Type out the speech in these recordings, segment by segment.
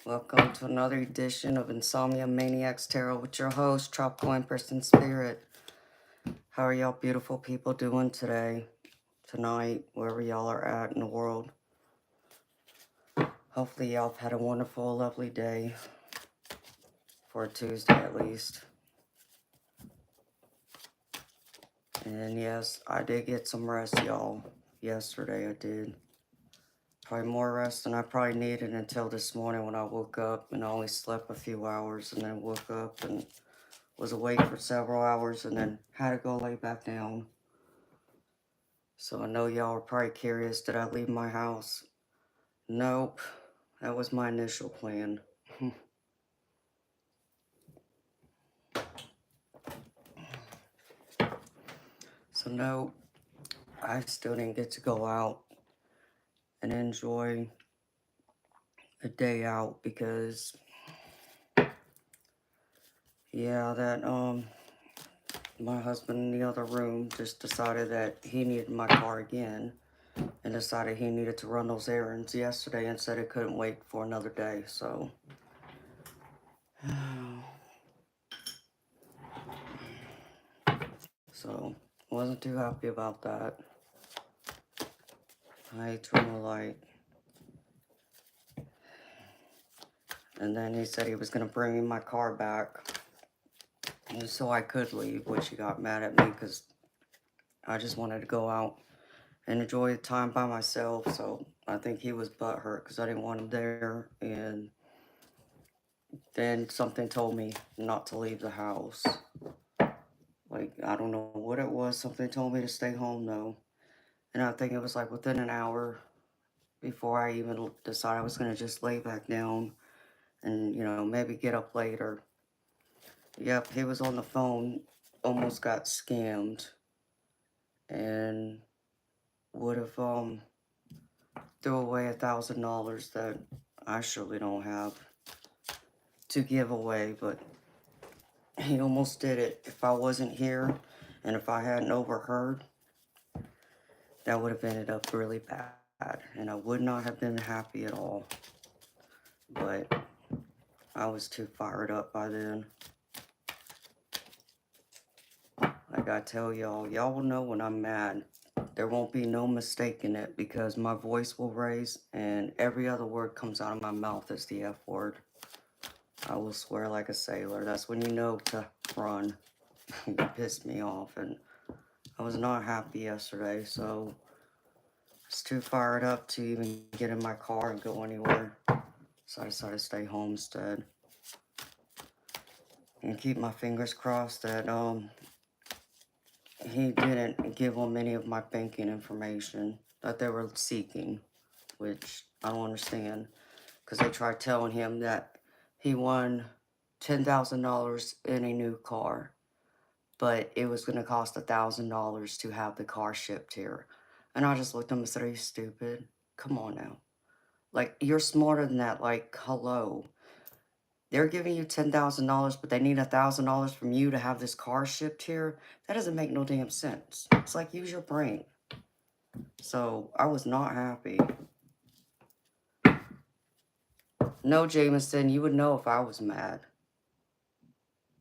Welcome to another edition of Insomnia Maniacs Tarot with your host, Tropical Empress in Spirit. How are y'all beautiful people doing today, tonight, wherever y'all are at in the world? Hopefully y'all have had a wonderful, lovely day, for a Tuesday at least. And yes, I did get some rest, y'all. Yesterday I did. Probably more rest than I probably needed until this morning when I woke up and I only slept a few hours and then woke up and was awake for several hours and then had to go lay back down. So I know y'all are probably curious, did I leave my house? Nope, that was my initial plan. So no, I still didn't get to go out and enjoy a day out because, yeah, my husband in the other room just decided that he needed my car again and decided he needed to run those errands yesterday and said it couldn't wait for another day, so. So, wasn't too happy about that. I turned the light. And then he said he was going to bring me my car back so I could leave, which he got mad at me because I just wanted to go out and enjoy the time by myself. So I think he was butthurt because I didn't want him there. And then something told me not to leave the house. Like, I don't know what it was. Something told me to stay home, though. And I think it was like within an hour before I even decided I was going to just lay back down and, maybe get up later. Yep, he was on the phone, almost got scammed, and would have threw away $1,000 that I surely don't have to give away, but he almost did it. If I wasn't here and if I hadn't overheard, that would have ended up really bad, and I would not have been happy at all. But I was too fired up by then. I gotta tell y'all will know when I'm mad. There won't be no mistaking it because my voice will raise and every other word comes out of my mouth is the F word. I will swear like a sailor. That's when you know to run. You pissed me off and I was not happy yesterday, so I was too fired up to even get in my car and go anywhere. So I decided to stay home instead. And keep my fingers crossed that he didn't give them any of my banking information that they were seeking, which I don't understand, because they tried telling him that he won $10,000 in a new car, but it was going to cost $1,000 to have the car shipped here. And I just looked at him and said, are you stupid? Come on now. Like, you're smarter than that. Like, hello. They're giving you $10,000, but they need $1,000 from you to have this car shipped here. That doesn't make no damn sense. It's like, use your brain. So I was not happy. No, Jameson, you would know if I was mad.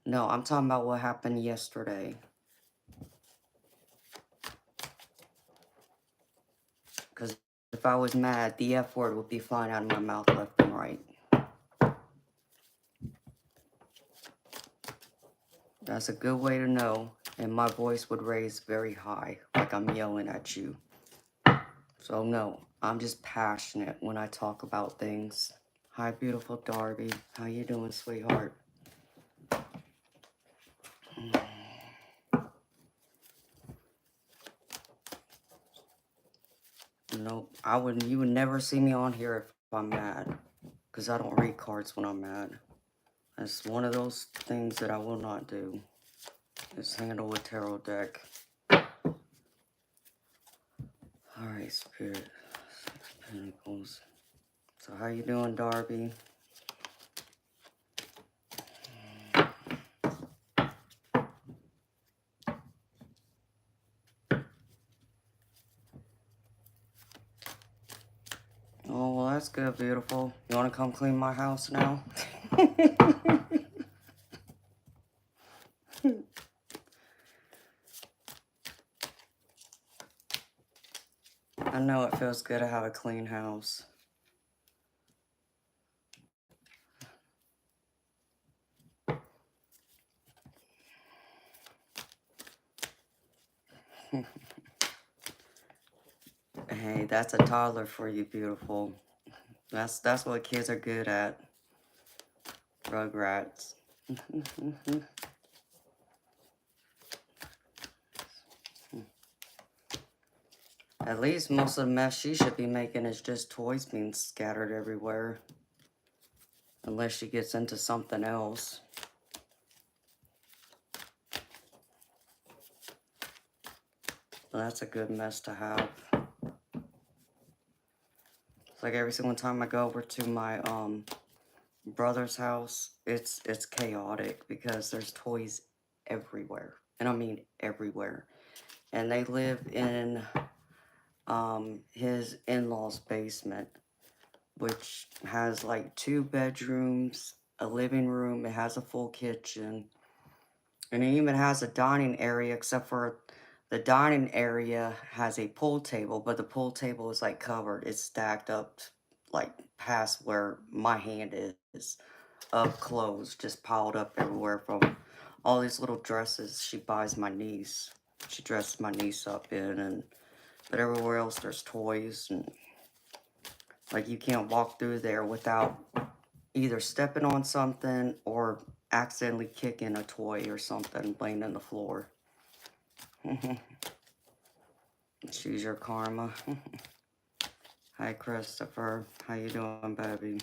No, I'm talking about what happened yesterday. Because if I was mad, the F word would be flying out of my mouth left and right. That's a good way to know. And my voice would raise very high, like I'm yelling at you. So no, I'm just passionate when I talk about things. Hi, beautiful Darby. How you doing, sweetheart? Nope, you would never see me on here if I'm mad. Because I don't read cards when I'm mad. That's one of those things that I will not do. Is handle a tarot deck. Alright, Spirit. Six of Pentacles. So how you doing, Darby? Oh, well, that's good, beautiful. You want to come clean my house now? I know it feels good to have a clean house. Hey, that's a toddler for you, beautiful. That's what kids are good at. Rugrats. At least most of the mess she should be making is just toys being scattered everywhere. Unless she gets into something else. But that's a good mess to have. It's like every single time I go over to my brother's house, it's chaotic because there's toys everywhere. And I mean everywhere. And they live in his in-laws' basement, which has like 2 bedrooms, a living room, it has a full kitchen, and it even has a dining area, except for the dining area has a pool table, but the pool table is like covered. It's stacked up like past where my hand is, of clothes just piled up everywhere from all these little dresses she buys my niece. She dresses my niece up in, and but everywhere else there's toys, and like you can't walk through there without either stepping on something or accidentally kicking a toy or something laying on the floor. Choose your karma. Hi, Christopher. How you doing, baby?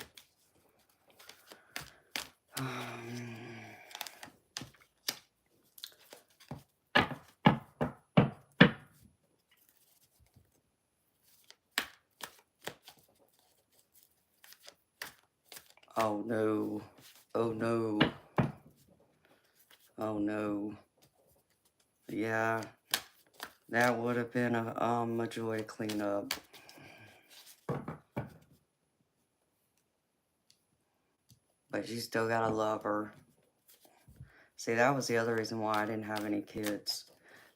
Oh, no. Oh, no. Oh, no. Yeah, that would have been a joy cleanup. But you still gotta love her. See, that was the other reason why I didn't have any kids.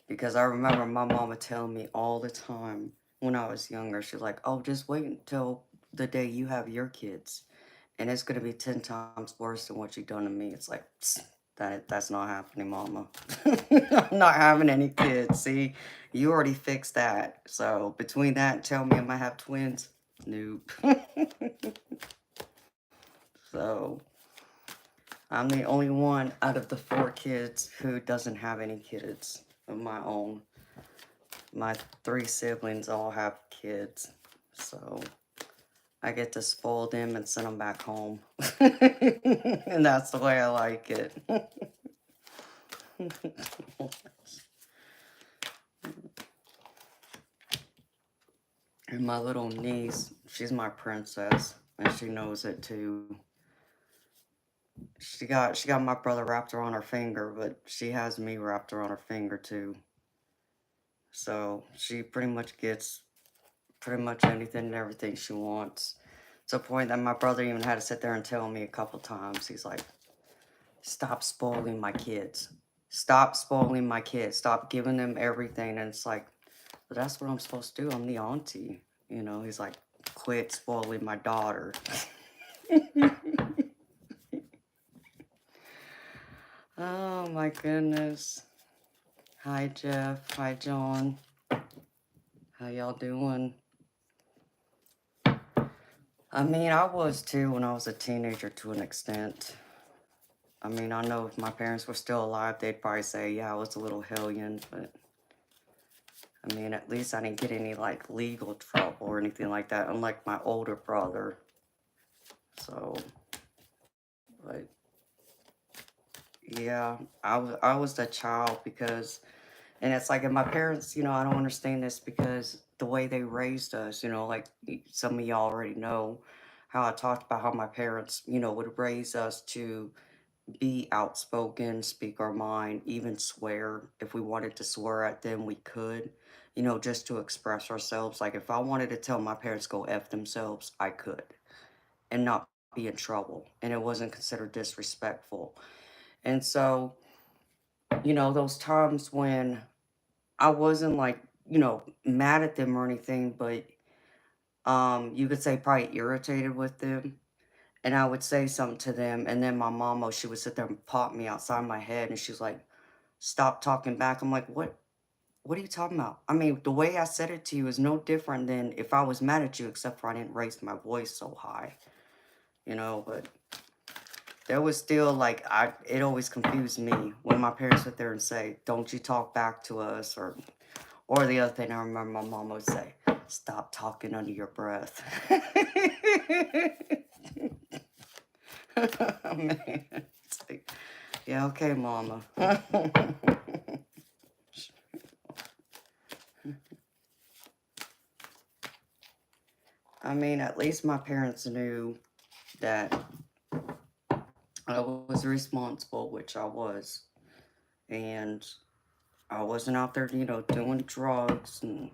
Because I remember my mama telling me all the time when I was younger, she's like, oh, just wait until the day you have your kids. And it's going to be 10 times worse than what you've done to me. It's like, that's not happening, mama. I'm not having any kids. See, you already fixed that. So between that and tell me I'm going to have twins, nope. So I'm the only one out of the 4 kids who doesn't have any kids of my own. My 3 siblings all have kids, so I get to spoil them and send them back home. And that's the way I like it. And my little niece, she's my princess, and she knows it too. She got my brother wrapped around her finger, but she has me wrapped around her finger too. So she pretty much gets anything and everything she wants. To the point that my brother even had to sit there and tell me a couple times. He's like, stop spoiling my kids. Stop spoiling my kids. Stop giving them everything. And it's like, but that's what I'm supposed to do. I'm the auntie. You know, he's like, quit spoiling my daughter. Oh my goodness. Hi, Jeff. Hi, John. How y'all doing? I mean, I was too when I was a teenager to an extent. I mean, I know if my parents were still alive, they'd probably say, yeah, I was a little hellion, but I mean, at least I didn't get any, like, legal trouble or anything like that, unlike my older brother. So, but, yeah, I was the child because, and it's like, and my parents, you know, I don't understand this because the way they raised us, you know, like some of y'all already know how I talked about how my parents, you know, would raise us to be outspoken, speak our mind, even swear. If we wanted to swear at them, we could, you know, just to express ourselves. Like if I wanted to tell my parents go F themselves, I could. and not be in trouble. And it wasn't considered disrespectful. And so, those times when I wasn't like, mad at them or anything, but you could say probably irritated with them. And I would say something to them, and then my mama, she would sit there and pop me outside my head, and she's like, "Stop talking back." I'm like, "What? What are you talking about?" I mean, the way I said it to you is no different than if I was mad at you, except for I didn't raise my voice so high, But there was still like it always confused me when my parents sit there and say, "Don't you talk back to us," or the other thing I remember my mom would say, "Stop talking under your breath." Man, it's like, yeah, okay, mama. I mean, at least my parents knew that I was responsible, which I was, and I wasn't out there, doing drugs, and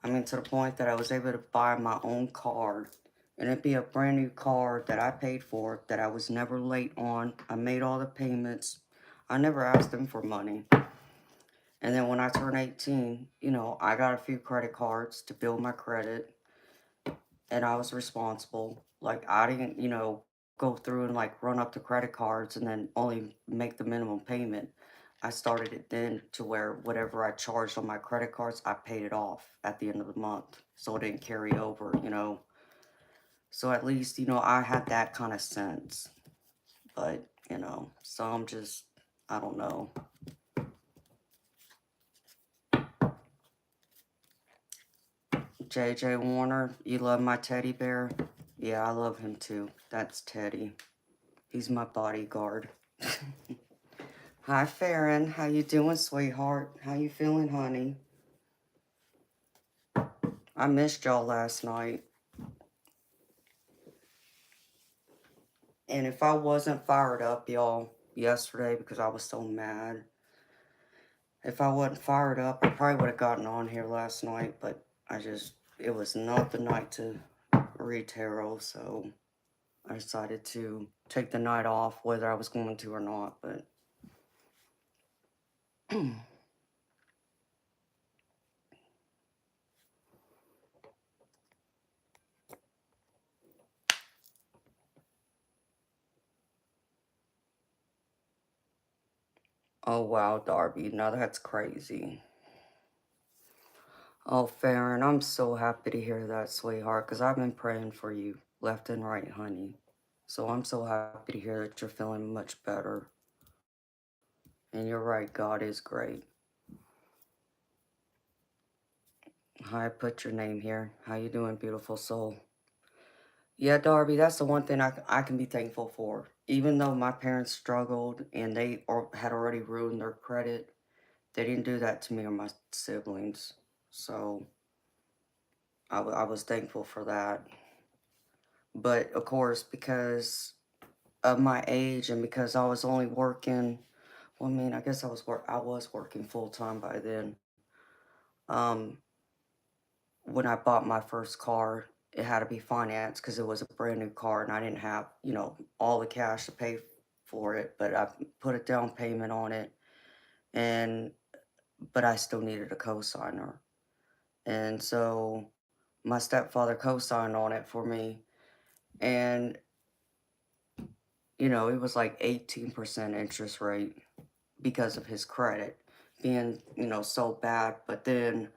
I mean, to the point that I was able to buy my own car, and it'd be a brand new car that I paid for, that I was never late on. I made all the payments. I never asked them for money. And then when I turned 18, I got a few credit cards to build my credit, and I was responsible. Like, I didn't, go through and like run up the credit cards and then only make the minimum payment. I started it then to where whatever I charged on my credit cards, I paid it off at the end of the month. So it didn't carry over. So at least, I had that kind of sense. But, some just, I don't know. JJ Warner, you love my teddy bear? Yeah, I love him too. That's Teddy. He's my bodyguard. Hi, Farron. How you doing, sweetheart? How you feeling, honey? I missed y'all last night. And if I wasn't fired up, y'all, yesterday because I was so mad, if I wasn't fired up, I probably would have gotten on here last night, but it was not the night to read tarot, so I decided to take the night off, whether I was going to or not, but oh wow, Darby, now that's crazy. Oh, Farron, I'm so happy to hear that, sweetheart, because I've been praying for you left and right, honey. So I'm so happy to hear that you're feeling much better. And you're right, God is great. Hi, put your name here. How you doing, beautiful soul? Yeah, Darby, that's the one thing I can be thankful for. Even though my parents struggled and had already ruined their credit, they didn't do that to me or my siblings. So I was thankful for that. But of course, because of my age and because I was only working, well, I mean, I guess I was working full time by then. Um, when I bought my first car, it had to be financed because it was a brand new car and I didn't have, all the cash to pay for it, but I put a down payment on it and but I still needed a co-signer. And so my stepfather co-signed on it for me and it was like 18% interest rate because of his credit being, so bad. But then,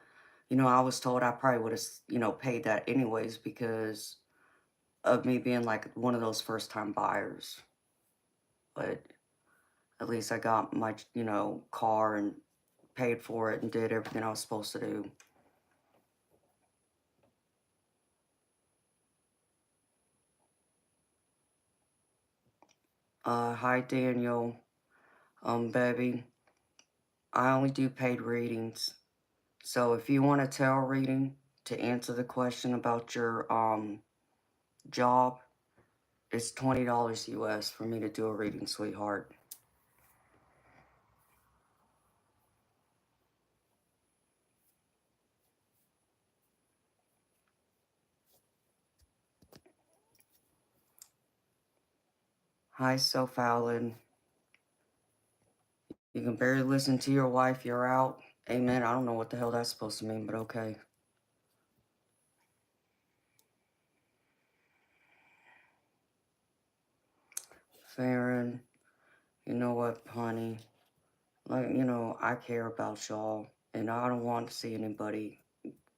I was told I probably would have, paid that anyways because of me being like one of those first time buyers. But at least I got my, car and paid for it and did everything I was supposed to do. Hi Daniel, baby. I only do paid readings. So if you want a tarot reading to answer the question about your job, it's $20 US for me to do a reading, sweetheart. Hi, so Fallon. You can barely listen to your wife, you're out. Amen. I don't know what the hell that's supposed to mean, but okay. Farron, you know what, honey? Like, I care about y'all, and I don't want to see anybody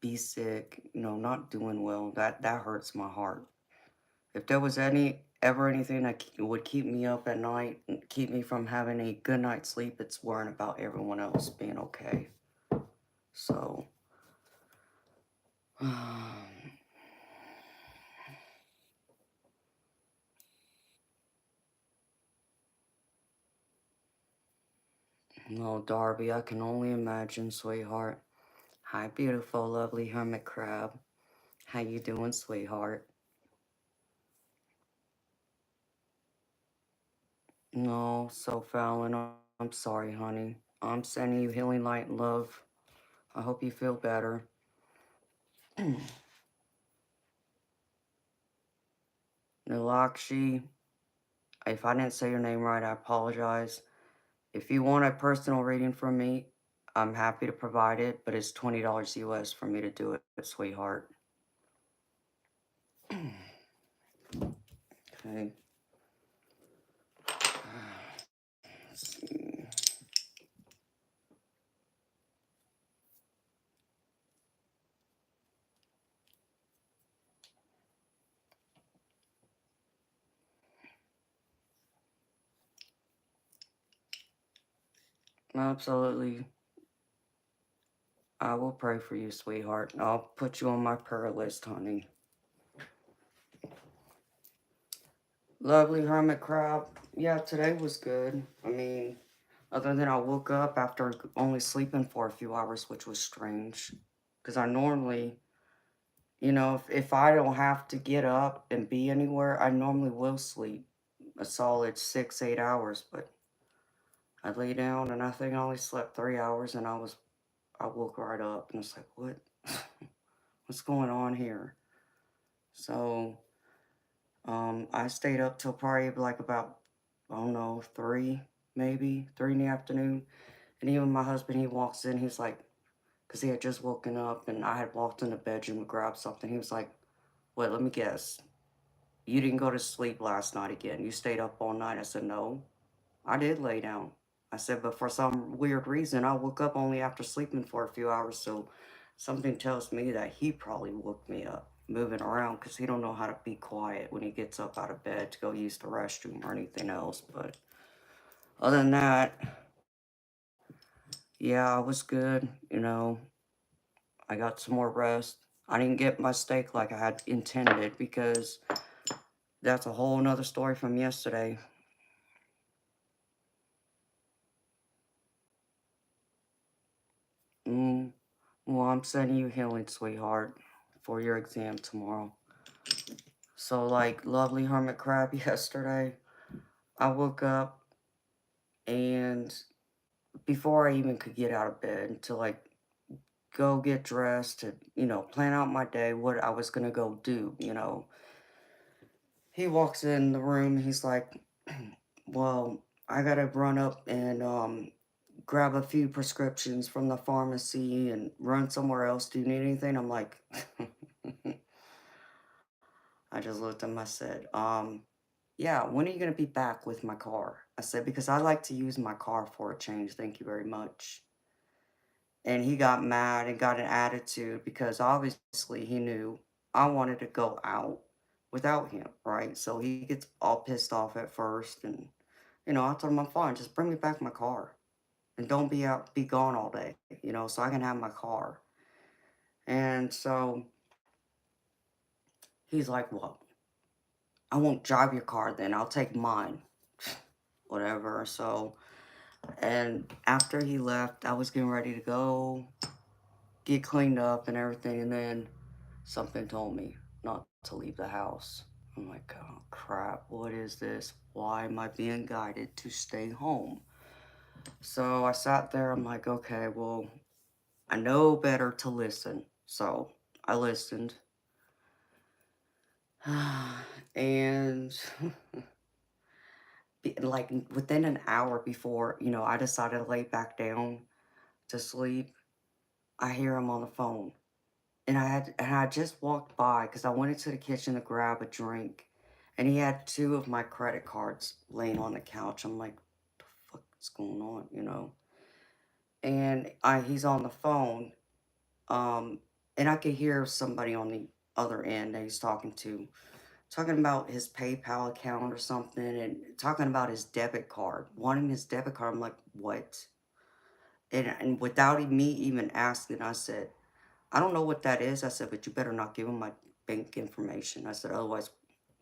be sick, not doing well. That hurts my heart. If there was ever anything that would keep me up at night, and keep me from having a good night's sleep, it's worrying about everyone else being okay. So, no, Darby, I can only imagine, sweetheart. Hi, beautiful, lovely hermit crab. How you doing, sweetheart? No, so Fallon, I'm sorry, honey. I'm sending you healing light and love. I hope you feel better. Nilakshi, if I didn't say your name right, I apologize. If you want a personal reading from me, I'm happy to provide it, but it's $20 US for me to do it, sweetheart. Okay. Let's see. Absolutely. I will pray for you, sweetheart. I'll put you on my prayer list, honey. Lovely hermit crab. Yeah, today was good. I mean, other than I woke up after only sleeping for a few hours, which was strange. Because I normally, if I don't have to get up and be anywhere, I normally will sleep a solid 6, 8 hours. But I lay down and I think I only slept 3 hours and I woke right up and it's like, what? What's going on here? So, I stayed up till probably like about, I don't know, 3 in the afternoon. And even my husband, he walks in, he's like, because he had just woken up and I had walked in the bedroom to grab something. He was like, wait, let me guess. You didn't go to sleep last night again. You stayed up all night. I said, no, I did lay down. I said, but for some weird reason, I woke up only after sleeping for a few hours. So something tells me that he probably woke me up moving around because he don't know how to be quiet when he gets up out of bed to go use the restroom or anything else. But other than that, yeah, I was good. I got some more rest. I didn't get my steak like I had intended because that's a whole nother story from yesterday. Mm, well, I'm sending you healing, sweetheart, for your exam tomorrow. So, like lovely hermit crab yesterday, I woke up and before I even could get out of bed to like go get dressed to, plan out my day, what I was gonna go do. He walks in the room, he's like, well, I gotta run up and grab a few prescriptions from the pharmacy and run somewhere else. Do you need anything? I'm like, I just looked at him, I said, yeah, when are you gonna be back with my car? I said, because I like to use my car for a change, thank you very much. And he got mad and got an attitude because obviously he knew I wanted to go out without him, right? So he gets all pissed off at first and I told him I'm fine, just bring me back my car. And don't be gone all day, so I can have my car. And so he's like, well, I won't drive your car then, I'll take mine. Whatever. So, and after he left, I was getting ready to go get cleaned up and everything, and then something told me not to leave the house. I'm like, oh crap, what is this? Why am I being guided to stay home? So I sat there, I'm like, okay, well, I know better to listen. So I listened. And like within an hour before, I decided to lay back down to sleep, I hear him on the phone. And I just walked by because I went into the kitchen to grab a drink. And he had two of my credit cards laying on the couch. I'm like, the fuck is going on? And he's on the phone. Um, and I could hear somebody on the other end that he's talking to, talking about his PayPal account or something, and talking about his debit card, wanting his debit card. I'm like, what? And without me even asking, I said, I don't know what that is. I said, but you better not give him my bank information. I said, otherwise,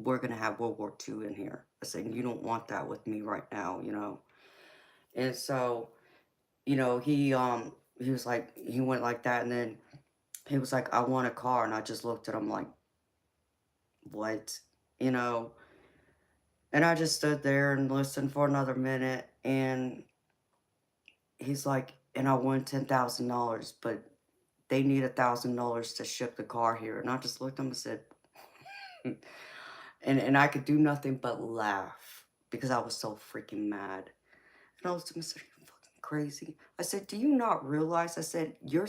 we're going to have World War II in here. I said, you don't want that with me right now. And so, he was like, he went like that, and then he was like, I want a car. And I just looked at him like, what? You know, and I just stood there and listened for another minute. And he's like, and I won $10,000, but they need $1,000 to ship the car here. And I just looked at him and said, and I could do nothing but laugh because I was so freaking mad. And I was like, "Are you fucking crazy?" I said, "Do you not realize?" I said, "You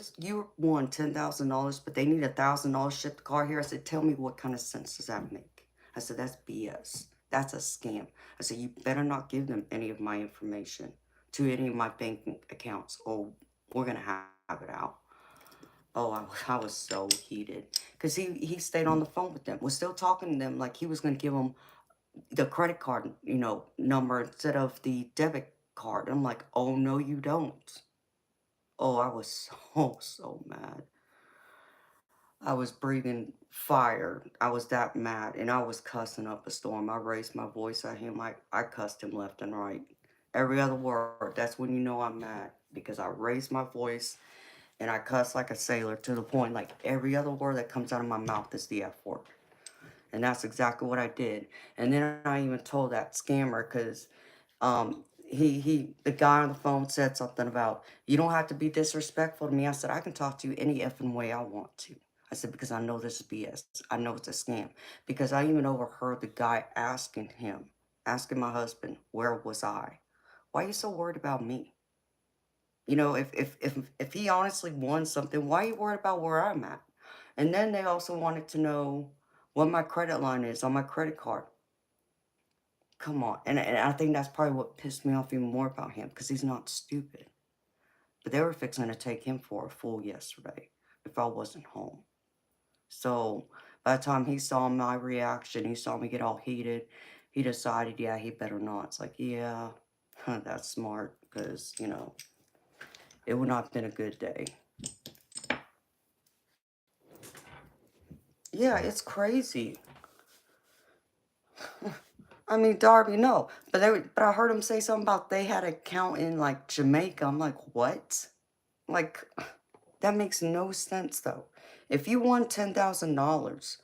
won $10,000, but they need $1,000 to ship the car here." I said, "Tell me what kind of sense does that make?" I said, "That's BS. That's a scam." I said, "You better not give them any of my information to any of my banking accounts, or we're gonna have it out." Oh, I was so heated because he stayed on the phone with them, was still talking to them like he was gonna give them the credit card, number instead of the debit card. I'm like, oh, no, you don't. Oh, I was so mad. I was breathing fire. I was that mad, and I was cussing up a storm. I raised my voice at him. I cussed him left and right. Every other word, that's when you know I'm mad, because I raised my voice and I cuss like a sailor to the point like every other word that comes out of my mouth is the F word. And that's exactly what I did. And then I even told that scammer, because the guy on the phone said something about, you don't have to be disrespectful to me. I said, I can talk to you any effing way I want to. I said, because I know this is BS. I know it's a scam. Because I even overheard the guy asking my husband, where was I? Why are you so worried about me? If he honestly won something, why are you worried about where I'm at? And then they also wanted to know what my credit line is on my credit card. Come on. And I think that's probably what pissed me off even more about him, because he's not stupid. But they were fixing to take him for a fool yesterday if I wasn't home. So by the time he saw my reaction, he saw me get all heated, he decided, yeah, he better not. It's like, yeah, that's smart, because, it would not have been a good day. Yeah, it's crazy. I mean, Darby, no. But I heard him say something about they had an account in like Jamaica. I'm like, what? Like, that makes no sense though. If you won $10,000,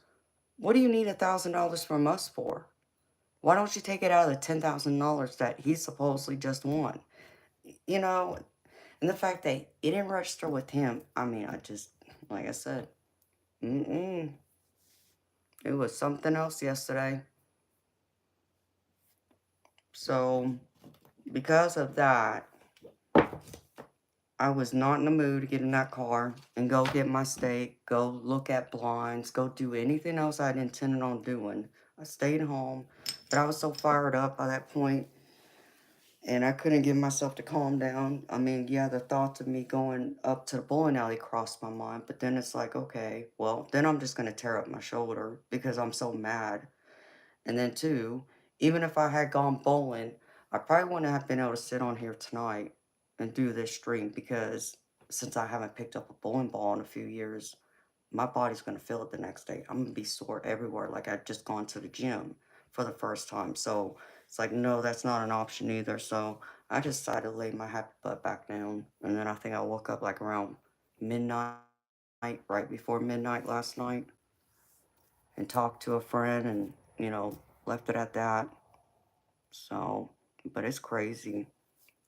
what do you need $1,000 from us for? Why don't you take it out of the $10,000 that he supposedly just won? You know, and the fact that it didn't register with him, I mean, like I said, mm-mm. It was something else yesterday. So, because of that, I was not in the mood to get in that car and go get my steak, go look at blinds, go do anything else I'd intended on doing. I stayed home, but I was so fired up by that point, and I couldn't get myself to calm down. I mean, yeah, the thoughts of me going up to the bowling alley crossed my mind, but then it's like, okay, well, then I'm just going to tear up my shoulder because I'm so mad. And then two, even if I had gone bowling, I probably wouldn't have been able to sit on here tonight and do this stream, because since I haven't picked up a bowling ball in a few years, my body's going to feel it the next day. I'm going to be sore everywhere like I'd just gone to the gym for the first time. So it's like, no, that's not an option either. So I just decided to lay my happy butt back down. And then I think I woke up like around midnight, right before midnight last night, and talked to a friend and, left it at that. So, but it's crazy.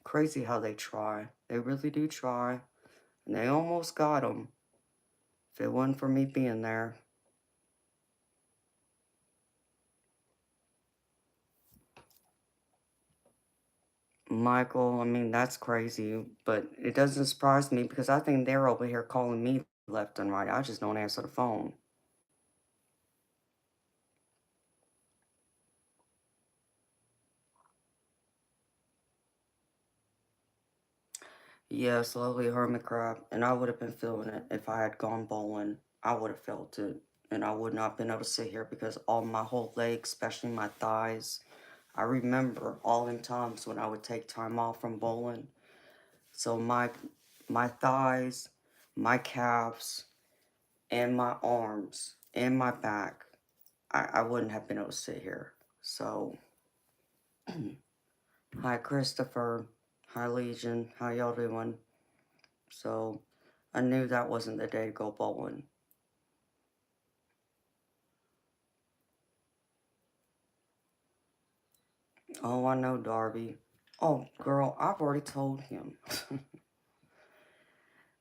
Crazy how they try. They really do try. And they almost got him. If it wasn't for me being there. Michael, I mean, that's crazy, but it doesn't surprise me because I think they're over here calling me left and right. I just don't answer the phone. Yes, lovely hermit crab, and I would have been feeling it if I had gone bowling. I would have felt it, and I would not have been able to sit here because all my whole legs, especially my thighs, I remember all them times when I would take time off from bowling. So my thighs, my calves, and my arms and my back, I wouldn't have been able to sit here. So, hi Christopher, hi Legion, how y'all doing? So, I knew that wasn't the day to go bowling. Oh, I know Darby. Oh, girl, I've already told him.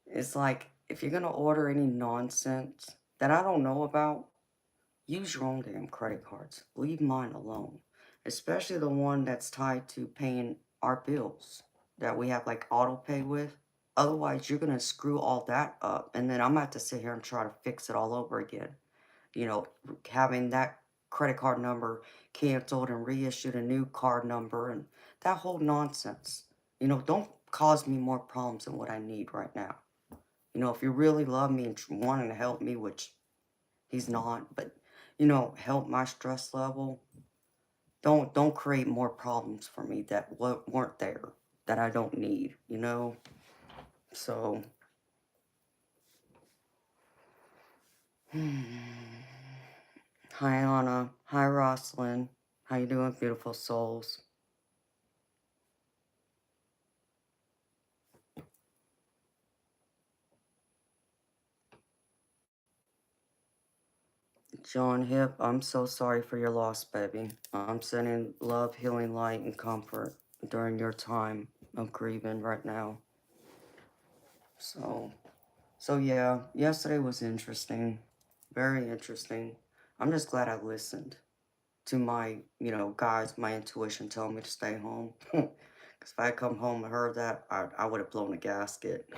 It's like, if you're gonna order any nonsense that I don't know about, use your own damn credit cards. Leave mine alone. Especially the one that's tied to paying our bills that we have like auto pay with. Otherwise, you're gonna screw all that up, and then I'm gonna have to sit here and try to fix it all over again. You know, having that credit card number canceled and reissued a new card number and that whole nonsense. You know, don't cause me more problems than what I need right now. You know, if you really love me and wanting to help me, which he's not, but you know, help my stress level. Don't create more problems for me that weren't there that I don't need. You know, so. Hi Anna. Hi Roslyn. How you doing, beautiful souls? John Hip, I'm so sorry for your loss, baby. I'm sending love, healing, light, and comfort during your time of grieving right now. So, so yeah, yesterday was interesting. Very interesting. I'm just glad I listened to my, you know, guys, my intuition telling me to stay home. Because if I had come home and heard that, I would have blown a gasket.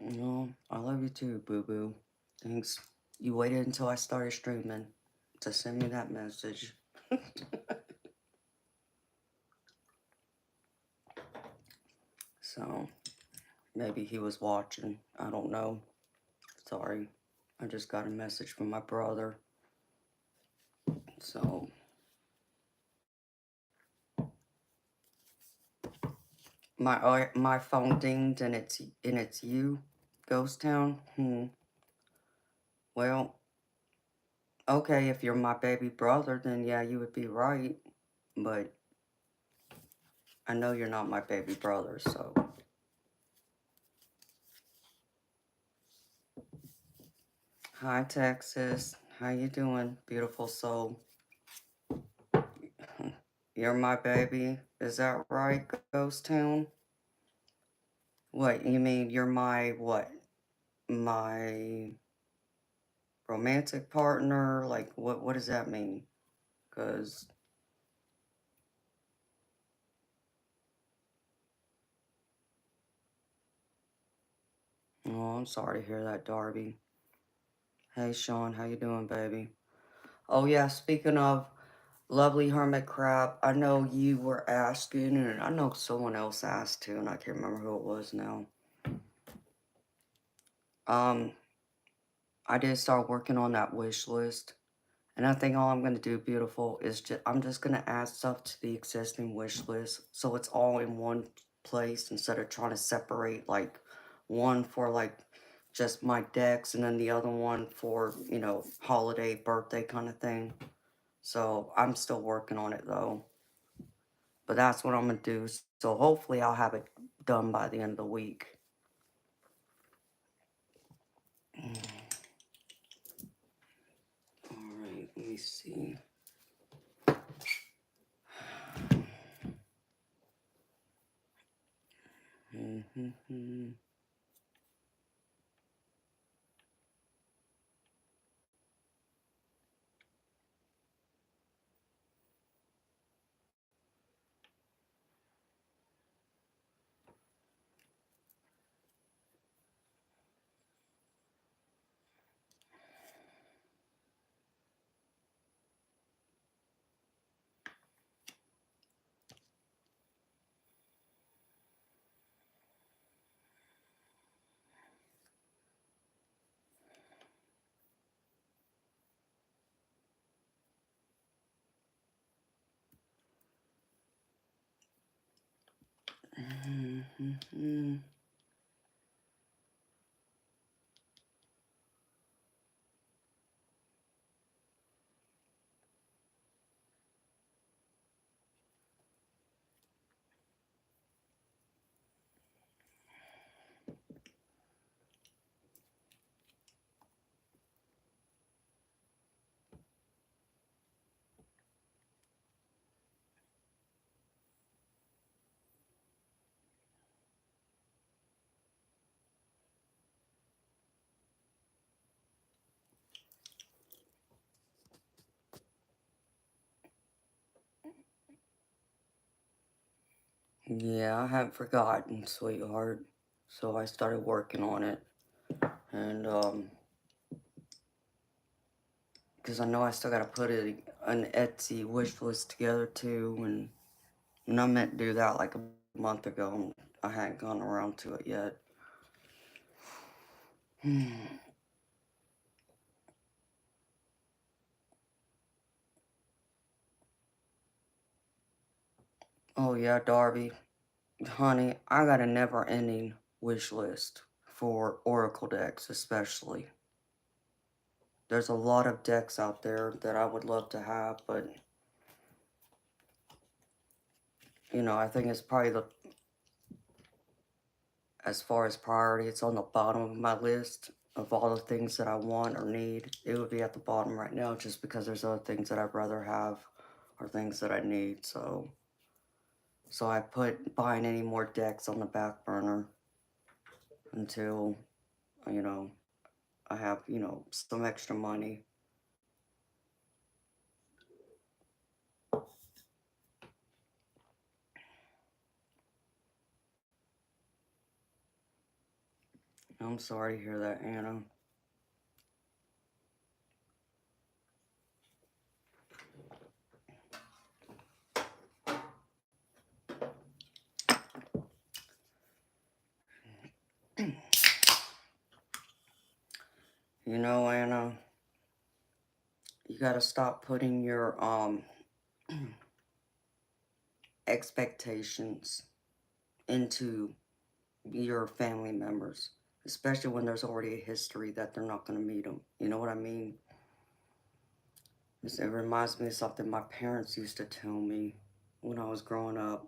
No, I love you too, boo boo. Thanks. You waited until I started streaming to send me that message. So, maybe he was watching. I don't know. Sorry. I just got a message from my brother. So, my phone dinged and it's you, Ghost Town. Well, okay, if you're my baby brother, then yeah, you would be right. But I know you're not my baby brother, so. Hi, Texas. How you doing, beautiful soul? You're my baby. Is that right, Ghost Town? What, you mean you're my what? My romantic partner? Like, what does that mean? Because, oh, I'm sorry to hear that, Darby. Hey, Sean, how you doing, baby? Oh, yeah, speaking of lovely hermit crab, I know you were asking, and I know someone else asked too, and I can't remember who it was now. Um, I did start working on that wish list. And I think all I'm going to do, beautiful, is I'm just going to add stuff to the existing wish list so it's all in one place instead of trying to separate like one for like just my decks and then the other one for, you know, holiday, birthday kind of thing. So I'm still working on it though. But that's what I'm going to do. So hopefully I'll have it done by the end of the week. All right, let me see. Mm-hmm. Yeah, I haven't forgotten, sweetheart. So I started working on it. And, because I know I still gotta put an Etsy wish list together too. And I meant to do that like a month ago. And I hadn't gone around to it yet. Oh, yeah, Darby. Honey, I got a never ending wish list for Oracle decks, especially. There's a lot of decks out there that I would love to have, but I think it's probably as far as priority, it's on the bottom of my list of all the things that I want or need. It would be at the bottom right now just because there's other things that I'd rather have or things that I need. So I put buying any more decks on the back burner until, you know, I have, some extra money. I'm sorry to hear that, Anna. Anna, you gotta stop putting your expectations into your family members, especially when there's already a history that they're not gonna meet them. You know what I mean? It reminds me of something my parents used to tell me when I was growing up.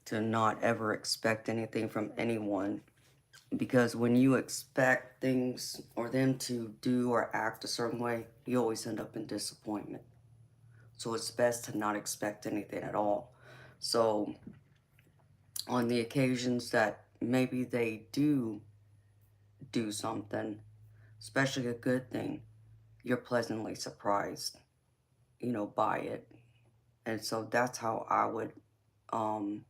To not ever expect anything from anyone, because when you expect things or them to do or act a certain way, you always end up in disappointment. So it's best to not expect anything at all. So on the occasions that maybe they do something, especially a good thing, you're pleasantly surprised, by it. And so that's how I would um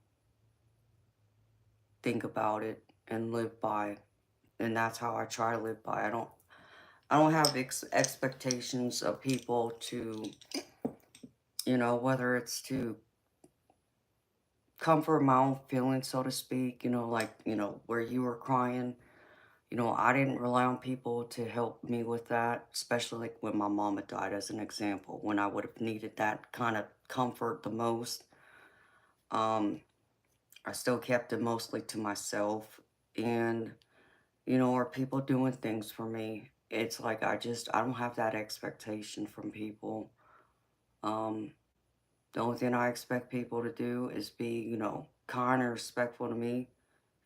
think about it and live by. And that's how I try to live by. I don't have expectations of people to, whether it's to comfort my own feelings, so to speak, like, where you were crying. I didn't rely on people to help me with that, especially like when my mama died, as an example, when I would have needed that kind of comfort the most. Um, I still kept it mostly to myself. And, are people doing things for me? It's like I don't have that expectation from people. Um, the only thing I expect people to do is be, kind and respectful to me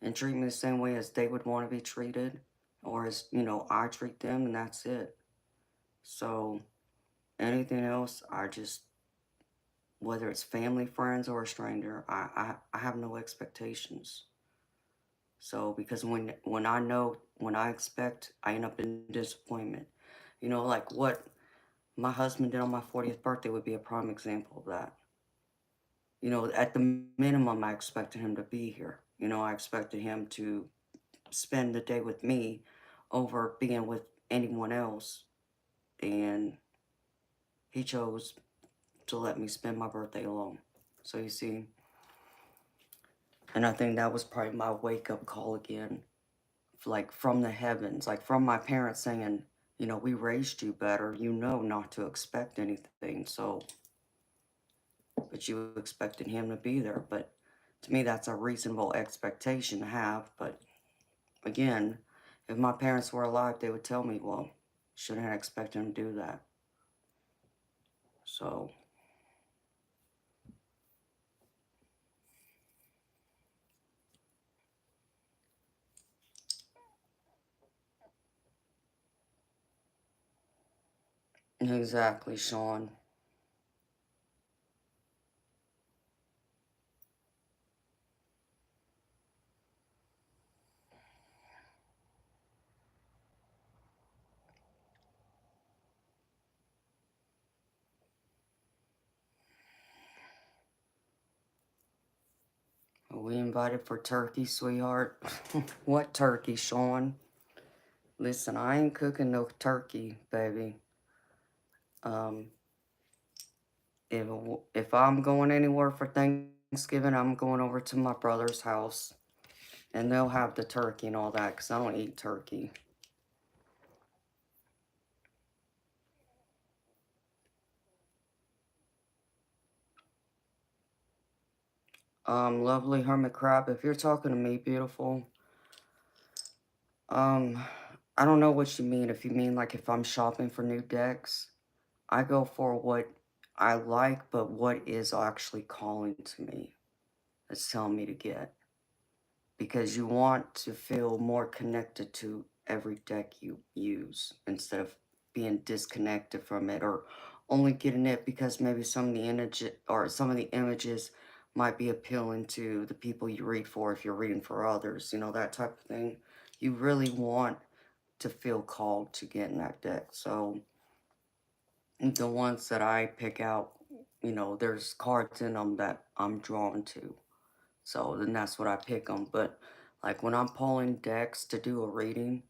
and treat me the same way as they would want to be treated, or as, I treat them, and that's it. So anything else, whether it's family, friends, or a stranger, I have no expectations. So because when I expect, I end up in disappointment. Like what my husband did on my 40th birthday would be a prime example of that. At the minimum, I expected him to be here. I expected him to spend the day with me over being with anyone else. And he chose to let me spend my birthday alone. So you see, and I think that was probably my wake up call again, like from the heavens, like from my parents saying, we raised you better, not to expect anything. So but you expected him to be there. But to me, that's a reasonable expectation to have. But again, if my parents were alive, they would tell me, well, shouldn't have expected him to do that. So, exactly, Sean. Are we invited for turkey, sweetheart? What turkey, Sean? Listen, I ain't cooking no turkey, baby. Um, if if I'm going anywhere for Thanksgiving, I'm going over to my brother's house, and they'll have the turkey and all that, because I don't eat turkey. Lovely hermit crab, if you're talking to me, beautiful, um, I don't know what you mean. If you mean like if I'm shopping for new decks, I go for what I like, but what is actually calling to me. It's telling me to get. Because you want to feel more connected to every deck you use instead of being disconnected from it, or only getting it because maybe some of the images might be appealing to the people you read for if you're reading for others, that type of thing. You really want to feel called to get in that deck. So the ones that I pick out, there's cards in them that I'm drawn to. So then that's what I pick them. But like when I'm pulling decks to do a reading,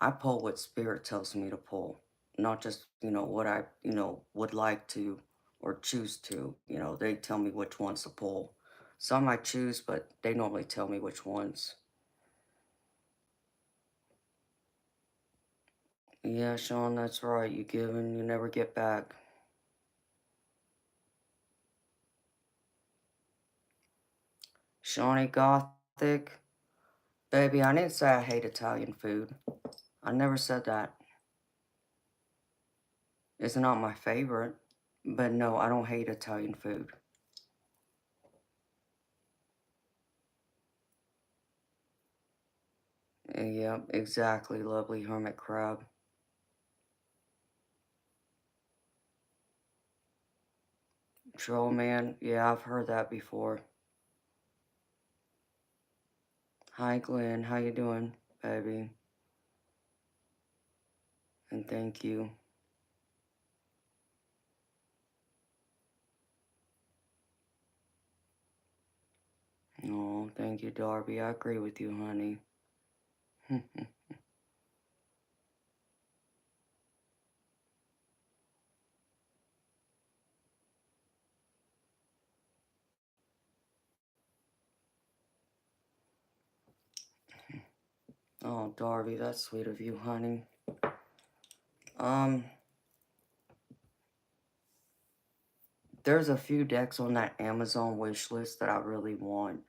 I pull what spirit tells me to pull, not just, what I, would like to or choose to. They tell me which ones to pull. Some I choose, but they normally tell me which ones. Yeah, Sean, that's right. You give and you never get back. Shawnee Gothic. Baby, I didn't say I hate Italian food. I never said that. It's not my favorite. But no, I don't hate Italian food. Yep, exactly, lovely hermit crab. Troll man, yeah, I've heard that before. Hi, Glenn, how you doing, baby? And thank you. Oh, thank you, Darby. I agree with you, honey. Oh, Darby, that's sweet of you, honey. Um, there's a few decks on that Amazon wish list that I really want.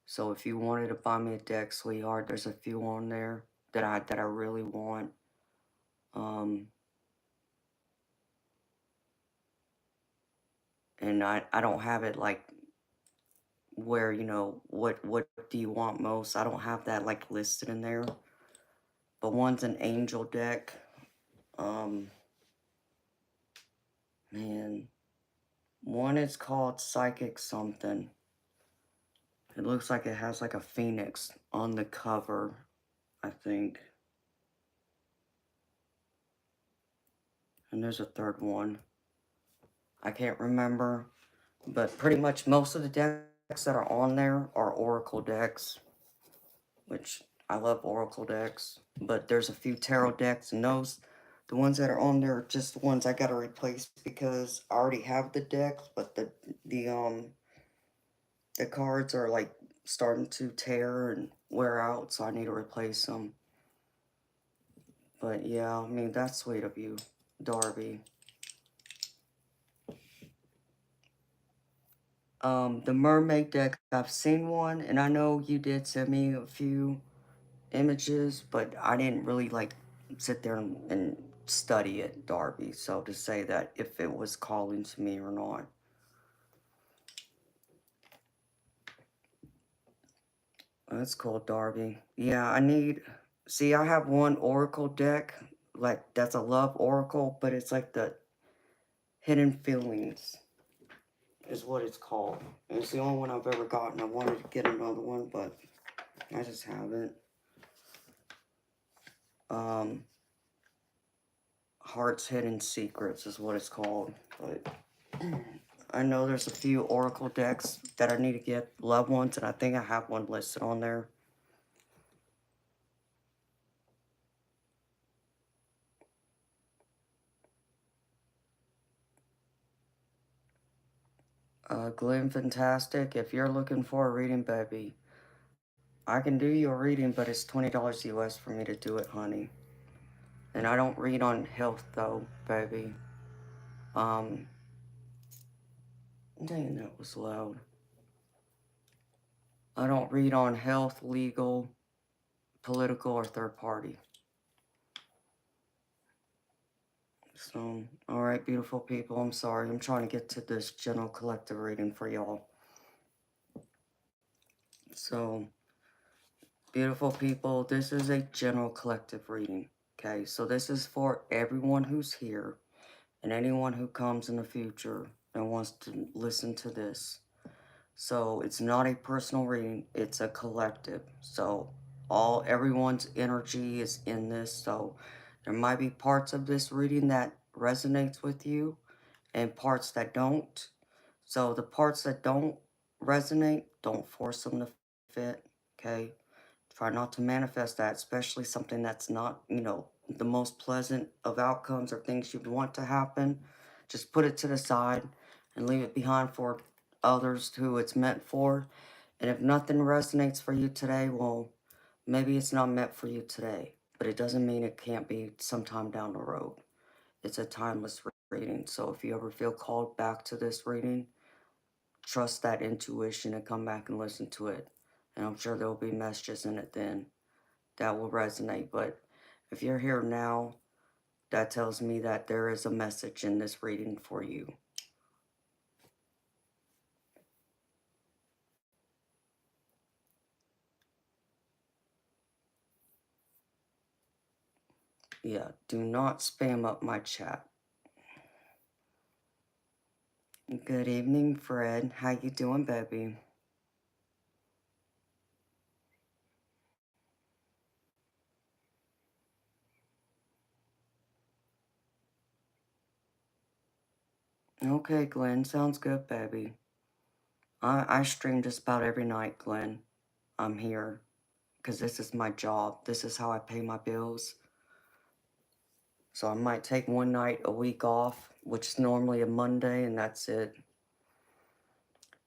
So if you wanted to buy me a deck, sweetheart, there's a few on there that I really want. Um, and I don't have it like where, what do you want most? I don't have that like listed in there. But one's an angel deck. Um, man, one is called Psychic something. It looks like it has like a phoenix on the cover, I think. And there's a third one. I can't remember. But pretty much most of the decks that are on there are Oracle decks, which I love Oracle decks. But there's a few tarot decks, and the ones that are on there are just the ones I gotta replace because I already have the decks, but the cards are like starting to tear and wear out, so I need to replace them. But yeah, I mean, that's sweet of you, Darby. The mermaid deck, I've seen one, and I know you did send me a few images, but I didn't really like sit there and study it, Darby. So to say that if it was calling to me or not. That's cool, Darby. Yeah, I need. See, I have one oracle deck, like that's a love oracle, but it's like the hidden feelings is what it's called. And it's the only one I've ever gotten. I wanted to get another one, but I just haven't. Um, Heart's Hidden Secrets is what it's called. But I know there's a few oracle decks that I need to get, love ones, and I think I have one listed on there. Glenn Fantastic, if you're looking for a reading, baby, I can do you a reading, but it's $20 US for me to do it, honey. And I don't read on health, though, baby. Um, dang, that was loud. I don't read on health, legal, political, or third party. So, alright, beautiful people, I'm sorry. I'm trying to get to this general collective reading for y'all. So, beautiful people, this is a general collective reading. Okay, so this is for everyone who's here and anyone who comes in the future and wants to listen to this. So it's not a personal reading, it's a collective. So everyone's energy is in this. So there might be parts of this reading that resonates with you and parts that don't. So the parts that don't resonate, don't force them to fit, okay? Try not to manifest that, especially something that's not, the most pleasant of outcomes or things you'd want to happen. Just put it to the side and leave it behind for others who it's meant for. And if nothing resonates for you today, well, maybe it's not meant for you today. But it doesn't mean it can't be sometime down the road. It's a timeless reading. So if you ever feel called back to this reading, trust that intuition and come back and listen to it. And I'm sure there'll be messages in it then that will resonate. But if you're here now, that tells me that there is a message in this reading for you. Yeah, do not spam up my chat. Good evening, Fred. How you doing, baby? Okay, Glenn. Sounds good, baby. I stream just about every night, Glenn. I'm here because this is my job. This is how I pay my bills. So I might take one night a week off, which is normally a Monday, and that's it.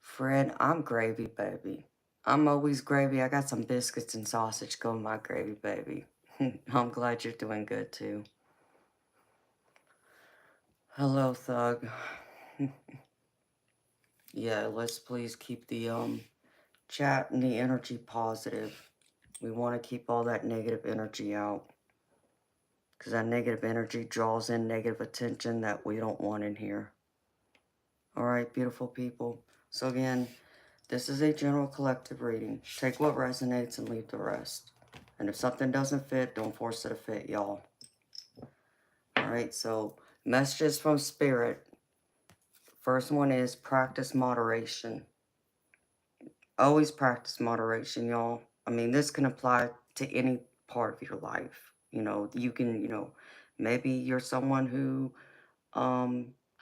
Fred, I'm gravy, baby. I'm always gravy. I got some biscuits and sausage going my gravy, baby. I'm glad you're doing good, too. Hello, Thug. Yeah, let's please keep the chat and the energy positive. We want to keep all that negative energy out. Because that negative energy draws in negative attention that we don't want in here. Alright, beautiful people. So again, this is a general collective reading. Take what resonates and leave the rest. And if something doesn't fit, don't force it to fit, y'all. Alright, so messages from Spirit. First one is practice moderation. Always practice moderation, y'all. I mean, this can apply to any part of your life. You can, maybe you're someone who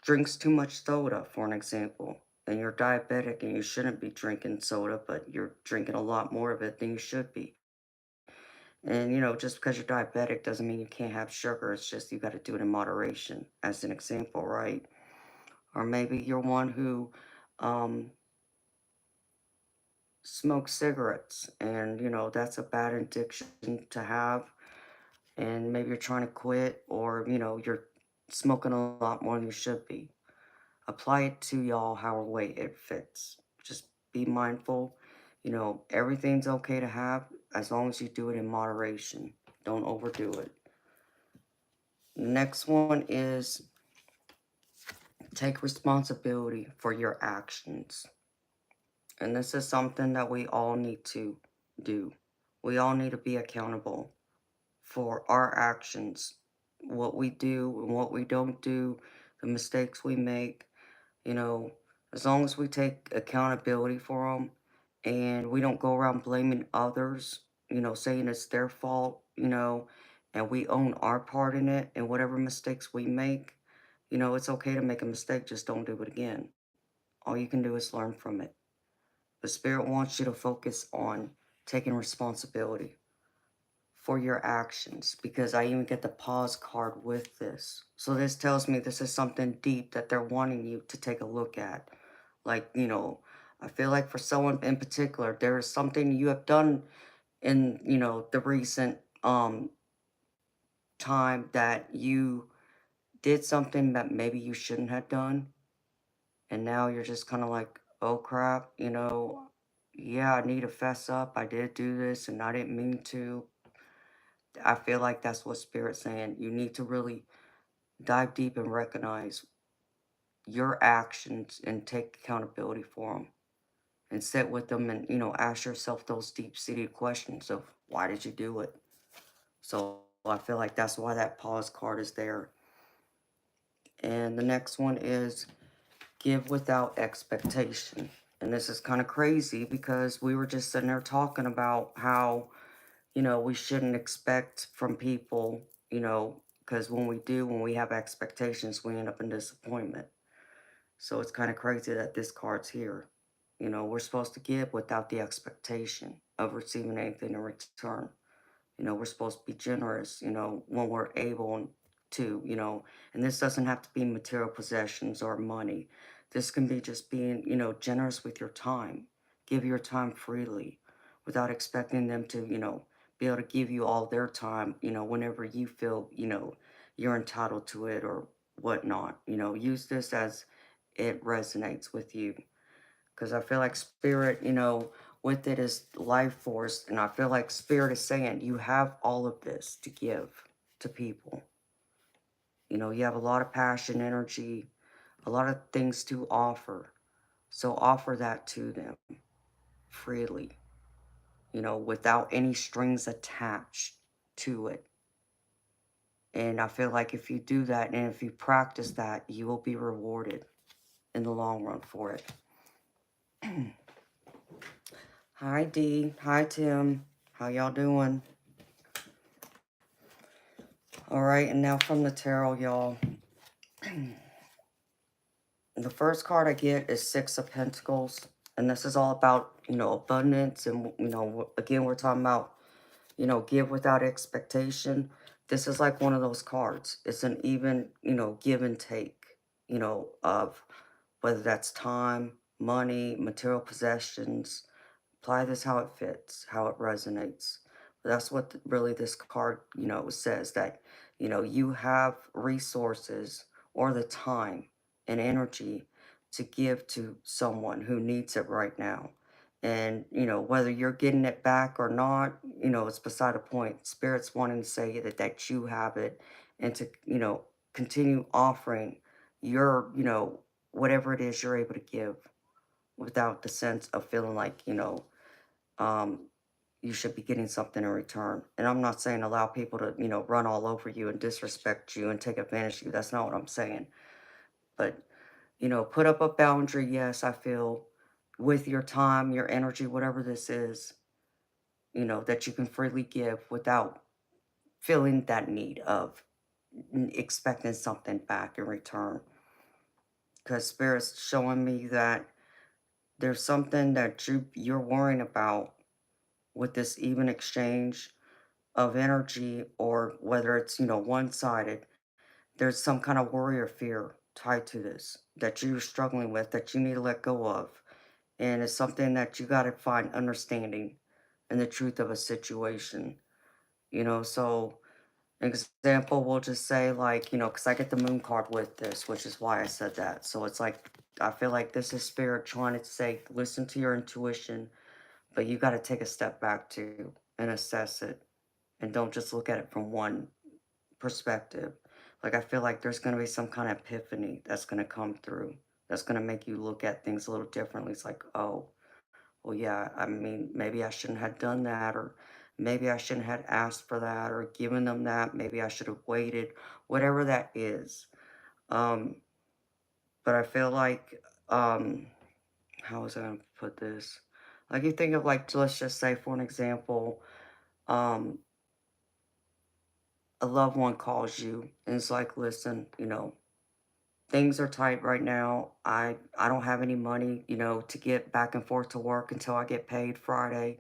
drinks too much soda, for an example, and you're diabetic and you shouldn't be drinking soda, but you're drinking a lot more of it than you should be. And, just because you're diabetic doesn't mean you can't have sugar. It's just you got to do it in moderation, as an example, right? Or maybe you're one who um, smokes cigarettes, and, that's a bad addiction to have. And maybe you're trying to quit, or, you're smoking a lot more than you should be. Apply it to y'all how way it fits. be mindful. You know, everything's okay to have as long as you do it in moderation. Don't overdo it. The next one is take responsibility for your actions. And this is something that we all need to do. We all need to be accountable for our actions, what we do and what we don't do, the mistakes we make. You know, as long as we take accountability for them and we don't go around blaming others, you know, saying it's their fault, you know, and we own our part in it and whatever mistakes we make, you know, it's okay to make a mistake, just don't do it again. All you can do is learn from it. The spirit wants you to focus on taking responsibility for your actions because I even get the pause card with this. So this tells me this is something deep that they're wanting you to take a look at. Like, you know, I feel like for someone in particular, there is something you have done in, you know, the recent time that you did something that maybe you shouldn't have done. And now you're just kind of like, oh crap, you know, yeah, I need to fess up. I did do this and I didn't mean to. I feel like that's what Spirit's saying. You need to really dive deep and recognize your actions and take accountability for them and sit with them and, you know, ask yourself those deep-seated questions of why did you do it? So I feel like that's why that pause card is there. And the next one is give without expectation. And this is kind of crazy because we were just sitting there talking about how, you know, we shouldn't expect from people, you know, because when we do, when we have expectations, we end up in disappointment. So it's kind of crazy that this card's here. You know, we're supposed to give without the expectation of receiving anything in return. You know, we're supposed to be generous, you know, when we're able to, you know, and this doesn't have to be material possessions or money. This can be just being, you know, generous with your time. Give your time freely without expecting them to, you know, be able to give you all their time, you know, whenever you feel, you know, you're entitled to it or whatnot. You know, use this as it resonates with you because I feel like spirit, you know, with it is life force, and I feel like spirit is saying you have all of this to give to people. You know, you have a lot of passion, energy, a lot of things to offer. So offer that to them freely, you know, without any strings attached to it. And I feel like if you do that and if you practice that, you will be rewarded in the long run for it. Hi Dee, hi Tim, how y'all doing? All right, and now from the tarot, y'all. The first card I get is Six of Pentacles, and this is all about, you know, abundance, and, you know, again, we're talking about, you know, give without expectation. This is like one of those cards. It's an even, you know, give and take, you know, of whether that's time, money, material possessions. Apply this how it fits, how it resonates. That's what really this card, you know, says that, you know, you have resources or the time and energy to give to someone who needs it right now. And, you know, whether you're getting it back or not, you know, it's beside the point. Spirit's wanting to say that you have it and to, you know, continue offering your, you know, whatever it is you're able to give without the sense of feeling like, you know, um, you should be getting something in return. And I'm not saying allow people to, you know, run all over you and disrespect you and take advantage of you. That's not what I'm saying. But, you know, put up a boundary, yes, I feel, with your time, your energy, whatever this is, you know, that you can freely give without feeling that need of expecting something back in return. Because Spirit's showing me that there's something that you're worrying about with this even exchange of energy, or whether it's, you know, one-sided. There's some kind of worry or fear tied to this that you're struggling with that you need to let go of, and it's something that you got to find understanding and the truth of a situation, you know. So example, we'll just say, like, you know, because I get the moon card with this, which is why I said that. So it's like I feel like this is spirit trying to say, listen to your intuition, but you got to take a step back too and assess it, and don't just look at it from one perspective. Like, I feel like there's going to be some kind of epiphany that's going to come through that's going to make you look at things a little differently. It's like, oh, well, yeah, I mean, maybe I shouldn't have done that, or maybe I shouldn't have asked for that, or given them that. Maybe I should have waited, whatever that is. Um, but I feel like, how was I going to put this? Like, you think of, like, let's just say, for an example, um, a loved one calls you and it's like, listen, things are tight right now. I don't have any money, to get back and forth to work until I get paid Friday.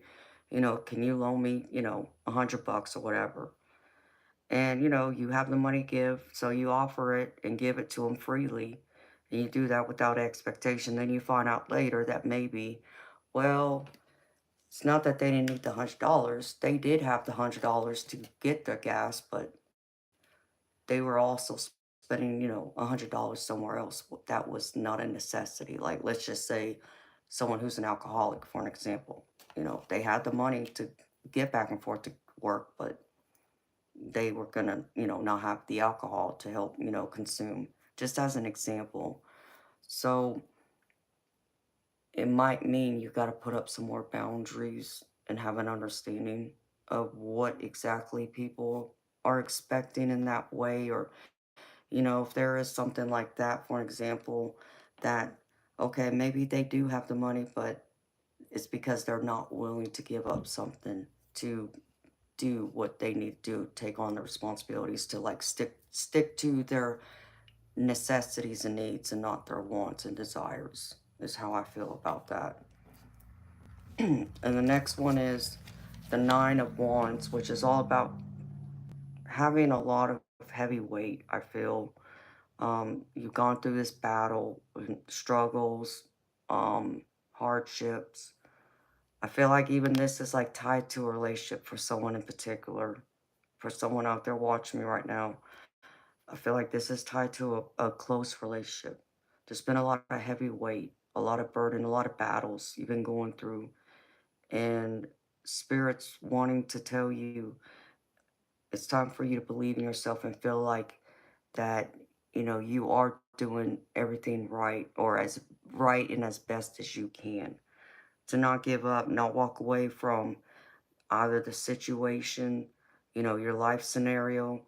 Can you loan me, $100 or whatever? And you have the money give, so you offer it and give it to them freely. And you do that without expectation. Then you find out later that maybe, well, it's not that they didn't need the $100. They did have the $100 to get the gas, but they were also spending, $100 somewhere else. That was not a necessity. Like, let's just say someone who's an alcoholic, for an example. They had the money to get back and forth to work, but they were gonna, not have the alcohol to help, consume. Just as an example. So it might mean you got to put up some more boundaries and have an understanding of what exactly people are expecting in that way, or if there is something like that, for example, that, okay, maybe they do have the money, but it's because they're not willing to give up something to do what they need to do, take on the responsibilities to, like, stick to their necessities and needs and not their wants and desires, is how I feel about that. And the next one is the Nine of Wands, which is all about having a lot of heavy weight, I feel. You've gone through this battle, and struggles, hardships. I feel like even this is like tied to a relationship for someone in particular. For someone out there watching me right now, I feel like this is tied to a close relationship. There's been a lot of heavy weight, a lot of burden, a lot of battles you've been going through, and spirits wanting to tell you it's time for you to believe in yourself and feel like that, you are doing everything right, or as right and as best as you can. To not give up, not walk away from either the situation, your life scenario,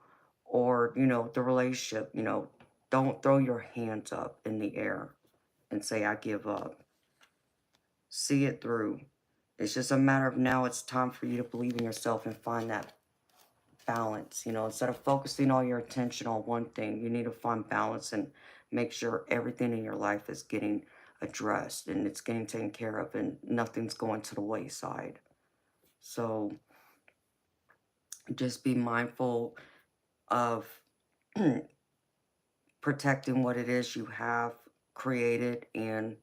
or, the relationship. Don't throw your hands up in the air and say, I give up. See it through. It's just a matter of now it's time for you to believe in yourself and find that balance. Instead of focusing all your attention on one thing, you need to find balance and make sure everything in your life is getting addressed and it's getting taken care of and nothing's going to the wayside. So just be mindful of protecting what it is you have created, and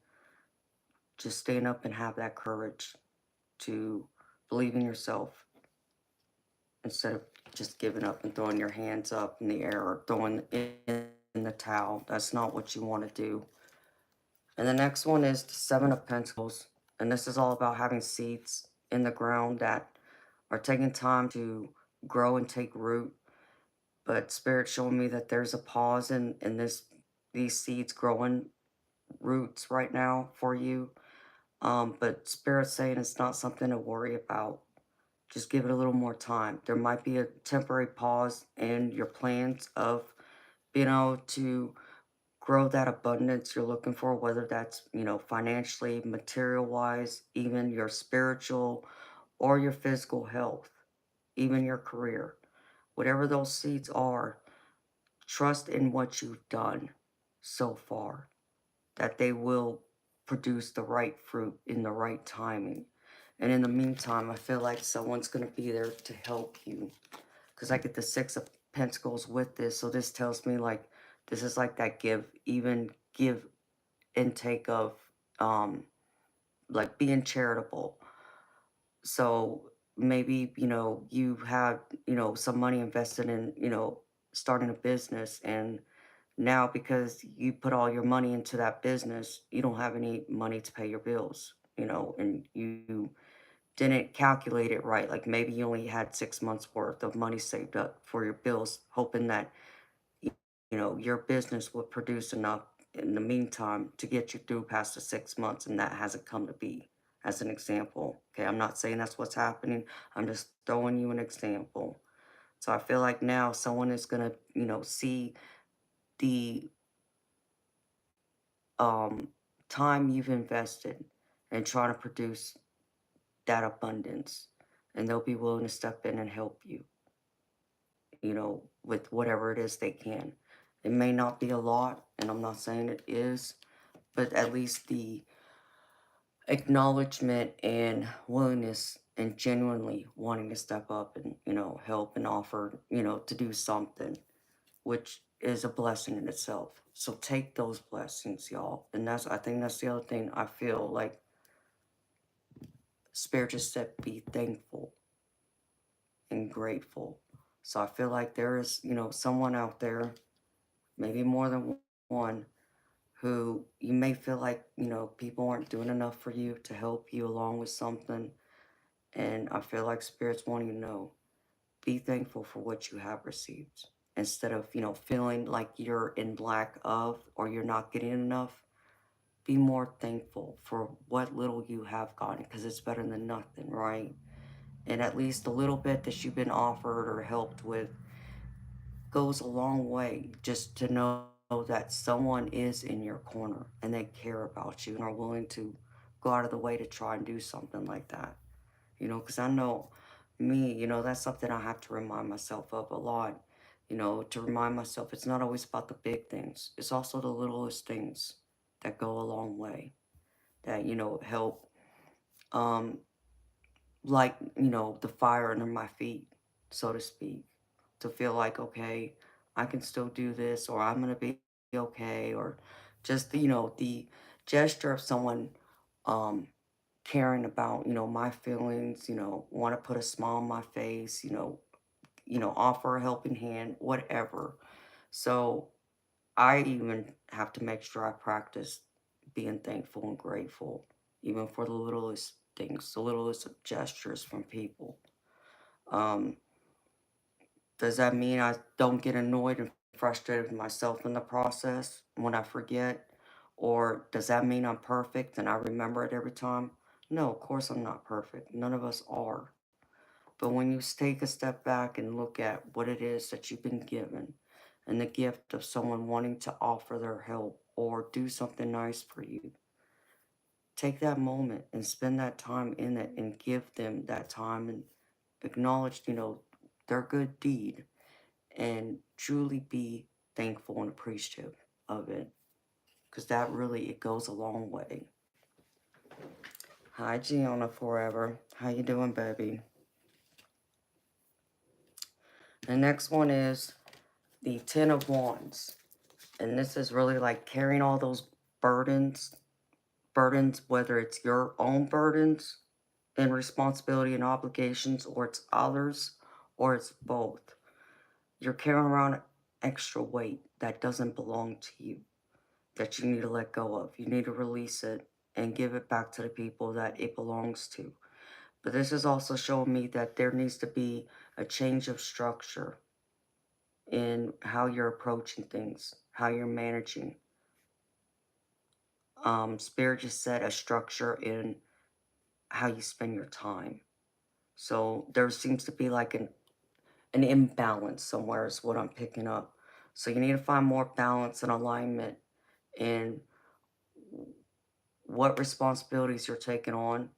just stand up and have that courage to believe in yourself instead of just giving up and throwing your hands up in the air or throwing in the towel. That's not what you want to do. And the next one is the Seven of Pentacles. And this is all about having seeds in the ground that are taking time to grow and take root. But Spirit showing me that there's a pause in these seeds growing roots right now for you. But Spirit saying it's not something to worry about. Just give it a little more time. There might be a temporary pause in your plans of being able to grow that abundance you're looking for, whether that's, financially, material wise, even your spiritual or your physical health, even your career. Whatever those seeds are, trust in what you've done so far, that they will produce the right fruit in the right timing. And in the meantime, I feel like someone's going to be there to help you. Because I get the Six of Pentacles with this. So this tells me, like, this is like that give and take of, um, like, being charitable. So maybe, you have, some money invested in, starting a business, and Now, because you put all your money into that business, you don't have any money to pay your bills, and you didn't calculate it right. Like maybe you only had 6 months worth of money saved up for your bills, hoping that y- your business would produce enough in the meantime to get you through past the 6 months, and that hasn't come to be. As an example, okay, I'm not saying that's what's happening. I'm just throwing you an example. So I feel like now someone is gonna, see the um time you've invested in trying to produce that abundance, and they'll be willing to step in and help you, with whatever it is they can. It may not be a lot, and I'm not saying it is, but at least the acknowledgement and willingness and genuinely wanting to step up and, help and offer, to do something, which is a blessing in itself. So take those blessings, y'all. And I think that's the other thing I feel like Spirit just said, be thankful and grateful. So I feel like there is, someone out there, maybe more than one, who you may feel like, people aren't doing enough for you to help you along with something. And I feel like Spirit's wanting you to know, be thankful for what you have received. Instead of, feeling like you're in lack of or you're not getting enough, be more thankful for what little you have gotten because it's better than nothing, right? And at least the little bit that you've been offered or helped with goes a long way just to know that someone is in your corner and they care about you and are willing to go out of the way to try and do something like that. Because I know me, that's something I have to remind myself of a lot. To remind myself it's not always about the big things, it's also the littlest things that go a long way, that, help, um, like, the fire under my feet, so to speak, to feel like, okay, I can still do this, or I'm going to be okay, or just, the gesture of someone, um, caring about, my feelings, want to put a smile on my face, offer a helping hand, whatever. So I even have to make sure I practice being thankful and grateful, even for the littlest things, the littlest gestures from people. Um, does that mean I don't get annoyed and frustrated with myself in the process when I forget? Or does that mean I'm perfect and I remember it every time? No, of course I'm not perfect. None of us are. But when you take a step back and look at what it is that you've been given and the gift of someone wanting to offer their help or do something nice for you, take that moment and spend that time in it and give them that time and acknowledge, their good deed and truly be thankful and appreciative of it. Because that really, it goes a long way. Hi, Gianna Forever. How you doing, baby? The next one is the Ten of Wands. And this is really like carrying all those burdens, whether it's your own burdens and responsibility and obligations, or it's others, or it's both. You're carrying around extra weight that doesn't belong to you, that you need to let go of. You need to release it and give it back to the people that it belongs to. But this is also showing me that there needs to be a change of structure in how you're approaching things, how you're managing. Spirit just said a structure in how you spend your time. So there seems to be like an imbalance somewhere is what I'm picking up. So you need to find more balance and alignment in what responsibilities you're taking on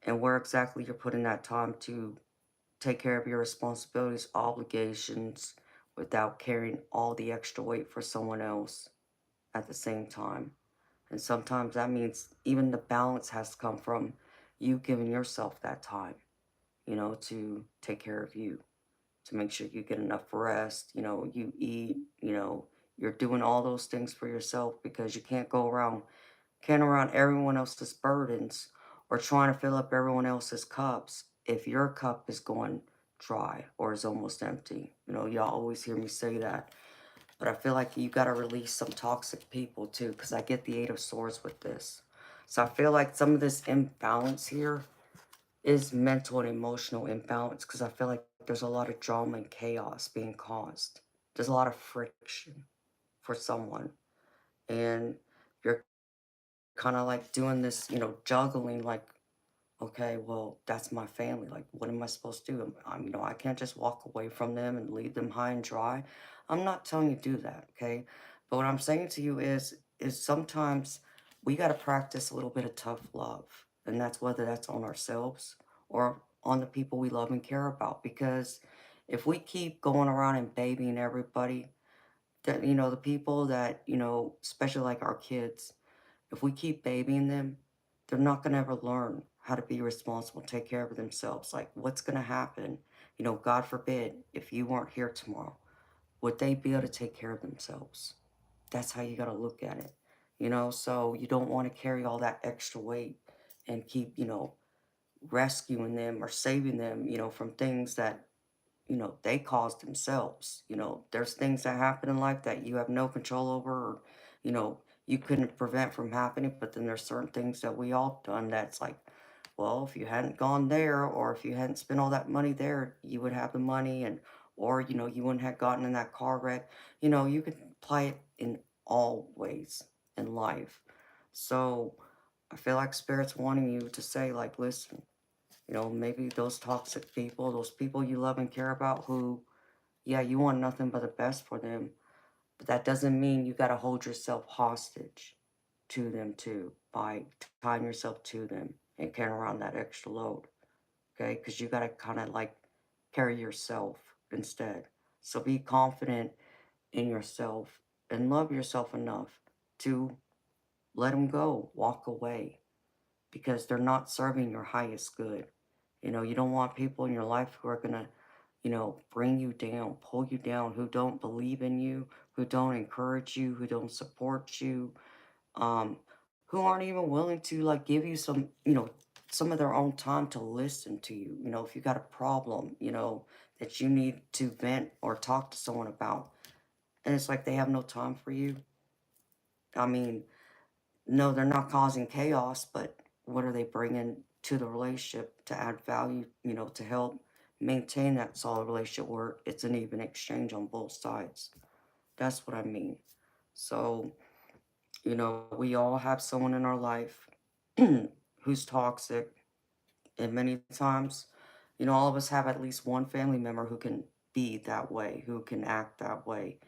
and where exactly you're putting that time to take care of your responsibilities, obligations, without carrying all the extra weight for someone else at the same time. And sometimes that means even the balance has to come from you giving yourself that time, to take care of you, to make sure you get enough rest, you eat, you're doing all those things for yourself because you can't go around carrying around everyone else's burdens or trying to fill up everyone else's cups if your cup is going dry or is almost empty. Y'all always hear me say that. But I feel like you got to release some toxic people too, because I get the Eight of Swords with this. So I feel like some of this imbalance here is mental and emotional imbalance, because I feel like there's a lot of drama and chaos being caused. There's a lot of friction for someone. And you're kind of like doing this, juggling like, okay, well, that's my family. Like, what am I supposed to do? I can't just walk away from them and leave them high and dry. I'm not telling you to do that, okay? But what I'm saying to you is sometimes we got to practice a little bit of tough love, and that's whether that's on ourselves or on the people we love and care about. Because if we keep going around and babying everybody, that the people that especially like our kids, if we keep babying them, they're not going to ever learn how to be responsible, take care of themselves. Like, what's going to happen? God forbid, if you weren't here tomorrow, would they be able to take care of themselves? That's how you got to look at it. So you don't want to carry all that extra weight and keep, rescuing them or saving them, from things that they caused themselves. There's things that happen in life that you have no control over, or, you couldn't prevent from happening. But then there's certain things that we all done that's like, well, if you hadn't gone there, or if you hadn't spent all that money there, you would have the money, and, or, you wouldn't have gotten in that car wreck. You could apply it in all ways in life. So I feel like Spirit's wanting you to say, like, listen, maybe those toxic people, those people you love and care about who, yeah, you want nothing but the best for them, but that doesn't mean you got to hold yourself hostage to them too by tying yourself to them and carrying around that extra load, okay? Because you got to kind of like carry yourself instead. So be confident in yourself and love yourself enough to let them go, walk away, because they're not serving your highest good. You don't want people in your life who are going to, bring you down, pull you down, who don't believe in you, who don't encourage you, who don't support you, um, who aren't even willing to like give you some, some of their own time to listen to you. If you got a problem, that you need to vent or talk to someone about, and it's like they have no time for you. I mean, no, they're not causing chaos, but what are they bringing to the relationship to add value, to help maintain that solid relationship where it's an even exchange on both sides? That's what I mean. So, we all have someone in our life who's toxic, and many times, all of us have at least one family member who can be that way, who can act that way.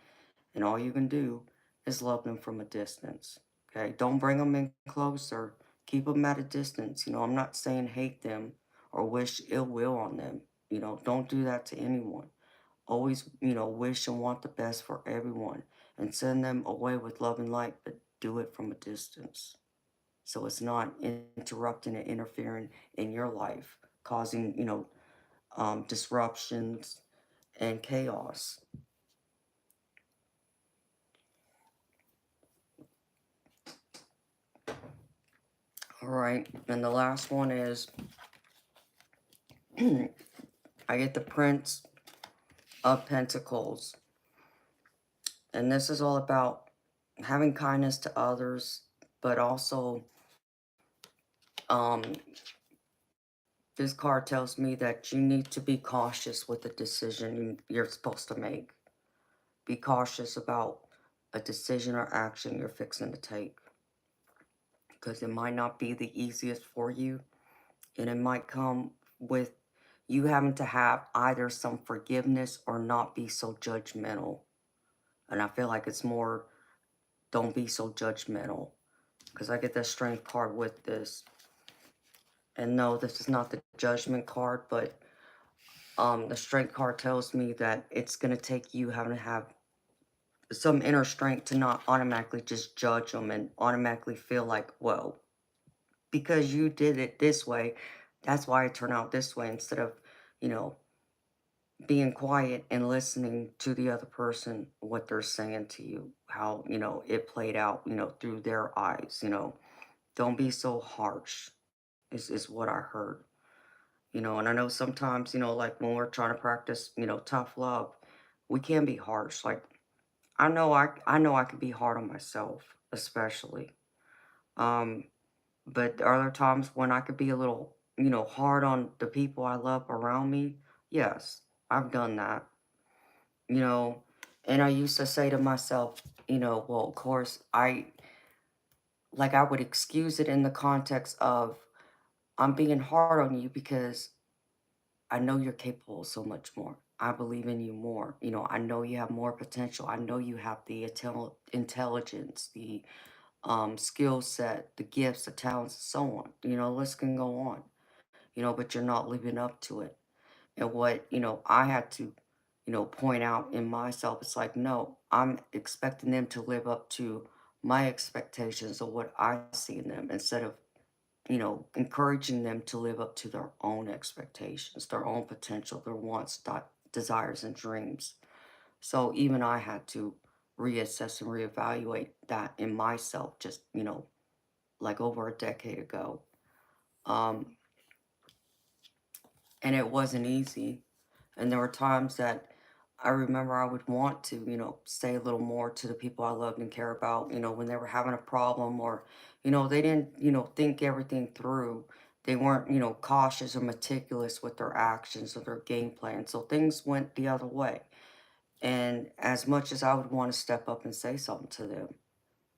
And all you can do is love them from a distance. Okay? Don't bring them in closer. Keep them at a distance. I'm not saying hate them or wish ill will on them. Don't do that to anyone. Always, wish and want the best for everyone and send them away with love and light, but do it from a distance. So it's not interrupting and interfering in your life, causing, disruptions and chaos. All right. And the last one is I get the Prince of Pentacles. And this is all about having kindness to others, but also um, this card tells me that you need to be cautious with the decision you're supposed to make. Be cautious about a decision or action you're fixing to take, because it might not be the easiest for you, and it might come with you having to have either some forgiveness or not be so judgmental. And I feel like it's more, don't be so judgmental, because I get the strength card with this. And no, this is not the judgment card, but the strength card tells me that it's going to take you having to have some inner strength to not automatically just judge them and automatically feel like, whoa, because you did it this way, that's why it turned out this way, instead of, you know, being quiet and listening to the other person, what they're saying to you, how, it played out, through their eyes, don't be so harsh is what I heard. And I know sometimes, like when we're trying to practice, tough love, we can be harsh. Like, I know I could be hard on myself, especially. Um, but are there times when I could be a little, hard on the people I love around me? Yes, I've done that. You know, and I used to say to myself, well, of course, I would excuse it in the context of I'm being hard on you because I know you're capable of so much more. I believe in you more. I know you have more potential. I know you have the intelligence, the skill set, the gifts, the talents, and so on. List can go on. But you're not living up to it. And what, I had to, point out in myself, it's like, no, I'm expecting them to live up to my expectations of what I see in them instead of, encouraging them to live up to their own expectations, their own potential, their wants, desires, and dreams. So even I had to reassess and reevaluate that in myself just, like over a decade ago. Um, and it wasn't easy. And there were times that I remember I would want to, say a little more to the people I loved and care about, when they were having a problem or, they didn't, think everything through. They weren't, cautious or meticulous with their actions or their game plan. So things went the other way. And as much as I would want to step up and say something to them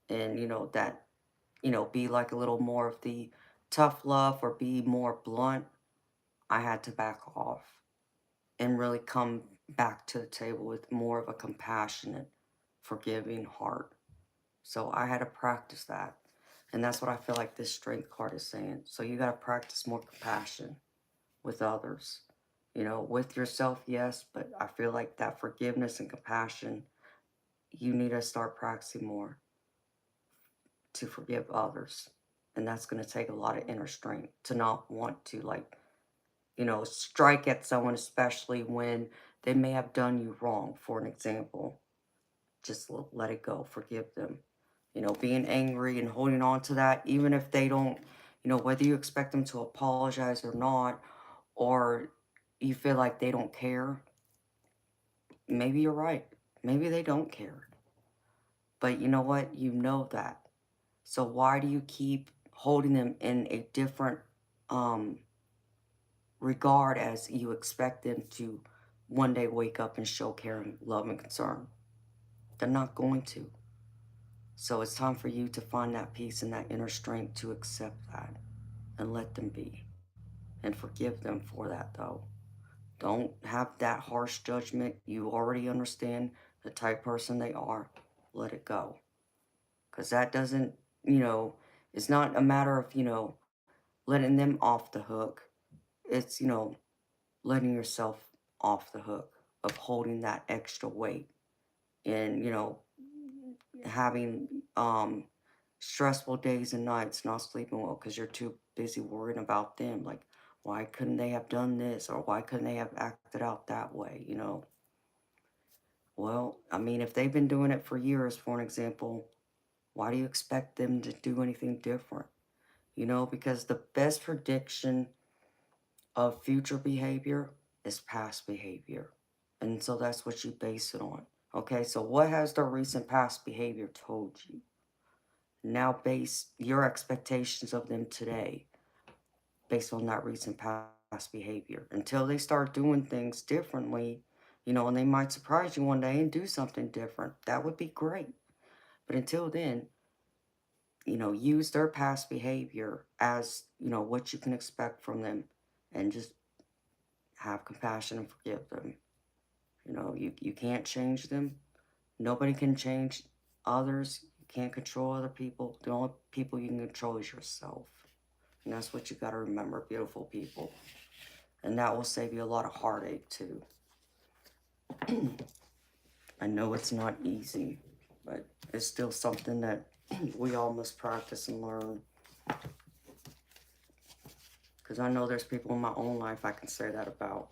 and, that, be like a little more of the tough love or be more blunt, I had to back off and really come back to the table with more of a compassionate, forgiving heart. So I had to practice that. And that's what I feel like this strength card is saying. So you got to practice more compassion with others. With yourself, yes, but I feel like that forgiveness and compassion, you need to start practicing more to forgive others. And that's going to take a lot of inner strength to not want to, like, strike at someone, especially when they may have done you wrong, for an example. Just let it go, forgive them. Being angry and holding on to that, even if they don't, whether you expect them to apologize or not, or you feel like they don't care, maybe you're right. Maybe they don't care. But you know what? You know that. So why do you keep holding them in a different um, regard as you expect them to one day wake up and show care and love and concern? They're not going to. So it's time for you to find that peace and that inner strength to accept that and let them be and forgive them for that, though. Don't have that harsh judgment. You already understand the type person they are. Let it go. Because that doesn't, you know, it's not a matter of, letting them off the hook. It's, letting yourself off the hook of holding that extra weight and, having stressful days and nights, not sleeping well because you're too busy worrying about them. Like, why couldn't they have done this or why couldn't they have acted out that way? Well, I mean, if they've been doing it for years, for an example, why do you expect them to do anything different? Because the best prediction of future behavior is past behavior. And so that's what you base it on. Okay, so what has the recent past behavior told you? Now base your expectations of them today based on that recent past behavior until they start doing things differently, and they might surprise you one day and do something different. That would be great. But until then, use their past behavior as, what you can expect from them and just have compassion and forgive them. You can't change them. Nobody can change others. You can't control other people. The only people you can control is yourself. And that's what you got to remember, beautiful people. And that will save you a lot of heartache, too. I know it's not easy, but it's still something that we all must practice and learn. Because I know there's people in my own life I can say that about,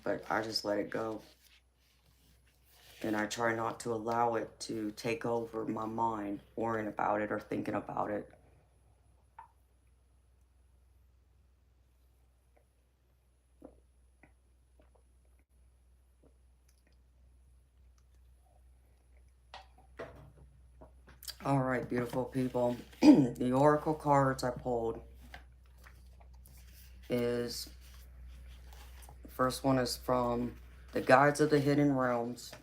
but I just let it go. And I try not to allow it to take over my mind, worrying about it or thinking about it. Alright, beautiful people. The oracle cards I pulled is, the first one is from the Guides of the Hidden Realms.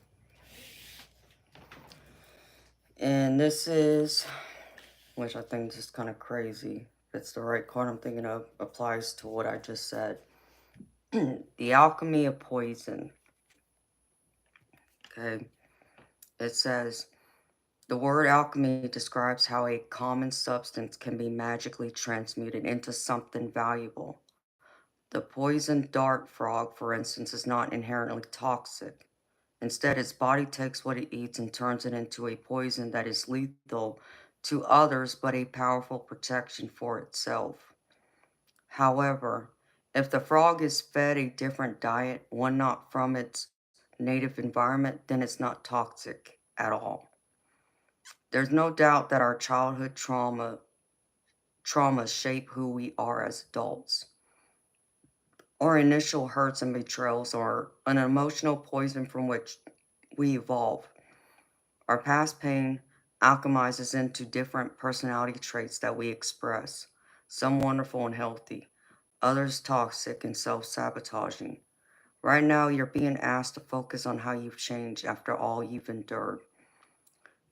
And this is, which I think is just kind of crazy. It's the right card I'm thinking of, applies to what I just said. The alchemy of poison. Okay. It says, the word alchemy describes how a common substance can be magically transmuted into something valuable. The poison dart frog, for instance, is not inherently toxic. Instead, its body takes what it eats and turns it into a poison that is lethal to others but a powerful protection for itself. However, if the frog is fed a different diet, one not from its native environment, then it's not toxic at all. There's no doubt that our childhood traumas shape who we are as adults. Our initial hurts and betrayals are an emotional poison from which we evolve. Our past pain alchemizes into different personality traits that we express, some wonderful and healthy, others toxic and self-sabotaging. Right now, you're being asked to focus on how you've changed after all you've endured.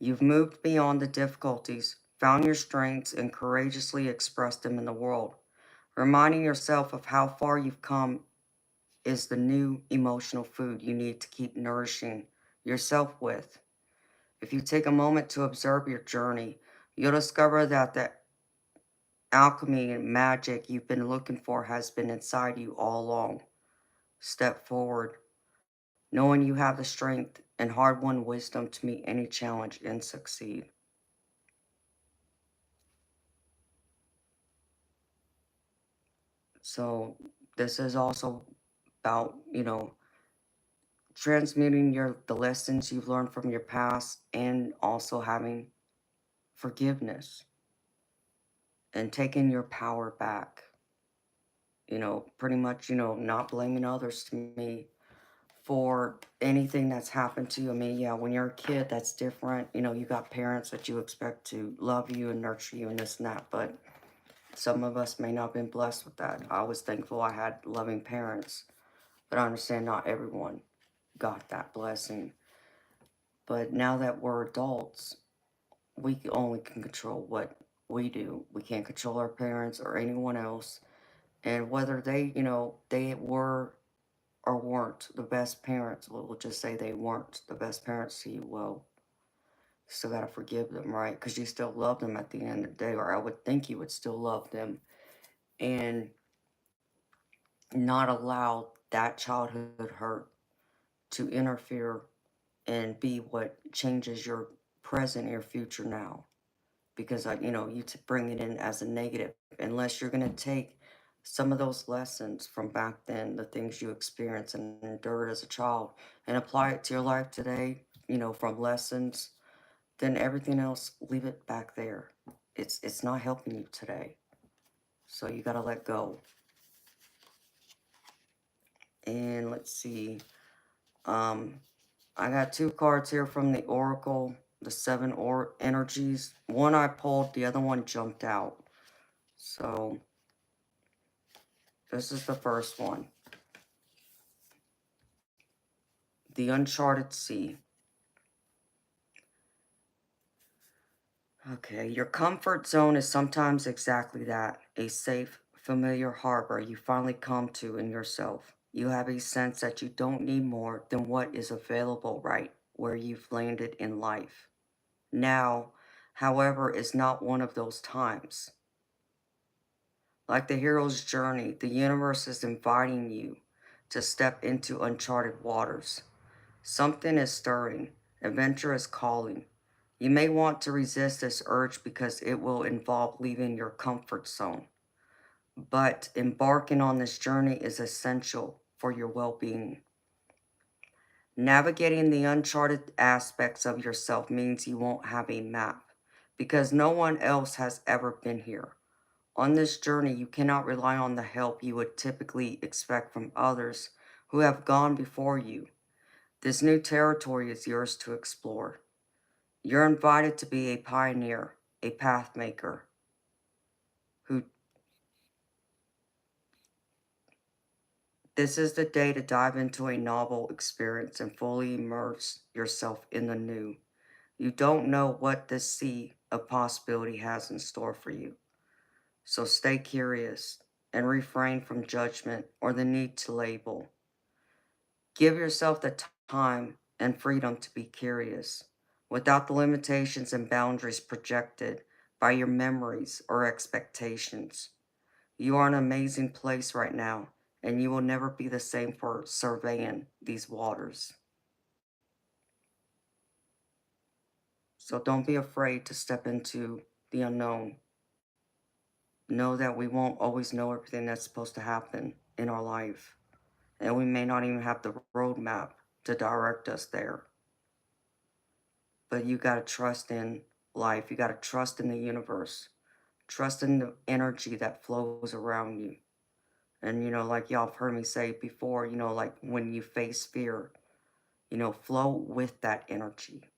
You've moved beyond the difficulties, found your strengths, and courageously expressed them in the world. Reminding yourself of how far you've come is the new emotional food you need to keep nourishing yourself with. If you take a moment to observe your journey, you'll discover that the alchemy and magic you've been looking for has been inside you all along. Step forward, knowing you have the strength and hard-won wisdom to meet any challenge and succeed. So this is also about, transmuting the lessons you've learned from your past and also having forgiveness and taking your power back. Pretty much, not blaming others to me for anything that's happened to you. I mean, yeah, when you're a kid, that's different. You got parents that you expect to love you and nurture you and this and that, but some of us may not have been blessed with that. I was thankful I had loving parents, but I understand not everyone got that blessing. But now that we're adults, we only can control what we do. We can't control our parents or anyone else. And whether they were or weren't the best parents, we'll just say they weren't the best parents to you, well, you still gotta forgive them, right? Because you still love them at the end of the day, or I would think you would still love them. And not allow that childhood hurt to interfere and be what changes your present, your future now. Because you bring it in as a negative, unless you're going to take some of those lessons from back then, the things you experienced and endured as a child, and apply it to your life today, from lessons, then everything else, leave it back there. It's not helping you today. So you got to let go. And let's see. I got two cards here from the Oracle, the seven energies. One I pulled, the other one jumped out. So this is the first one. The Uncharted Sea. Okay, your comfort zone is sometimes exactly that, a safe, familiar harbor you finally come to in yourself. You have a sense that you don't need more than what is available right where you've landed in life. Now, however, is not one of those times. Like the hero's journey, the universe is inviting you to step into uncharted waters. Something is stirring. Adventure is calling. You may want to resist this urge because it will involve leaving your comfort zone. But embarking on this journey is essential for your well-being. Navigating the uncharted aspects of yourself means you won't have a map because no one else has ever been here. On this journey, you cannot rely on the help you would typically expect from others who have gone before you. This new territory is yours to explore. You're invited to be a pioneer, a path maker, who this is the day to dive into a novel experience and fully immerse yourself in the new. You don't know what this sea of possibility has in store for you. So stay curious and refrain from judgment or the need to label. Give yourself the time and freedom to be curious without the limitations and boundaries projected by your memories or expectations. You are in an amazing place right now, and you will never be the same for surveying these waters. So don't be afraid to step into the unknown. Know that we won't always know everything that's supposed to happen in our life, and we may not even have the roadmap to direct us there. But you got to trust in life. You got to trust in the universe. Trust in the energy that flows around you. And, like y'all have heard me say before, like when you face fear, flow with that energy.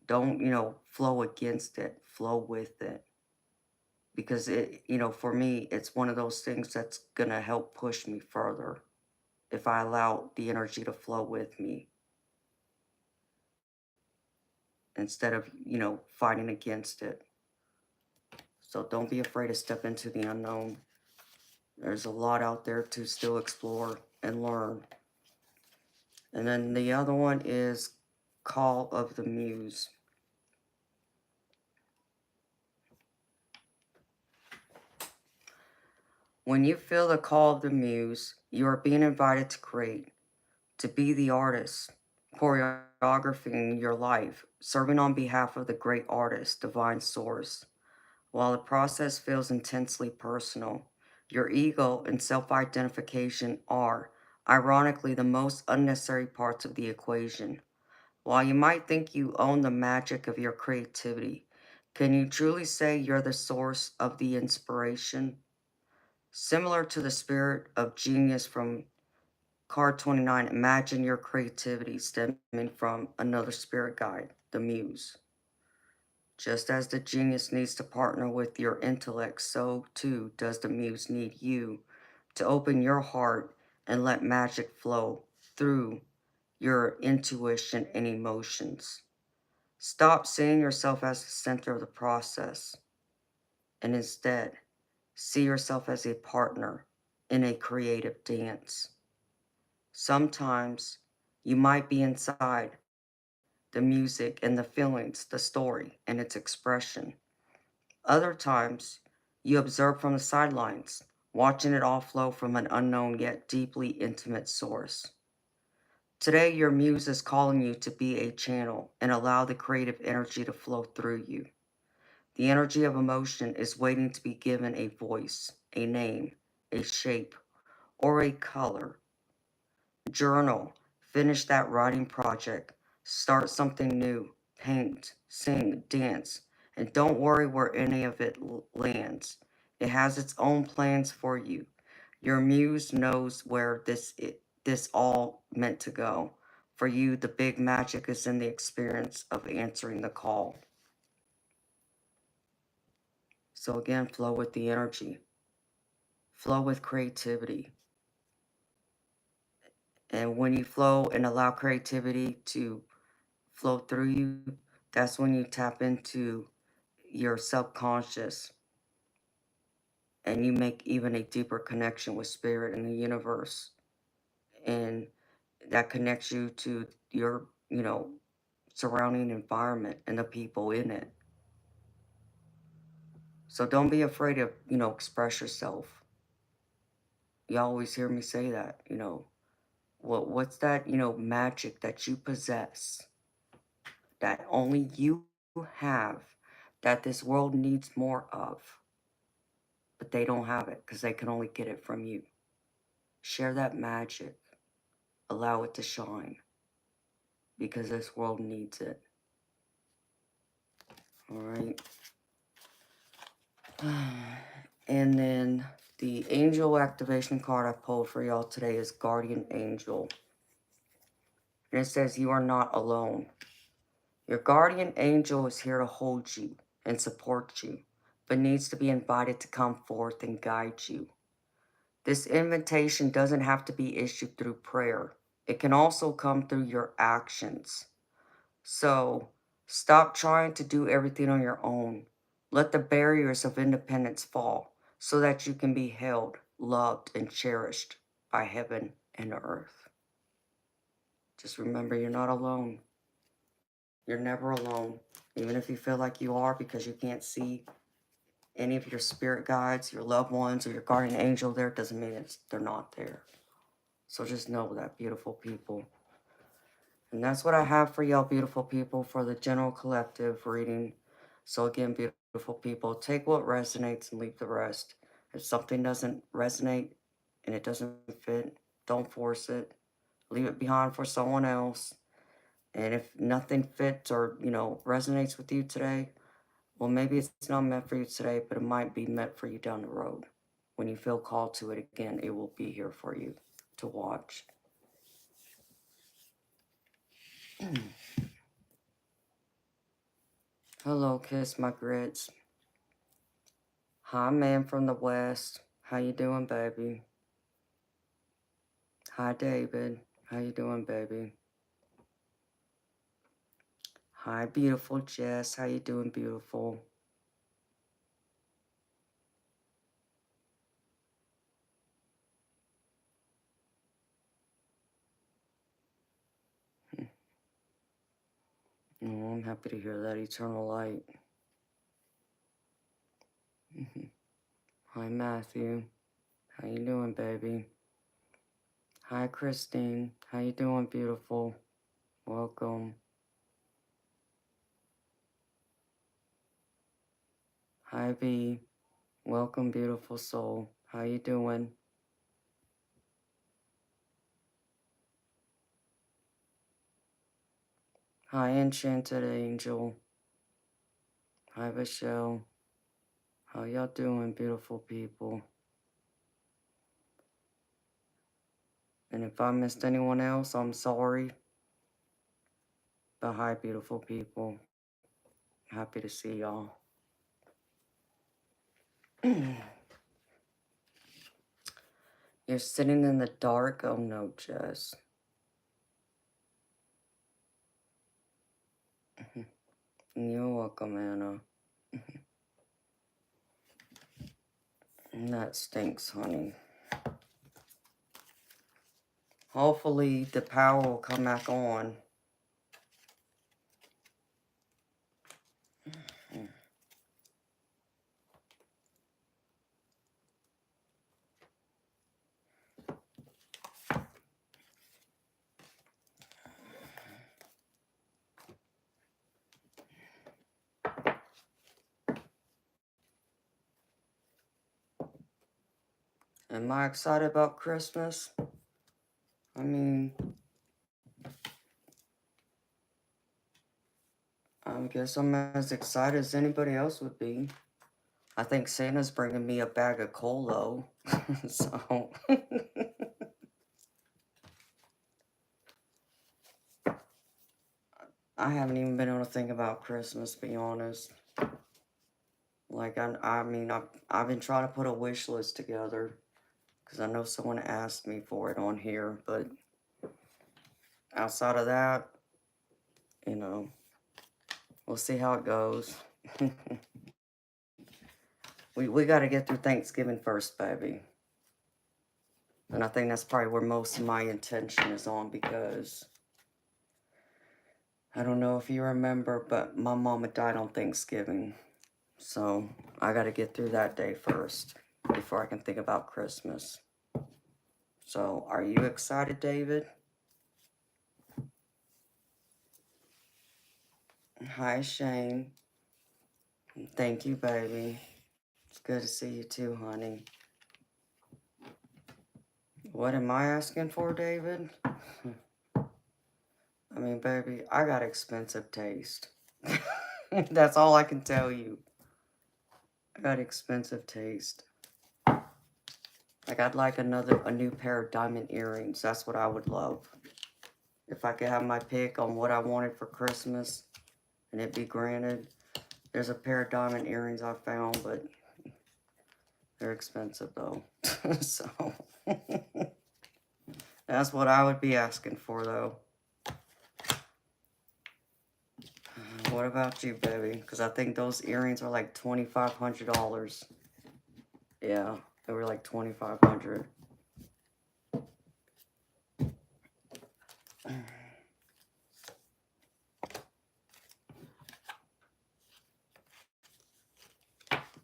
Don't, flow against it. Flow with it. Because for me, it's one of those things that's going to help push me further if I allow the energy to flow with me instead of, fighting against it. So don't be afraid to step into the unknown. There's a lot out there to still explore and learn. And then the other one is Call of the Muse. When you feel the call of the muse, you are being invited to create, to be the artist, choreographing your life, serving on behalf of the great artist, divine source. While the process feels intensely personal, your ego and self-identification are, ironically, the most unnecessary parts of the equation. While you might think you own the magic of your creativity, can you truly say you're the source of the inspiration? Similar to the spirit of genius from card 29, imagine your creativity stemming from another spirit guide, the muse. Just as the genius needs to partner with your intellect, so too does the muse need you to open your heart and let magic flow through your intuition and emotions. Stop seeing yourself as the center of the process and instead see yourself as a partner in a creative dance. Sometimes you might be inside the music and the feelings, the story and its expression. Other times you observe from the sidelines, watching it all flow from an unknown yet deeply intimate source. Today, your muse is calling you to be a channel and allow the creative energy to flow through you. The energy of emotion is waiting to be given a voice, a name, a shape, or a color. Journal, finish that writing project, start something new, paint, sing, dance, and don't worry where any of it lands. It has its own plans for you. Your muse knows where this all meant to go. For you, the big magic is in the experience of answering the call. So again, flow with the energy. Flow with creativity. And when you flow and allow creativity to flow through you, that's when you tap into your subconscious and you make even a deeper connection with spirit and the universe. And that connects you to your, surrounding environment and the people in it. So don't be afraid to, express yourself. You always hear me say that, what's that, magic that you possess that only you have that this world needs more of, but they don't have it because they can only get it from you. Share that magic. Allow it to shine because this world needs it. All right. And then the angel activation card I pulled for y'all today is Guardian Angel. And it says, you are not alone. Your guardian angel is here to hold you and support you, but needs to be invited to come forth and guide you. This invitation doesn't have to be issued through prayer. It can also come through your actions. So stop trying to do everything on your own. Let the barriers of independence fall so that you can be held, loved, and cherished by heaven and earth. Just remember, you're not alone. You're never alone. Even if you feel like you are because you can't see any of your spirit guides, your loved ones, or your guardian angel there, doesn't mean they're not there. So just know that, beautiful people. And that's what I have for y'all, beautiful people, for the general collective reading. So again, beautiful people, take what resonates and leave the rest. If something doesn't resonate and it doesn't fit, don't force it. Leave it behind for someone else. And if nothing fits or, resonates with you today, well, maybe it's not meant for you today, but it might be meant for you down the road. When you feel called to it again, it will be here for you to watch. Hello, Kiss My Grits. Hi, man from the West. How you doing, baby? Hi, David. How you doing, baby? Hi, beautiful Jess. How you doing, beautiful? Oh, I'm happy to hear that, eternal light. Hi, Matthew. How you doing, baby? Hi, Christine. How you doing, beautiful? Welcome. Hi, V. Welcome, beautiful soul. How you doing? Hi, enchanted angel. Hi, Michelle. How y'all doing, beautiful people? And if I missed anyone else, I'm sorry. But hi, beautiful people. Happy to see y'all. You're sitting in the dark? Oh no, Jess. You're welcome, Anna. That stinks, honey. Hopefully the power will come back on. Am I excited about Christmas? I mean, I guess I'm as excited as anybody else would be. I think Santa's bringing me a bag of coal, though. So... I haven't even been able to think about Christmas, to be honest. Like, I've been trying to put a wish list together. Because I know someone asked me for it on here. But outside of that, we'll see how it goes. we got to get through Thanksgiving first, baby. And I think that's probably where most of my intention is on, because I don't know if you remember, but my mama died on Thanksgiving. So I got to get through that day first before I can think about Christmas. So are you excited, David? Hi, Shane. Thank you, baby. It's good to see you too, honey. What am I asking for, David? I mean, baby, I got expensive taste. That's all I can tell you. I got expensive taste. Like, I'd like a new pair of diamond earrings. That's what I would love. If I could have my pick on what I wanted for Christmas, and it be granted. There's a pair of diamond earrings I found, but they're expensive though. So that's what I would be asking for though. What about you, baby? Because I think those earrings are like $2,500. Yeah, they were like $2,500.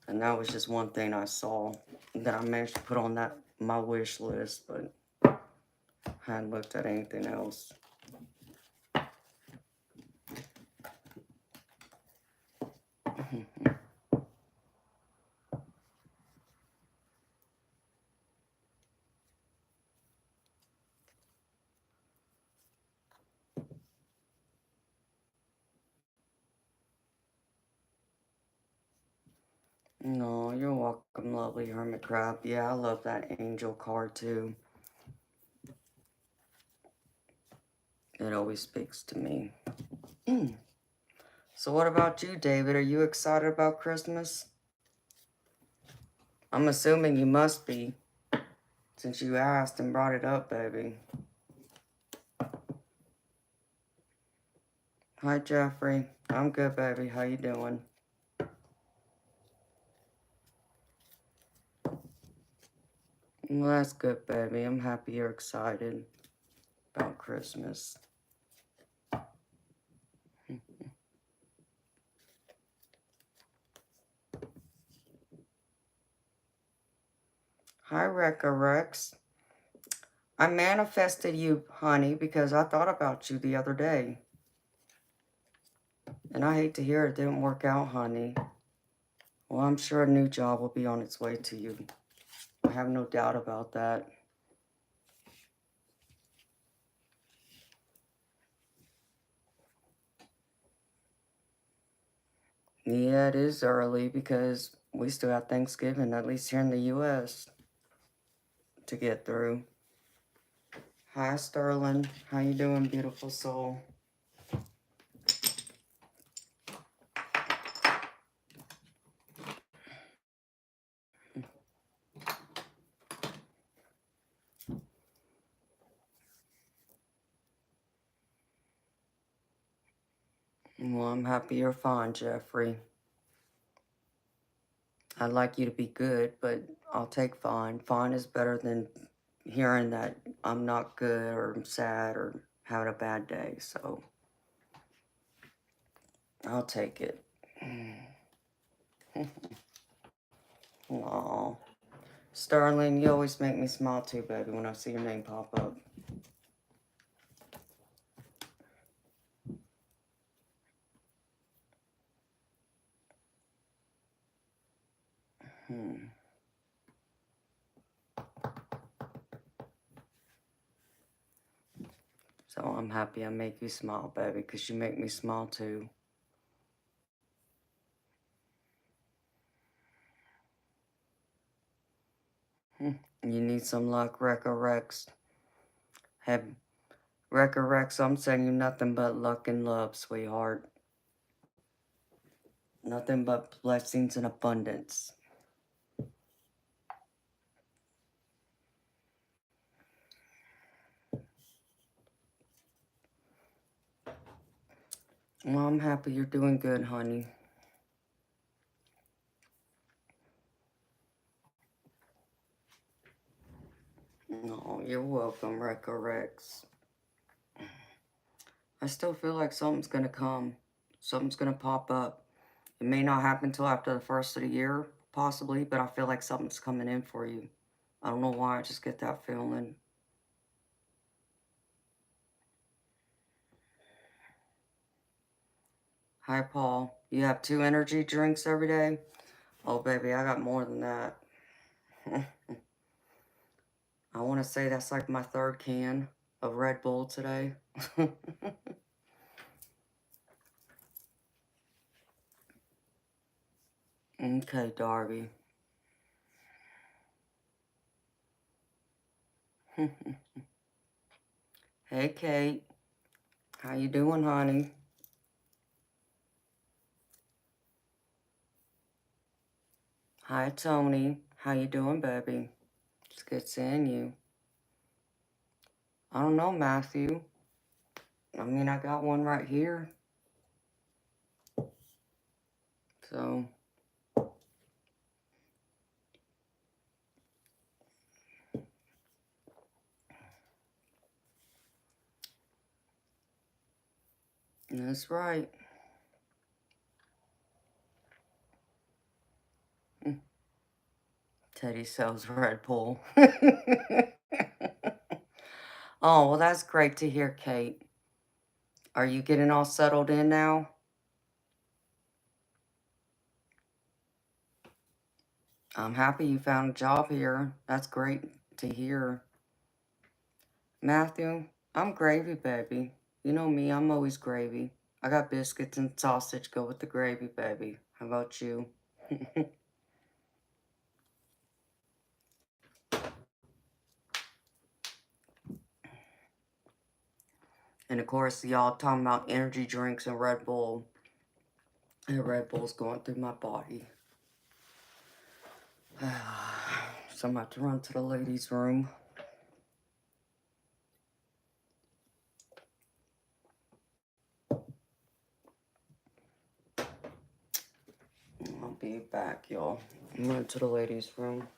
And that was just one thing I saw that I managed to put on my wish list, but I hadn't looked at anything else. No, you're welcome, lovely hermit crab. Yeah, I love that angel card too. It always speaks to me. So what about you, David? Are you excited about Christmas? I'm assuming you must be, since you asked and brought it up, baby. Hi, Jeffrey. I'm good, baby. How you doing? Well, that's good, baby. I'm happy you're excited about Christmas. Hi, Rekka Rex. I manifested you, honey, because I thought about you the other day. And I hate to hear it didn't work out, honey. Well, I'm sure a new job will be on its way to you. I have no doubt about that. Yeah, it is early because we still have Thanksgiving, at least here in the U.S., to get through. Hi, Sterling. How you doing, beautiful soul? Well, I'm happy you're fine, Jeffrey. I'd like you to be good, but I'll take fine. Fine is better than hearing that I'm not good or I'm sad or having a bad day, so I'll take it. Aw. Sterling, you always make me smile too, baby, when I see your name pop up. So I'm happy I make you smile, baby, because you make me smile too. You need some luck, Rekka Rex. Have Rekka Rex, I'm sending you nothing but luck and love, sweetheart. Nothing but blessings and abundance. Well, I'm happy you're doing good, honey. No, you're welcome, Rekka Rex. I still feel like something's gonna come. Something's gonna pop up. It may not happen till after the first of the year, possibly, but I feel like something's coming in for you. I don't know why, I just get that feeling. Hi, Paul. You have 2 energy drinks every day? Oh, baby, I got more than that. I want to say that's like my 3rd can of Red Bull today. Okay, Darby. Hey, Kate. How you doing, honey? Hi, Tony. How you doing, baby? It's good seeing you. I don't know, Matthew. I mean, I got one right here. So, that's right. Teddy sells Red Bull. Oh, well, that's great to hear, Kate. Are you getting all settled in now? I'm happy you found a job here. That's great to hear. Matthew, I'm gravy, baby. You know me, I'm always gravy. I got biscuits and sausage go with the gravy, baby. How about you? And of course, y'all talking about energy drinks and Red Bull. And Red Bull's going through my body. So I'm about to run to the ladies' room. I'll be back, y'all. I'm running to the ladies' room.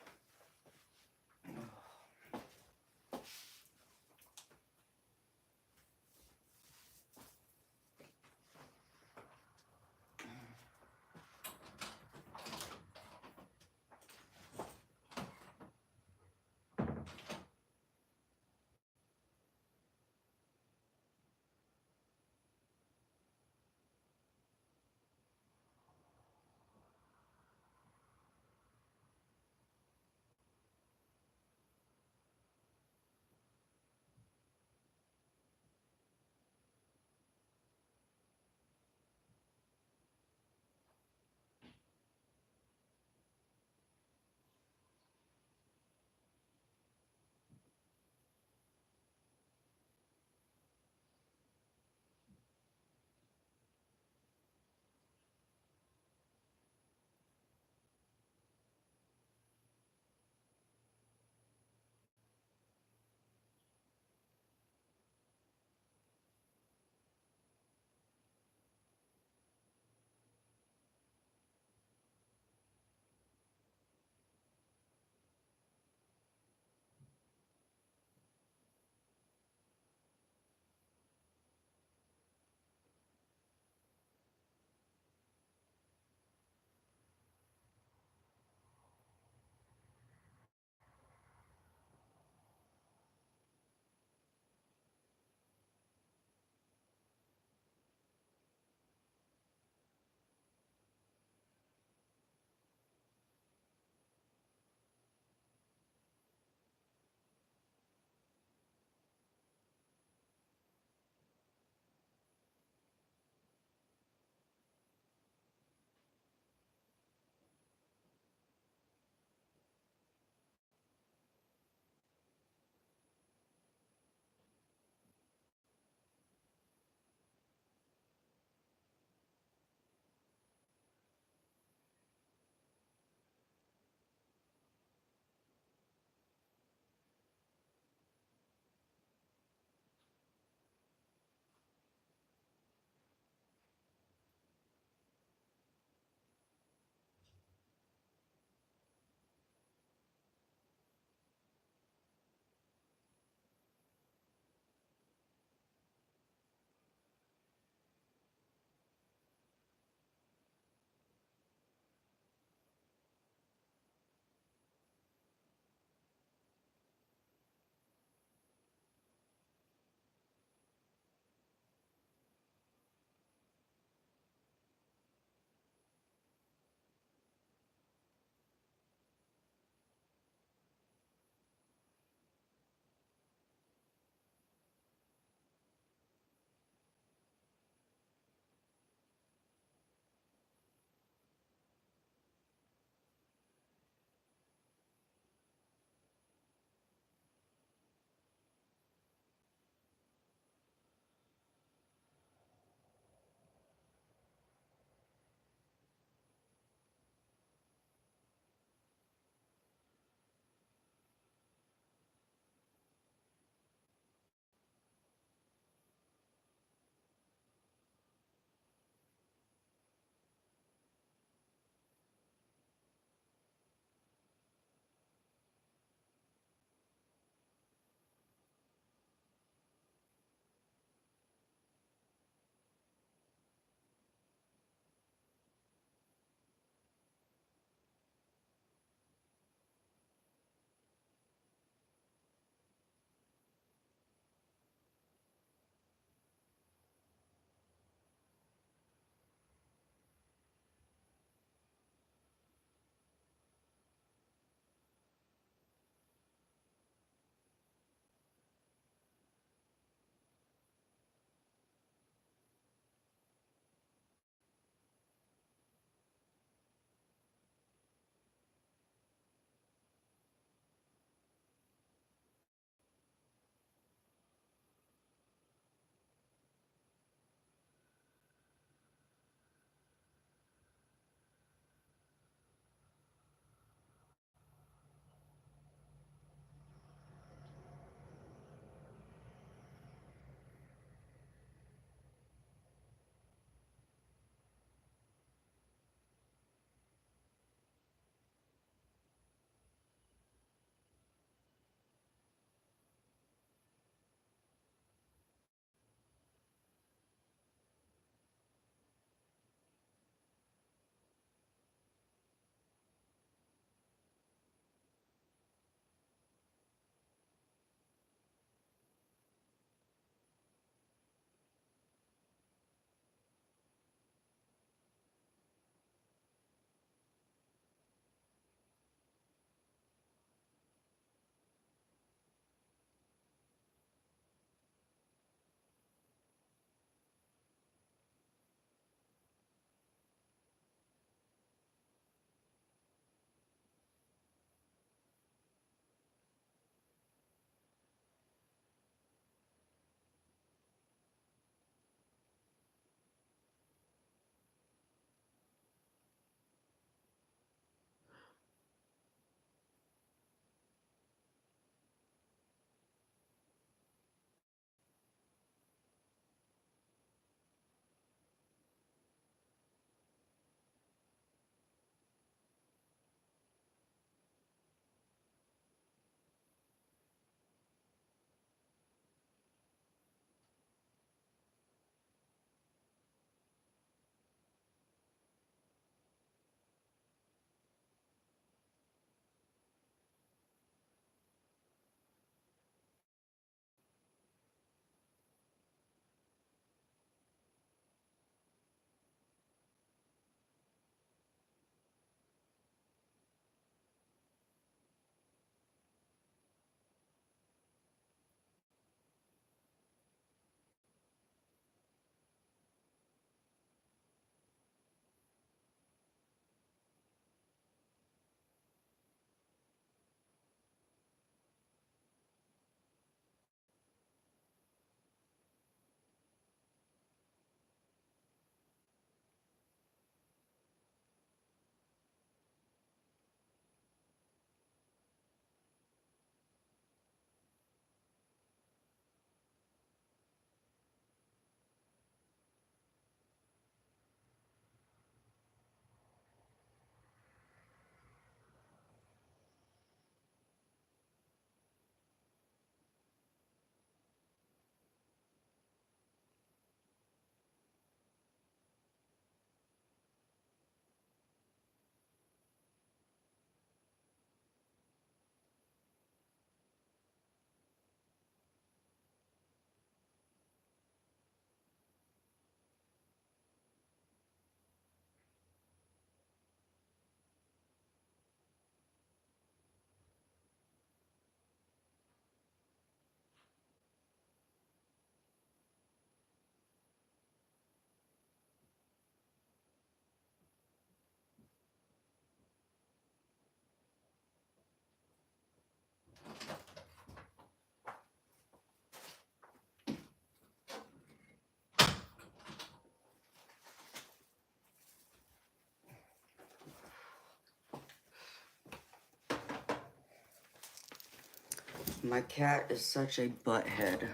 My cat is such a butthead.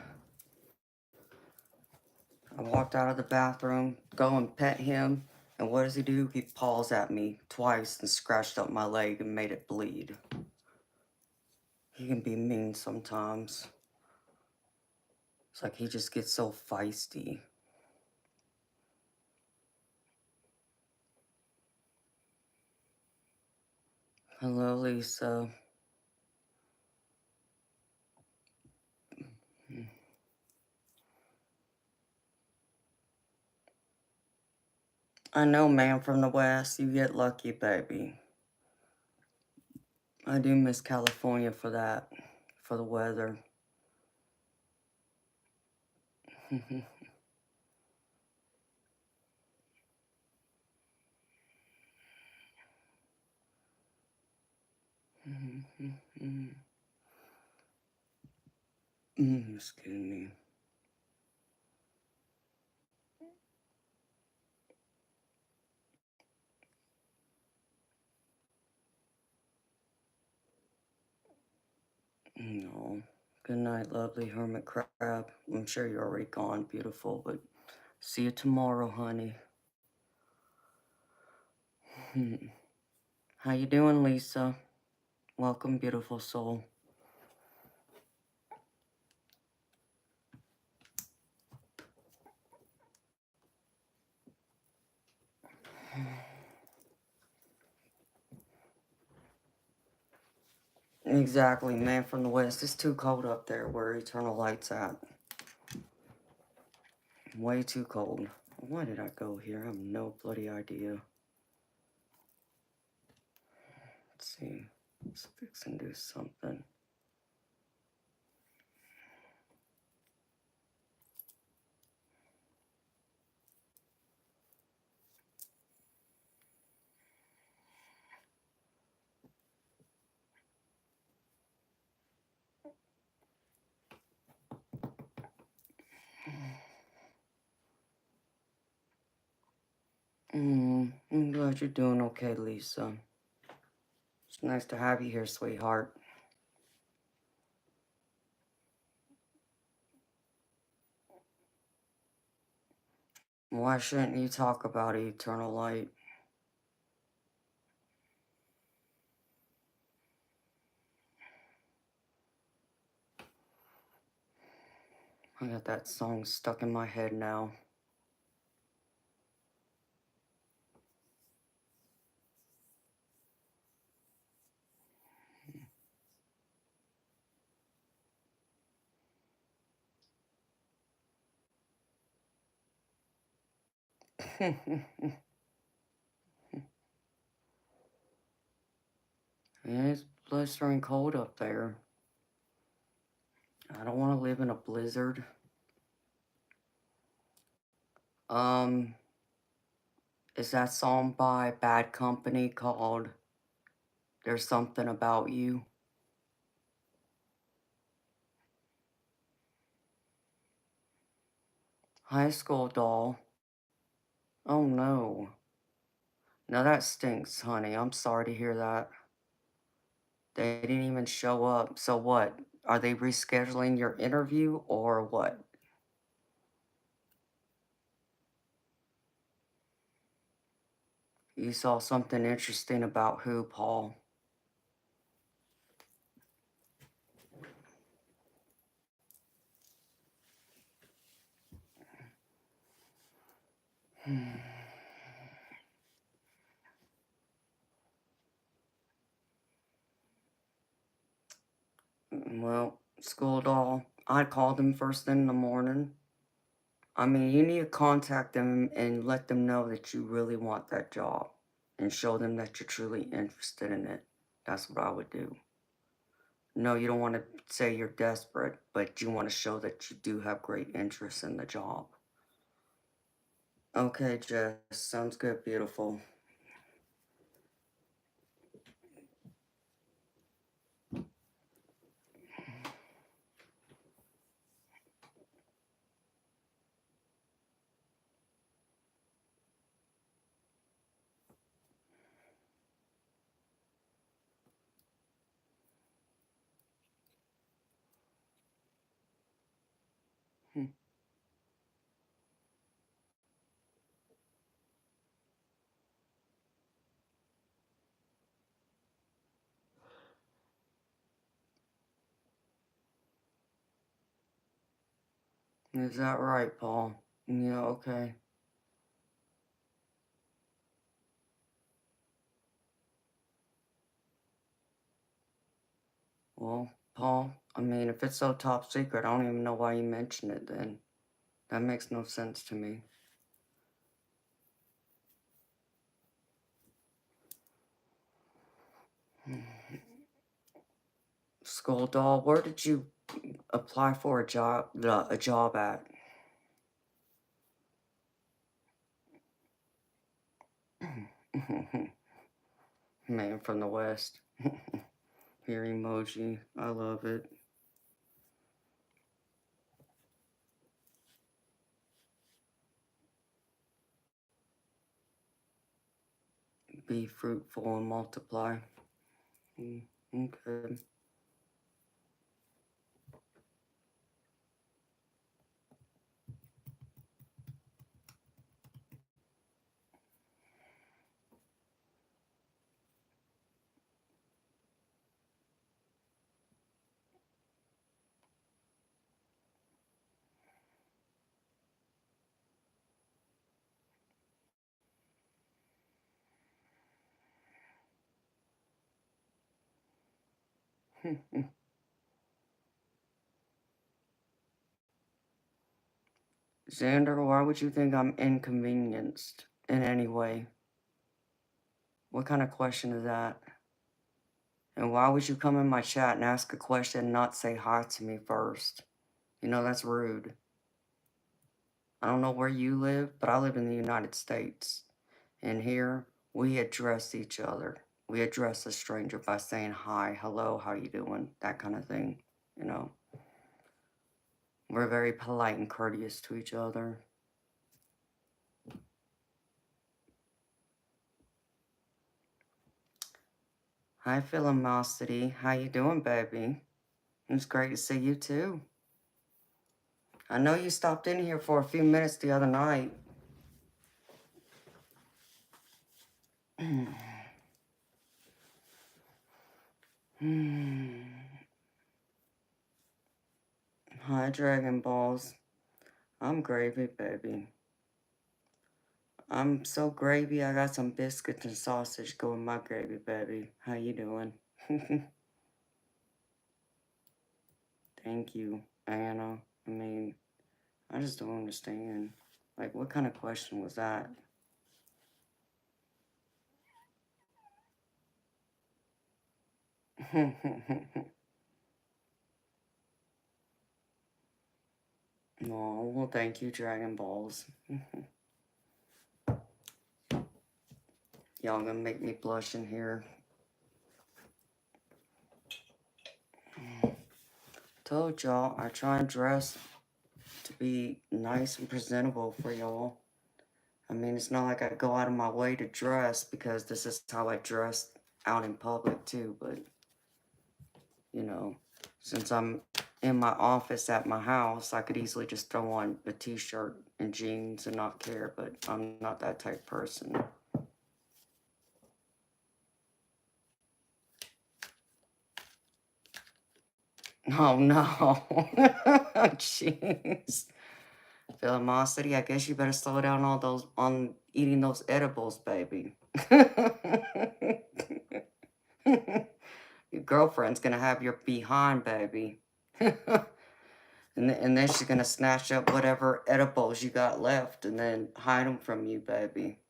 I walked out of the bathroom, go and pet him, and what does he do? He paws at me twice and scratched up my leg and made it bleed. He can be mean sometimes. It's like he just gets so feisty. Hello, Lisa. I know, man from the West. You get lucky, baby. I do miss California for that, for the weather. Excuse me. No. Good night, lovely hermit crab. I'm sure you're already gone, beautiful, but see you tomorrow, honey. How you doing, Lisa? Welcome, beautiful soul. Exactly, man from the West. It's too cold up there where Eternal Light's at. Way too cold. Why did I go here? I have no bloody idea. Let's see. Let's fix and do something. I'm glad you're doing okay, Lisa. It's nice to have you here, sweetheart. Why shouldn't you talk about Eternal Light? I got that song stuck in my head now. It's blistering cold up there. I don't want to live in a blizzard. Is that song by Bad Company called There's Something About You? High school doll. Oh no. Now that stinks, honey. I'm sorry to hear that. They didn't even show up. So what? Are they rescheduling your interview or what? You saw something interesting about who, Paul? Well, school doll, I'd call them first thing in the morning. I mean, you need to contact them and let them know that you really want that job and show them that you're truly interested in it. That's what I would do. No, you don't want to say you're desperate, but you want to show that you do have great interest in the job. Okay, Jess, sounds good, beautiful. Is that right, Paul? Yeah, okay. Well, Paul, I mean, if it's so top secret, I don't even know why you mentioned it then. That makes no sense to me. Skull doll, where did you apply for a job? A job at? Man from the West. Here emoji. I love it. Be fruitful and multiply. Okay. Xander, why would you think I'm inconvenienced in any way? What kind of question is that? And why would you come in my chat and ask a question and not say hi to me first? You know, that's rude. I don't know where you live, but I live in the United States. And here, we address each other. We address a stranger by saying hi, hello, how you doing? That kind of thing, you know. We're very polite and courteous to each other. Hi, Philomosity. How you doing, baby? It's great to see you, too. I know you stopped in here for a few minutes the other night. Hi, Dragon Balls. I'm gravy, baby. I'm so gravy, I got some biscuits and sausage going my gravy, baby. How you doing? Thank you, Anna. I mean, I just don't understand. Like, what kind of question was that? Oh, well, thank you, Dragon Balls. Y'all gonna make me blush in here. Told y'all, I try and dress to be nice and presentable for y'all. I mean, it's not like I go out of my way to dress because this is how I dress out in public too, but, you know, since I'm in my office at my house, I could easily just throw on a t-shirt and jeans and not care, but I'm not that type of person. Oh no. Jeez. Philomosity, I guess you better slow down on eating those edibles, baby. Your girlfriend's gonna have your behind, baby. And then she's gonna snatch up whatever edibles you got left and then hide them from you, baby.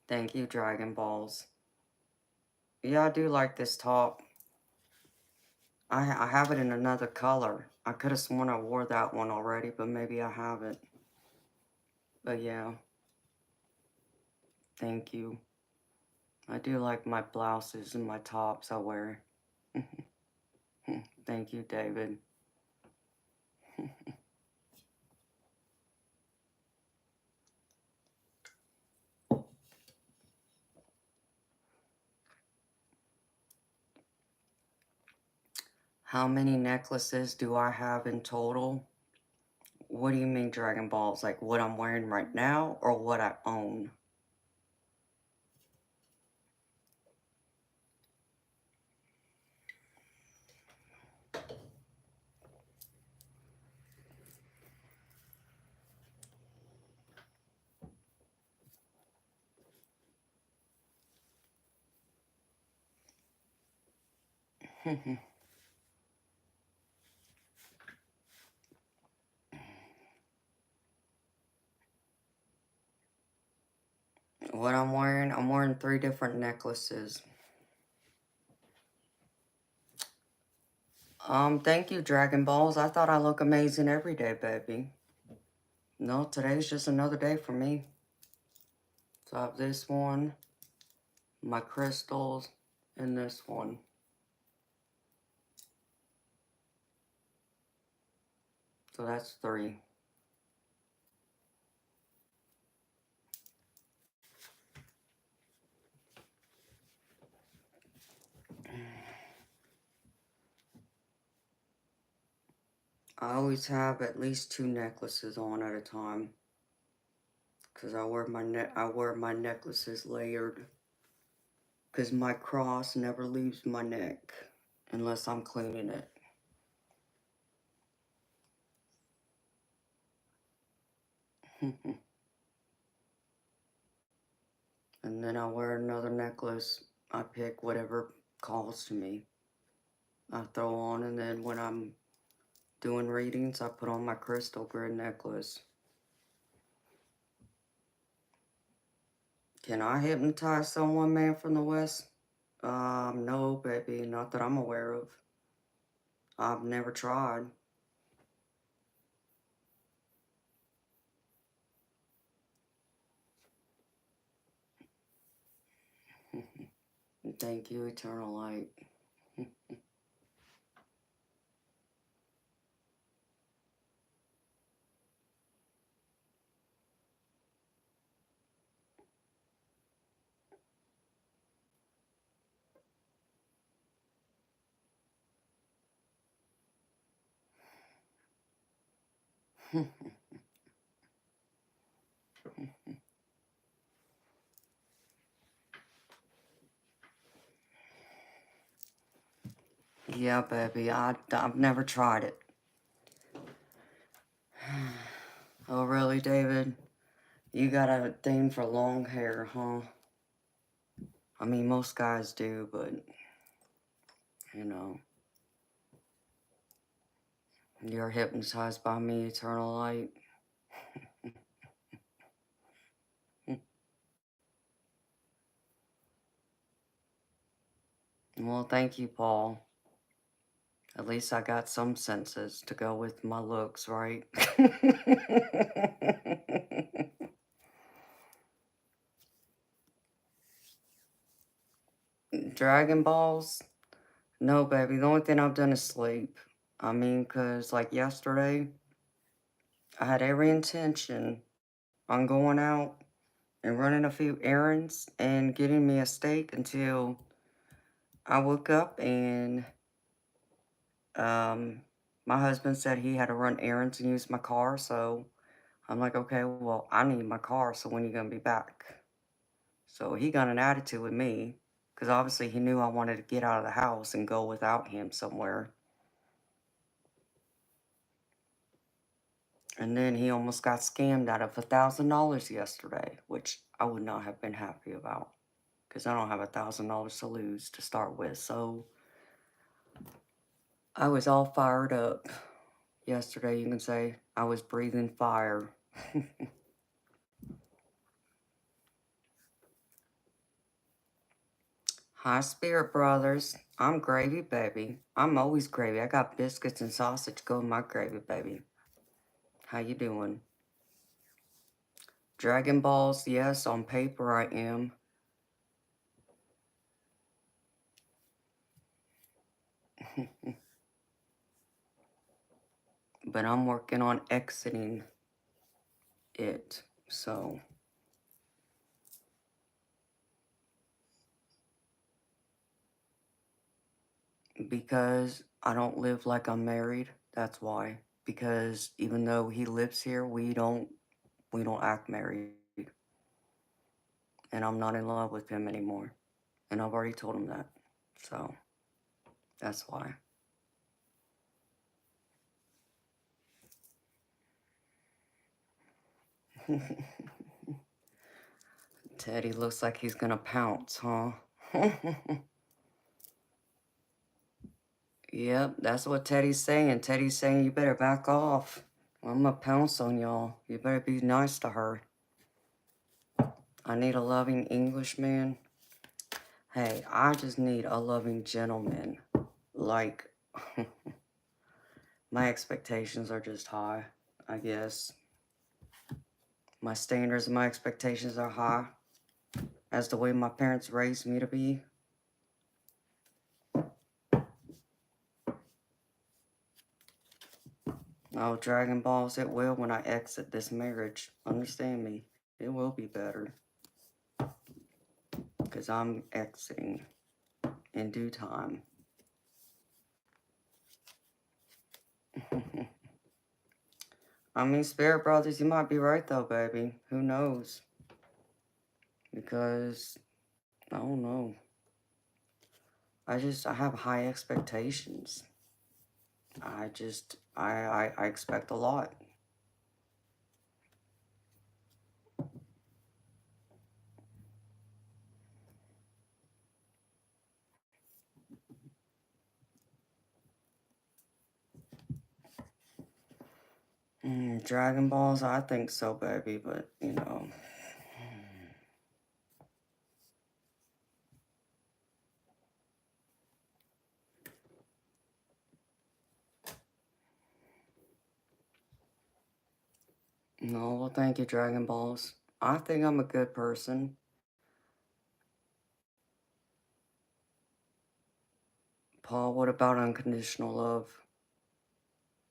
Thank you, Dragon Balls. Yeah, I do like this top. I have it in another color. I could have sworn I wore that one already, but maybe I haven't. But yeah. Thank you. I do like my blouses and my tops I wear. Thank you, David. How many necklaces do I have in total? What do you mean, Dragon Balls? Like what I'm wearing right now or what I own? What I'm wearing 3 different necklaces. Thank you, Dragon Balls. I thought I look amazing every day, baby. No, today's just another day for me. So I have this one, my crystals, and this one. So that's 3. I always have at least 2 necklaces on at a time. Cause I wear my necklaces layered. Cause my cross never leaves my neck unless I'm cleaning it. And then I wear another necklace. I pick whatever calls to me. I throw on, and then when I'm doing readings, I put on my crystal grid necklace. Can I hypnotize someone, man, from the West? No, baby, not that I'm aware of. I've never tried. Thank you, Eternal Light. Yeah, baby, I've never tried it. Oh, really, David? You got a thing for long hair, huh? I mean, most guys do, but, you know, you're hypnotized by me, Eternal Light. Well, thank you, Paul. At least I got some senses to go with my looks, right? Dragon Balls? No, baby. The only thing I've done is sleep. I mean, because, like, yesterday, I had every intention on going out and running a few errands and getting me a steak until I woke up and my husband said he had to run errands and use my car. So I'm like, okay, well, I need my car. So when are you going to be back? So he got an attitude with me because obviously he knew I wanted to get out of the house and go without him somewhere. And then he almost got scammed out of $1,000 yesterday, which I would not have been happy about because I don't have $1,000 to lose to start with. So I was all fired up yesterday. You can say I was breathing fire. Hi, Spirit Brothers. I'm gravy, baby. I'm always gravy. I got biscuits and sausage. Go in my gravy, baby. How you doing? Dragon Balls, yes, on paper I am. But I'm working on exiting it. So, because I don't live like I'm married, that's why. Because even though he lives here, we don't act married. And I'm not in love with him anymore. And I've already told him that. So, that's why. Teddy looks like he's gonna pounce, huh? Yep, that's what Teddy's saying. Teddy's saying you better back off. I'm gonna pounce on y'all. You better be nice to her. I need a loving Englishman. Hey, I just need a loving gentleman. Like, my expectations are just high, I guess. My standards and my expectations are high. As the way my parents raised me to be. Oh, Dragon Balls, it will when I exit this marriage. Understand me. It will be better. Because I'm exiting in due time. I mean, Spirit Brothers, you might be right though, baby. Who knows? Because, I don't know. I have high expectations. I expect a lot. Dragon Balls, I think so, baby, but, you know. No, well, thank you, Dragon Balls. I think I'm a good person. Paul, what about unconditional love?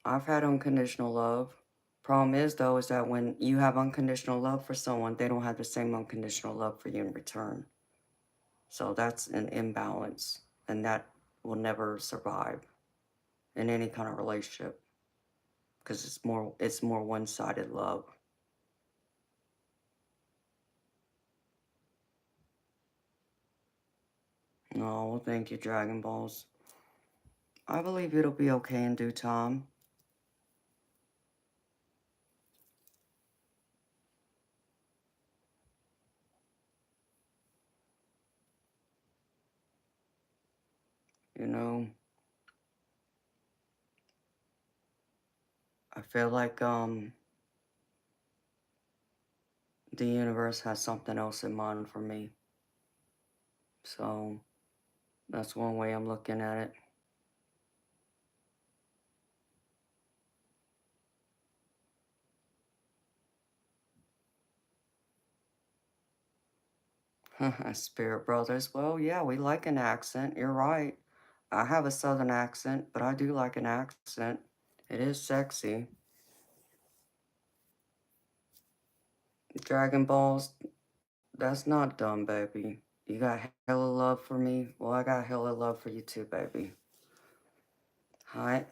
I've had unconditional love. Problem is, though, is that when you have unconditional love for someone, they don't have the same unconditional love for you in return. So that's an imbalance, and that will never survive in any kind of relationship because it's more one-sided love. No, well, thank you, Dragon Balls. I believe it'll be okay in due time. You know, I feel like the universe has something else in mind for me. So that's one way I'm looking at it. Spirit Brothers, well, yeah, we like an accent. You're right. I have a southern accent, but I do like an accent. It is sexy. Dragon Balls, that's not dumb, baby. You got hella love for me. Well, I got hella love for you too, baby. Hi,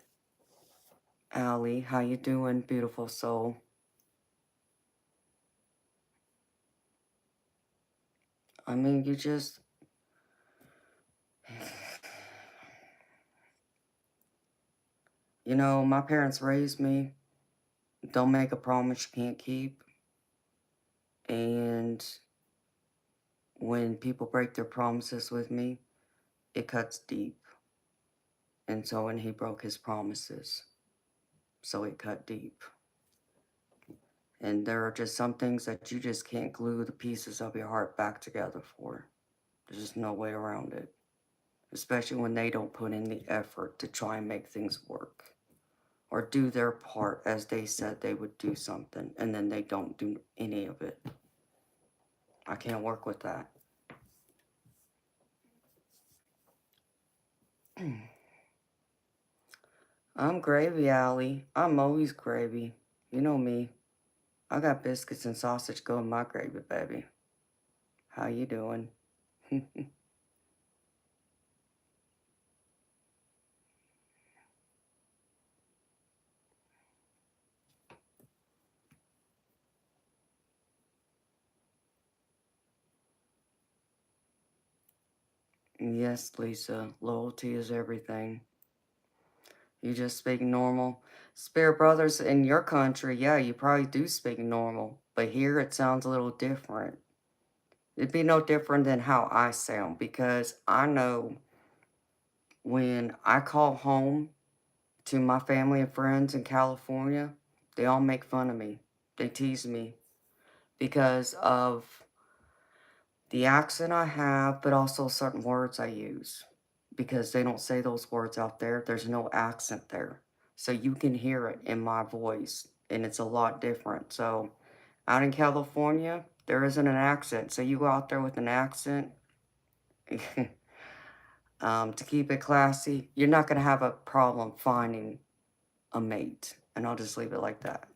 Allie. How you doing, beautiful soul? I mean, you just... You know, my parents raised me. Don't make a promise you can't keep. And when people break their promises with me, it cuts deep. And so when he broke his promises, so it cut deep. And there are just some things that you just can't glue the pieces of your heart back together for. There's just no way around it. Especially when they don't put in the effort to try and make things work. Or do their part as they said they would do something, and then they don't do any of it. I can't work with that. I'm gravy, Allie. I'm always gravy. You know me. I got biscuits and sausage going my gravy, baby. How you doing? Yes, Lisa. Loyalty is everything. You just speak normal. Spirit Brothers, in your country, yeah, you probably do speak normal. But here it sounds a little different. It'd be no different than how I sound because I know when I call home to my family and friends in California, they all make fun of me. They tease me because of the accent I have, but also certain words I use. Because they don't say those words out there. There's no accent there. So you can hear it in my voice, and it's a lot different. So out in California, there isn't an accent. So you go out there with an accent, to keep it classy, you're not going to have a problem finding a mate. And I'll just leave it like that.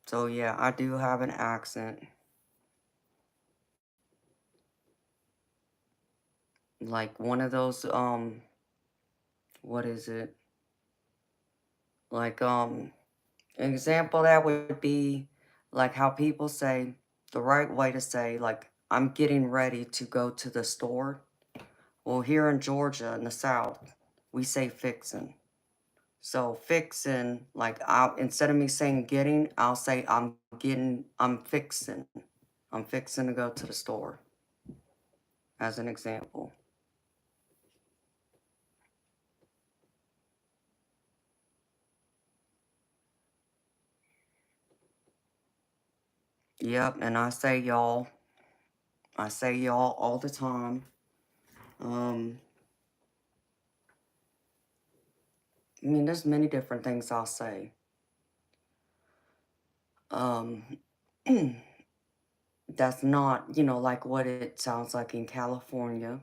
So yeah, I do have an accent. Like one of those, what is it? Like, an example that would be like how people say, the right way to say, like, I'm getting ready to go to the store. Well, here in Georgia, in the South, we say fixin'. So fixin', like, instead of me saying getting, I'll say I'm fixin'. I'm fixin' to go to the store, as an example. Yep, and I say y'all. I say y'all all the time. Um, I mean, there's many different things I'll say. Um, that's not, like what it sounds like in California,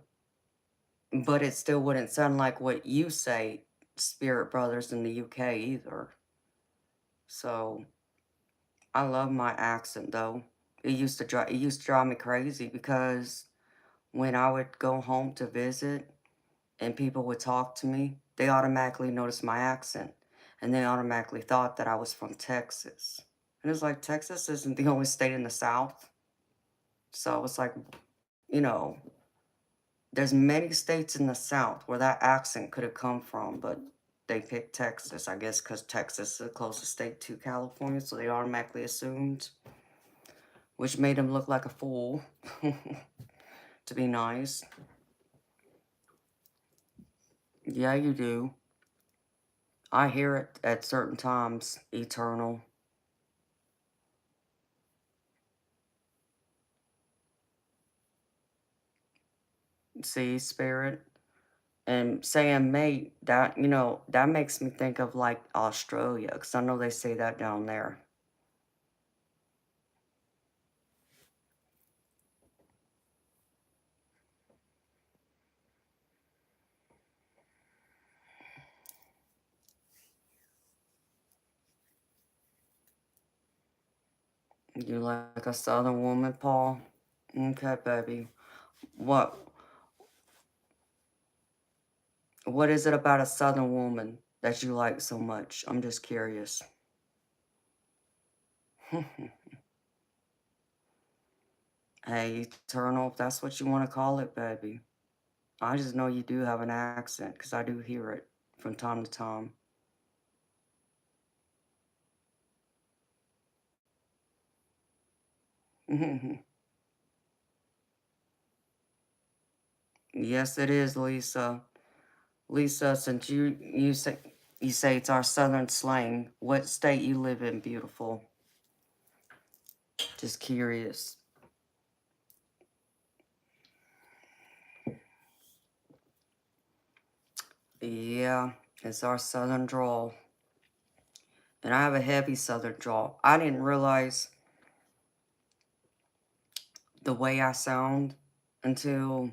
but it still wouldn't sound like what you say, Spirit Brothers in the UK either. So I love my accent though. It used to drive me crazy because when I would go home to visit and people would talk to me, they automatically noticed my accent and they automatically thought that I was from Texas. And it's like Texas isn't the only state in the South. So it's like, you know, there's many states in the South where that accent could have come from, but they picked Texas, I guess, because Texas is the closest state to California, so they automatically assumed, which made him look like a fool, to be nice. Yeah, you do. I hear it at certain times, eternal. See, spirit. And saying mate, that makes me think of like Australia, because I know they say that down there. You like a southern woman, Paul? Okay, baby. What what is it about a southern woman that you like so much? I'm just curious. Hey, eternal, if that's what you want to call it, baby. I just know you do have an accent, because I do hear it from time to time. Yes, it is, Lisa. Lisa, since you say it's our southern slang, what state you live in, beautiful? Just curious. Yeah, it's our southern drawl. And I have a heavy southern drawl. I didn't realize the way I sound until,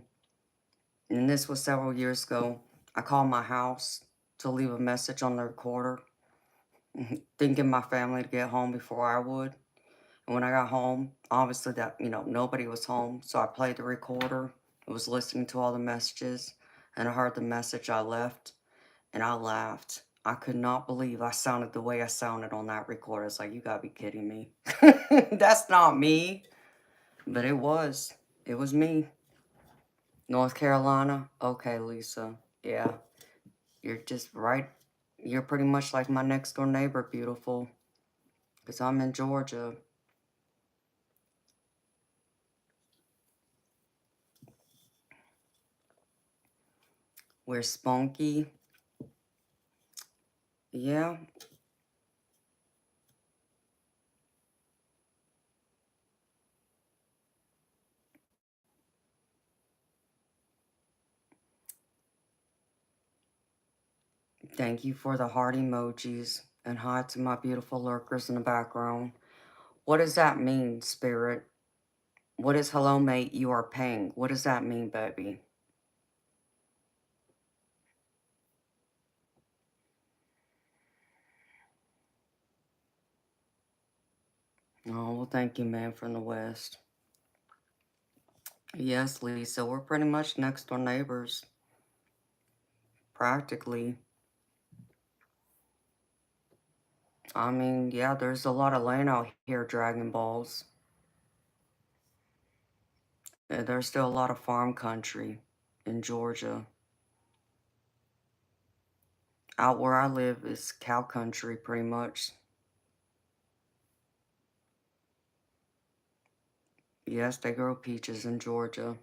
and this was several years ago, I called my house to leave a message on the recorder, thinking my family to get home before I would. And when I got home, obviously nobody was home, so I played the recorder. I was listening to all the messages, and I heard the message I left, and I laughed. I could not believe I sounded the way I sounded on that recorder. It's like, you gotta be kidding me. That's not me. But it was. It was me. North Carolina? Okay, Lisa. Yeah. You're just right. You're pretty much like my next door neighbor, beautiful. Because I'm in Georgia. We're spunky. Yeah. Thank you for the heart emojis. And hi to my beautiful lurkers in the background. What does that mean, Spirit? What is hello, mate? You are paying. What does that mean, baby? Oh, well, thank you, man, from the West. Yes, Lisa, we're pretty much next door neighbors. Practically. I mean, yeah, there's a lot of land out here, Dragon Balls. There's still a lot of farm country in Georgia. Out where I live is cow country, pretty much. Yes, they grow peaches in Georgia.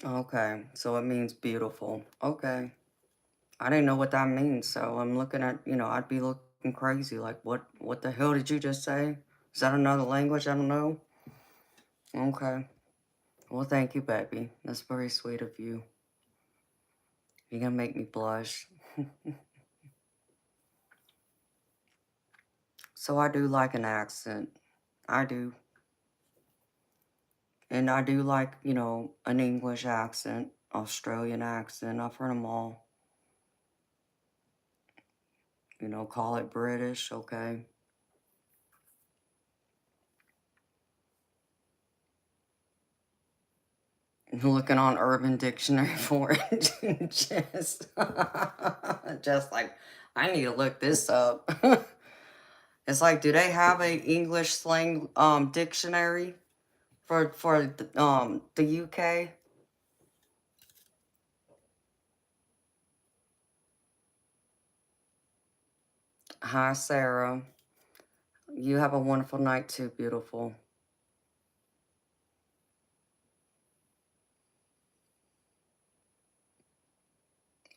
Okay, so it means beautiful. Okay. I didn't know what that means, so I'm looking at, I'd be looking crazy. Like, what the hell did you just say? Is that another language I don't know? Okay. Well, thank you, baby. That's very sweet of you. You're gonna make me blush. So I do like an accent. I do. And I do like, an English accent, Australian accent. I've heard them all. Call it British, okay? Looking on Urban Dictionary for it. Just like, I need to look this up. It's like, do they have a English slang dictionary for the UK? Hi, Sarah. You have a wonderful night too, beautiful.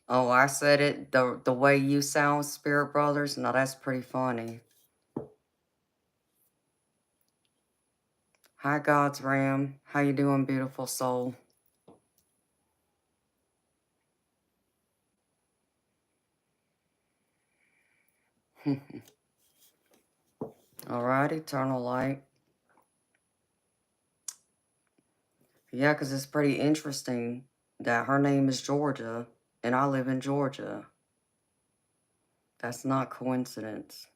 Oh, I said it the way you sound, Spirit Brothers. No, that's pretty funny. Hi, God's Ram. How you doing, beautiful soul? All right, Eternal Light. Yeah, because it's pretty interesting that her name is Georgia and I live in Georgia. That's not coincidence.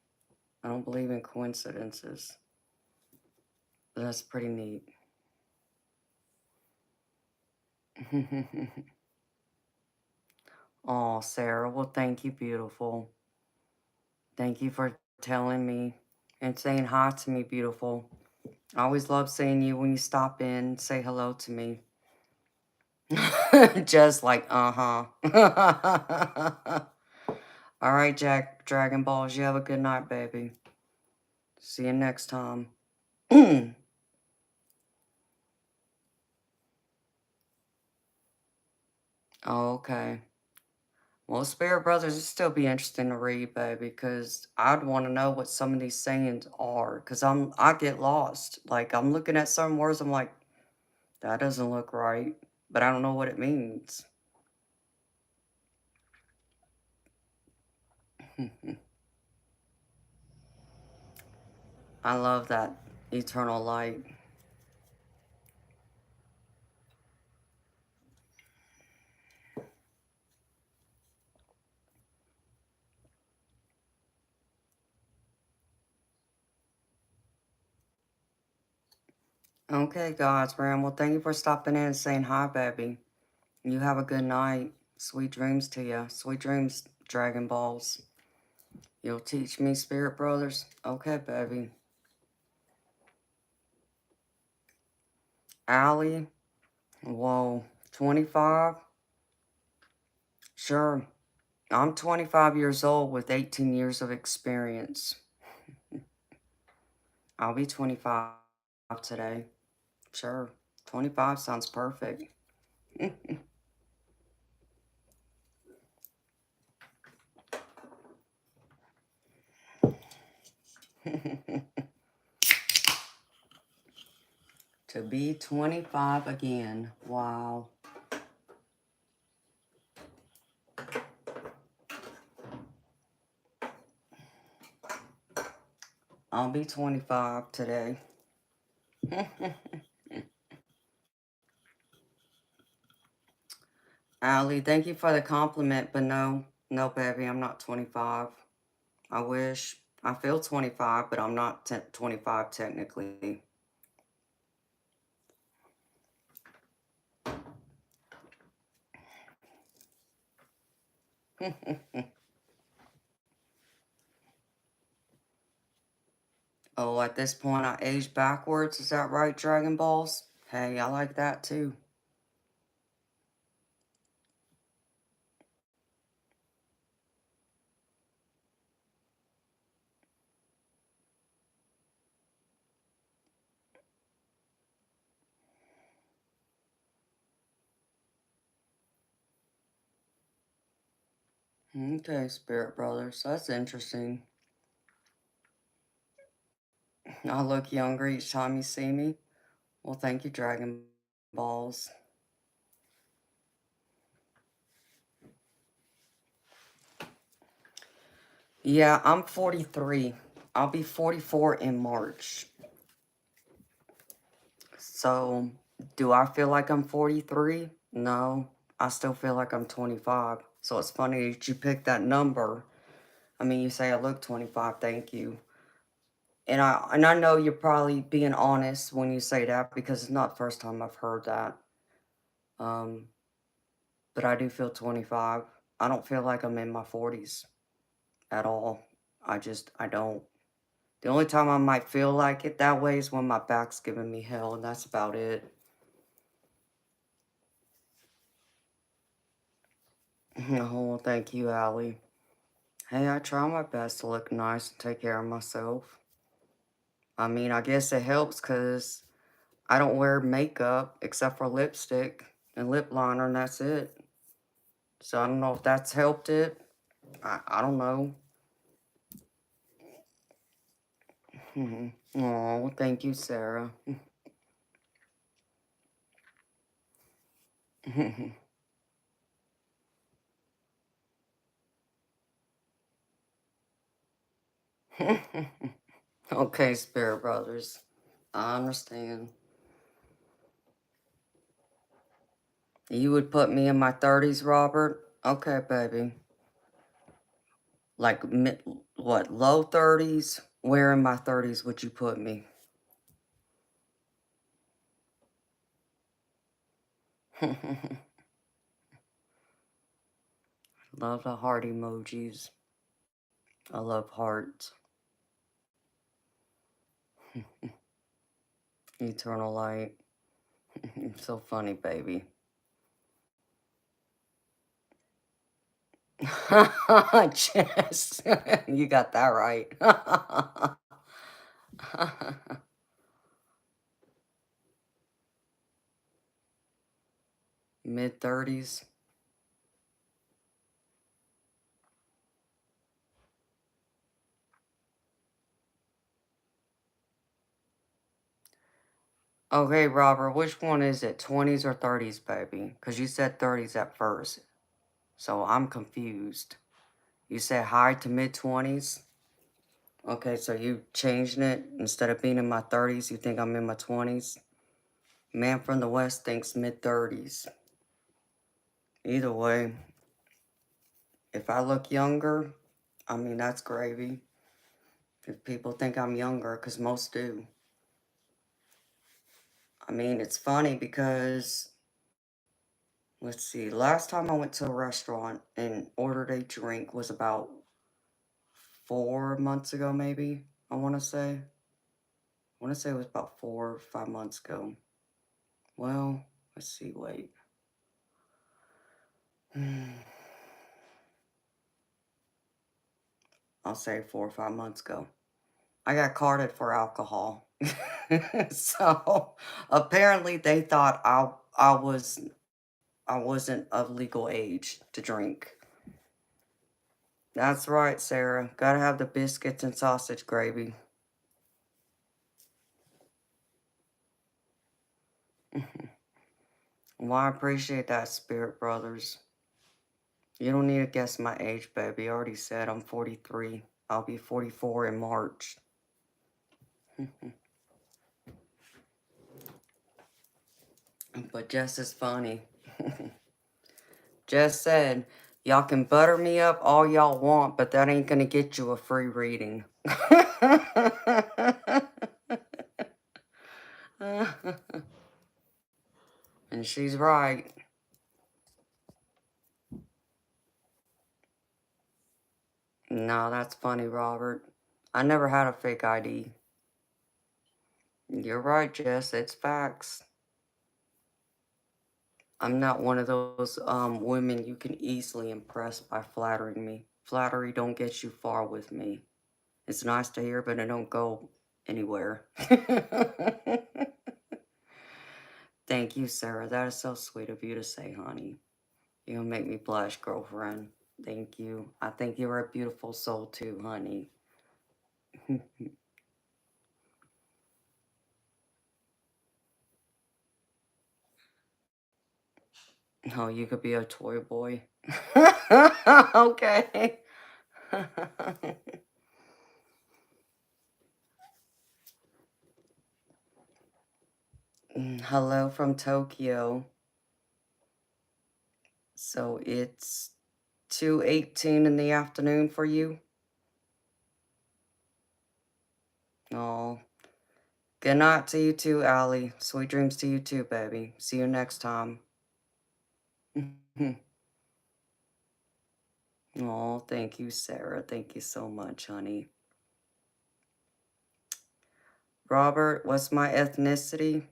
I don't believe in coincidences. But that's pretty neat. Oh, Sarah. Well, thank you, beautiful. Thank you for telling me and saying hi to me, beautiful. I always love seeing you when you stop in, say hello to me. Just like, uh-huh. All right, Jack, Dragon Balls, you have a good night, baby. See you next time. Oh, okay. Well, Spirit Brothers, it'd still be interesting to read, baby, because I'd want to know what some of these sayings are, because I get lost. Like, I'm looking at some words, I'm like, that doesn't look right, but I don't know what it means. I love that eternal light. Okay, God's Ram. Well, thank you for stopping in and saying hi, baby. You have a good night. Sweet dreams to you. Sweet dreams, Dragon Balls. You'll teach me, Spirit Brothers? Okay, baby. Allie, whoa, 25? Sure. I'm 25 years old with 18 years of experience. I'll be 25 today. Sure. 25 sounds perfect. To be 25 again. Wow. I'll be 25 today. Allie, thank you for the compliment, but no. No, baby, I'm not 25. I wish. I feel 25, but I'm not 25 technically. Oh, at this point, I aged backwards. Is that right, Dragon Balls? Hey, I like that too. Okay, Spirit Brothers. That's interesting. I look younger each time you see me. Well, thank you, Dragon Balls. Yeah, I'm 43. I'll be 44 in March. So, do I feel like I'm 43? No, I still feel like I'm 25. So it's funny that you picked that number. I mean, you say I look 25, thank you. And I know you're probably being honest when you say that because it's not the first time I've heard that. Um, but I do feel 25. I don't feel like I'm in my 40s at all. I don't. The only time I might feel like it that way is when my back's giving me hell, and that's about it. Oh, thank you, Allie. Hey, I try my best to look nice and take care of myself. I mean, I guess it helps because I don't wear makeup except for lipstick and lip liner, and that's it. So I don't know if that's helped it. I don't know. Oh, thank you, Sarah. Okay, Spirit Brothers. I understand. You would put me in my 30s, Robert? Okay, baby. Like, what, low 30s? Where in my 30s would you put me? Love the heart emojis. I love hearts. Eternal light. You're so funny, baby. Chess. You got that right. Mid 30s. Okay, Robert, which one is it? 20s or 30s, baby? Because you said 30s at first. So I'm confused. You said high to mid 20s? Okay, so you changing it? Instead of being in my 30s, you think I'm in my 20s? Man from the West thinks mid 30s. Either way, if I look younger, I mean, that's gravy. If people think I'm younger, because most do. I mean, it's funny because, let's see, last time I went to a restaurant and ordered a drink was about 4 months ago, maybe, I want to say. I want to say it was about 4 or 5 months ago. Well, let's see, wait. I'll say 4 or 5 months ago. I got carded for alcohol. So apparently they thought I wasn't of legal age to drink. That's right, Sarah. Gotta have the biscuits and sausage gravy. Well, I appreciate that, Spirit Brothers. You don't need to guess my age, baby. I already said I'm 43. I'll be 44 in March. But Jess is funny. Jess said, y'all can butter me up all y'all want, but that ain't gonna get you a free reading. And she's right. No, that's funny, Robert. I never had a fake ID. You're right, Jess. It's facts. I'm not one of those women you can easily impress by flattering me. Flattery don't get you far with me. It's nice to hear, but it don't go anywhere. Thank you, Sarah. That is so sweet of you to say, honey. You'll make me blush, girlfriend. Thank you. I think you're a beautiful soul too, honey. Oh, you could be a toy boy. Okay. Hello from Tokyo. So it's 2:18 in the afternoon for you? Oh, good night to you too, Allie. Sweet dreams to you too, baby. See you next time. Oh, thank you, Sarah. Thank you so much, honey. Robert, what's my ethnicity?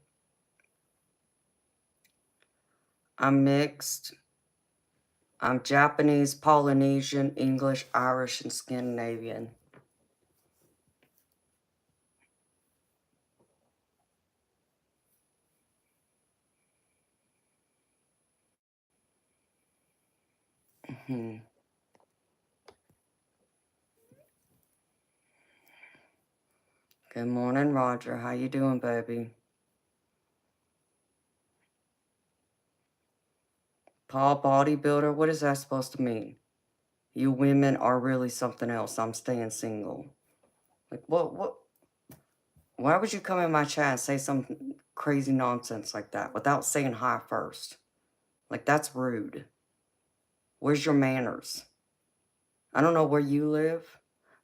I'm mixed. I'm Japanese, Polynesian, English, Irish, and Scandinavian. Good morning, Roger. How you doing, baby? Paul bodybuilder, what is that supposed to mean? You women are really something else. I'm staying single. Like, what? Why would you come in my chat and say some crazy nonsense like that without saying hi first? Like, that's rude. Where's your manners? I don't know where you live,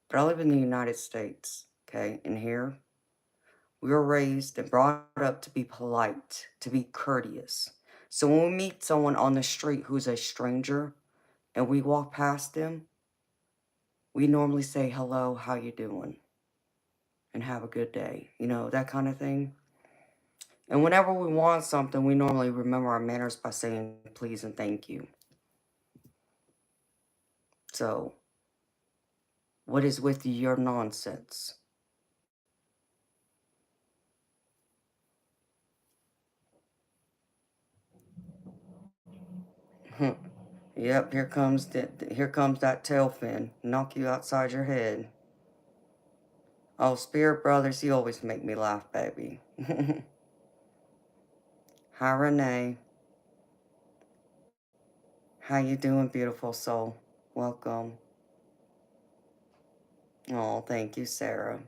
but I live in the United States, okay? And here, we were raised and brought up to be polite, to be courteous. So when we meet someone on the street who's a stranger and we walk past them, we normally say, hello, how you doing? And have a good day. You know, that kind of thing. And whenever we want something, we normally remember our manners by saying please and thank you. So, what is with your nonsense? Yep, here comes that tail fin. Knock you outside your head. Oh, Spirit Brothers, you always make me laugh, baby. Hi, Renee. How you doing, beautiful soul? Welcome. Oh, thank you, Sarah.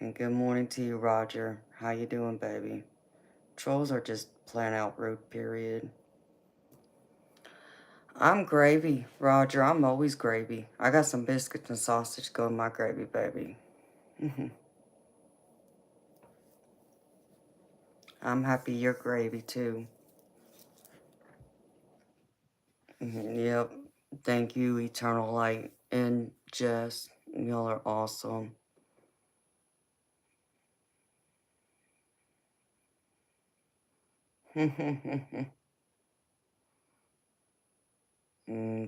And good morning to you, Roger. How you doing, baby? Trolls are just plain out rude, period. I'm gravy, Roger. I'm always gravy. I got some biscuits and sausage going in my gravy, baby. I'm happy you're gravy, too. Yep. Thank you, Eternal Light and Jess. Y'all are awesome.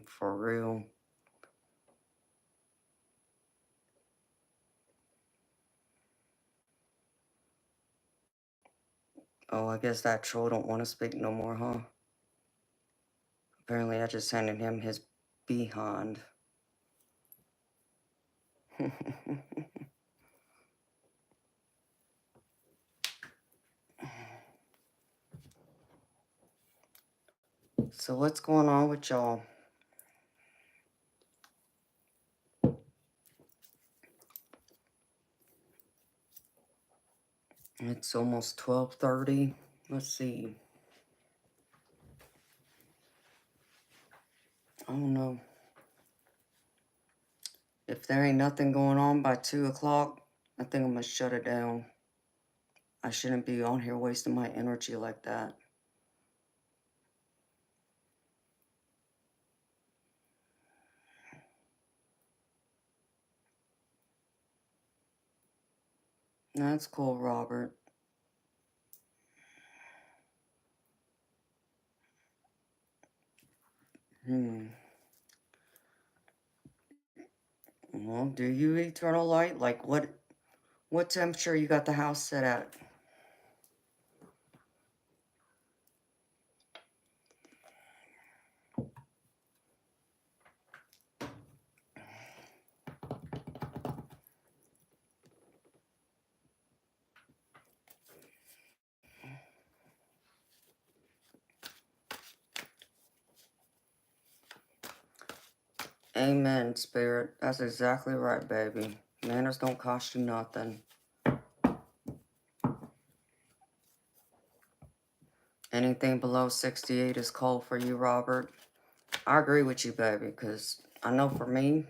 For real. Oh, I guess that troll don't want to speak no more, huh? Apparently I just handed him his behind. So what's going on with y'all? It's almost 12:30. Let's see. I don't know. If there ain't nothing going on by 2 o'clock, I think I'm gonna shut it down. I shouldn't be on here wasting my energy like that. That's cool, Robert. Well, do you eternal light? Like what temperature you got the house set at? Amen, Spirit. That's exactly right, baby. Manners don't cost you nothing. Anything below 68 is cold for you, Robert. I agree with you, baby, because I know for me,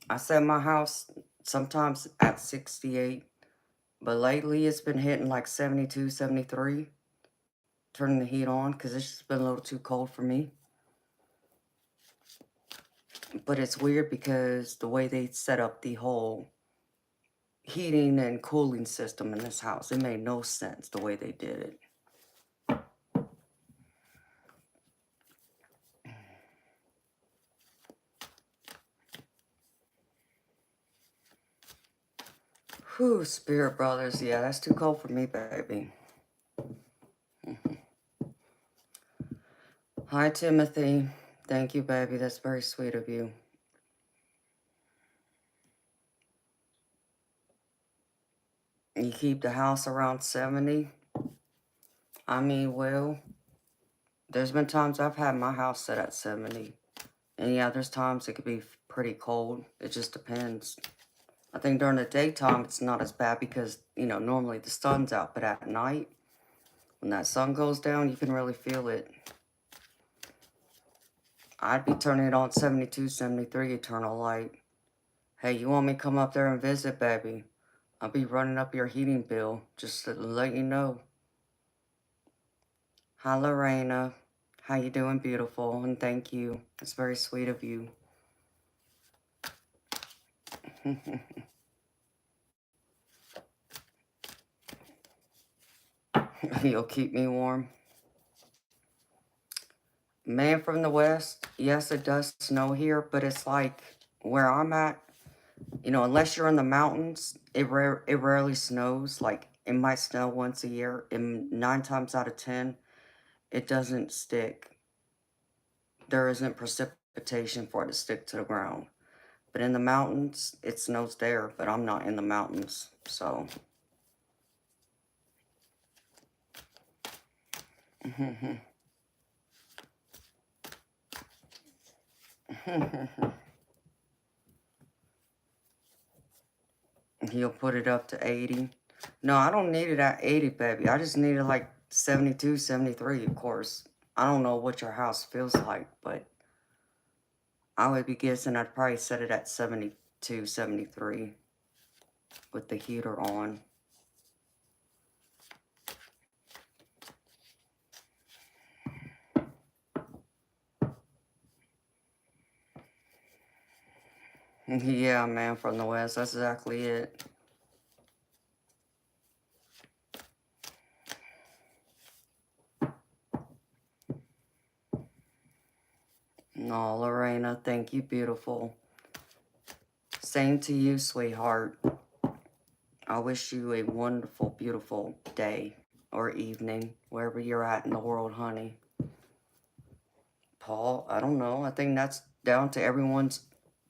I set my house sometimes at 68, but lately it's been hitting like 72, 73, turning the heat on because it's just been a little too cold for me. But it's weird because the way they set up the whole heating and cooling system in this house, it made no sense the way they did it. Whew, Spirit Brothers, yeah, that's too cold for me, baby. Hi, Timothy. Thank you, baby. That's very sweet of you. You keep the house around 70? I mean, well, there's been times I've had my house set at 70. And yeah, there's times it could be pretty cold. It just depends. I think during the daytime, it's not as bad because, you know, normally the sun's out. But at night, when that sun goes down, you can really feel it. I'd be turning it on 72, 73 eternal light. Hey, you want me to come up there and visit, baby? I'll be running up your heating bill, just to let you know. Hi, Lorena. How you doing, beautiful? And thank you. It's very sweet of you. You'll keep me warm. Man from the west, yes, it does snow here, but it's like where I'm at, you know, unless you're in the mountains, it rarely snows. Like, it might snow once a year, and 9 times out of 10, it doesn't stick. There isn't precipitation for it to stick to the ground. But in the mountains, it snows there, but I'm not in the mountains, so. He'll put it up to 80. No, I don't need it at 80, baby. I just need it like 72, 73, of course. I don't know what your house feels like, but I would be guessing I'd probably set it at 72, 73 with the heater on. Yeah, man from the West. That's exactly it. No, Lorena, thank you, beautiful. Same to you, sweetheart. I wish you a wonderful, beautiful day or evening, wherever you're at in the world, honey. Paul, I don't know. I think that's down to everyone's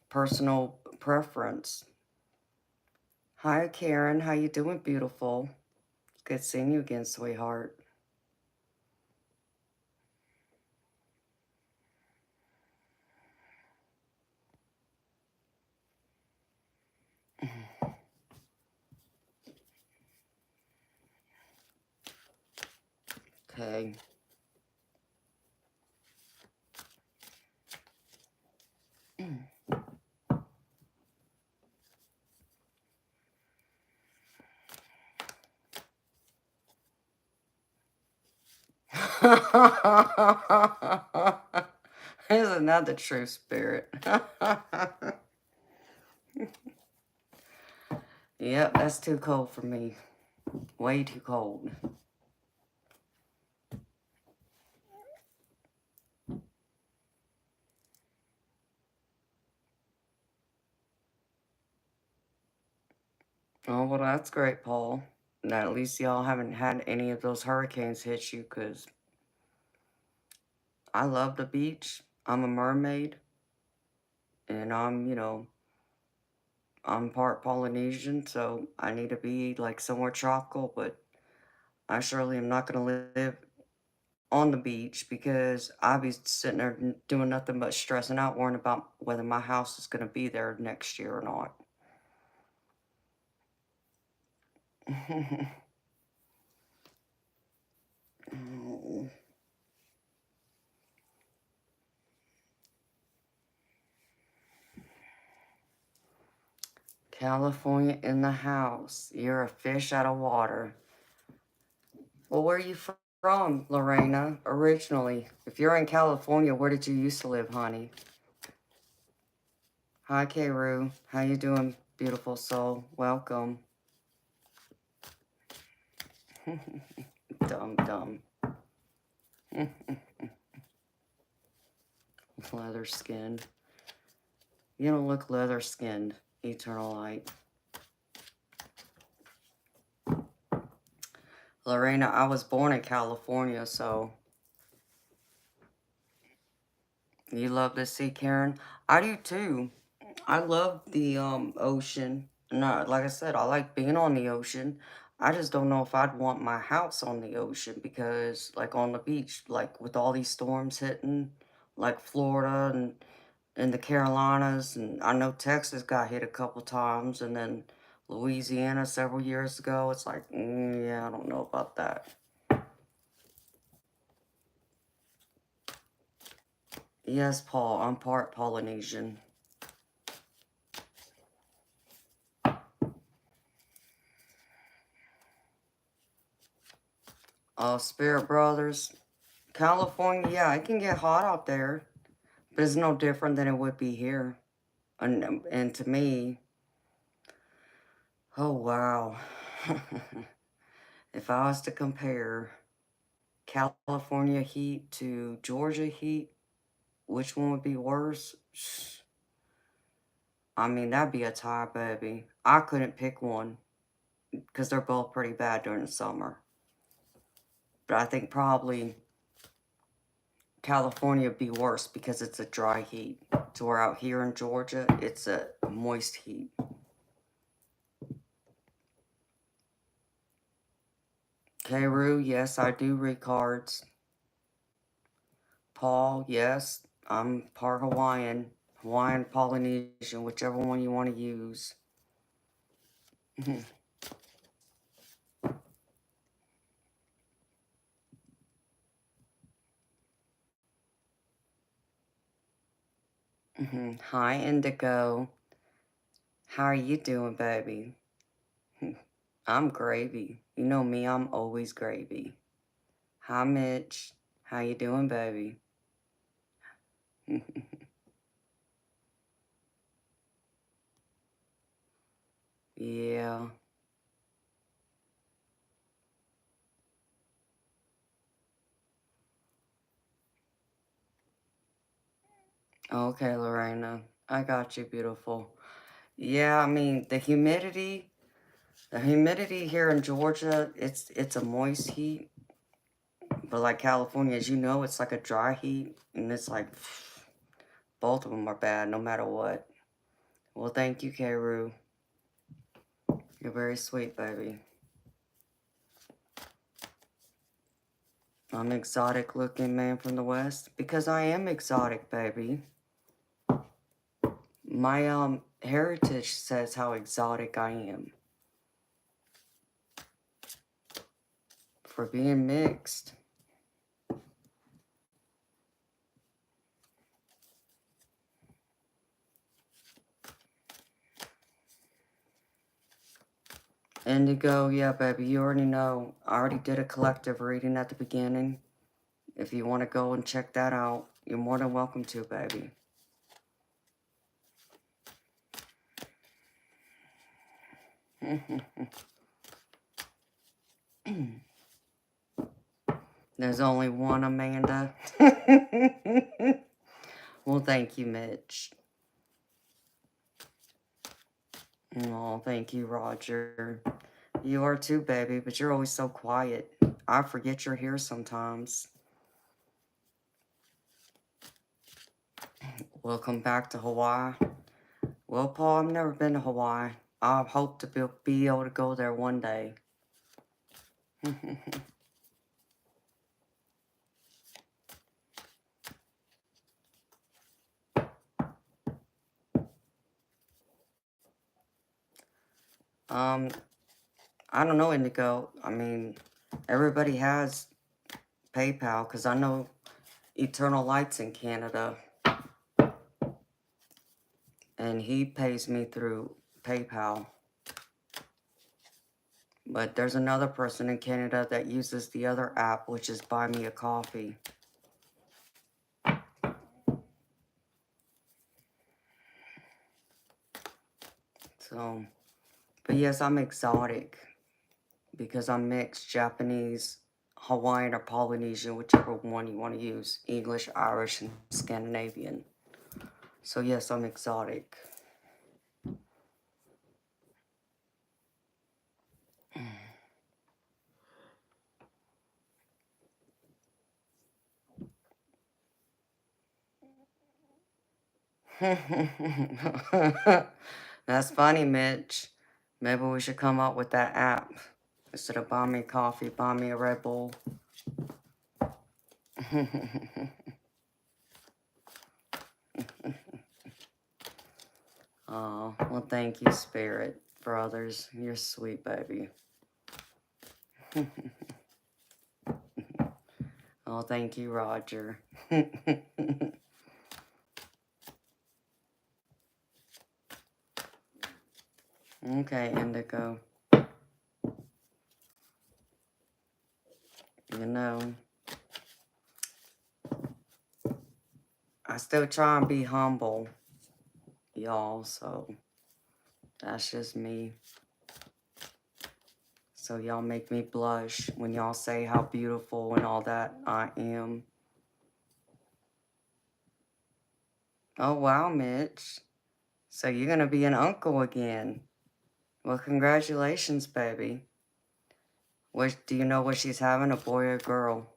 personal preference. Hi, Karen. How you doing, beautiful? Good seeing you again, sweetheart. Okay. Isn't that the true spirit? Yep, that's too cold for me. Way too cold. Oh, well, that's great, Paul. Now, at least y'all haven't had any of those hurricanes hit you, because I love the beach. I'm a mermaid, and I'm part Polynesian, so I need to be, like, somewhere tropical, but I surely am not going to live on the beach, because I'll be sitting there doing nothing but stressing out, worrying about whether my house is going to be there next year or not. Oh. California in the house. You're a fish out of water. Well, where are you from, Lorena, originally? If you're in California, where did you used to live, honey? Hi, Kru. How you doing, beautiful soul? Welcome. Dumb. Leather skinned. You don't look leather skinned, Eternal Light. Lorena, I was born in California, so you love the sea, Karen? I do too. I love the ocean. No, like I said, I like being on the ocean. I just don't know if I'd want my house on the ocean, because, like, on the beach, like, with all these storms hitting, like Florida and the Carolinas, and I know Texas got hit a couple times, and then Louisiana several years ago. It's like, yeah, I don't know about that. Yes, Paul, I'm part Polynesian. Spirit Brothers, California, yeah, it can get hot out there, but it's no different than it would be here. And to me, oh wow, if I was to compare California heat to Georgia heat, which one would be worse? I mean, that'd be a tie, baby. I couldn't pick one, because they're both pretty bad during the summer. But I think probably California would be worse, because it's a dry heat. To where out here in Georgia, it's a moist heat. Kru, yes, I do read cards. Paul, yes, I'm part Hawaiian. Hawaiian, Polynesian, whichever one you want to use. Hi, Indigo. How are you doing, baby? I'm gravy. You know me, I'm always gravy. Hi, Mitch. How you doing, baby? Okay, Lorena. I got you, beautiful. Yeah, I mean, the humidity here in Georgia, it's a moist heat. But like California, as you know, it's like a dry heat. And it's like, both of them are bad no matter what. Well, thank you, Keiru. You're very sweet, baby. I'm exotic looking man from the West. Because I am exotic, baby. My heritage says how exotic I am. For being mixed. Indigo, yeah, baby, you already know. I already did a collective reading at the beginning. If you want to go and check that out, you're more than welcome to, baby. There's only one Amanda. Well, thank you, Mitch. Oh, thank you, Roger. You are too, baby, but you're always so quiet. I forget you're here sometimes. Welcome back to Hawaii. Well, Paul, I've never been to Hawaii. I hope to be able to go there one day. I don't know, Indigo. I mean, everybody has PayPal, because I know Eternal Light's in Canada, and he pays me through PayPal. But there's another person in Canada that uses the other app, which is Buy Me a Coffee. So, but yes, I'm exotic, because I'm mixed Japanese, Hawaiian, or Polynesian, whichever one you want to use. English, Irish, and Scandinavian. So yes, I'm exotic. That's funny, Mitch. Maybe we should come up with that app. Instead of buy me coffee, buy me a Red Bull. Oh, well, thank you, Spirit Brothers. You're sweet, baby. Oh, thank you, Roger. Okay, Indigo. You know, I still try and be humble, y'all, so that's just me. So y'all make me blush when y'all say how beautiful and all that I am. Oh, wow, Mitch. So you're going to be an uncle again. Well, congratulations, baby. Do you know what she's having, a boy or a girl?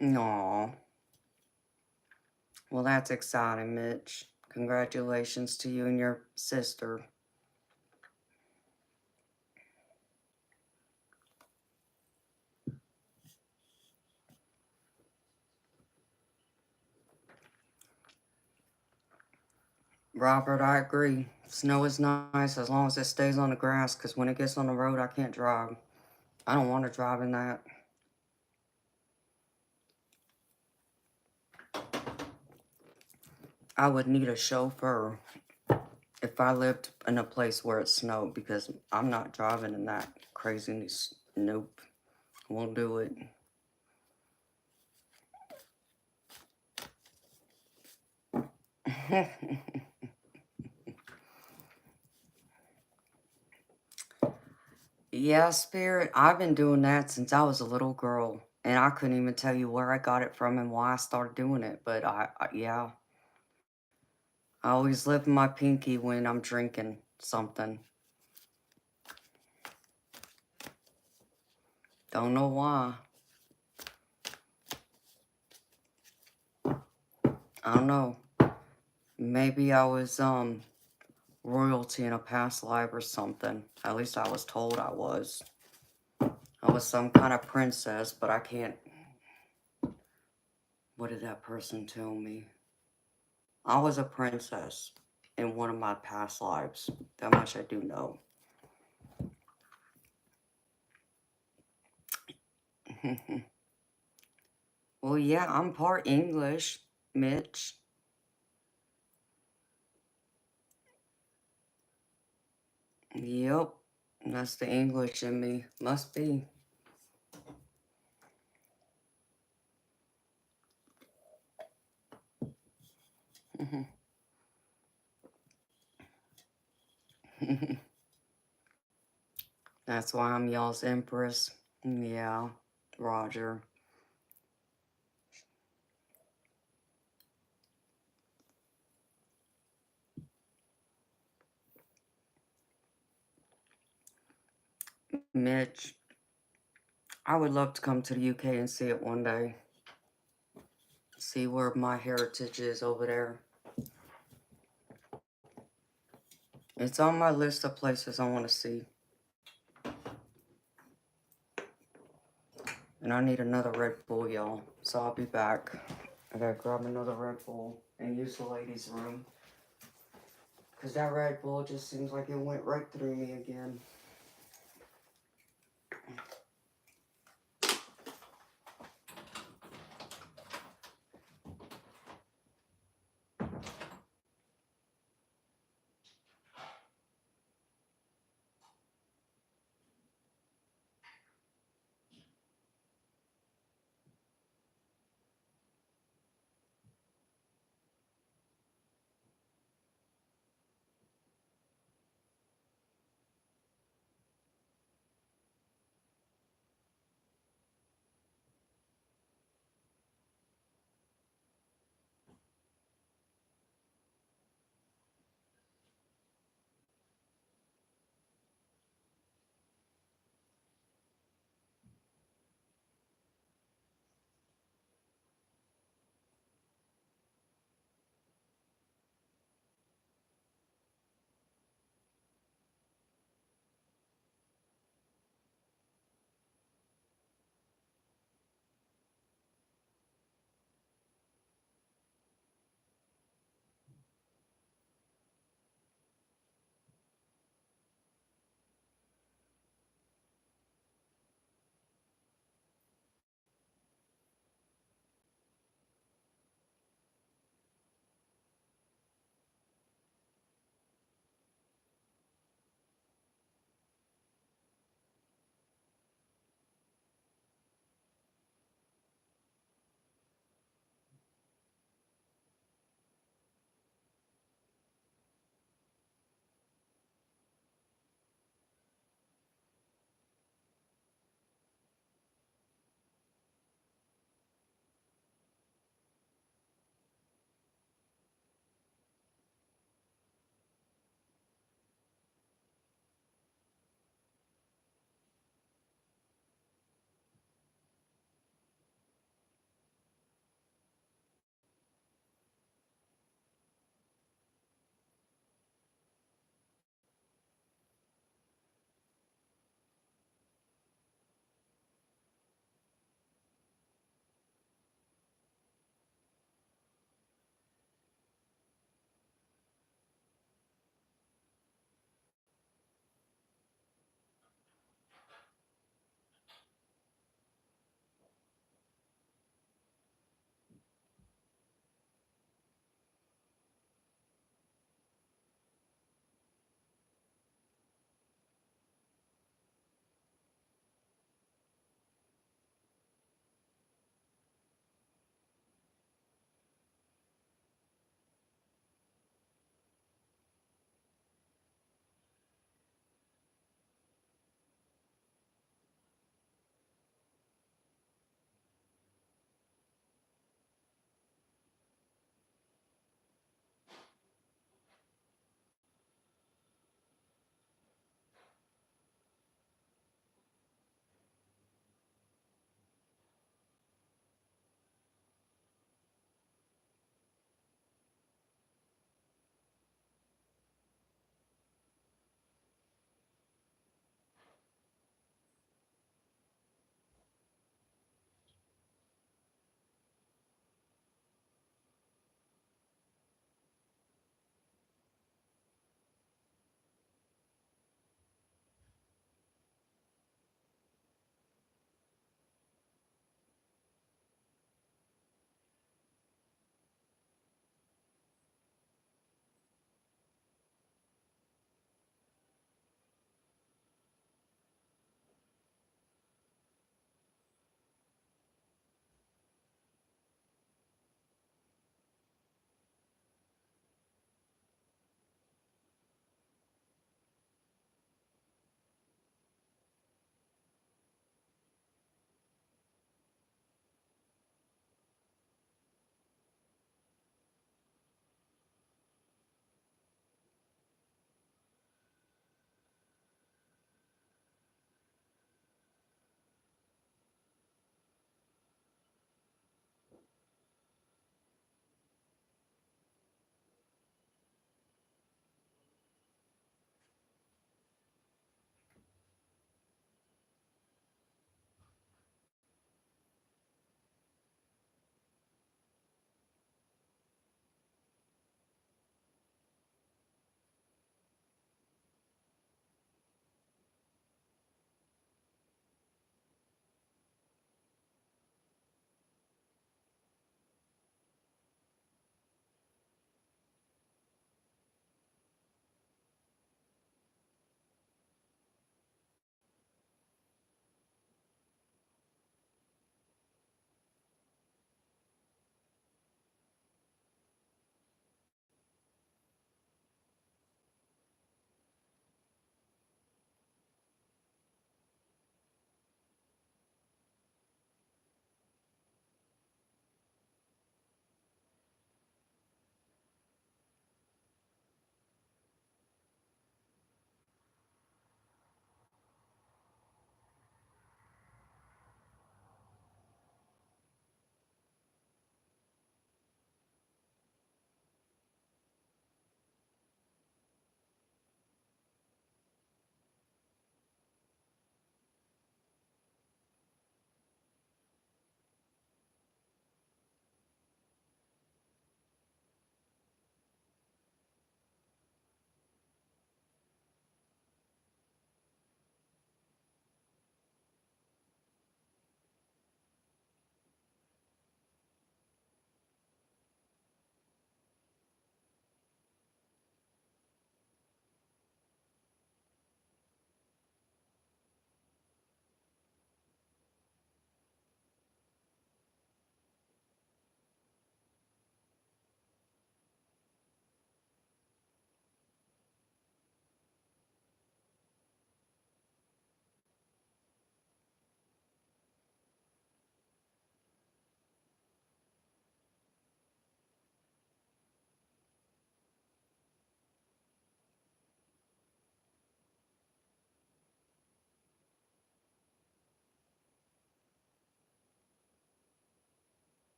Aww. Well, that's exciting, Mitch. Congratulations to you and your sister. Robert, I agree. Snow is nice as long as it stays on the grass, because when it gets on the road, I can't drive. I don't want to drive in that. I would need a chauffeur if I lived in a place where it snowed, because I'm not driving in that craziness. Nope. Won't do it. Yeah, Spirit, I've been doing that since I was a little girl. And I couldn't even tell you where I got it from and why I started doing it. But yeah, I always lift my pinky when I'm drinking something. Don't know why. I don't know. Maybe I was royalty in a past life or something. At least I was told I was. I was some kind of princess, but I can't. What did that person tell me? I was a princess in one of my past lives. That much I do know. Well, yeah, I'm part English, Mitch. Yep, that's the English in me. Must be. That's why I'm y'all's Empress. Yeah, Roger. Mitch, I would love to come to the UK and see it one day. See where my heritage is over there. It's on my list of places I want to see. And I need another Red Bull, y'all. So I'll be back. I gotta grab another Red Bull and use the ladies' room. Because that Red Bull just seems like it went right through me again.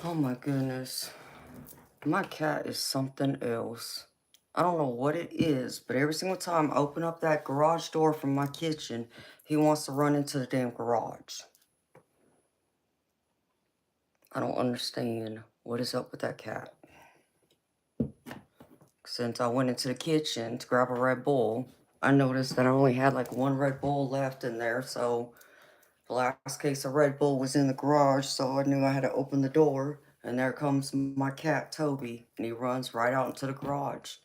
Oh my goodness. My cat is something else. I don't know what it is, but every single time I open up that garage door from my kitchen, he wants to run into the damn garage. I don't understand what is up with that cat. Since I went into the kitchen to grab a Red Bull, I noticed that I only had like one Red Bull left in there, so the last case of Red Bull was in the garage, so I knew I had to open the door. And there comes my cat, Toby, and he runs right out into the garage.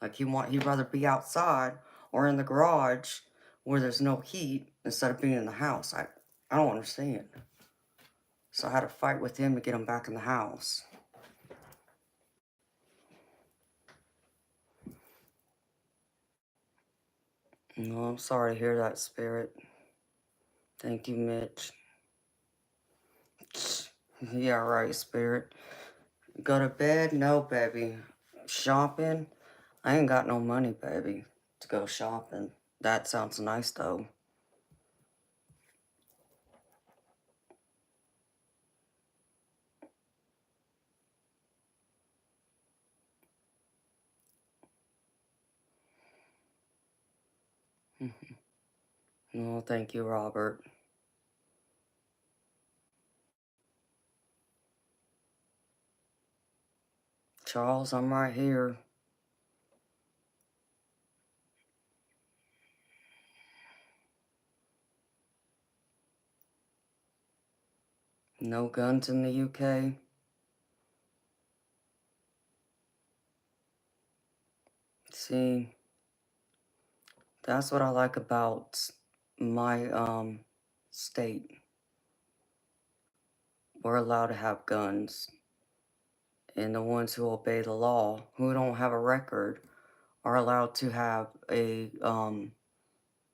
Like he'd rather be outside or in the garage where there's no heat instead of being in the house. I don't understand. So I had to fight with him to get him back in the house. No, I'm sorry to hear that, Spirit. Thank you, Mitch. Yeah, right, Spirit. Go to bed? No, baby. Shopping? I ain't got no money, baby, to go shopping. That sounds nice, though. No, thank you, Robert. Charles, I'm right here. No guns in the UK. See, that's what I like about my state. We're allowed to have guns. And the ones who obey the law, who don't have a record, are allowed to have a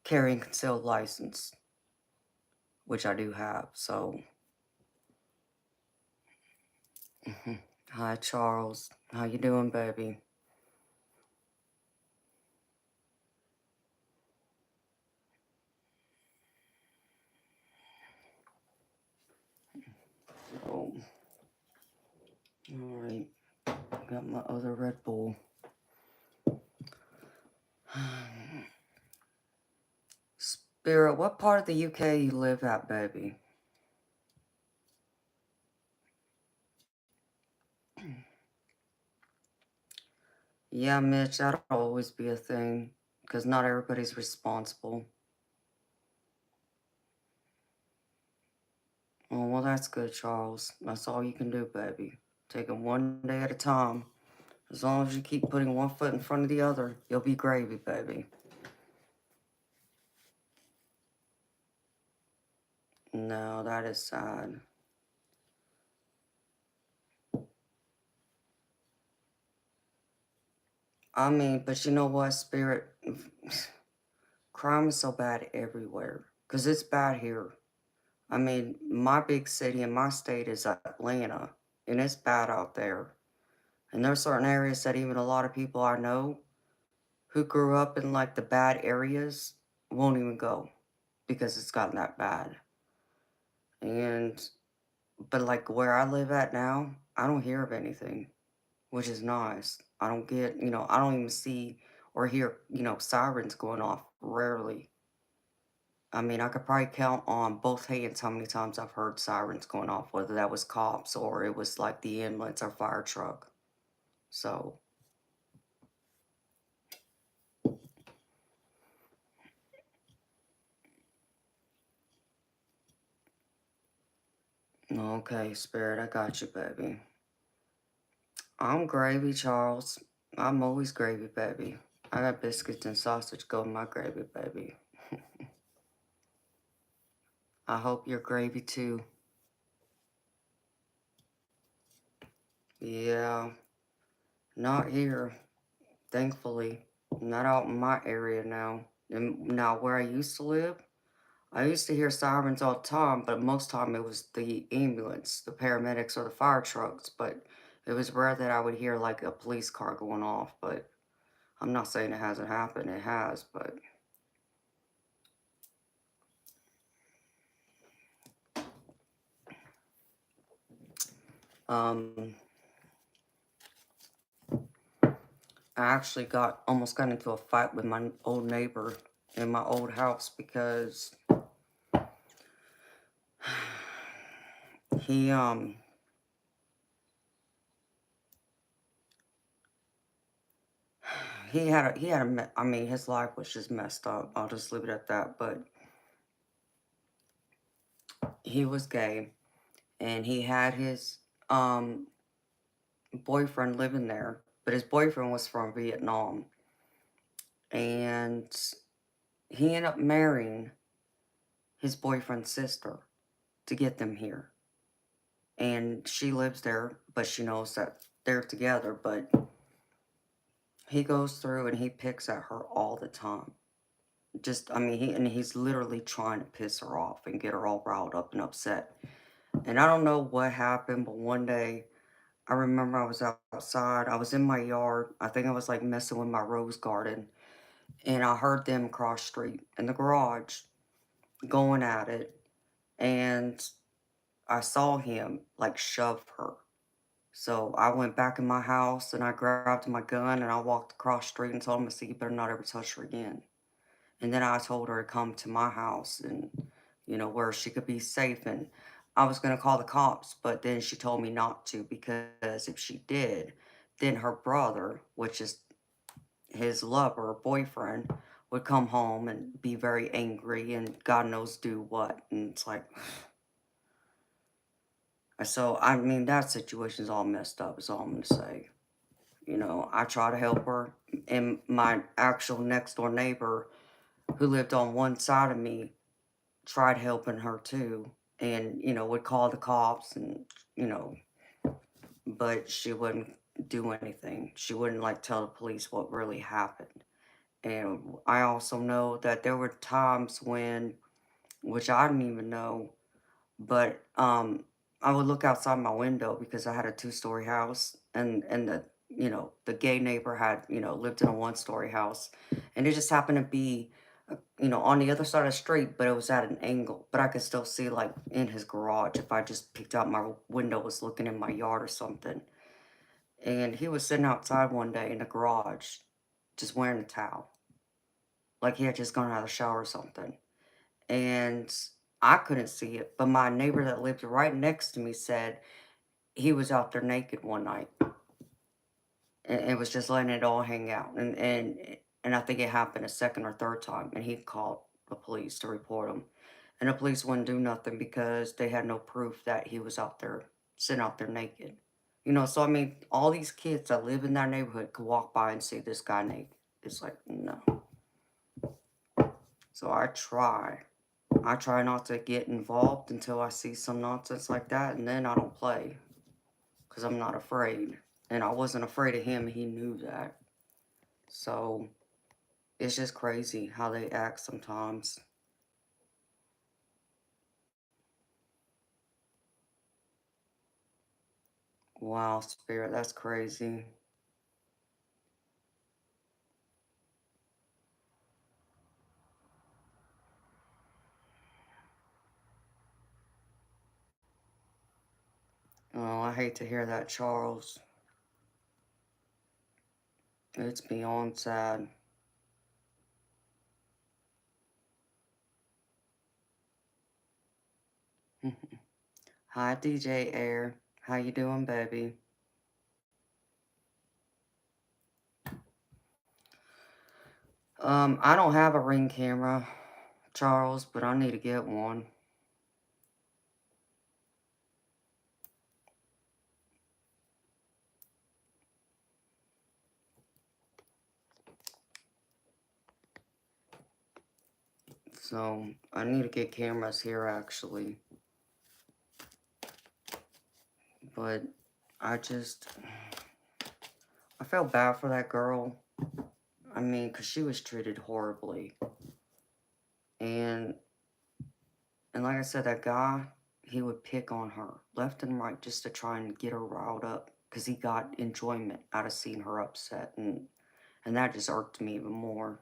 carrying concealed license, which I do have. So, hi Charles, how you doing, baby? Oh, all right. Got my other Red Bull. Spirit, what part of the UK you live at, baby? Yeah, Mitch, that'll always be a thing, because not everybody's responsible. Oh, well, that's good, Charles. That's all you can do, baby. Take it one day at a time. As long as you keep putting one foot in front of the other, you'll be gravy, baby. No, that is sad. I mean, but you know what, Spirit? Crime is so bad everywhere. Because it's bad here. I mean, my big city in my state is Atlanta. And it's bad out there. And there are certain areas that even a lot of people I know who grew up in like the bad areas won't even go because it's gotten that bad. And, but like where I live at now, I don't hear of anything, which is nice. I don't get, I don't even see or hear, sirens going off rarely. I mean, I could probably count on both hands how many times I've heard sirens going off, whether that was cops or it was like the ambulance or fire truck. So, okay, Spirit, I got you, baby. I'm gravy, Charles. I'm always gravy, baby. I got biscuits and sausage go in my gravy, baby. I hope you're gravy too. Yeah, not here, thankfully. Not out in my area now. And now where I used to live, I used to hear sirens all the time, but most time it was the ambulance, the paramedics, or the fire trucks. But it was rare that I would hear like a police car going off. But I'm not saying it hasn't happened. It has, but Um, I actually almost got into a fight with my old neighbor in my old house because he, I mean, his life was just messed up. I'll just leave it at that. But he was gay, and he had his, boyfriend living there, but his boyfriend was from Vietnam, and he ended up marrying his boyfriend's sister to get them here. And she lives there, but she knows that they're together, but he goes through and he picks at her all the time. Just, I mean, he's literally trying to piss her off and get her all riled up and upset. And I don't know what happened, but one day I remember I was outside. I was in my yard. I think I was like messing with my rose garden. And I heard them cross street in the garage going at it. And I saw him like shove her. So I went back in my house and I grabbed my gun and I walked across the street and told him, I said, you better not ever touch her again. And then I told her to come to my house and, where she could be safe. And I was going to call the cops, but then she told me not to because if she did, then her brother, which is his lover or boyfriend, would come home and be very angry and God knows do what. And it's like, so, I mean, that situation's all messed up, is all I'm going to say. I try to help her. And my actual next door neighbor who lived on one side of me tried helping her too. And, would call the cops and, you know, but she wouldn't do anything. She wouldn't like tell the police what really happened. And I also know that there were times when, which I didn't even know, but I would look outside my window because I had a two-story house, and the gay neighbor had lived in a one-story house, and it just happened to be on the other side of the street, but it was at an angle. But I could still see like in his garage if I just peeked out my window, was looking in my yard or something. And he was sitting outside one day in the garage, just wearing a towel, like he had just gone out of the shower or something. And I couldn't see it, but my neighbor that lived right next to me said he was out there naked one night, and it was just letting it all hang out. And I think it happened a second or third time, and he called the police to report him, and the police wouldn't do nothing because they had no proof that he was out there sitting out there naked. So I mean, all these kids that live in that neighborhood could walk by and see this guy naked. It's like no. So I try not to get involved until I see some nonsense like that, and then I don't play because I'm not afraid. And I wasn't afraid of him, he knew that. So it's just crazy how they act sometimes. Wow, Spirit, that's crazy. Oh, I hate to hear that, Charles. It's beyond sad. Hi, DJ Air. How you doing, baby? I don't have a Ring camera, Charles, but I need to get one. So I need to get cameras here actually. But I just, I felt bad for that girl. I mean, because she was treated horribly. And, and like I said, that guy, he would pick on her left and right just to try and get her riled up because he got enjoyment out of seeing her upset. And that just irked me even more.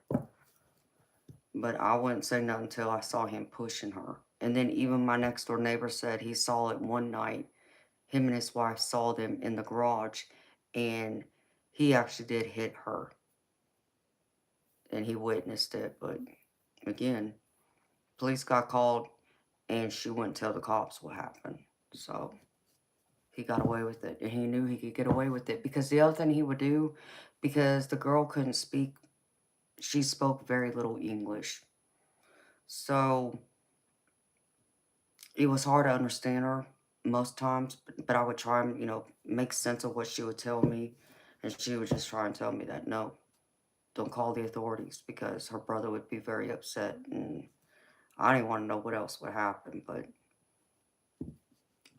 But I wouldn't say nothing until I saw him pushing her. And then even my next door neighbor said he saw it one night him and his wife saw them in the garage, and he actually did hit her, and he witnessed it. But again, police got called, and she wouldn't tell the cops what happened. So he got away with it, and he knew he could get away with it because the other thing he would do, because the girl couldn't speak, she spoke very little English. So it was hard to understand her most times, but I would try and, make sense of what she would tell me. And she would just try and tell me that, no, don't call the authorities because her brother would be very upset. And I didn't want to know what else would happen. But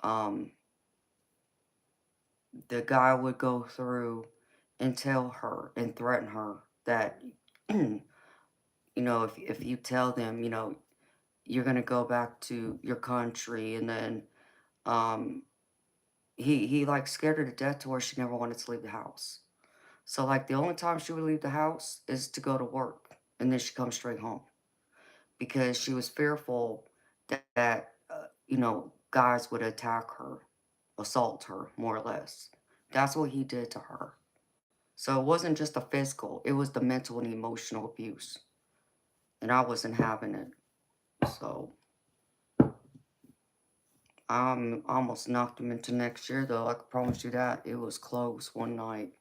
um, the guy would go through and tell her and threaten her that, if you tell them, you're going to go back to your country. And then um, he like scared her to death to where she never wanted to leave the house. So like the only time she would leave the house is to go to work, and then she comes straight home because she was fearful that guys would attack her, assault her, more or less. That's what he did to her. So it wasn't just the physical; it was the mental and emotional abuse, and I wasn't having it. So I almost knocked him into next year, though. I can promise you that it was close one night.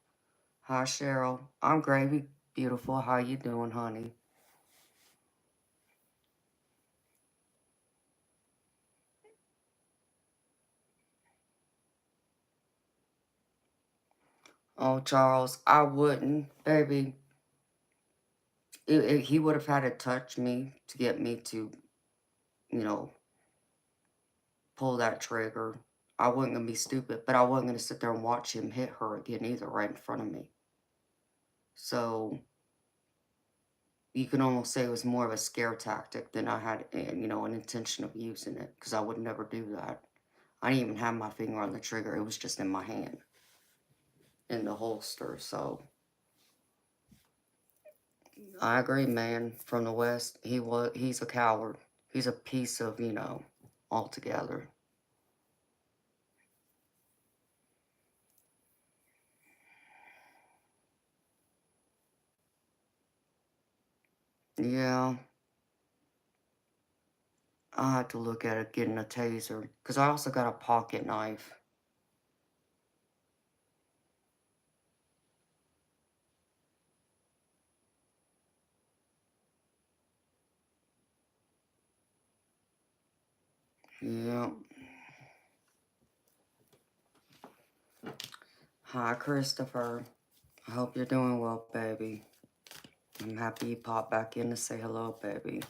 Hi, Cheryl. I'm Gravy. Beautiful. How you doing, honey? Oh, Charles, I wouldn't, baby. He would have had to touch me to get me to, you know, pull that trigger. I wasn't gonna be stupid, but I wasn't gonna sit there and watch him hit her again either, right in front of me. So you can almost say it was more of a scare tactic than I had, an intention of using it, because I would never do that. I didn't even have my finger on the trigger; it was just in my hand, in the holster. So I agree, man. From the West, he's a coward. He's a piece of, altogether. Yeah, I had to look at it getting a taser. Because I also got a pocket knife. Yeah. Hi, Christopher. I hope you're doing well, baby. I'm happy you popped back in to say hello, baby.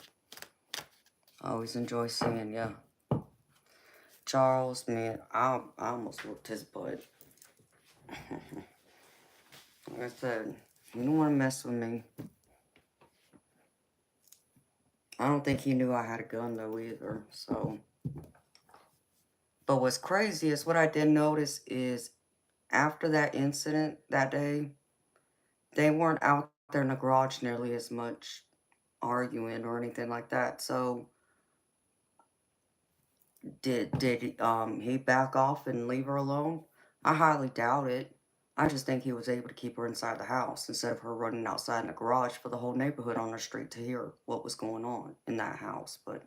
I always enjoy seeing ya. Charles, man, I almost whooped his butt. Like I said, you don't want to mess with me. I don't think he knew I had a gun, though, either, so. But what's crazy is what I did notice is after that incident that day, they weren't out there in the garage nearly as much arguing or anything like that. So did he back off and leave her alone? I highly doubt it. I just think he was able to keep her inside the house instead of her running outside in the garage for the whole neighborhood on the street to hear what was going on in that house. But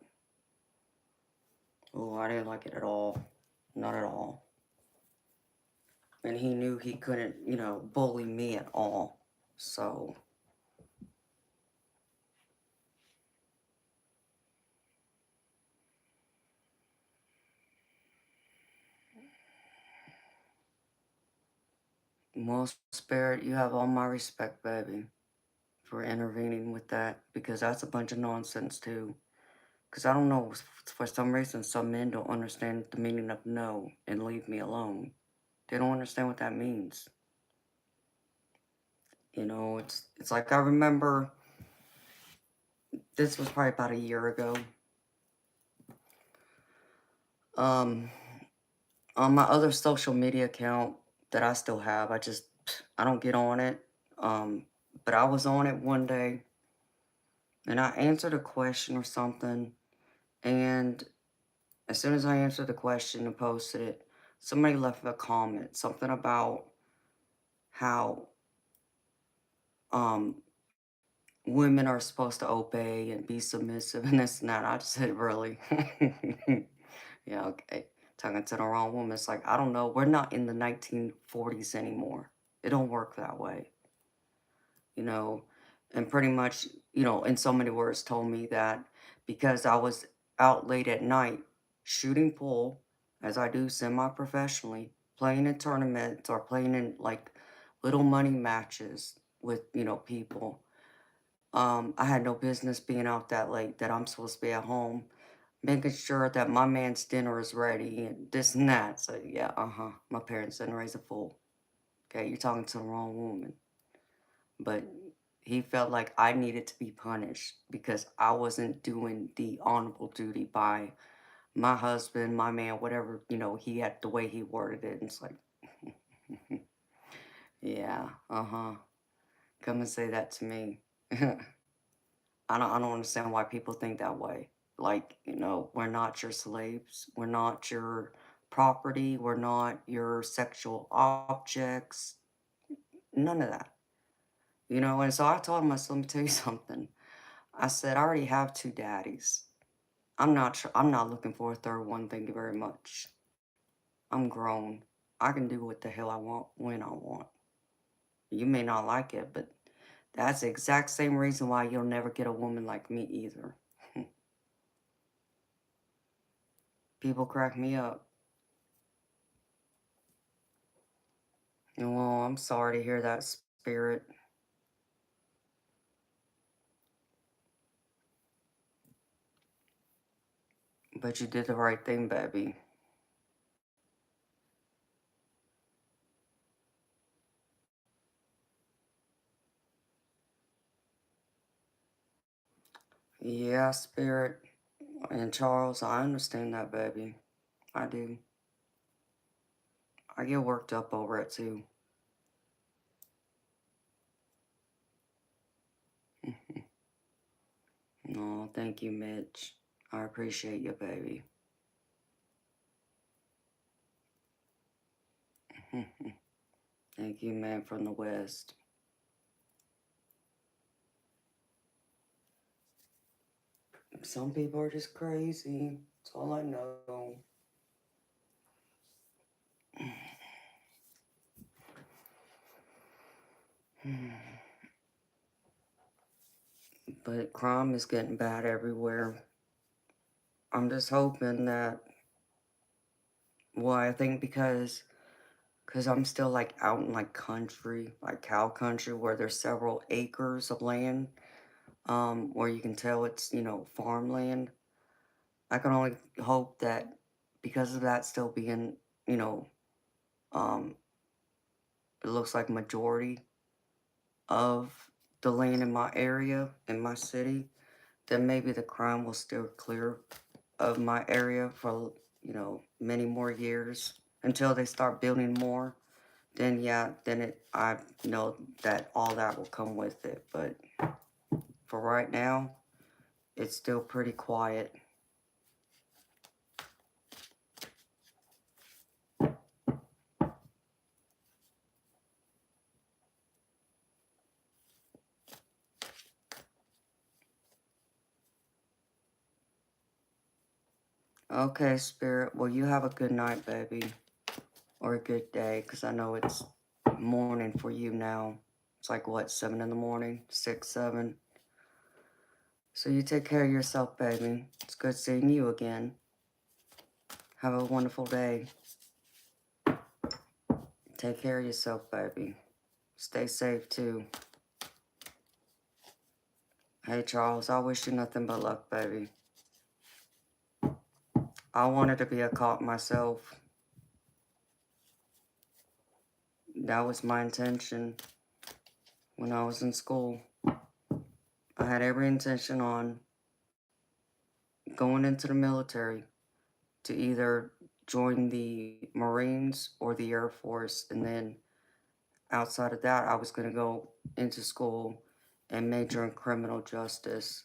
oh, I didn't like it at all. Not at all. And he knew he couldn't, bully me at all. So well, Spirit, you have all my respect, baby, for intervening with that, because that's a bunch of nonsense, too. Because I don't know, for some reason, some men don't understand the meaning of no and leave me alone. They don't understand what that means. It's like I remember, this was probably about a year ago. Um, on my other social media account that I still have, I don't get on it. But I was on it one day, and I answered a question or something, and as soon as I answered the question and posted it, somebody left a comment, something about how um women are supposed to obey and be submissive and this and that. I just said, really? Yeah, okay. Talking to the wrong woman. It's like, I don't know. We're not in the 1940s anymore. It don't work that way, you know. And pretty much, in so many words, told me that because I was out late at night shooting pool, as I do semi-professionally, playing in tournaments or playing in like little money matches with, people. I had no business being out that late, that I'm supposed to be at home, making sure that my man's dinner is ready and this and that. So, yeah, my parents didn't raise a fool. Okay, you're talking to the wrong woman. But he felt like I needed to be punished because I wasn't doing the honorable duty by my husband, my man, whatever, he had the way he worded it. And it's like, yeah, come and say that to me. I don't understand why people think that way. Like, we're not your slaves. We're not your property. We're not your sexual objects. None of that. And so I told him, I said, let me tell you something. I said, I already have two daddies. I'm not looking for a third one, thank you very much. I'm grown. I can do what the hell I want when I want. You may not like it, but that's the exact same reason why you'll never get a woman like me either. People crack me up. Well, I'm sorry to hear that, Spirit. But you did the right thing, baby. Yeah, Spirit. And Charles, I understand that, baby. I do. I get worked up over it, too. No, thank you, Mitch. I appreciate you, baby. Thank you, man from the West. Some people are just crazy. That's all I know. But crime is getting bad everywhere. I'm just hoping that, well, I think because I'm still like out in like country, like cow country, where there's several acres of land, where you can tell it's, farmland. I can only hope that because of that still being, you know, um, it looks like majority of the land in my area, in my city, then maybe the crime will still clear of my area for, many more years until they start building more. Then yeah, I know that all that will come with it. But for right now, it's still pretty quiet. Okay, Spirit. Well, you have a good night, baby. Or a good day, because I know it's morning for you now. It's like, what, 7 in the morning? 6, 7? So you take care of yourself, baby. It's good seeing you again. Have a wonderful day. Take care of yourself, baby. Stay safe, too. Hey, Charles, I wish you nothing but luck, baby. I wanted to be a cop myself. That was my intention when I was in school. I had every intention on going into the military to either join the Marines or the Air Force. And then outside of that, I was going to go into school and major in criminal justice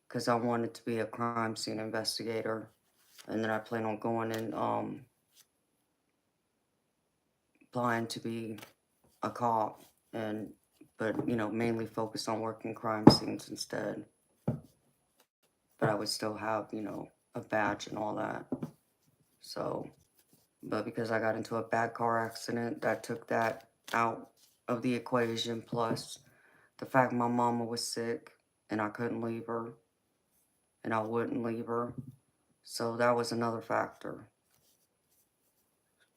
because I wanted to be a crime scene investigator. And then I plan on going in applying to be a cop, but mainly focused on working crime scenes instead. But I would still have, a badge and all that. So, but because I got into a bad car accident, that took that out of the equation. Plus, the fact my mama was sick and I couldn't leave her and I wouldn't leave her. So that was another factor.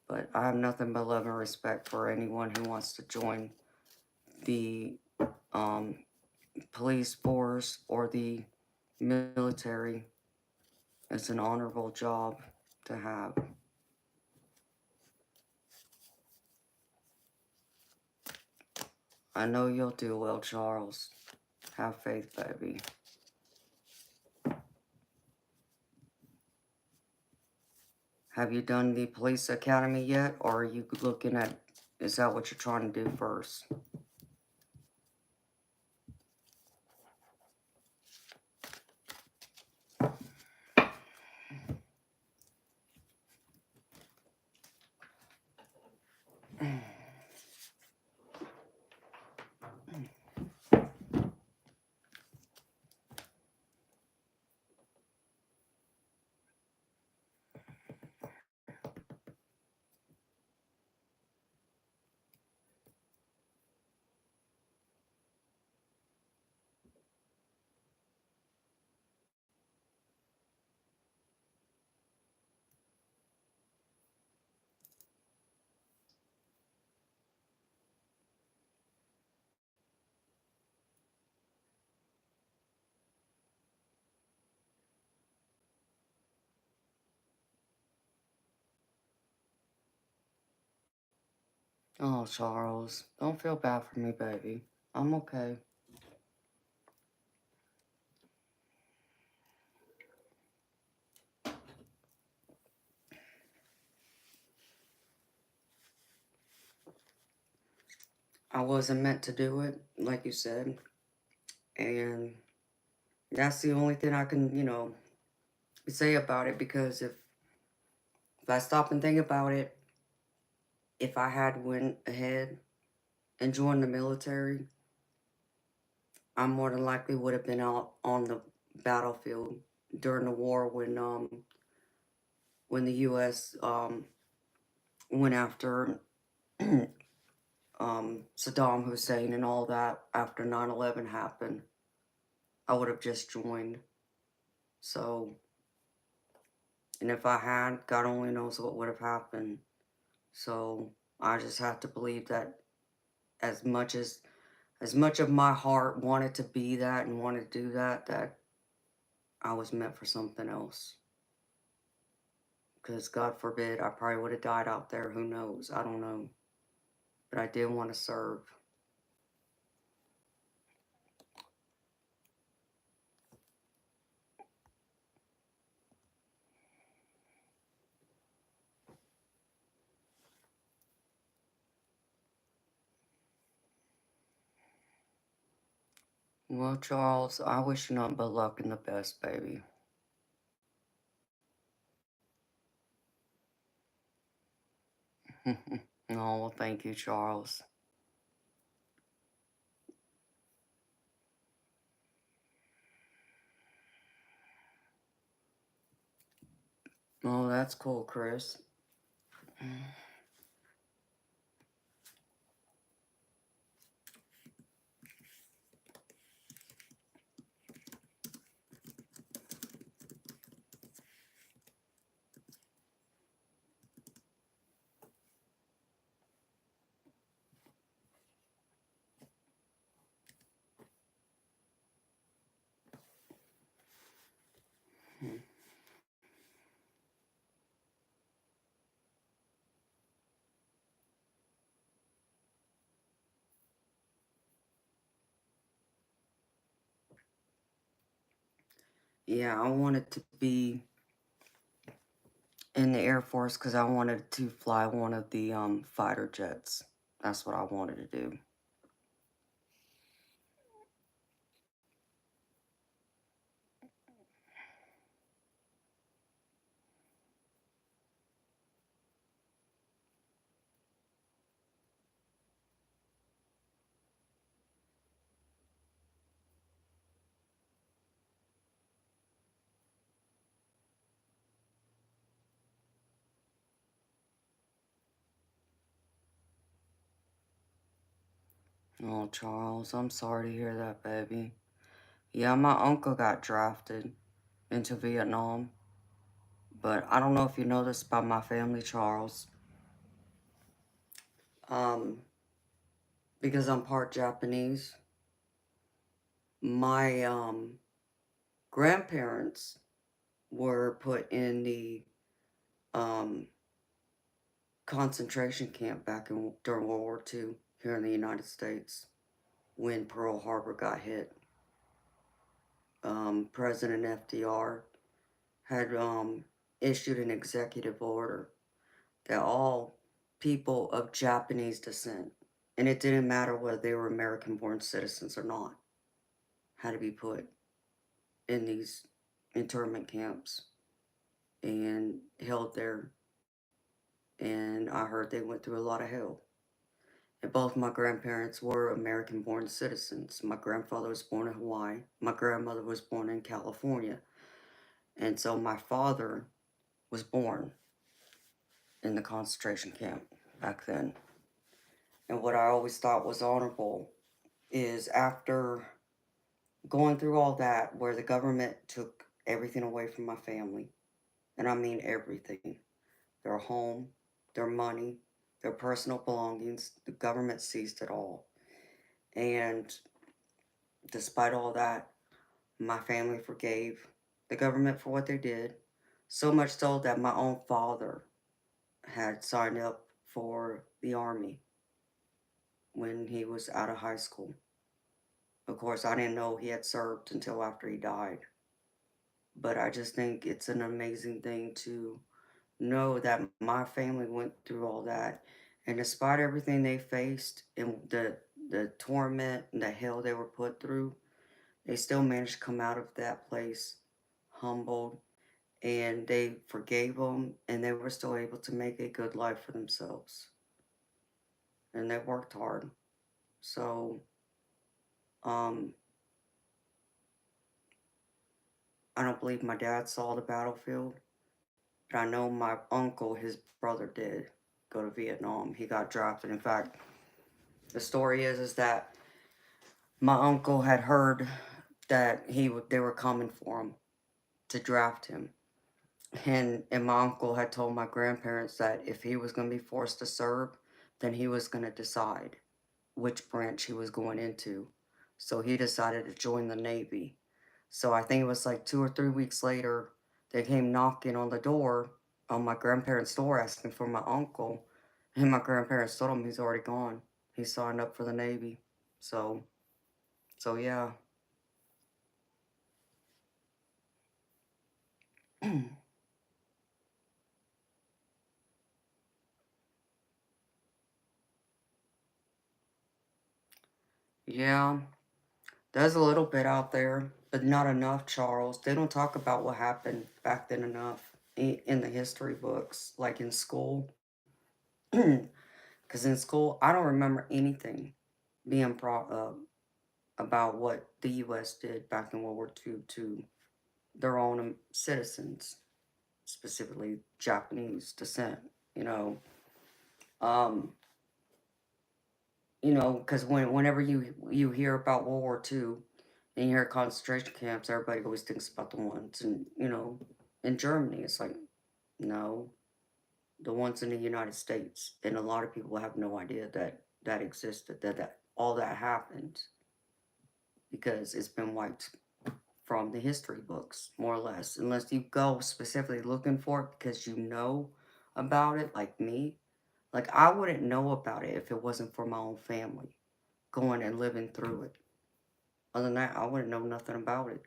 But I have nothing but love and respect for anyone who wants to join the um, police force or the military. It's an honorable job to have. I know you'll do well, Charles. Have faith, baby. Have you done the police academy yet, or are you looking at, is that what you're trying to do first? Oh, Charles, don't feel bad for me, baby. I'm okay. I wasn't meant to do it, like you said. And that's the only thing I can, say about it, because if I stop and think about it, if I had went ahead and joined the military, I more than likely would have been out on the battlefield during the war when the U.S. Went after Saddam Hussein and all that after 9/11 happened. I would have just joined. So, and if I had, God only knows what would have happened. So I just have to believe that as much of my heart wanted to be that and wanted to do that, that I was meant for something else. Because God forbid, I probably would have died out there. Who knows? I don't know. But I did want to serve. Well, Charles, I wish you nothing but luck and the best, baby. Oh, well, thank you, Charles. Oh, that's cool, Chris. Yeah, I wanted to be in the Air Force because I wanted to fly one of the fighter jets. That's what I wanted to do. Oh, Charles, I'm sorry to hear that, baby. Yeah, my uncle got drafted into Vietnam. But I don't know if you know this about my family, Charles. Um, because I'm part Japanese, my grandparents were put in the um, concentration camp back during World War II here in the United States when Pearl Harbor got hit. President FDR had issued an executive order that all people of Japanese descent, and it didn't matter whether they were American born citizens or not, had to be put in these internment camps and held there. And I heard they went through a lot of hell. And both my grandparents were American born citizens. My grandfather was born in Hawaii, my grandmother was born in California. And so my father was born in the concentration camp back then. And what I always thought was honorable is after going through all that, where the government took everything away from my family, and I mean everything, their home, their money, their personal belongings, the government seized it all. And despite all that, my family forgave the government for what they did, so much so that my own father had signed up for the army when he was out of high school. Of course, I didn't know he had served until after he died. But I just think it's an amazing thing to know that my family went through all that. And despite everything they faced and the torment and the hell they were put through, they still managed to come out of that place humbled, and they forgave them, and they were still able to make a good life for themselves. And they worked hard. So, um, I don't believe my dad saw the battlefield, but I know my uncle, his brother, did go to Vietnam. He got drafted. In fact, the story is that my uncle had heard that they were coming for him to draft him, and my uncle had told my grandparents that if he was going to be forced to serve, then he was going to decide which branch he was going into. So he decided to join the Navy. So I think it was like 2 or 3 weeks later, they came knocking on the door, on my grandparents' door, asking for my uncle. And my grandparents told him he's already gone. He signed up for the Navy. So, so yeah. Yeah, there's a little bit out there, but not enough, Charles. They don't talk about what happened back then enough in the history books, like in school. Because in school, I don't remember anything being brought up about what the U.S. did back in World War II to their own citizens, specifically Japanese descent. You know, um, because whenever you hear about World War II and you hear concentration camps, everybody always thinks about the ones in Germany. It's like, no, the ones in the United States, and a lot of people have no idea that that existed, that all that happened, because it's been wiped from the history books, more or less, unless you go specifically looking for it because you know about it, like me. Like, I wouldn't know about it if it wasn't for my own family going and living through it. Other than that, I wouldn't know nothing about it.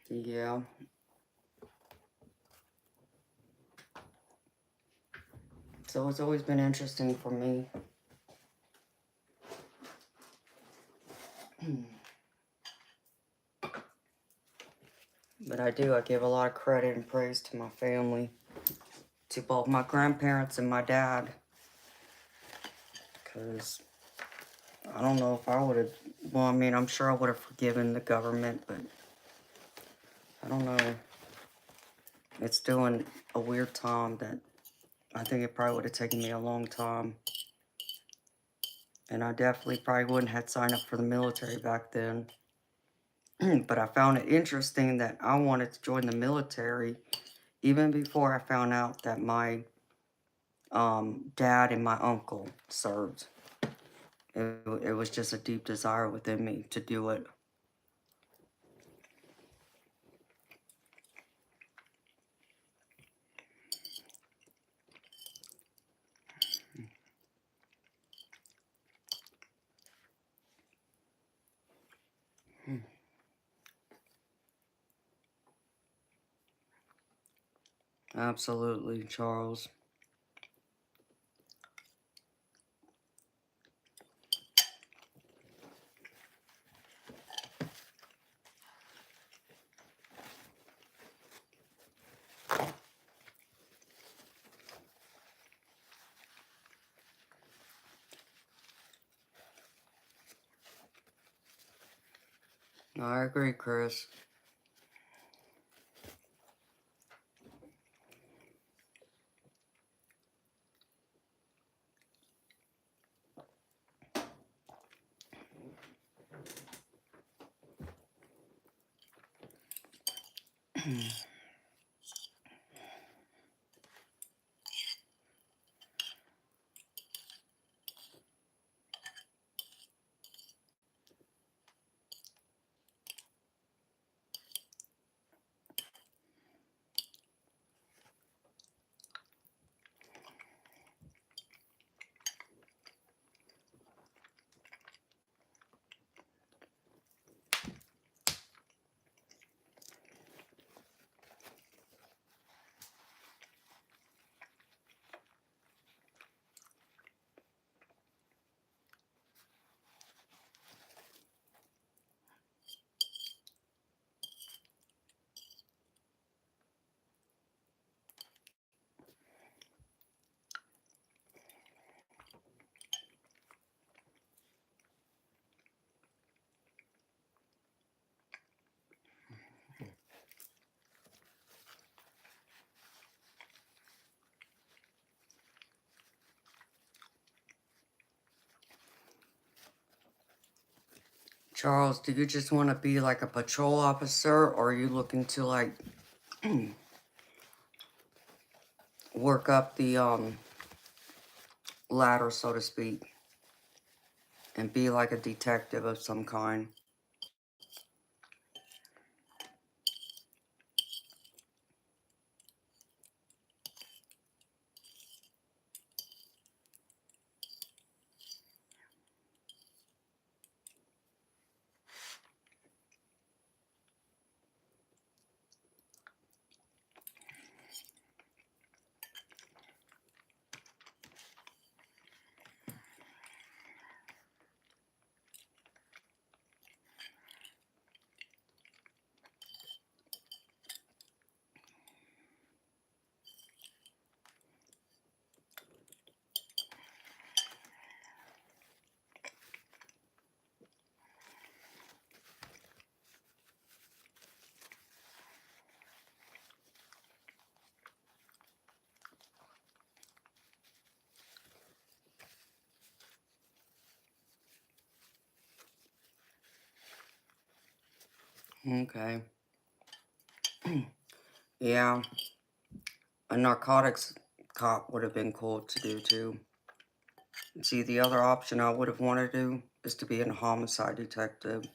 Yeah. So it's always been interesting for me. But I give a lot of credit and praise to my family, to both my grandparents and my dad. Because I don't know if I would have Well, I mean, I'm sure I would have forgiven the government, but I don't know. It's doing a weird time that I think it probably would have taken me a long time. And I definitely probably wouldn't have signed up for the military back then. But I found it interesting that I wanted to join the military even before I found out that my dad and my uncle served. It was just a deep desire within me to do it. Absolutely, Charles. I agree, Chris. Charles, do you just want to be like a patrol officer, or are you looking to like work up the ladder, so to speak, and be like a detective of some kind? Okay. Yeah, a narcotics cop would have been cool to do too. See, the other option I would have wanted to do is to be a homicide detective.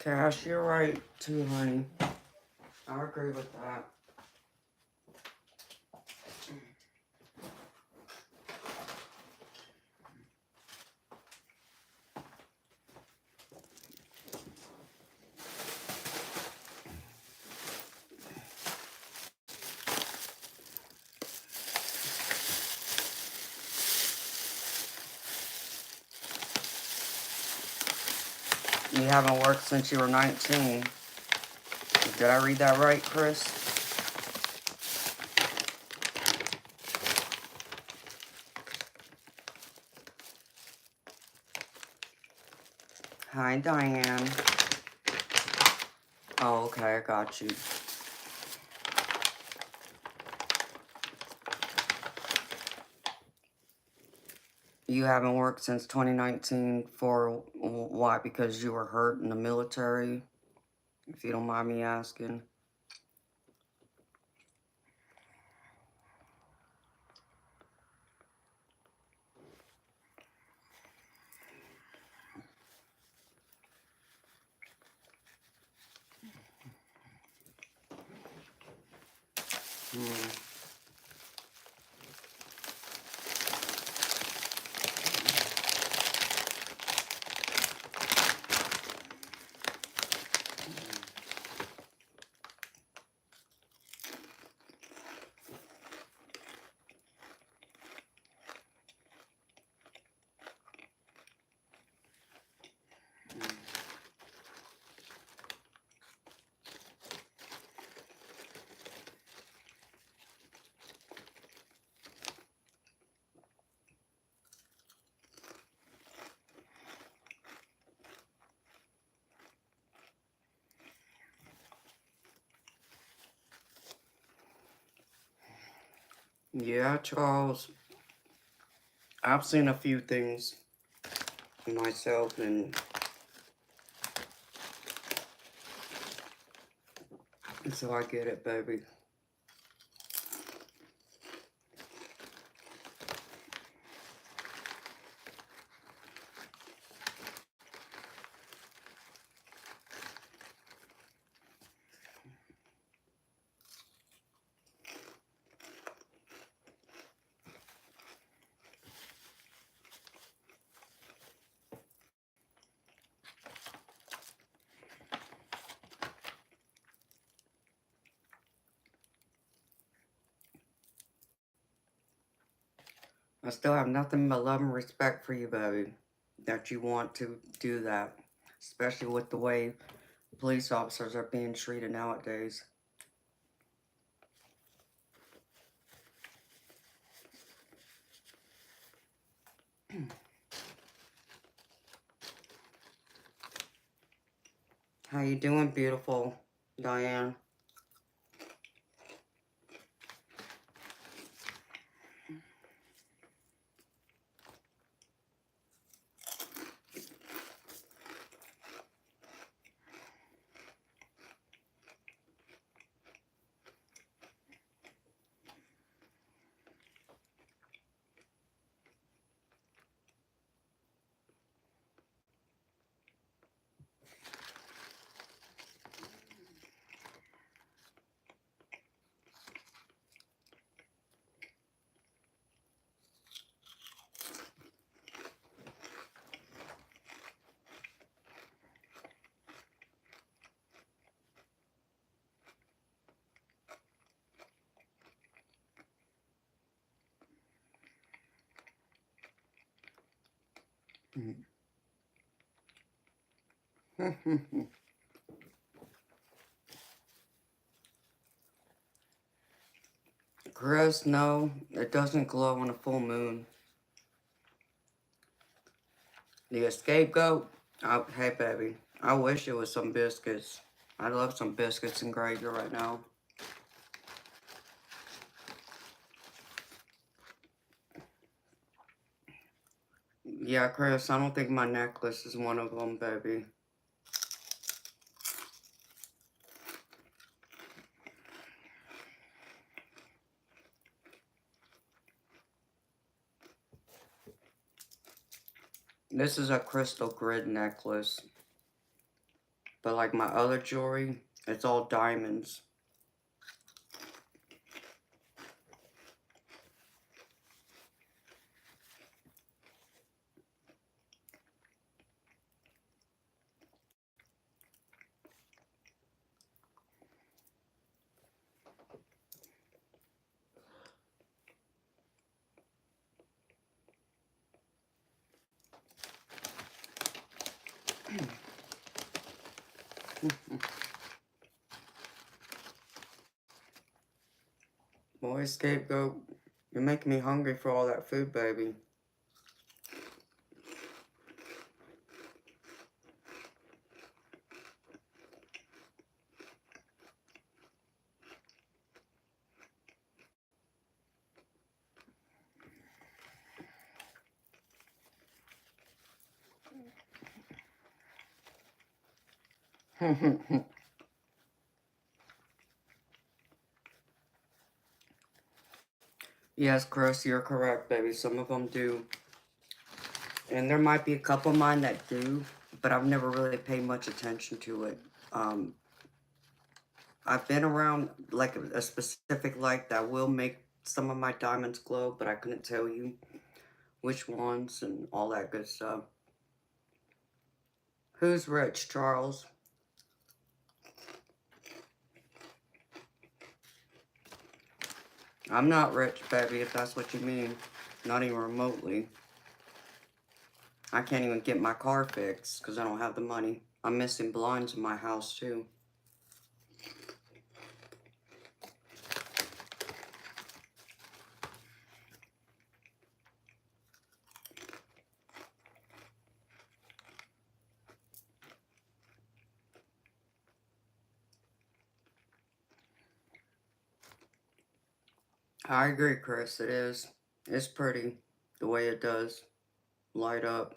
Cash, you're right too, honey. I agree with that. You haven't worked since you were 19. Did I read that right, Chris? Hi, Diane. Oh, okay, I got you. You haven't worked since 2019 for why? Because you were hurt in the military? If you don't mind me asking. Yeah, Charles. I've seen a few things myself, and so I get it, baby. I still have nothing but love and respect for you, baby, that you want to do that, especially with the way police officers are being treated nowadays. How you doing, beautiful Diane? Chris, no, it doesn't glow on a full moon. The scapegoat? Oh, hey, baby. I wish it was some biscuits. I love some biscuits and gravy right now. Yeah, Chris, I don't think my necklace is one of them, baby. This is a crystal grid necklace. But like my other jewelry, it's all diamonds. Boy, scapegoat, you're making me hungry for all that food, baby. Yes, Chris, you're correct, baby. Some of them do. And there might be a couple of mine that do, but I've never really paid much attention to it. Um, I've been around like a specific light that will make some of my diamonds glow, but I couldn't tell you which ones and all that good stuff. Who's rich, Charles? I'm not rich, baby, if that's what you mean. Not even remotely. I can't even get my car fixed because I don't have the money. I'm missing blinds in my house, too. I agree, Chris. It is. It's pretty the way it does light up.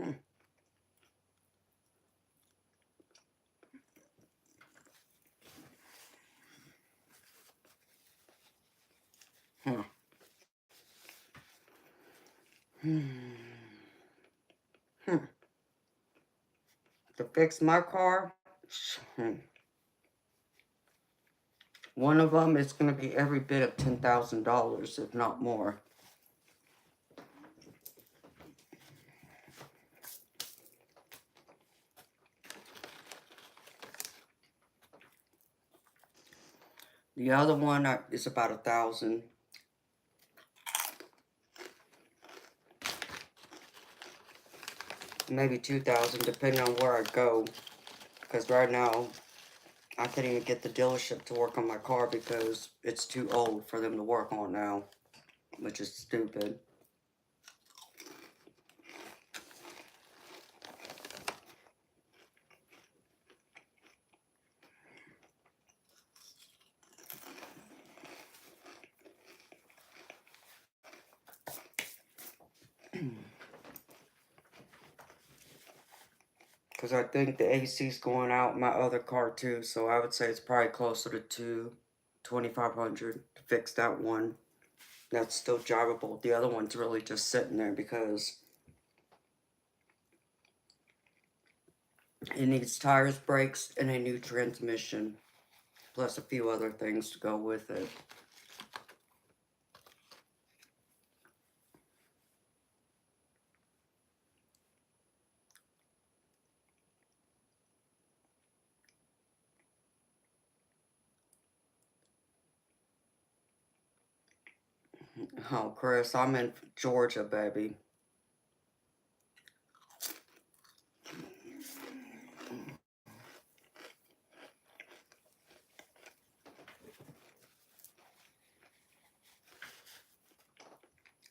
Hmm. Huh. Hmm. Hmm. To fix my car, one of them is going to be every bit of $10,000, if not more. The other one is about 1,000. Maybe 2,000, depending on where I go. Because right now, I can't even get the dealership to work on my car because it's too old for them to work on now, which is stupid. Because I think the AC's going out in my other car too, so I would say it's probably closer to 2,500 to fix that one. That's still drivable. The other one's really just sitting there because it needs tires, brakes, and a new transmission, plus a few other things to go with it. Oh, Chris, I'm in Georgia, baby.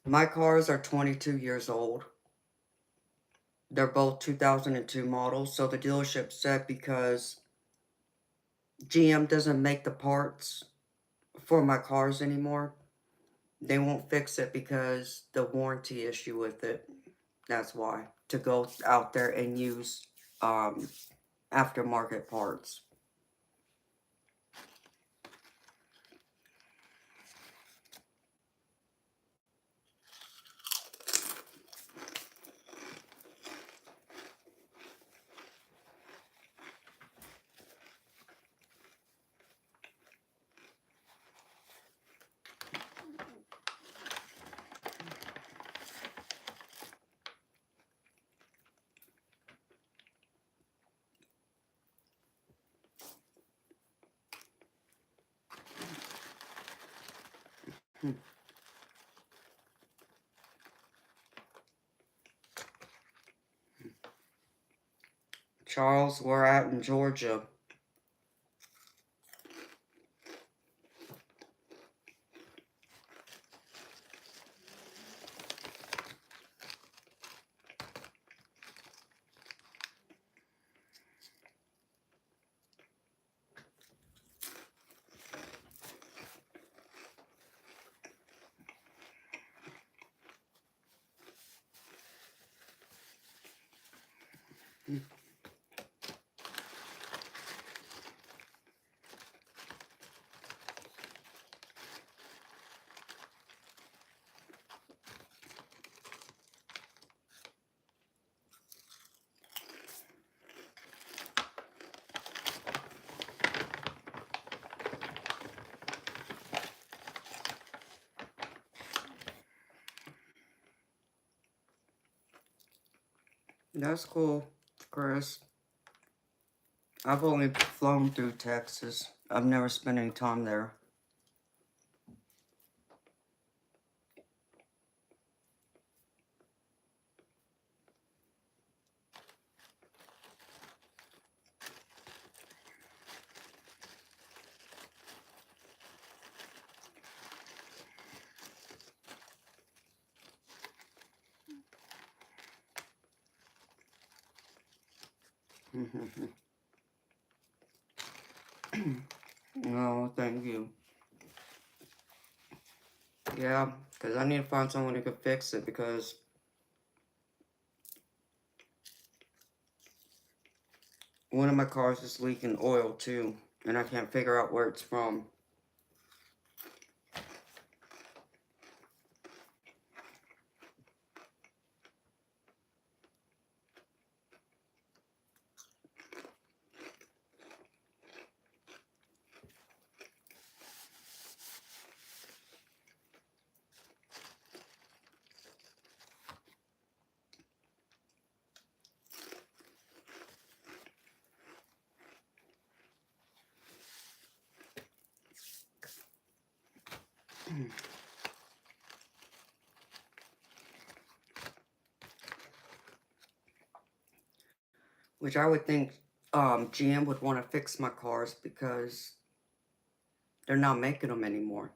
My cars are 22 years old. They're both 2002 models, so the dealership said because GM doesn't make the parts for my cars anymore, they won't fix it because the warranty issue with it. That's why. To go out there and use aftermarket parts. Charles, we're at in Georgia. That's cool, Chris. I've only flown through Texas. I've never spent any time there. No, thank you. Yeah, because I need to find someone who can fix it because one of my cars is leaking oil too, and I can't figure out where it's from. Which I would think GM would want to fix my cars because they're not making them anymore.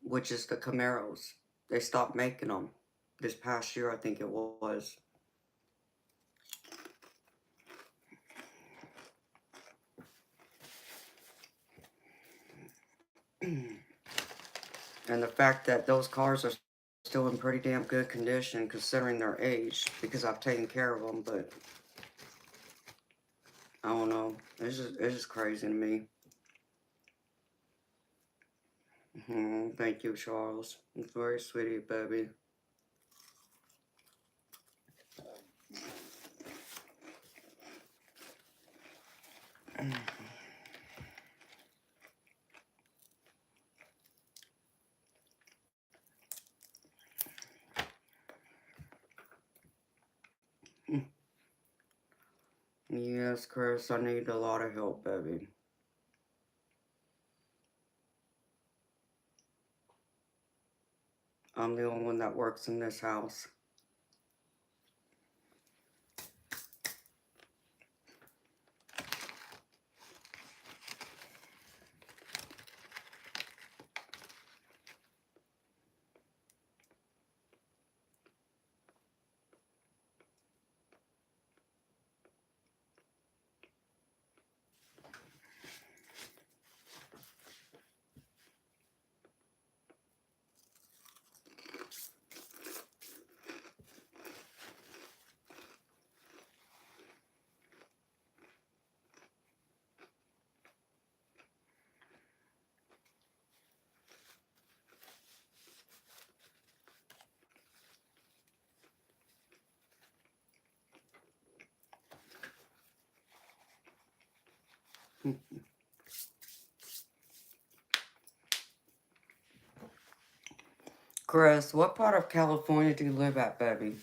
Which is the Camaros. They stopped making them this past year, I think it was. And the fact that those cars are still in pretty damn good condition considering their age, because I've taken care of them, but I don't know. It's just crazy to me. Thank you, Charles. It's very sweet of you, baby. Yes, Chris, I need a lot of help, baby. I'm the only one that works in this house. Chris, what part of California do you live at, baby?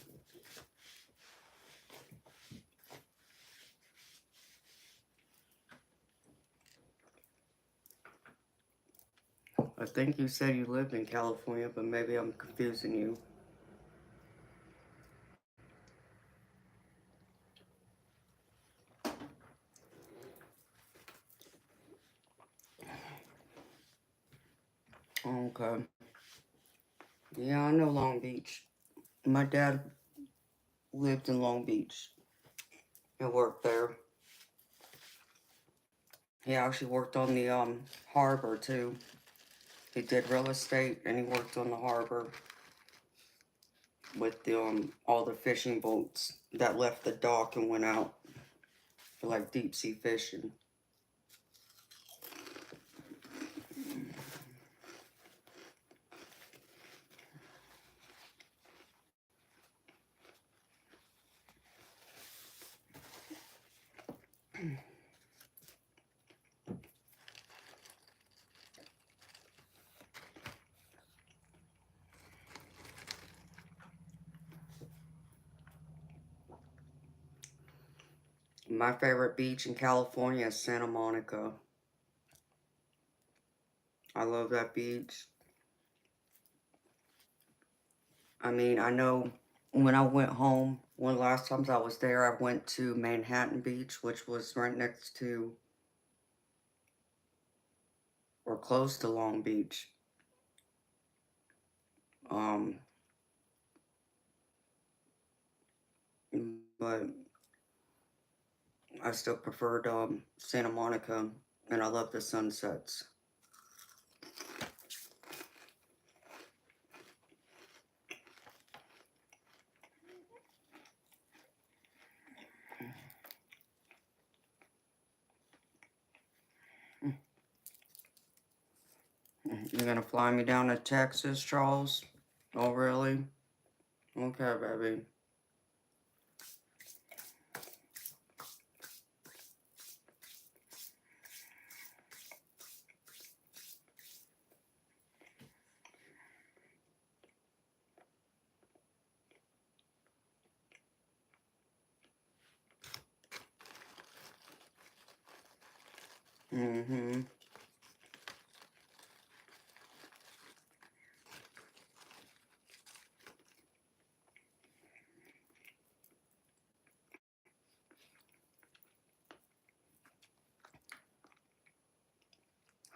I think you said you lived in California, but maybe I'm confusing you. Okay. Yeah, I know Long Beach. My dad lived in Long Beach and worked there. He actually worked on the harbor too. He did real estate and he worked on the harbor with the all the fishing boats that left the dock and went out for like deep sea fishing. My favorite beach in California is Santa Monica. I love that beach. I mean, I know when I went home, one of the last times I was there, I went to Manhattan Beach, which was right next to or close to Long Beach. Um, but I still preferred Santa Monica, and I love the sunsets. You're gonna fly me down to Texas, Charles? Oh, really? Okay, baby. Mm-hmm.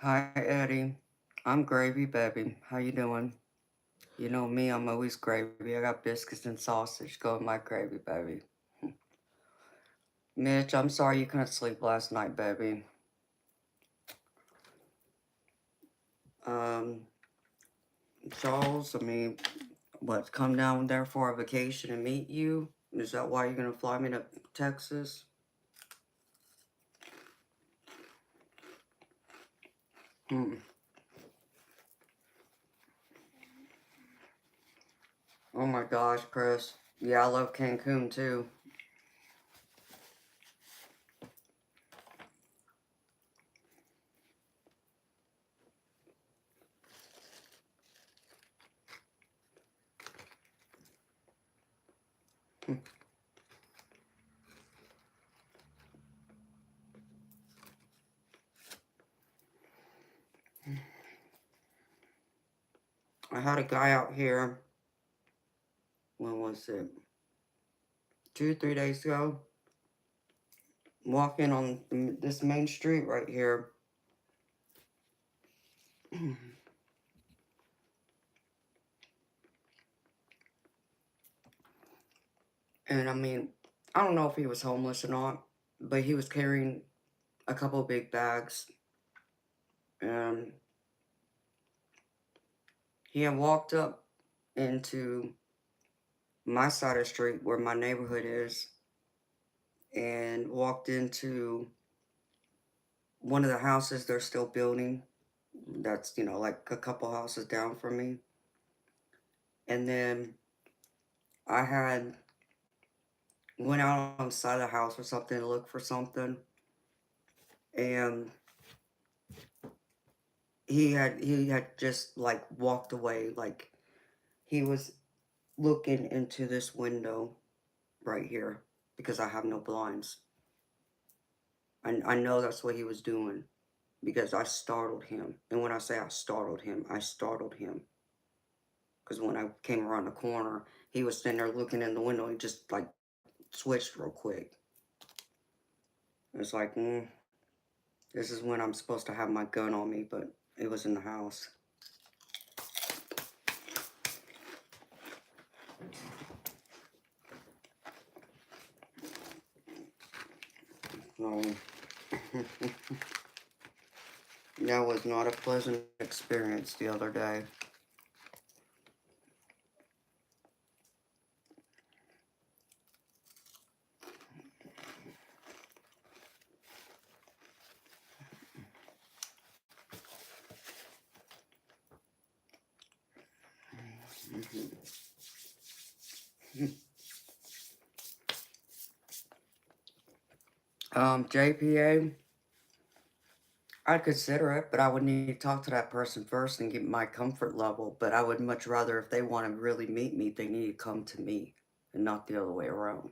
Hi, Eddie. I'm gravy, baby. How you doing? You know me, I'm always gravy. I got biscuits and sausage. Go with my gravy, baby. Mitch, I'm sorry you couldn't sleep last night, baby. Um, Charles, I mean, what, come down there for a vacation and meet you? Is that why you're gonna fly me to Texas? Hmm. Oh my gosh, Chris. Yeah, I love Cancun too. I had a guy out here, when was it? 2, 3 days ago, walking on this main street right here. And I mean, I don't know if he was homeless or not, but he was carrying a couple of big bags. And he had walked up into my side of the street where my neighborhood is and walked into one of the houses they're still building. That's, like a couple houses down from me. And then I had went out on the side of the house or something to look for something. And he had just like walked away. Like he was looking into this window right here because I have no blinds. I know that's what he was doing. because I startled him. And when I say I startled him, I startled him. Because when I came around the corner, he was sitting there looking in the window. He just like switched real quick. It's like, this is when I'm supposed to have my gun on me, but it was in the house. So, that was not a pleasant experience the other day. JPA, I'd consider it, but I would need to talk to that person first and get my comfort level. But I would much rather, if they want to really meet me, they need to come to me and not the other way around.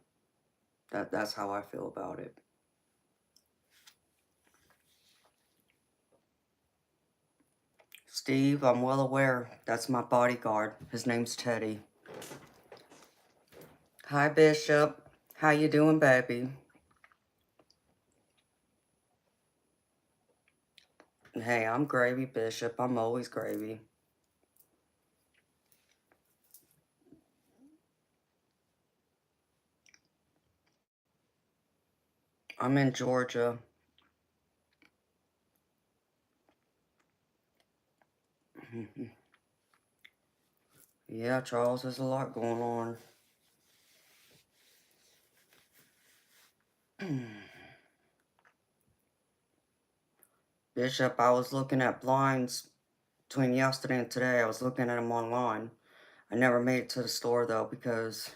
That's how I feel about it. Steve, I'm well aware. That's my bodyguard. His name's Teddy. Hi, Bishop. How you doing, baby? Hey, I'm gravy, Bishop. I'm always gravy. I'm in Georgia. Yeah, Charles, there's a lot going on. Bishop, I was looking at blinds between yesterday and today. I was looking at them online. I never made it to the store, though, because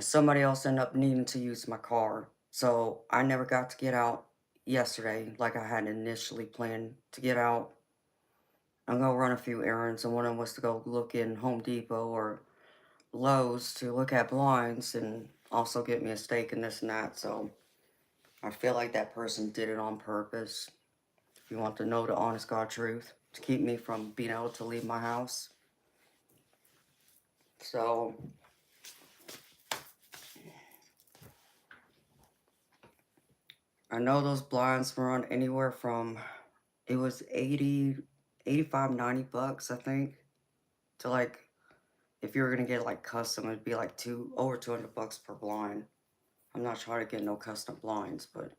somebody else ended up needing to use my car. So I never got to get out yesterday like I had initially planned to get out. I'm going to run a few errands, and one of them was to go look in Home Depot or Lowe's to look at blinds and also get me a steak and this and that. So I feel like that person did it on purpose. If you want to know the honest God truth, to keep me from being able to leave my house. So I know those blinds run anywhere from, it was 80, 85, 90 bucks, I think, to like, if you were going to get like custom, it'd be like over 200 bucks per blind. I'm not trying to get no custom blinds, but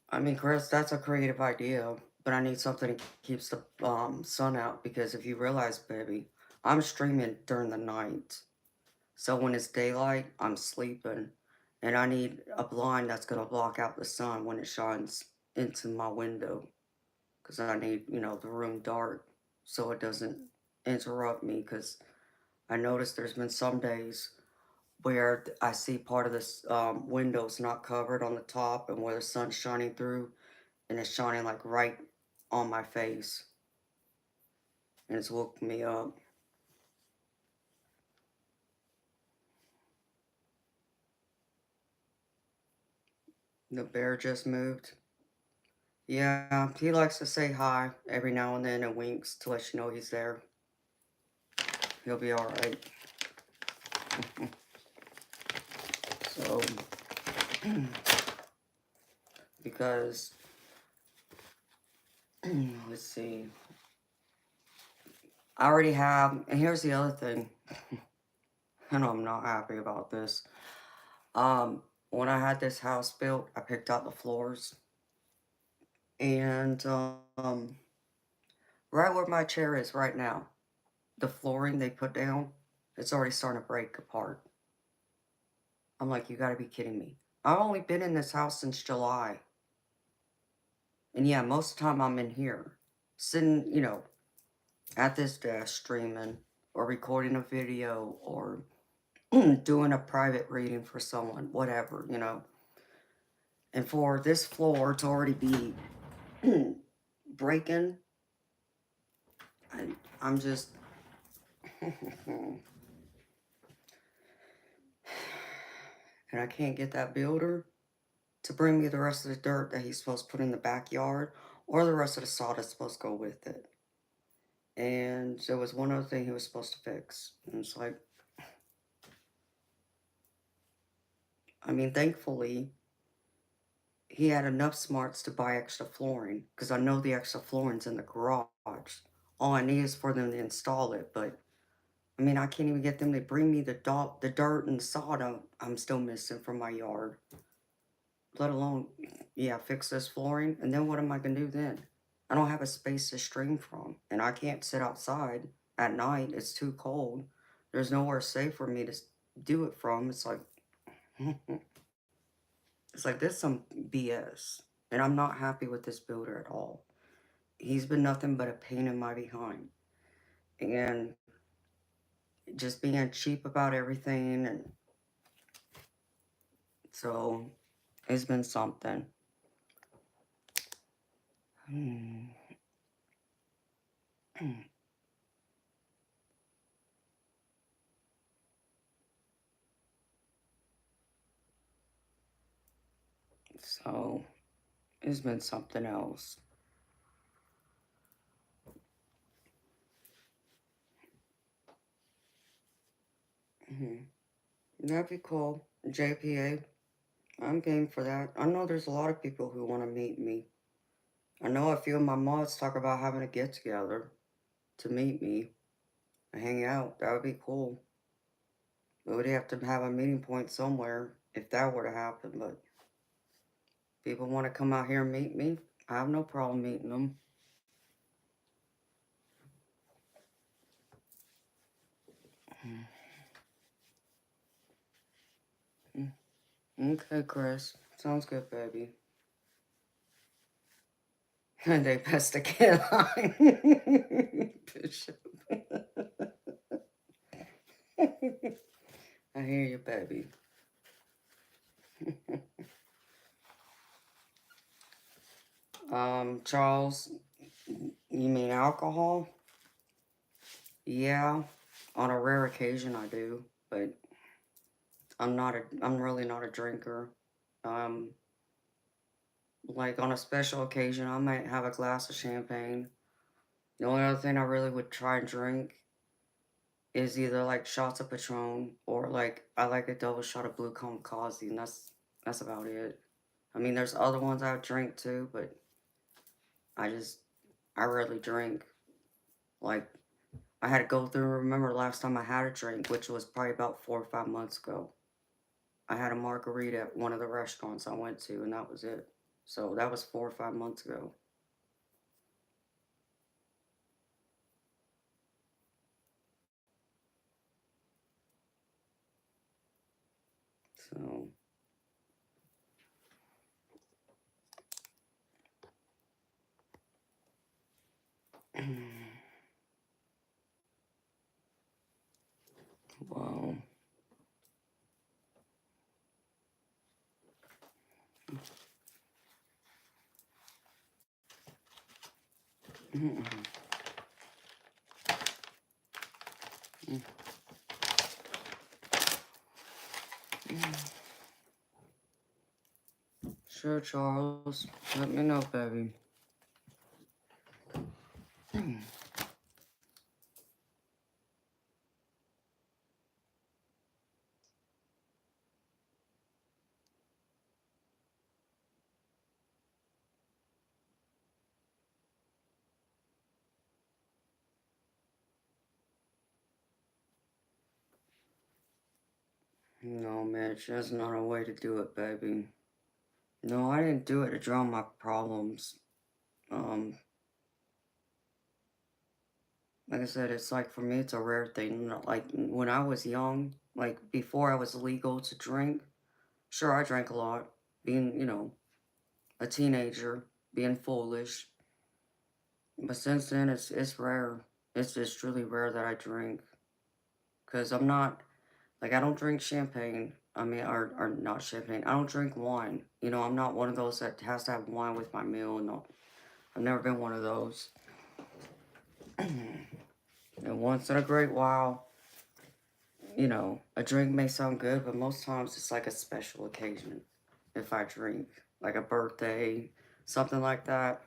I mean, Chris, that's a creative idea, but I need something that keeps the sun out, because if you realize, baby, I'm streaming during the night. So when it's daylight, I'm sleeping, and I need a blind that's going to block out the sun when it shines into my window, because I need, the room dark so it doesn't interrupt me, because I noticed there's been some days where I see part of this window's not covered on the top, and where the sun's shining through, and it's shining like right on my face, and it's woke me up. The bear just moved. Yeah, he likes to say hi every now and then and winks to let you know he's there. He'll be alright. So, because, let's see. I already have, and here's the other thing. I know I'm not happy about this. When I had this house built, I picked out the floors. And, right where my chair is right now, the flooring they put down, it's already starting to break apart. I'm like, you gotta be kidding me. I've only been in this house since July. And yeah, most of the time I'm in here, sitting, at this desk streaming or recording a video or doing a private reading for someone, whatever, you know. And for this floor to already be breaking, I'm just. And I can't get that builder to bring me the rest of the dirt that he's supposed to put in the backyard or the rest of the sod that's supposed to go with it. And there was one other thing he was supposed to fix. And it's like, I mean, thankfully, he had enough smarts to buy extra flooring because I know the extra flooring's in the garage. All I need is for them to install it, but I mean, I can't even get them to bring me the dirt and sod I'm still missing from my yard. Let alone, yeah, fix this flooring. And then what am I going to do then? I don't have a space to stream from. And I can't sit outside at night. It's too cold. There's nowhere safe for me to do it from. It's like, it's like this some BS. And I'm not happy with this builder at all. He's been nothing but a pain in my behind. And just being cheap about everything. And so it's been something. So it's been something else. That'd be cool. JPA. I'm game for that. I know there's a lot of people who want to meet me. I know a few of my mods talk about having a get together to meet me and hang out. That would be cool. We would have to have a meeting point somewhere if that were to happen, but people want to come out here and meet me. I have no problem meeting them. Okay, Chris. Sounds good, baby. And they passed the kid line. Bishop. I hear you, baby. Charles, you mean alcohol? Yeah, on a rare occasion I do, but I'm really not a drinker. Um, like on a special occasion, I might have a glass of champagne. The only other thing I really would try and drink is either like shots of Patron or like I like a double shot of blue kamikaze, and that's about it. I mean, there's other ones I would drink too, but I just I rarely drink. Like I had to go through and remember last time I had a drink, which was probably about 4 or 5 months ago. I had a margarita at one of the restaurants I went to, and that was it. So that was 4 or 5 months ago. So, well, sure, Charles. Let me know, baby. No, Mitch, that's not a way to do it, baby. No, I didn't do it to drown my problems. Um, like I said, it's like for me, it's a rare thing. Like when I was young, like before I was legal to drink, sure, I drank a lot. Being, a teenager, being foolish. But since then, it's rare. It's just really rare that I drink. Because I'm not, like, I don't drink champagne. I mean, or not champagne. I don't drink wine. You know, I'm not one of those that has to have wine with my meal. No, I've never been one of those. And once in a great while, you know, a drink may sound good, but most times it's like a special occasion if I drink. Like a birthday, something like that.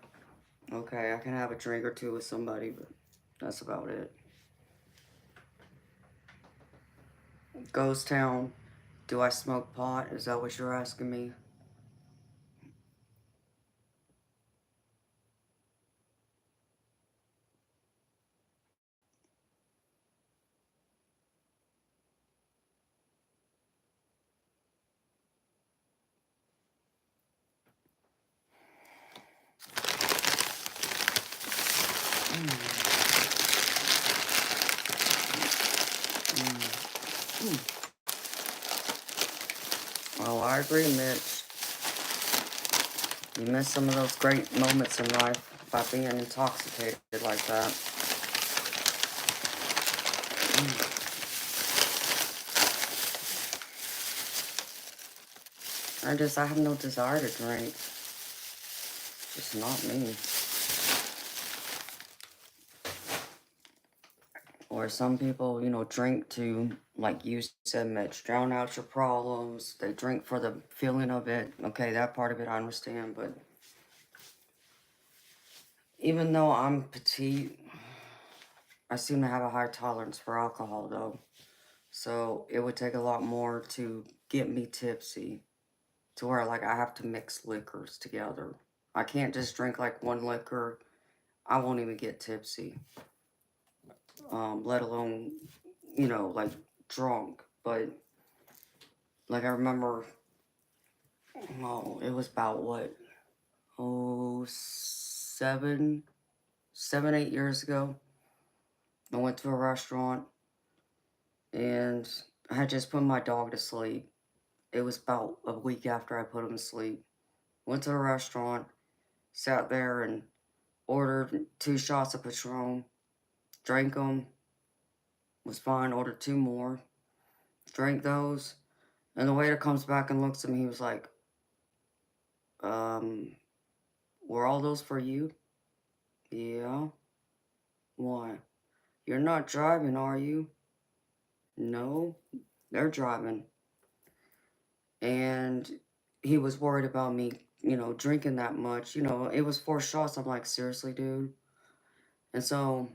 Okay, I can have a drink or two with somebody, but that's about it. Ghost Town, do I smoke pot? Is that what you're asking me? Oh, I agree, Mitch. You miss some of those great moments in life by being intoxicated like that. I have no desire to drink. Just not me. Or some people, you know, drink to, like you said, Mitch, drown out your problems. They drink for the feeling of it. Okay, that part of it I understand, but even though I'm petite, I seem to have a high tolerance for alcohol, though. So it would take a lot more to get me tipsy to where, like, I have to mix liquors together. I can't just drink, like, one liquor. I won't even get tipsy, let alone, you know, like, drunk. But, like, I remember, oh, it was about what? Oh, 8 years ago. I went to a restaurant and I had just put my dog to sleep. It was about a week after I put him to sleep. Went to the restaurant, sat there and ordered 2 shots of Patron, drank them, was fine, ordered 2 more, drank those, and the waiter comes back and looks at me, he was like, um, were all those for you? Yeah. Why? You're not driving, are you? No, they're driving. And he was worried about me, you know, drinking that much. You know, it was 4 shots. I'm like, seriously, dude? And so,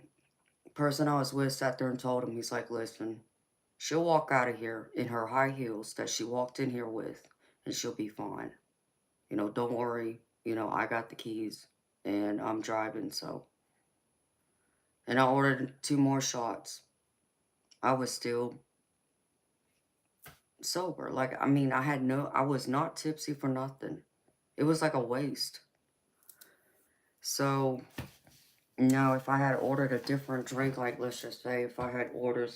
the person I was with sat there and told him, he's like, listen, she'll walk out of here in her high heels that she walked in here with, and she'll be fine. You know, don't worry. You know, I got the keys, and I'm driving, so. And I ordered 2 more shots. I was still sober. Like, I mean, I was not tipsy for nothing. It was like a waste. So, now, if I had ordered a different drink, like let's just say if I had ordered,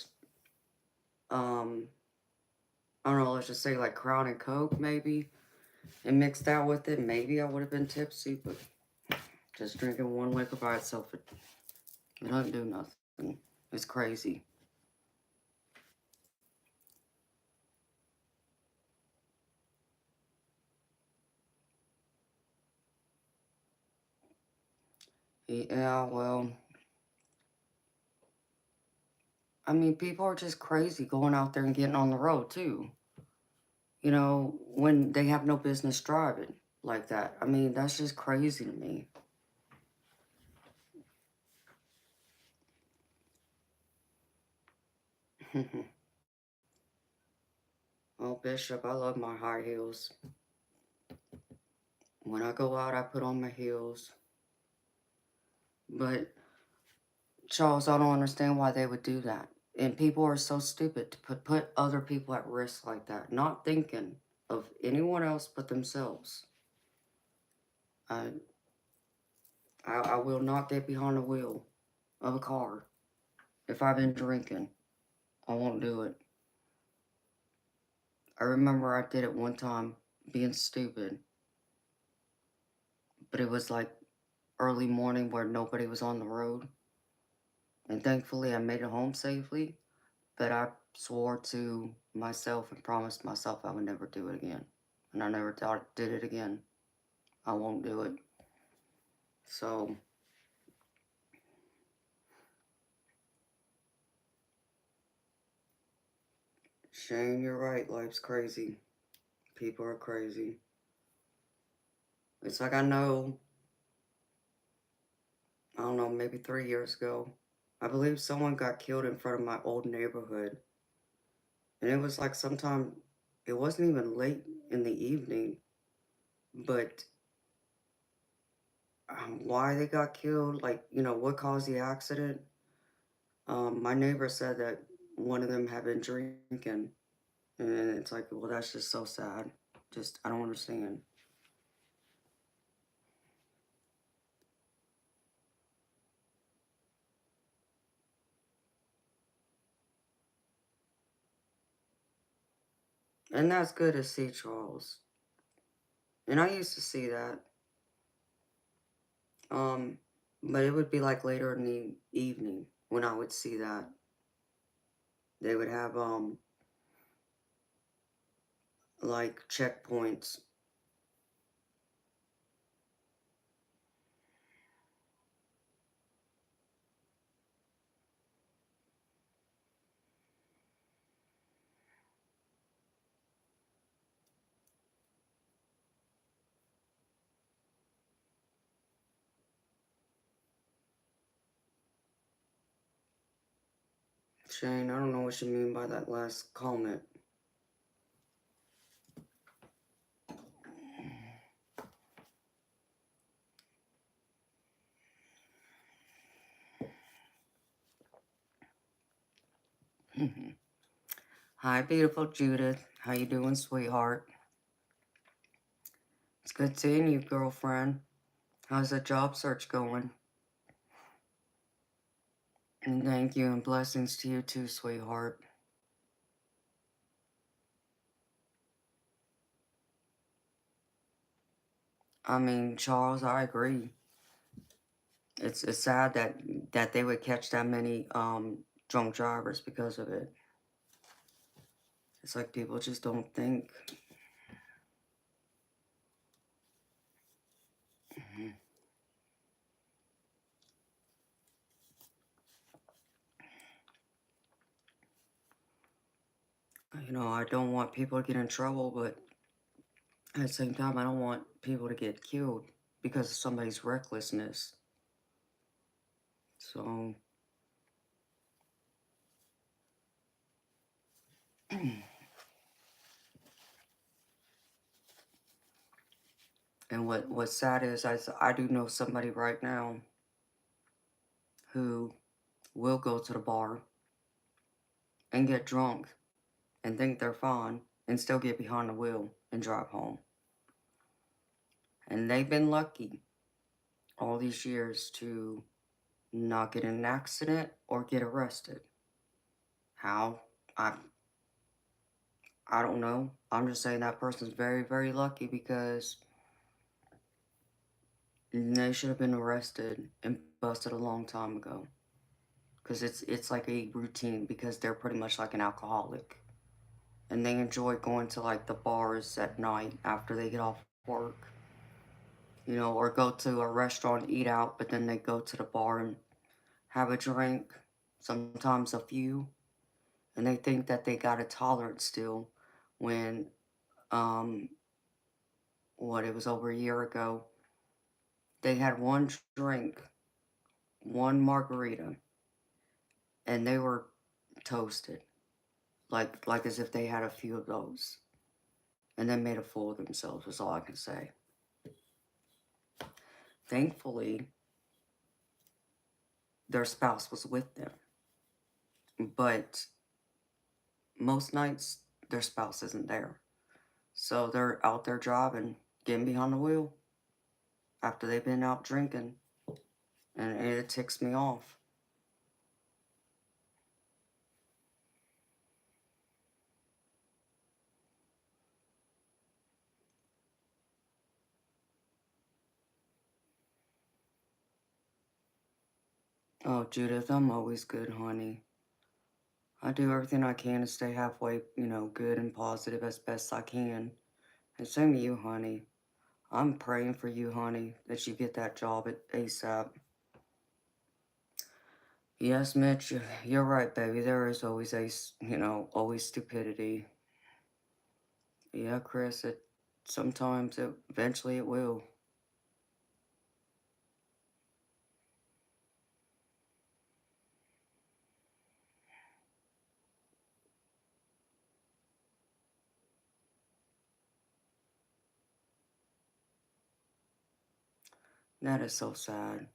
um, I don't know, let's just say like Crown and Coke maybe, and mixed that with it, maybe I would have been tipsy, but just drinking one liquor by itself, it doesn't do nothing. It's crazy. Yeah, well, I mean, people are just crazy going out there and getting on the road too. You know, when they have no business driving like that. I mean, that's just crazy to me. Oh, Bishop, I love my high heels. When I go out, I put on my heels. But, Charles, I don't understand why they would do that. And people are so stupid to put other people at risk like that, not thinking of anyone else but themselves. I, I will not get behind the wheel of a car if I've been drinking. I won't do it. I remember I did it one time being stupid, but it was like early morning where nobody was on the road. And thankfully, I made it home safely. But I swore to myself and promised myself I would never do it again. And I never did it again. I won't do it. So, Shane, you're right. Life's crazy. People are crazy. It's like I don't know, maybe 3 years ago, I believe someone got killed in front of my old neighborhood. And it was like sometime, it wasn't even late in the evening, but why they got killed, like, what caused the accident? My neighbor said that one of them had been drinking. And it's like, well, that's just so sad. Just, I don't understand. And that's good to see, Charles. And I used to see that. Um, but it would be like later in the evening when I would see that. They would have like checkpoints. Shane, I don't know what you mean by that last comment. Hi, beautiful Judith. How you doing, sweetheart? It's good seeing you, girlfriend. How's the job search going? And thank you and blessings to you too, sweetheart. I mean, Charles, I agree. It's sad that they would catch that many drunk drivers because of it. It's like people just don't think. Mhm. I don't want people to get in trouble, but at the same time, I don't want people to get killed because of somebody's recklessness. So, and what's sad is I do know somebody right now who will go to the bar and get drunk and think they're fine and still get behind the wheel and drive home. And they've been lucky all these years to not get in an accident or get arrested. How? I I don't know. I'm just saying that person's very, very lucky because they should have been arrested and busted a long time ago. Because it's like a routine because they're pretty much like an alcoholic. And they enjoy going to like the bars at night after they get off work. Or go to a restaurant, eat out, but then they go to the bar and have a drink, sometimes a few, and they think that they got a tolerance still when, um, it was over a year ago, they had one drink, one margarita, and they were toasted, like as if they had a few of those, and then made a fool of themselves, is all I can say. Thankfully, their spouse was with them, but most nights, their spouse isn't there. So they're out there driving, getting behind the wheel after they've been out drinking, and it ticks me off. Oh, Judith, I'm always good, honey. I do everything I can to stay halfway, good and positive as best I can. And same to you, honey. I'm praying for you, honey, that you get that job at ASAP. Yes, Mitch, you're right, baby. There is always always stupidity. Yeah, Chris, eventually it will. That is so sad.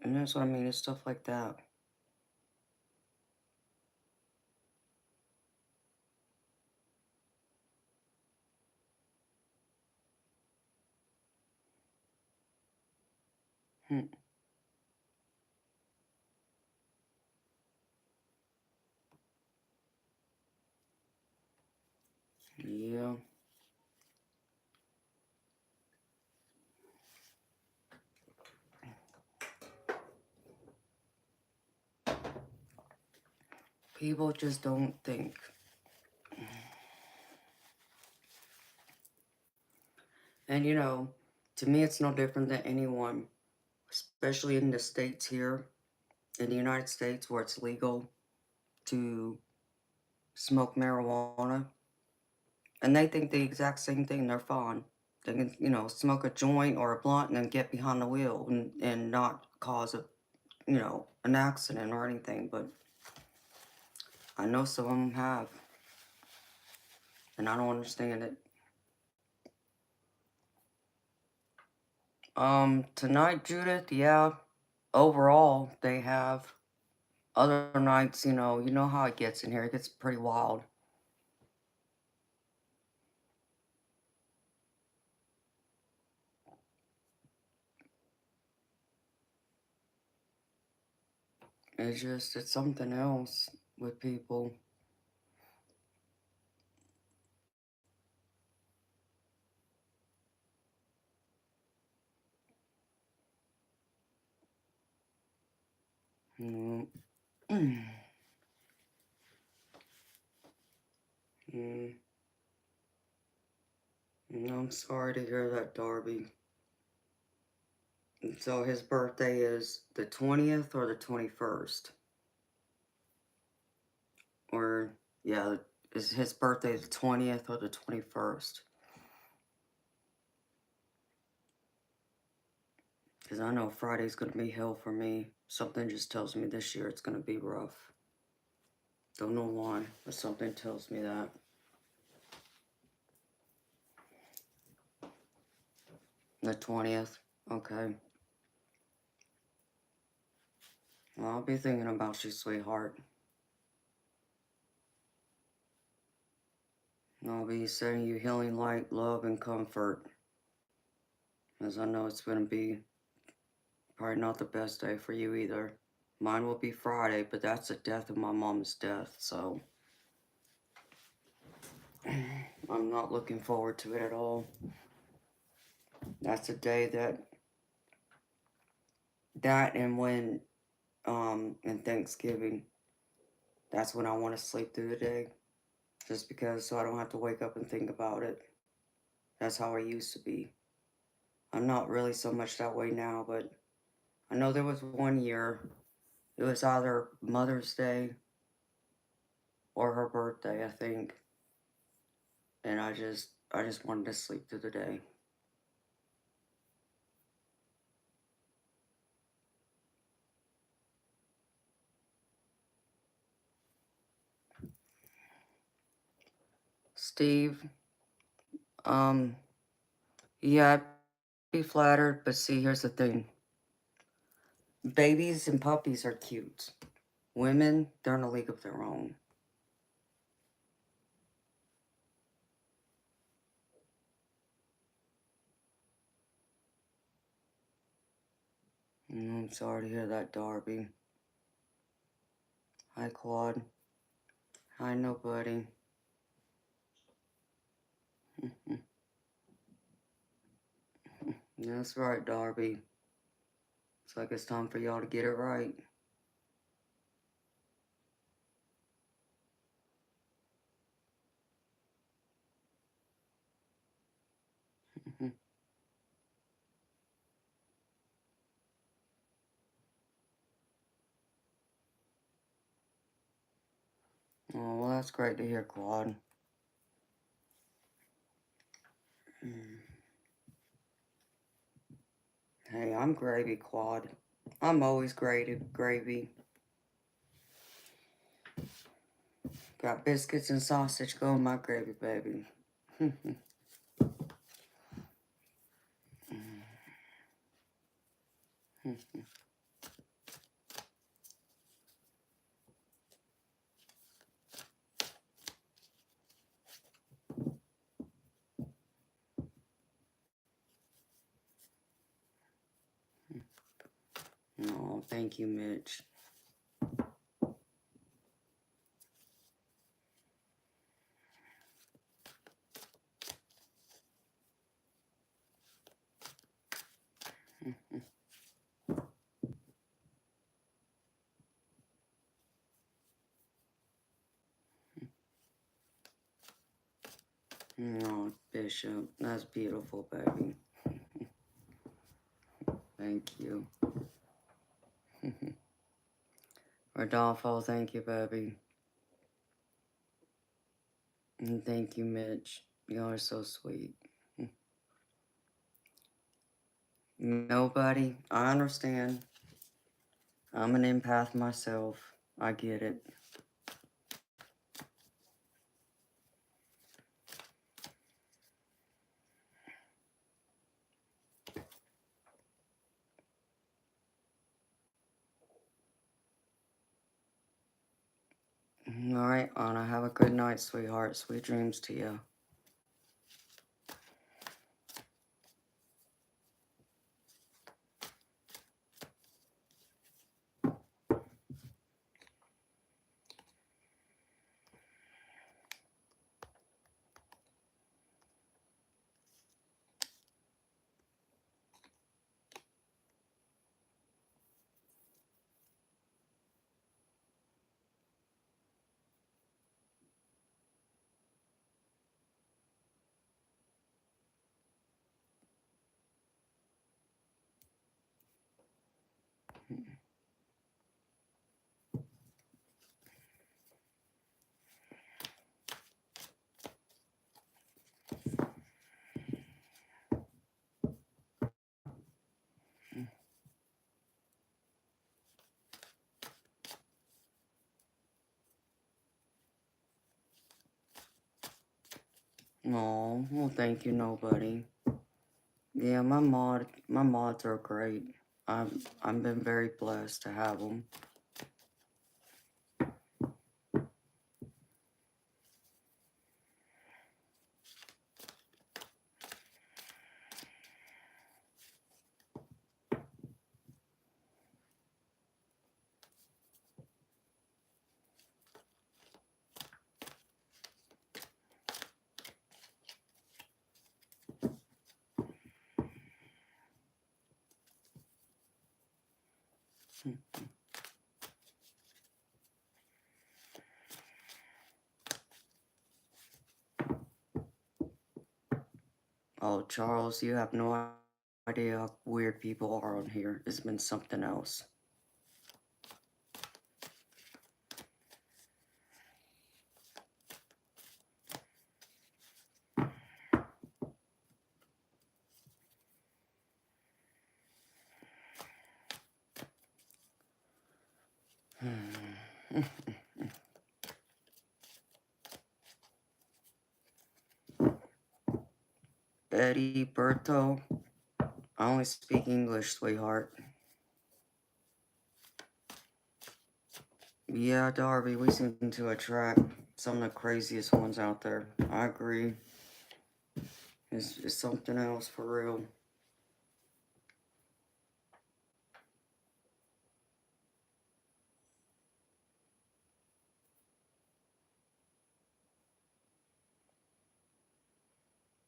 And that's what I mean, it's stuff like that. Hmm. Yeah. People just don't think. And to me, it's no different than anyone, especially in the States here, in the United States, where it's legal to smoke marijuana. And they think the exact same thing. They're fine. They can, smoke a joint or a blunt and then get behind the wheel and not cause an accident or anything. But I know some of them have. And I don't understand it. Tonight, Judith, yeah, overall, they have. Other nights, you know how it gets in here. It gets pretty wild. It's something else with people. Mm. Mm. I'm sorry to hear that, Darby. So his birthday is the 20th or the 21st? Or, yeah, is his birthday the 20th or the 21st? Because I know Friday's going to be hell for me. Something just tells me this year it's going to be rough. Don't know why, but something tells me that. The 20th? Okay. Well, I'll be thinking about you, sweetheart. I'll be sending you healing light, love, and comfort. As I know it's going to be probably not the best day for you either. Mine will be Friday, but that's the death of my mom's death, so I'm not looking forward to it at all. That's the day that and when, and Thanksgiving, that's when I want to sleep through the day. Just because, so I don't have to wake up and think about it. That's how I used to be. I'm not really so much that way now, but I know there was one year, it was either Mother's Day or her birthday, I think. And I just wanted to sleep through the day. Steve, um, yeah, I'd be flattered, but see, here's the thing. Babies and puppies are cute. Women, they're in a league of their own. I'm sorry to hear that, Darby. Hi, Claude. Hi, nobody. That's right, Darby. It's like it's time for y'all to get it right. Oh, well, that's great to hear, Claude. Hey, I'm gravy, Claude. I'm always gravy. Got biscuits and sausage going my gravy, baby. Oh, thank you, Mitch. Oh, Bishop, that's beautiful, baby. Thank you. Rodolfo, thank you, baby. And thank you, Mitch. You are so sweet. Nobody, I understand. I'm an empath myself. I get it. All right, Anna, have a good night, sweetheart. Sweet dreams to you. Oh, well, thank you, nobody. Yeah, my mods are great. I've been very blessed to have them. Oh, Charles, you have no idea how weird people are on here. It's been something else. Betty, Berto, I only speak English, sweetheart. Yeah, Darby, we seem to attract some of the craziest ones out there. I agree. It's something else for real.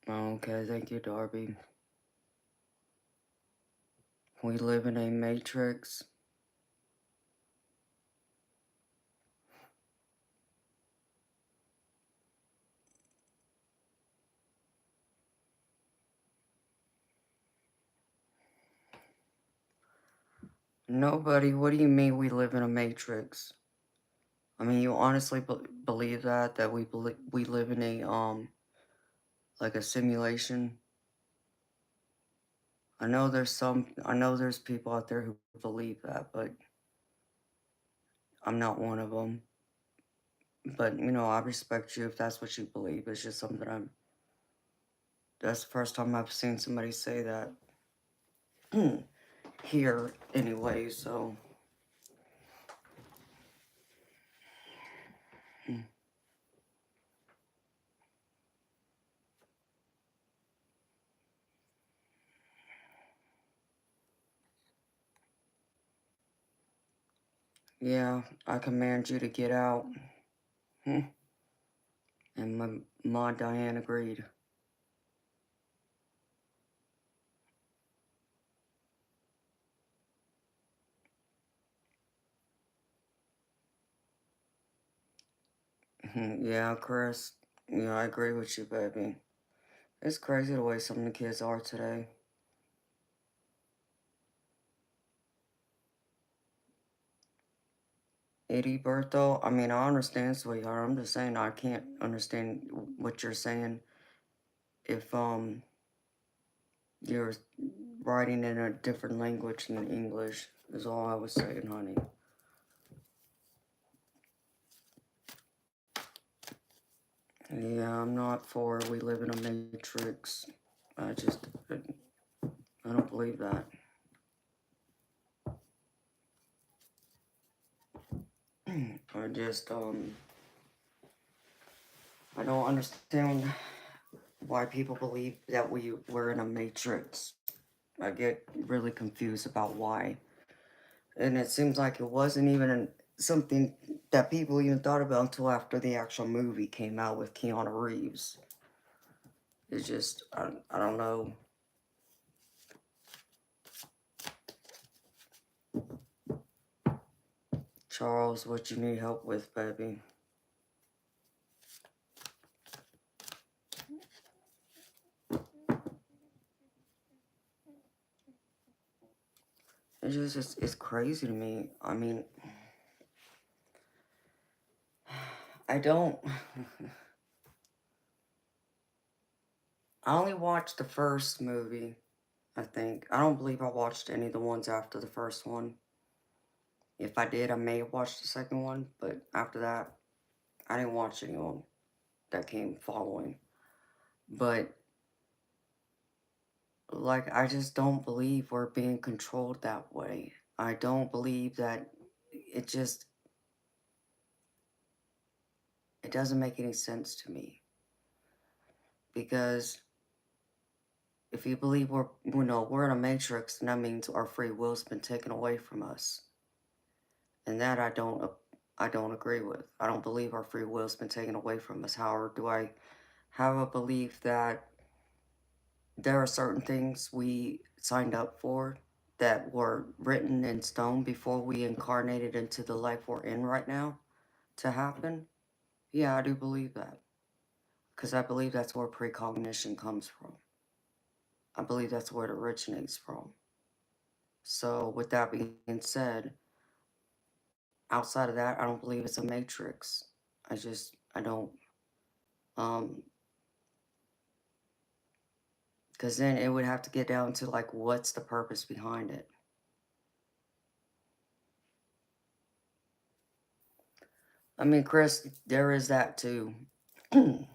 Okay, thank you, Darby. We live in a matrix. Nobody. What do you mean we live in a matrix? I mean, you honestly believe that we live in a like a simulation? I know there's people out there who believe that, but I'm not one of them. But I respect you if that's what you believe. It's just something that's the first time I've seen somebody say that here anyway, so mm. Yeah, I command you to get out. Hmm. And my Ma Diane agreed. Yeah, Chris. Yeah, I agree with you, baby. It's crazy the way some of the kids are today. Eddie Bertho, I mean, I understand, sweetheart. I'm just saying I can't understand what you're saying if you're writing in a different language than English. Is all I was saying, honey. Yeah, I'm not for we live in a matrix. I just, I don't believe that. I just, I don't understand why people believe that we're in a matrix. I get really confused about why. And it seems like it wasn't even something that people even thought about until after the actual movie came out with Keanu Reeves. It's just, I don't know. Charles, what you need help with, baby? It's crazy to me. I mean, I don't. I only watched the first movie, I think. I don't believe I watched any of the ones after the first one. If I did, I may have watched the second one, but after that, I didn't watch any of them that came following. But, like, I just don't believe we're being controlled that way. I don't believe that it just, it doesn't make any sense to me. Because if you believe we're in a matrix, then that means our free will's been taken away from us. And that I don't agree with. I don't believe our free will's been taken away from us. However, do I have a belief that there are certain things we signed up for that were written in stone before we incarnated into the life we're in right now to happen? Yeah, I do believe that. Because I believe that's where precognition comes from. I believe that's where it originates from. So, with that being said, outside of that, I don't believe it's a matrix. I don't. Um, because then it would have to get down to like, what's the purpose behind it? I mean, Chris, there is that too. I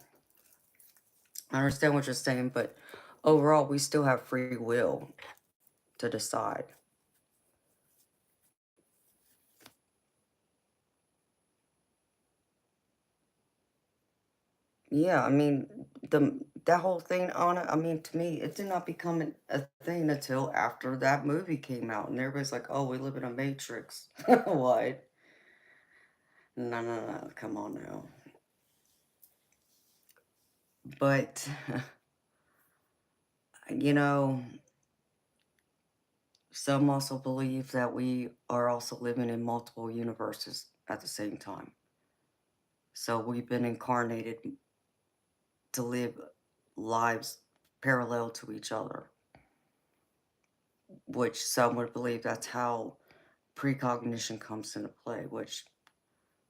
understand what you're saying, but overall, we still have free will to decide. Yeah, I mean, that whole thing on it. I mean, to me, it did not become a thing until after that movie came out, and everybody's like, "Oh, we live in a matrix." What? No, no, no! Come on now. But you know, some also believe that we are also living in multiple universes at the same time. So we've been incarnated to live lives parallel to each other, which some would believe that's how precognition comes into play, which,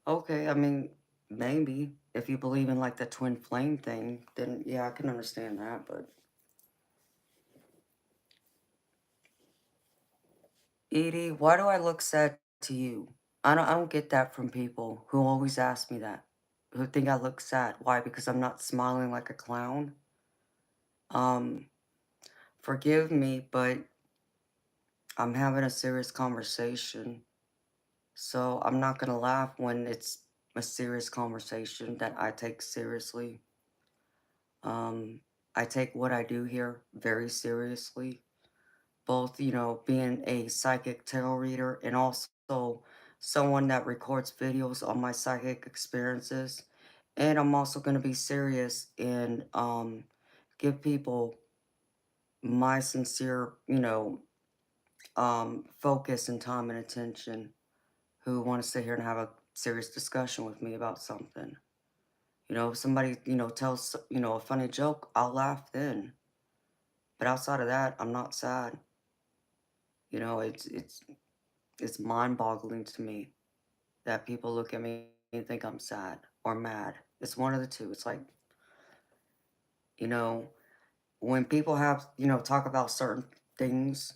okay, I mean, maybe. If you believe in like the twin flame thing, then yeah, I can understand that, but Edie, why do I look sad to you? I don't get that from people who always ask me that, who think I look sad. Why? Because I'm not smiling like a clown? Um, Forgive me, but I'm having a serious conversation. So I'm not gonna laugh when it's a serious conversation that I take seriously. Um, I take what I do here very seriously, both, being a psychic tarot reader and also someone that records videos on my psychic experiences. And I'm also going to be serious and give people my sincere, focus and time and attention who want to sit here and have a serious discussion with me about something. If somebody, tells, a funny joke, I'll laugh then. But outside of that, I'm not sad. It's mind-boggling to me that people look at me and think I'm sad or mad. It's one of the two. It's like, you know, when people have, talk about certain things,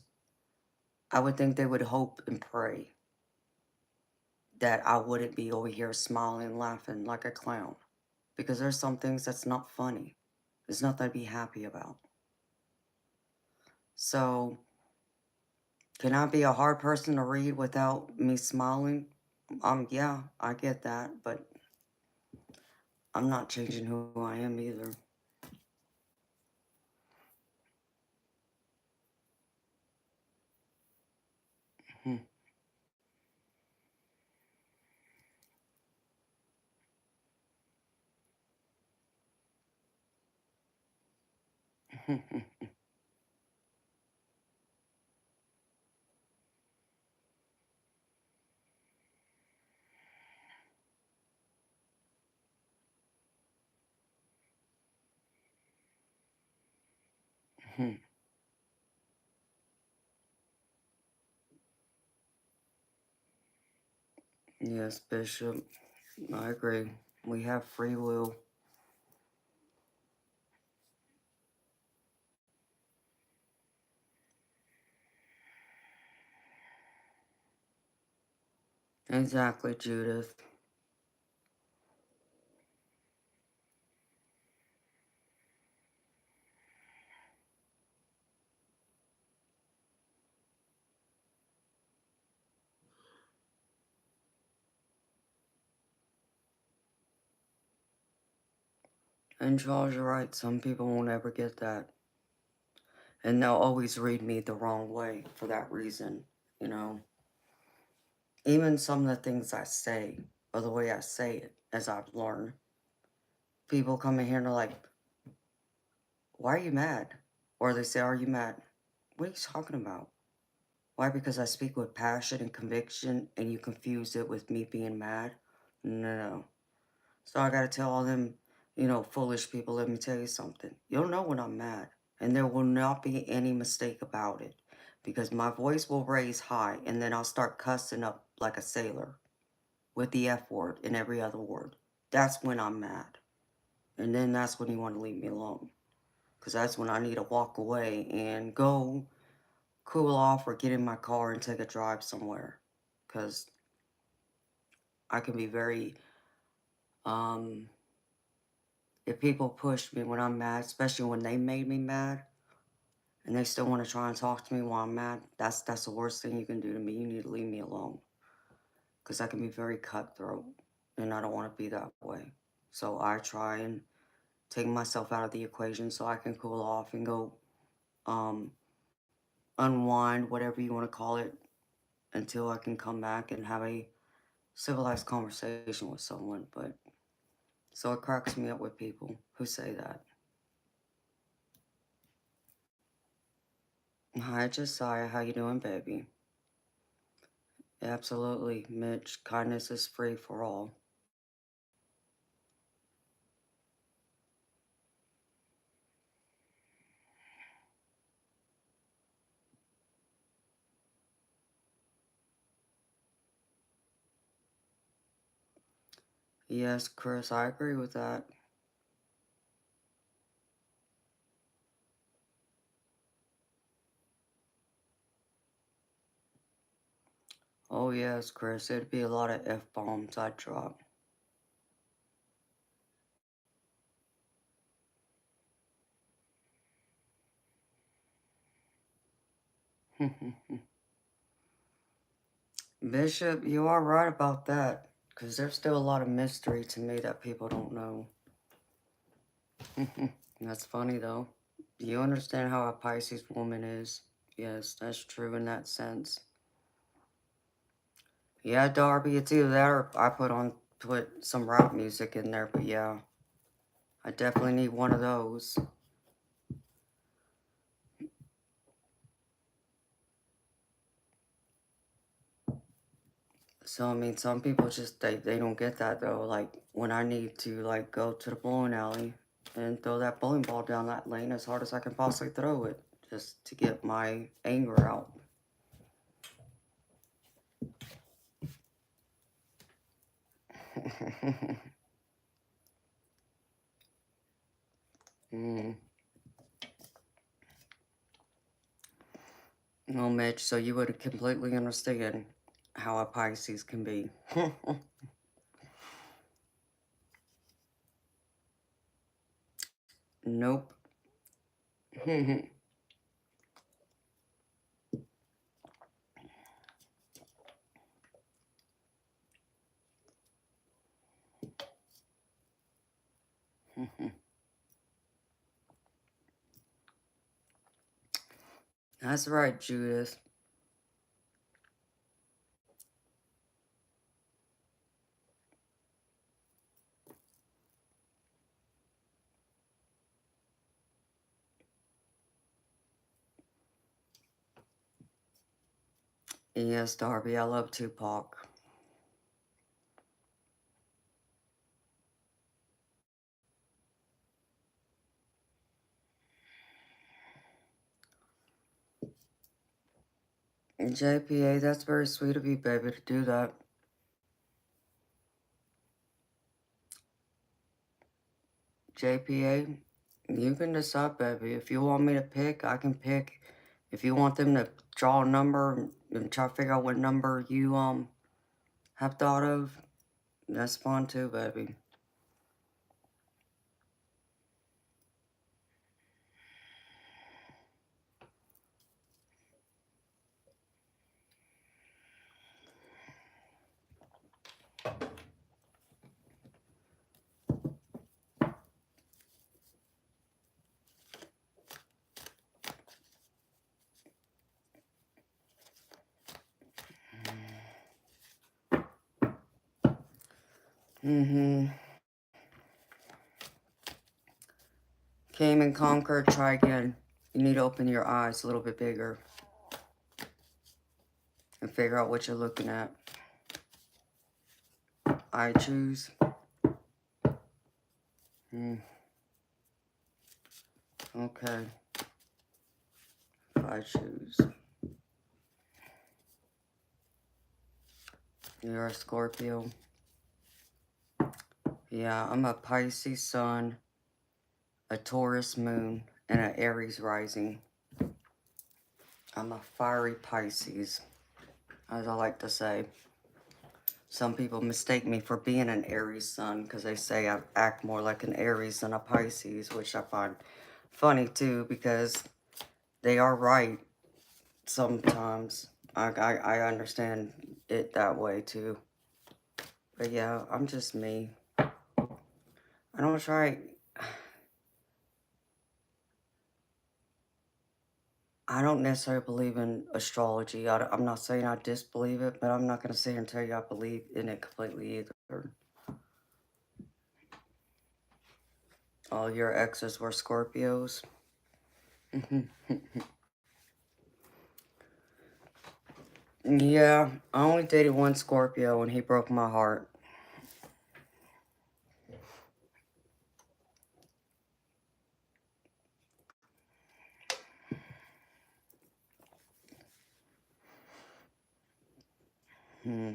I would think they would hope and pray that I wouldn't be over here smiling and laughing like a clown. Because there's some things that's not funny. There's nothing to be happy about. So, can I be a hard person to read without me smiling? Yeah, I get that, but I'm not changing who I am either. Yes, Bishop. I agree. We have free will. Exactly, Judith. And Charles, you're right. Some people won't ever get that. And they'll always read me the wrong way for that reason, you know. Even some of the things I say, or the way I say it, as I've learned, people come in here and they're like, why are you mad? Or they say, are you mad? What are you talking about? Why? Because I speak with passion and conviction and you confuse it with me being mad? No. So I gotta tell all them, foolish people, let me tell you something. You'll know when I'm mad. And there will not be any mistake about it. Because my voice will raise high and then I'll start cussing up like a sailor with the F word and every other word. That's when I'm mad. And then that's when you want to leave me alone. Because that's when I need to walk away and go cool off or get in my car and take a drive somewhere. Because I can be very, um, if people push me when I'm mad, especially when they made me mad, and they still want to try and talk to me while I'm mad, that's the worst thing you can do to me. You need to leave me alone. Because I can be very cutthroat, and I don't want to be that way. So I try and take myself out of the equation so I can cool off and go um, unwind, whatever you want to call it, until I can come back and have a civilized conversation with someone. But so it cracks me up with people who say that. Hi, Josiah. How you doing, baby? Absolutely, Mitch. Kindness is free for all. Yes, Chris, I agree with that. Oh, yes, Chris, it'd be a lot of F-bombs I'd drop. Bishop, you are right about that, because there's still a lot of mystery to me that people don't know. That's funny, though. You understand how a Pisces woman is. Yes, that's true in that sense. Yeah, Darby, it's either that or I put some rap music in there, but yeah, I definitely need one of those. So, I mean, some people just, they don't get that, though. Like, when I need to, like, go to the bowling alley and throw that bowling ball down that lane as hard as I can possibly throw it, just to get my anger out. mm. No, Mitch, so you would completely understand how a Pisces can be. Nope. That's right, Judith. Yes, Darby, I love Tupac. JPA, that's very sweet of you, baby, to do that. JPA, you can decide, baby. If you want me to pick, I can pick. If you want them to draw a number and try to figure out what number you have thought of, that's fun too, baby. Mm-hmm. Came and conquered, try again. You need to open your eyes a little bit bigger and figure out what you're looking at. I choose. Hmm. Okay. If I choose. You're a Scorpio. Yeah, I'm a Pisces sun, a Taurus moon, and an Aries rising. I'm a fiery Pisces, as I like to say. Some people mistake me for being an Aries sun because they say I act more like an Aries than a Pisces, which I find funny too because they are right sometimes. I understand it that way too. But yeah, I'm just me. I don't try. I don't necessarily believe in astrology. I'm not saying I disbelieve it, but I'm not going to sit here and tell you I believe in it completely either. All your exes were Scorpios. Yeah, I only dated one Scorpio and he broke my heart. Hmm.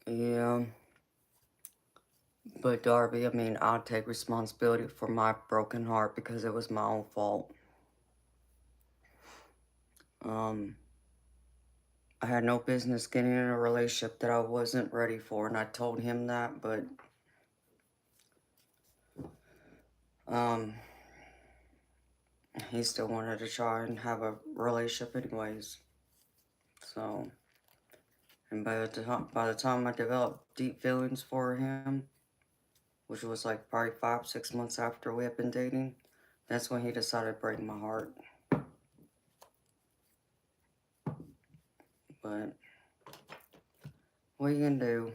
Yeah. But Darby, I mean, I'll take responsibility for my broken heart because it was my own fault. Um, I had no business getting in a relationship that I wasn't ready for, and I told him that, but um, he still wanted to try and have a relationship anyways. So, and by the time I developed deep feelings for him, which was like probably 5, 6 months after we had been dating, that's when he decided to break my heart. But what are you gonna do?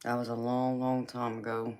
That was a long, long time ago.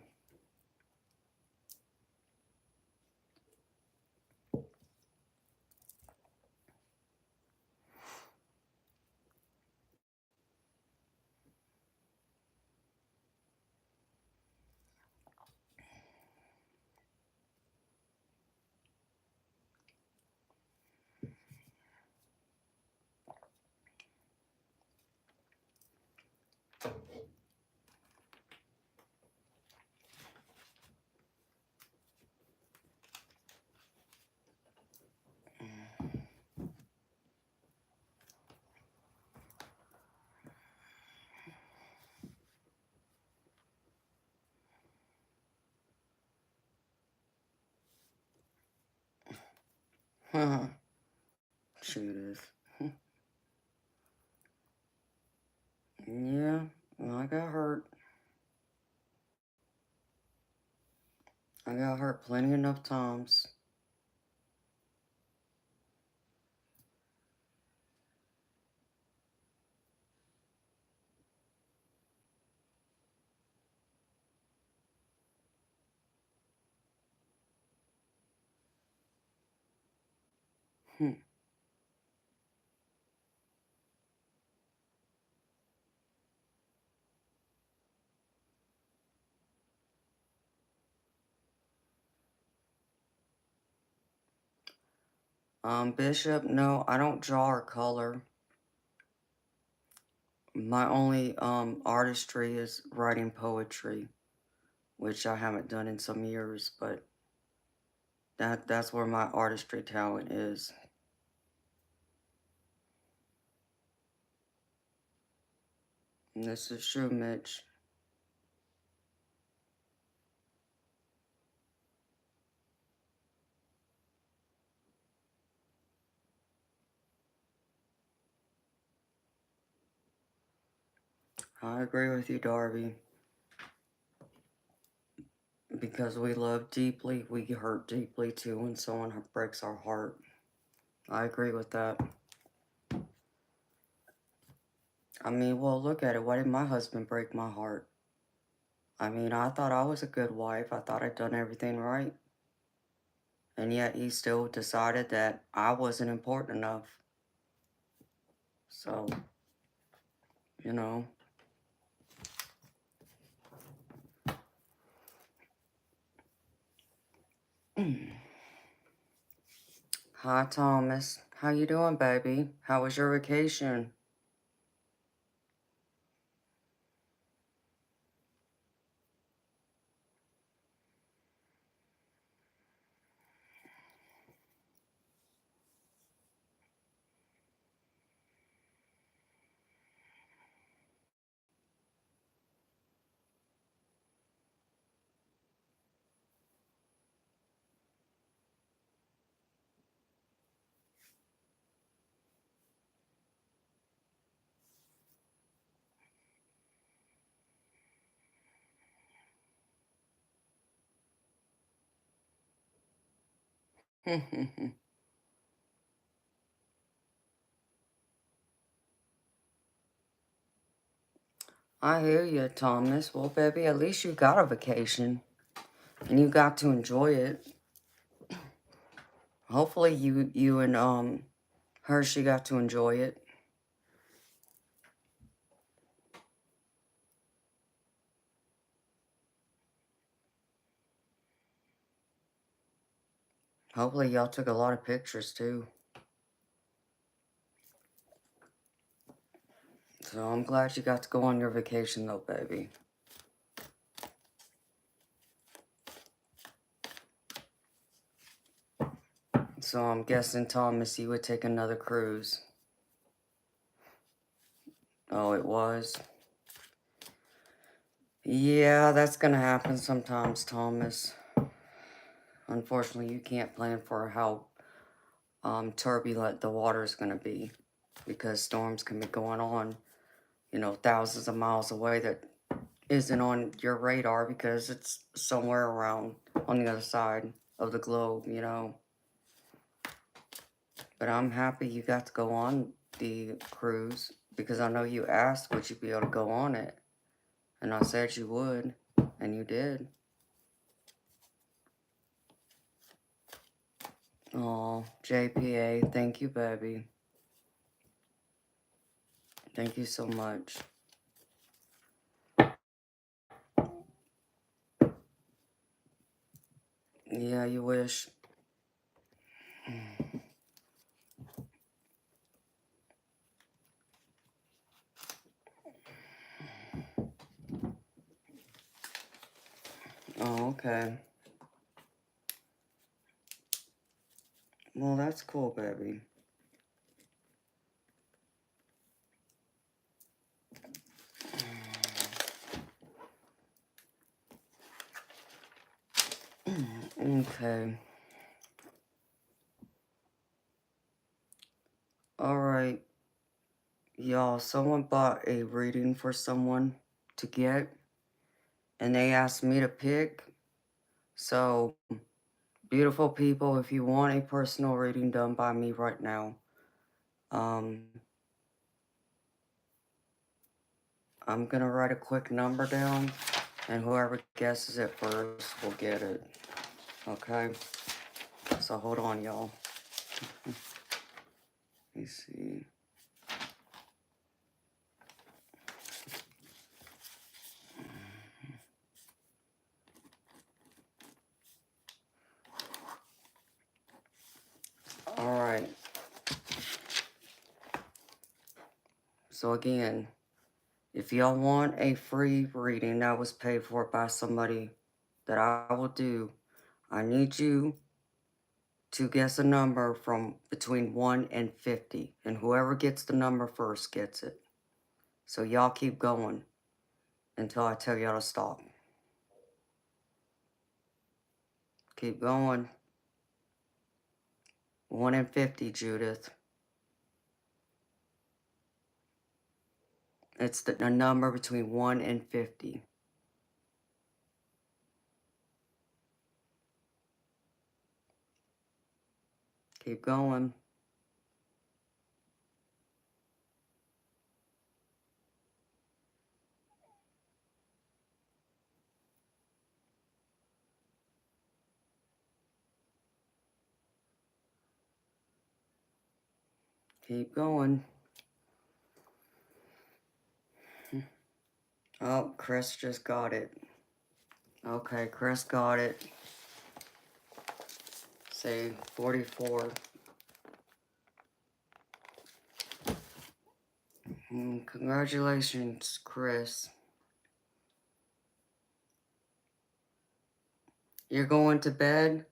Shoot is. Yeah, I got hurt. I got hurt plenty enough times. Bishop, no, I don't draw or color. My only artistry is writing poetry, which I haven't done in some years, but that's where my artistry talent is. And this is true, Mitch. I agree with you, Darby. Because we love deeply, we hurt deeply too when someone breaks our heart. I agree with that. I mean, well, look at it. Why did my husband break my heart? I mean, I thought I was a good wife. I thought I'd done everything right. And yet he still decided that I wasn't important enough. So, you know. Hi, Thomas. How you doing, baby? How was your vacation? I hear you, Thomas. Well, baby, at least you got a vacation. And you got to enjoy it. Hopefully you and Hershey got to enjoy it. Hopefully y'all took a lot of pictures too. So I'm glad you got to go on your vacation though, baby. So I'm guessing, Thomas, you would take another cruise. Oh, it was? Yeah, that's gonna happen sometimes, Thomas. Unfortunately, you can't plan for how turbulent the water's gonna be, because storms can be going on, thousands of miles away that isn't on your radar because it's somewhere around on the other side of the globe. But I'm happy you got to go on the cruise because I know you asked would you be able to go on it. And I said you would, and you did. Oh, JPA, thank you, baby. Thank you so much. Yeah, you wish. Oh, okay. Well, that's cool, baby. Okay. Alright. Y'all, someone bought a reading for someone to get, and they asked me to pick. So, beautiful people, if you want a personal reading done by me right now, I'm gonna write a quick number down, and whoever guesses it first will get it. Okay? So hold on, y'all. Let me see. Alright. So again, if y'all want a free reading that was paid for by somebody that I will do, I need you to guess a number from between 1 and 50. And whoever gets the number first gets it. So y'all keep going until I tell y'all to stop. Keep going. 1 and 50, Judith. It's the number between 1 and 50. Keep going. Keep going. Oh, Chris just got it. Okay, Chris got it. Say 44. Congratulations, Chris. You're going to bed?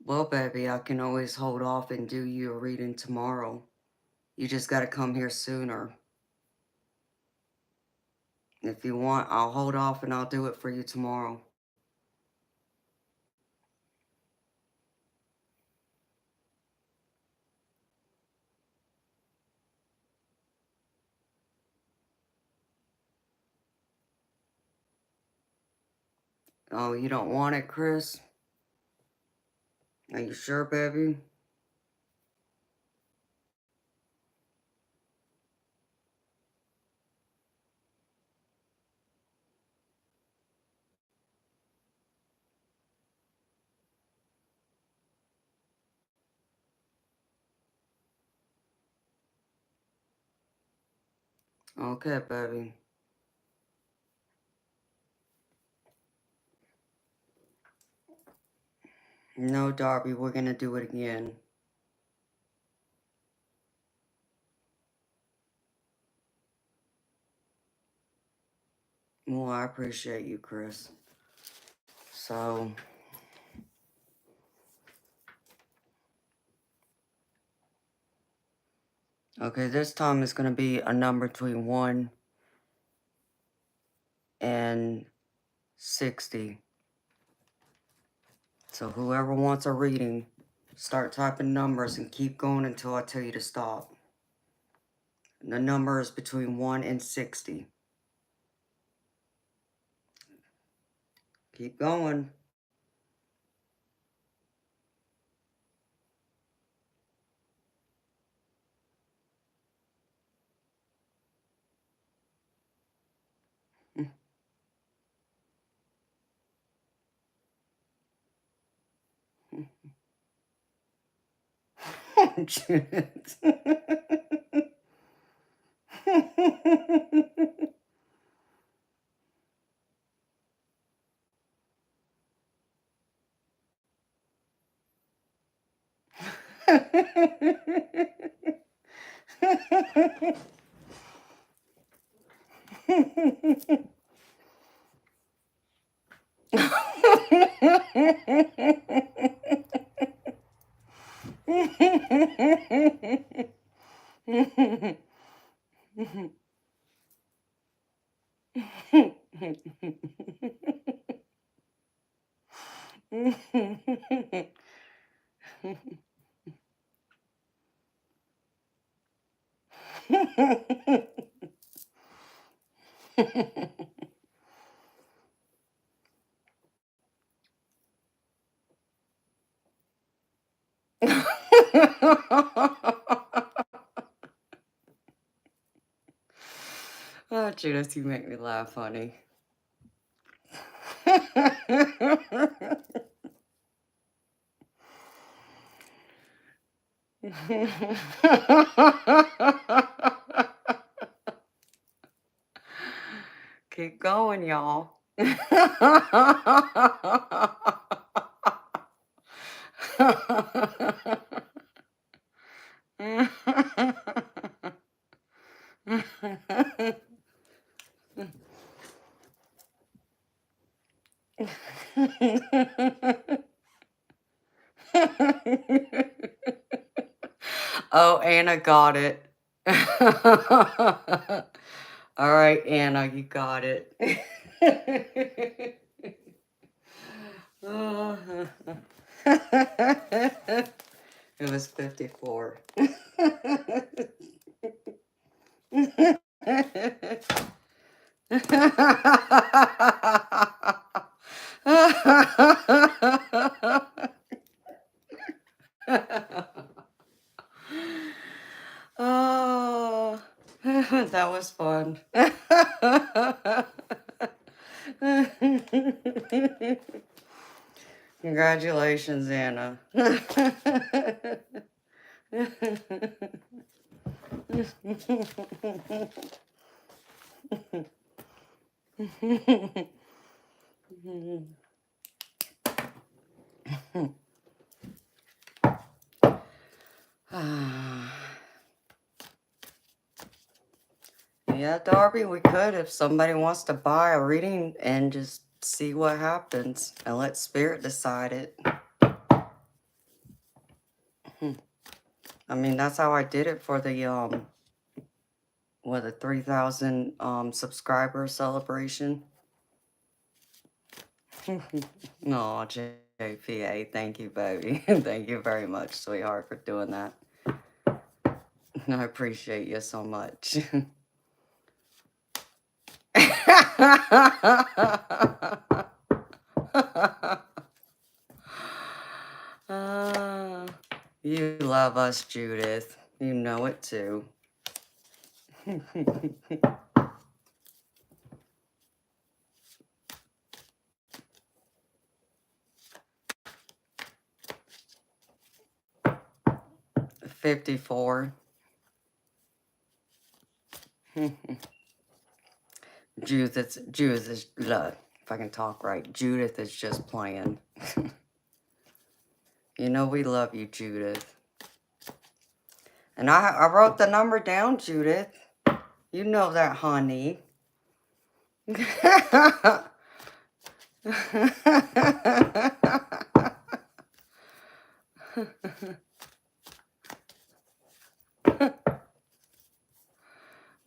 Well, baby, I can always hold off and do you a reading tomorrow. You just gotta come here sooner. If you want, I'll hold off and I'll do it for you tomorrow. Oh, you don't want it, Chris? Are you sure, baby? Okay, baby. No, Darby, we're gonna do it again. Well, I appreciate you, Chris. So, okay, this time it's going to be a number between 1 and 60. So whoever wants a reading, start typing numbers and keep going until I tell you to stop. And the number is between 1 and 60. Keep going. Judith. Oh, Judith, you make me laugh, honey. Keep going, y'all. Oh, Anna got it. All right, Anna, you got it. It was 54. Oh, that was fun. Congratulations, Anna. Yeah, Darby, we could if somebody wants to buy a reading and just see what happens and let spirit decide it. I mean, that's how I did it for the the 3,000 subscriber celebration. No, JPA, thank you, baby. Thank you very much, sweetheart, for doing that. I appreciate you so much. You love us, Judith. You know it too. 54. Judith is, if I can talk right, Judith is just playing. You know we love you, Judith. And I wrote the number down, Judith. You know that, honey. What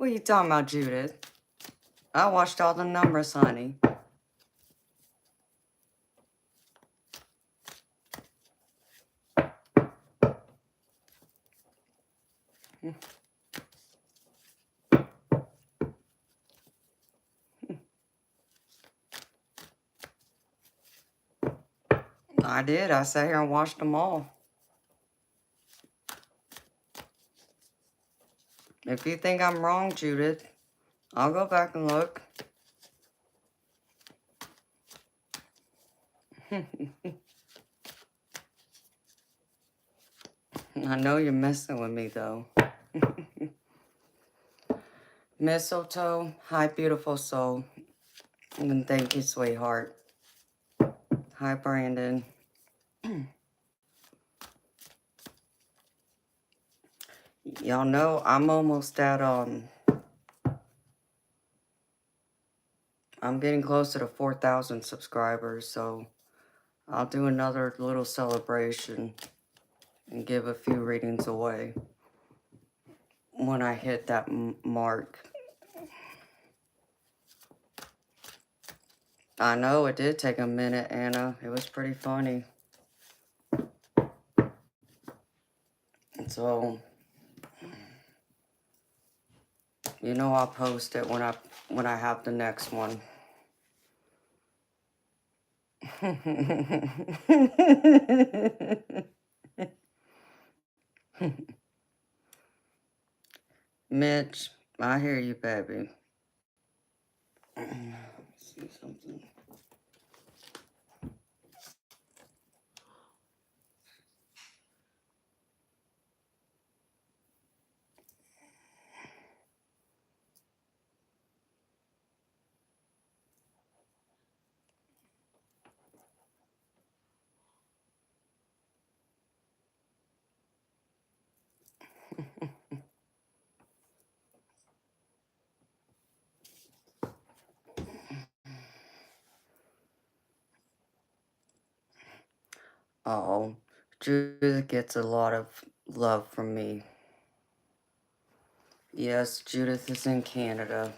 are you talking about, Judith? I watched all the numbers, honey. I did. I sat here and watched them all. If you think I'm wrong, Judith, I'll go back and look. I know you're messing with me, though. Mistletoe, hi, beautiful soul. And thank you, sweetheart. Hi, Brandon. Y'all know I'm almost at, I'm getting closer to 4,000 subscribers, so I'll do another little celebration and give a few readings away when I hit that mark. I know it did take a minute, Anna. It was pretty funny. So, you know, I'll post it when I have the next one. Mitch, I hear you, baby. Let me see something. Oh, Judith gets a lot of love from me. Yes, Judith is in Canada.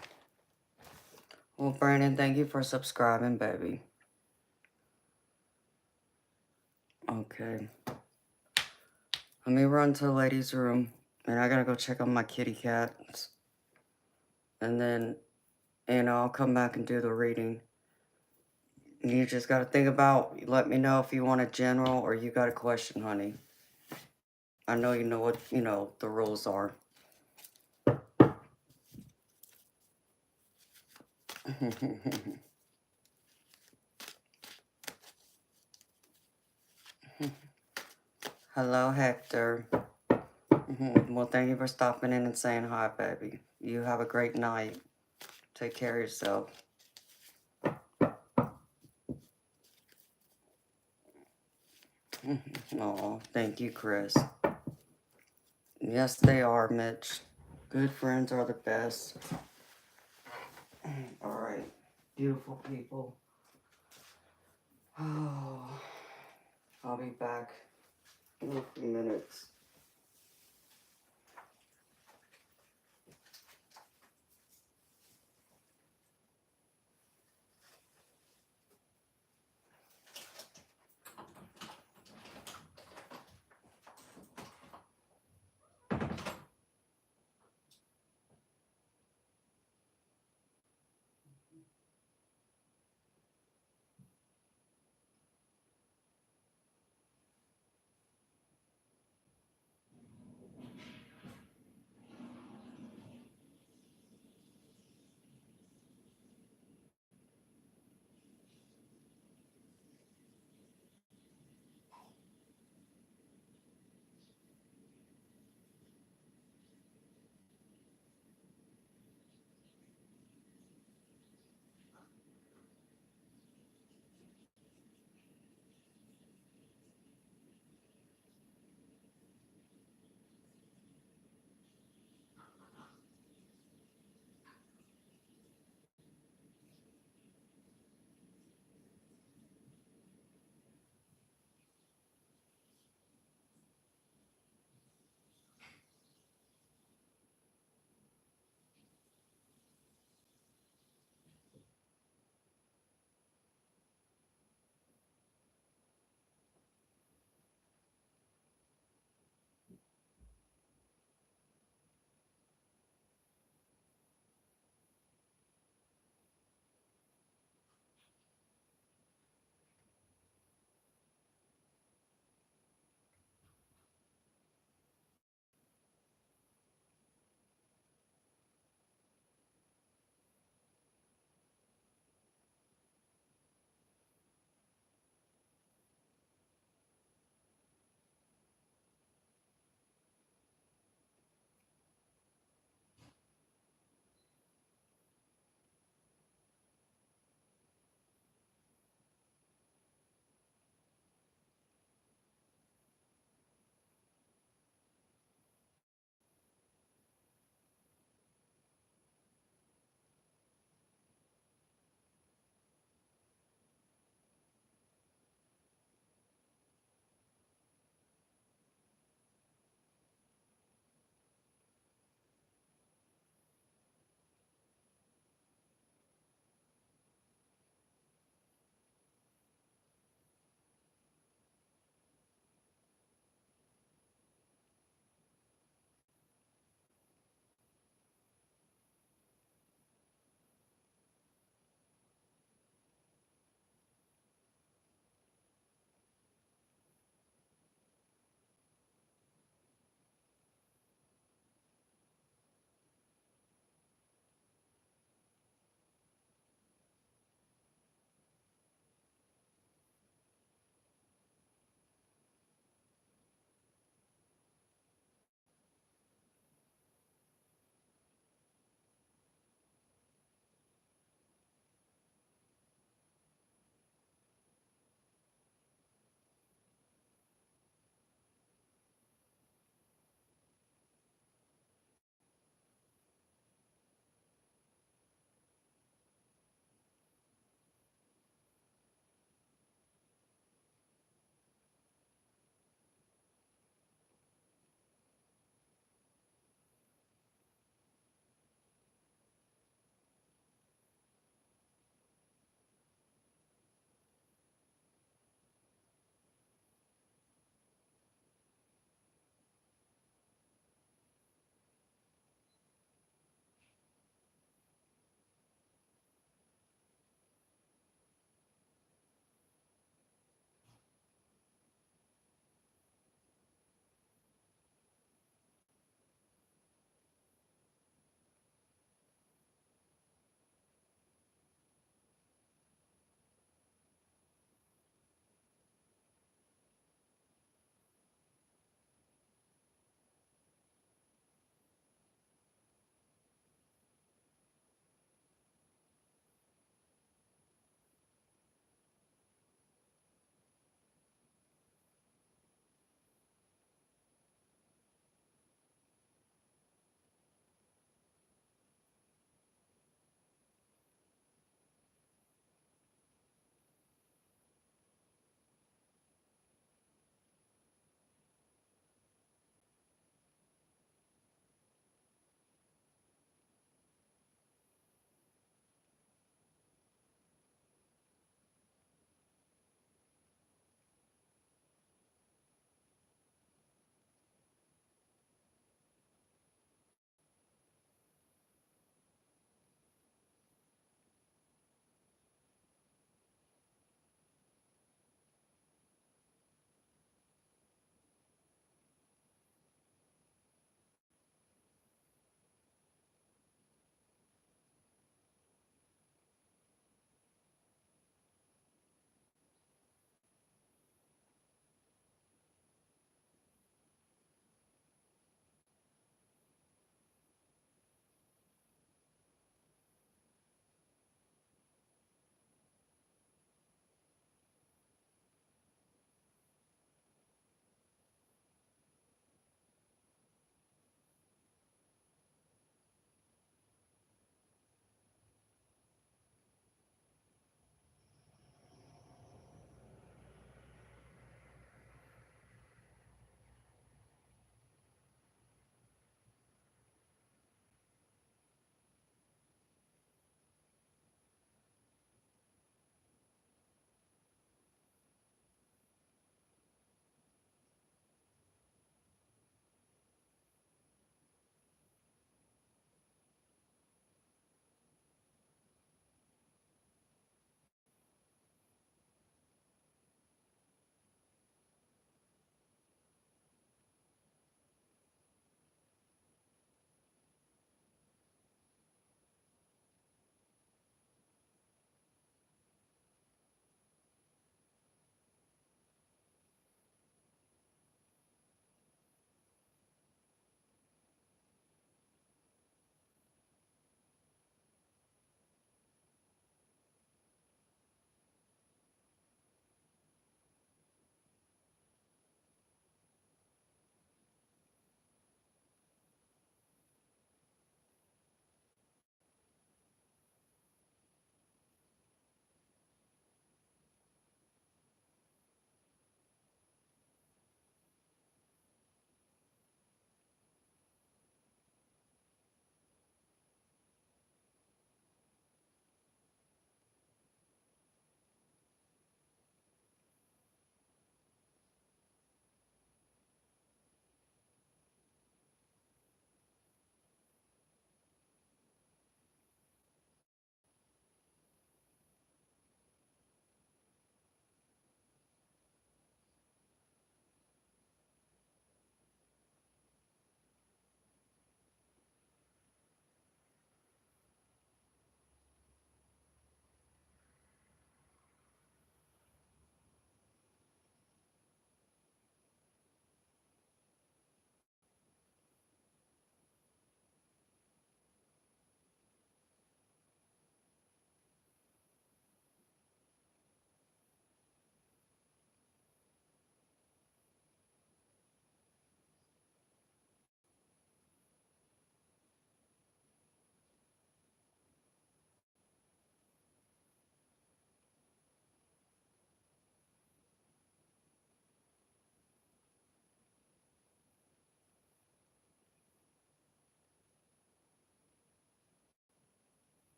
Well, Brandon, thank you for subscribing, baby. Okay. Let me run to the ladies' room, and I gotta go check on my kitty cats. And then, I'll come back and do the reading. You just gotta think about, let me know if you want a general or you got a question, honey. I know you know what, the rules are. Hello, Hector. Well, thank you for stopping in and saying hi, baby. You have a great night. Take care of yourself. Oh, thank you, Chris. Yes, they are, Mitch. Good friends are the best. All right, beautiful people. Oh, I'll be back in a few minutes.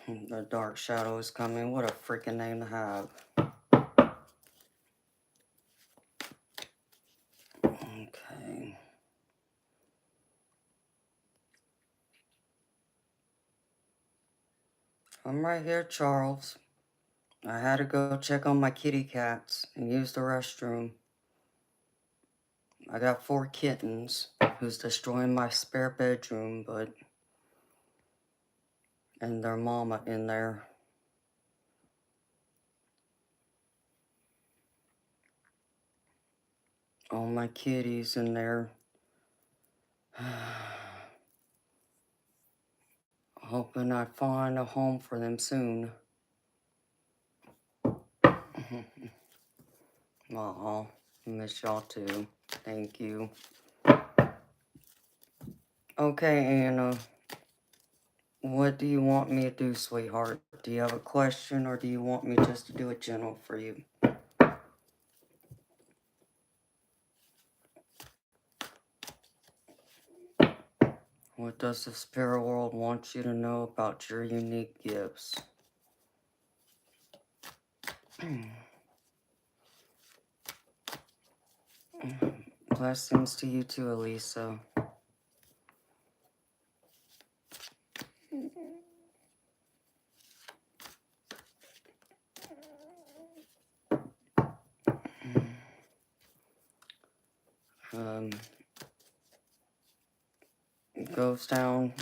The dark shadow is coming. What a freaking name to have. Okay. I'm right here, Charles. I had to go check on my kitty cats and use the restroom. I got 4 kittens who's destroying my spare bedroom, and their mama in there. All my kitties in there. Hoping I find a home for them soon. Aw, miss y'all too. Thank you. Okay, Anna. What do you want me to do, sweetheart? Do you have a question, or do you want me just to do it general for you? What does the spirit world want you to know about your unique gifts? Blessings to you too, Elisa. Goes down.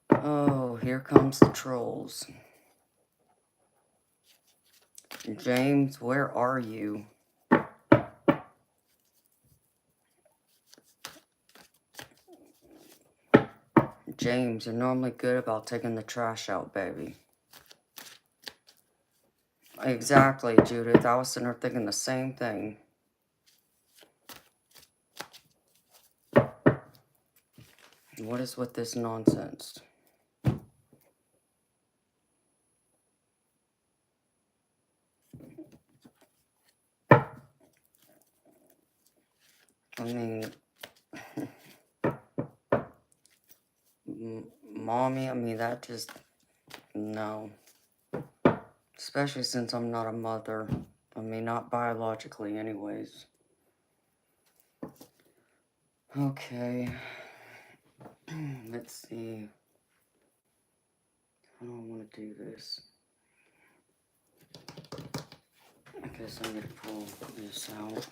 Oh, here comes the trolls. James, where are you? James, you're normally good about taking the trash out, baby. Exactly, Judith. I was sitting there thinking the same thing. What is with this nonsense? I mean, mommy, I mean, that just, no. Especially since I'm not a mother. I mean, not biologically anyways. Okay. Let's see. How do I want to do this? I guess I'm going to pull this out.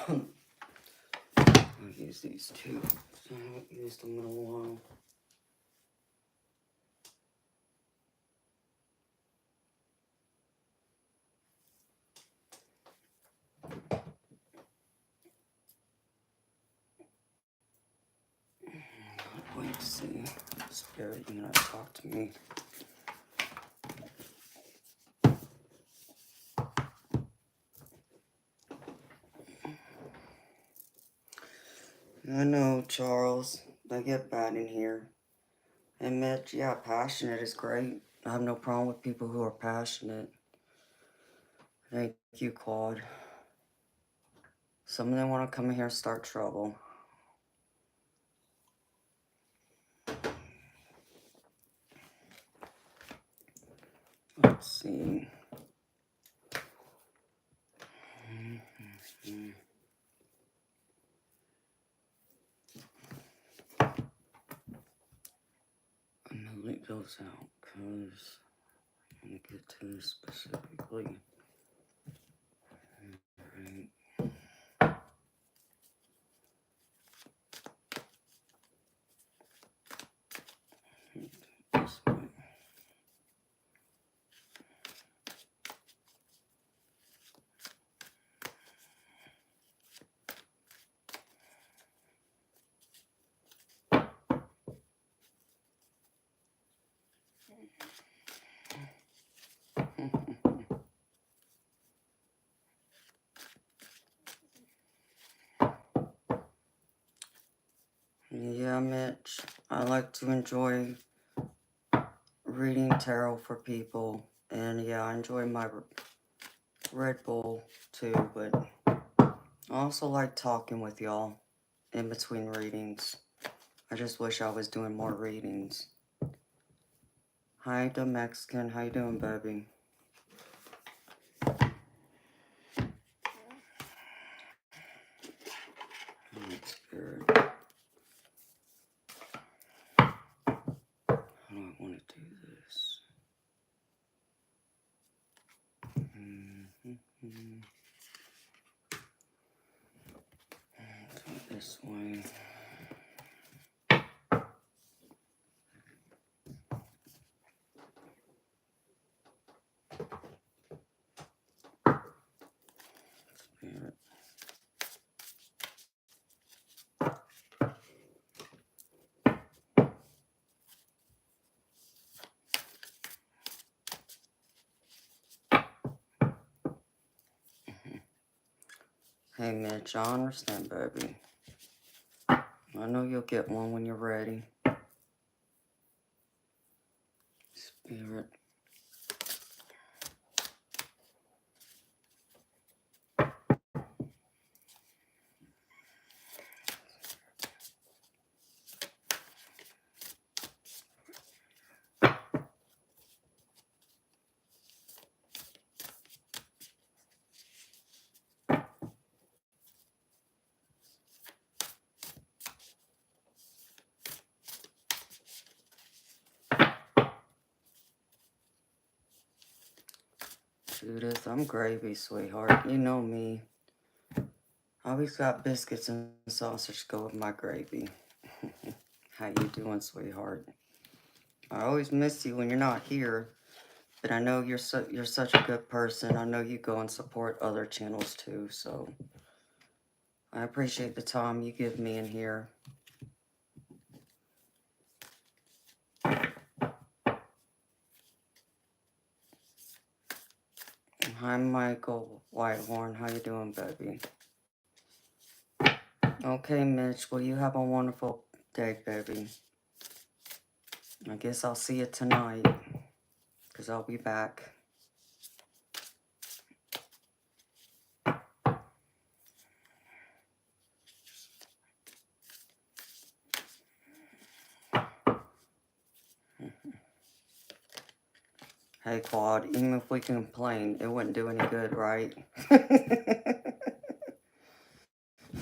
I'll use these two. I haven't used them in a while. Wait to see. Spirit, you know, talk to me. I know, Charles. They get bad in here. And Mitch, yeah, passionate is great. I have no problem with people who are passionate. Thank you, Claude. Some of them want to come in here and start trouble. Let's see. I'm gonna leave those out because I'm gonna get to this specifically. Right. This way. Yeah, Mitch, I like to enjoy reading tarot for people. And yeah, I enjoy my Red Bull too, but I also like talking with y'all in between readings. I just wish I was doing more readings. Hi, the Mexican. How you doing, baby? Spirit. How do I want to do this? This way. Spirit. Hey, Mitch, I understand, baby. I know you'll get one when you're ready. Spirit. Judith, I'm gravy, sweetheart. You know me. I always got biscuits and sausage go with my gravy. How you doing, sweetheart? I always miss you when you're not here, but I know you're such a good person. I know you go and support other channels too, so I appreciate the time you give me in here. Hi, Michael Whitehorn. How you doing, baby? Okay, Mitch. Well, you have a wonderful day, baby. I guess I'll see you tonight, because I'll be back. Hey, Claude, even if we complain, it wouldn't do any good, right? At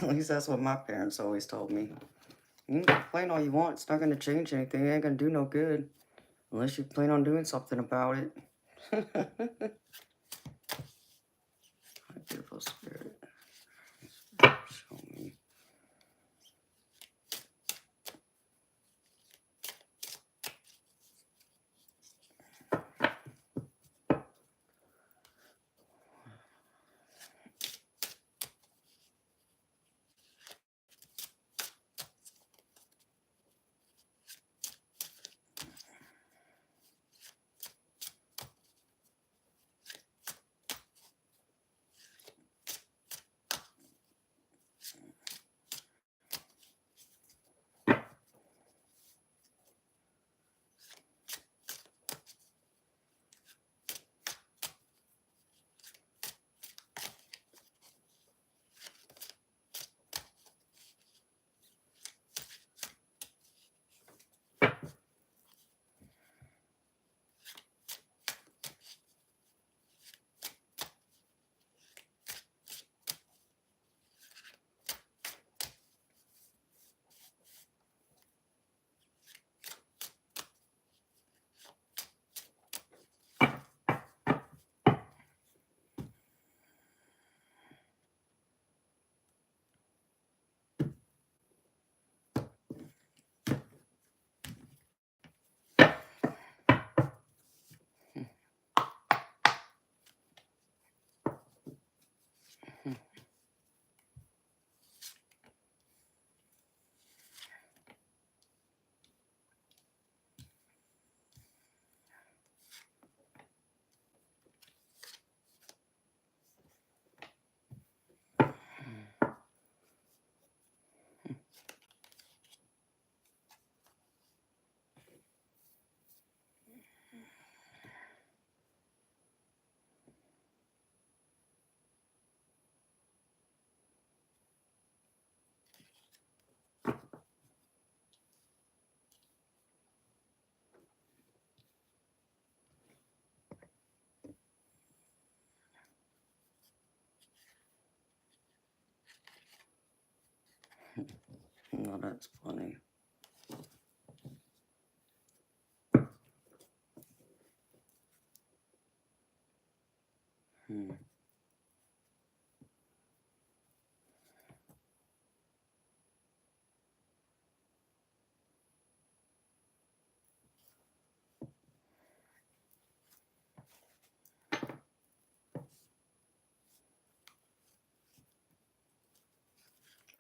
least that's what my parents always told me. You can complain all you want. It's not going to change anything. It ain't going to do no good. Unless you plan on doing something about it. My beautiful spirit. Show me. Oh, that's funny.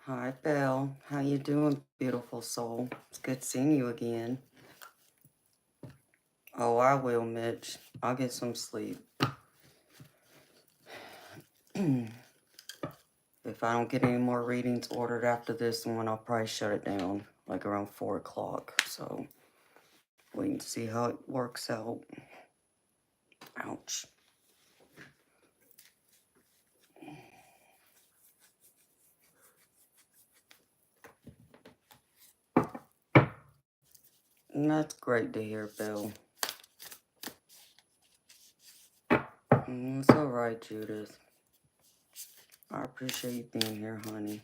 Hi, Belle. How you doing, beautiful soul? It's good seeing you again. Oh, I will, Mitch. I'll get some sleep. If I don't get any more readings ordered after this one, I'll probably shut it down, like around 4 o'clock. So, wait and see how it works out. Ouch. And that's great to hear, Bill. It's all right, Judith. I appreciate you being here, honey.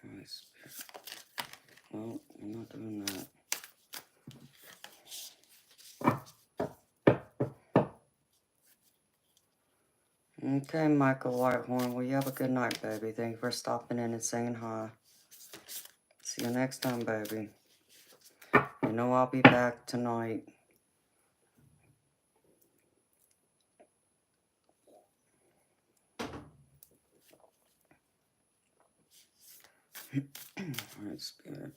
Nice. Well, I'm not doing that. Okay, Michael Whitehorn. Well, you have a good night, baby. Thank you for stopping in and saying hi. See you next time, baby. You know I'll be back tonight. Alright, Spirit.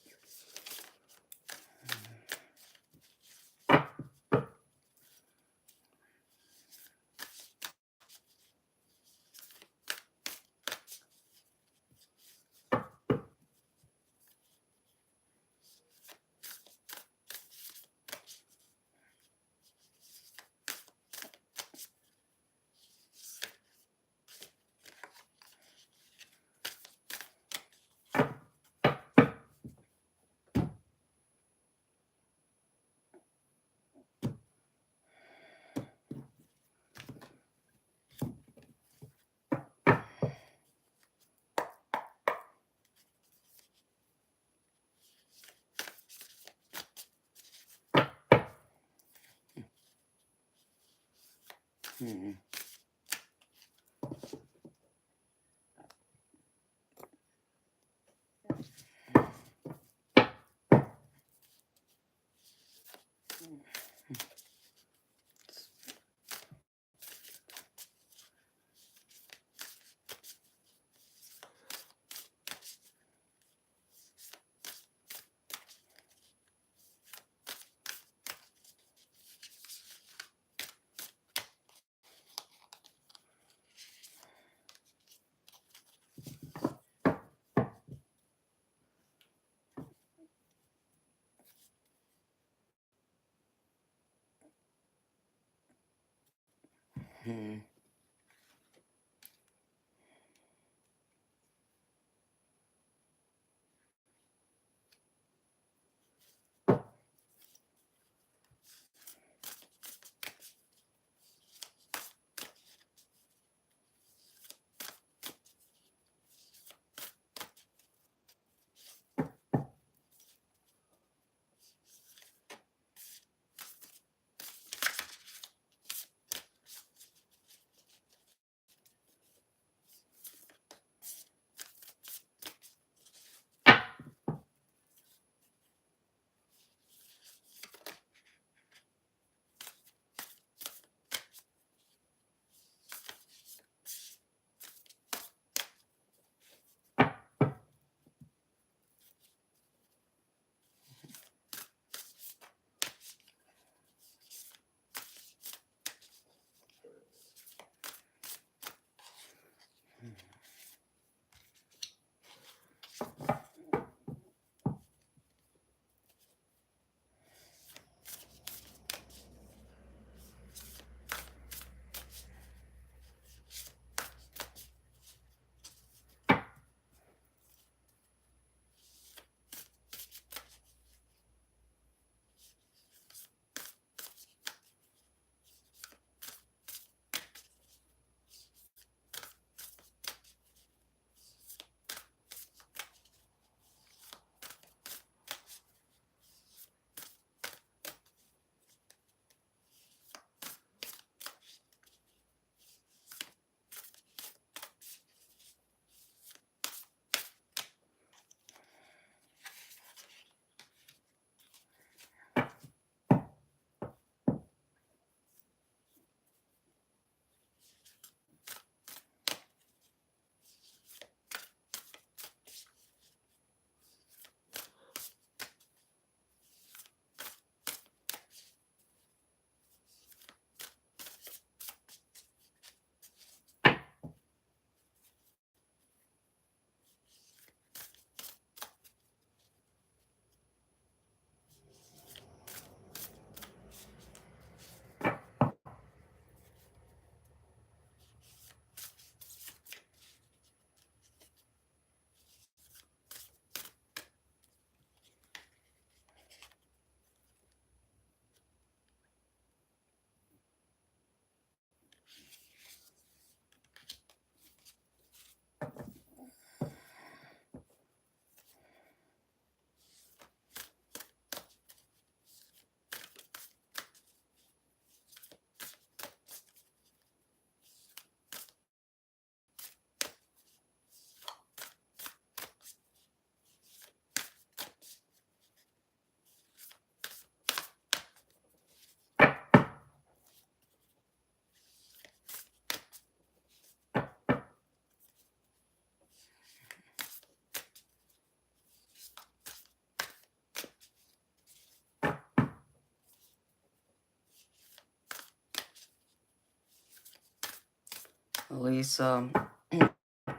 Lisa,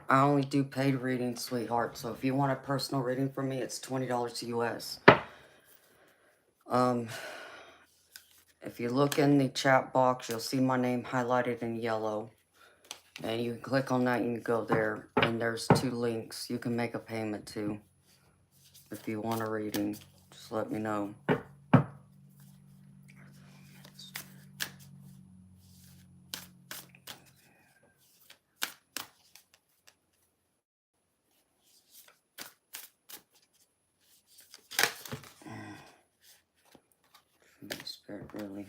I only do paid readings, sweetheart. So if you want a personal reading from me, it's $20 US. If you look in the chat box, you'll see my name highlighted in yellow. And you can click on that and you go there. And there's 2 links you can make a payment to. If you want a reading, just let me know. Spirit, really.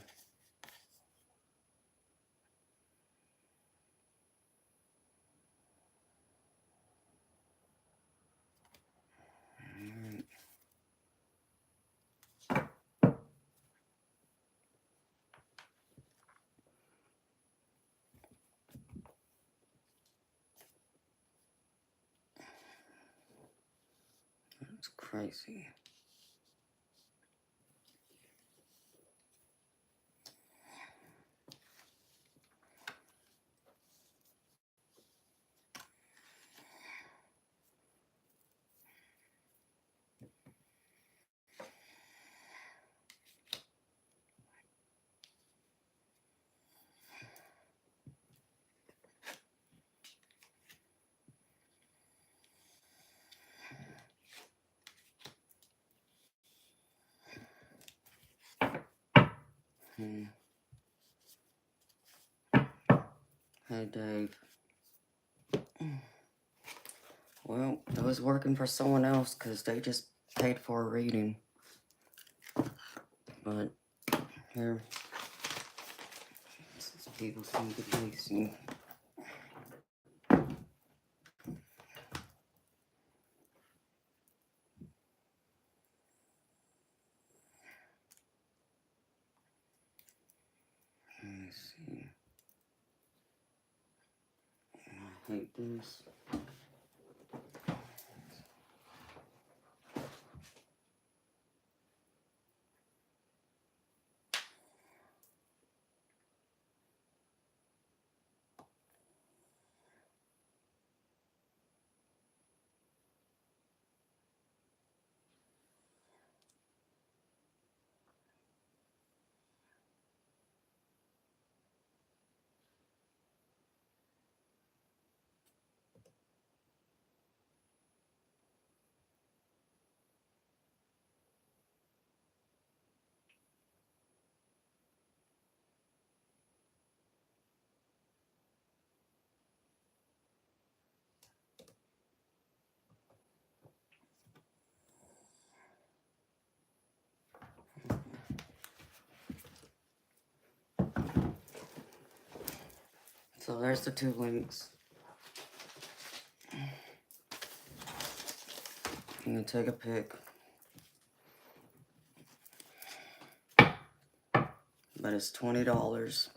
That's crazy. Hey, Dave. Well, I was working for someone else because they just paid for a reading. But, here. These people seem to be lazy. Let me see. I hate this. So there's the 2 links. You can take a pic. But it's $20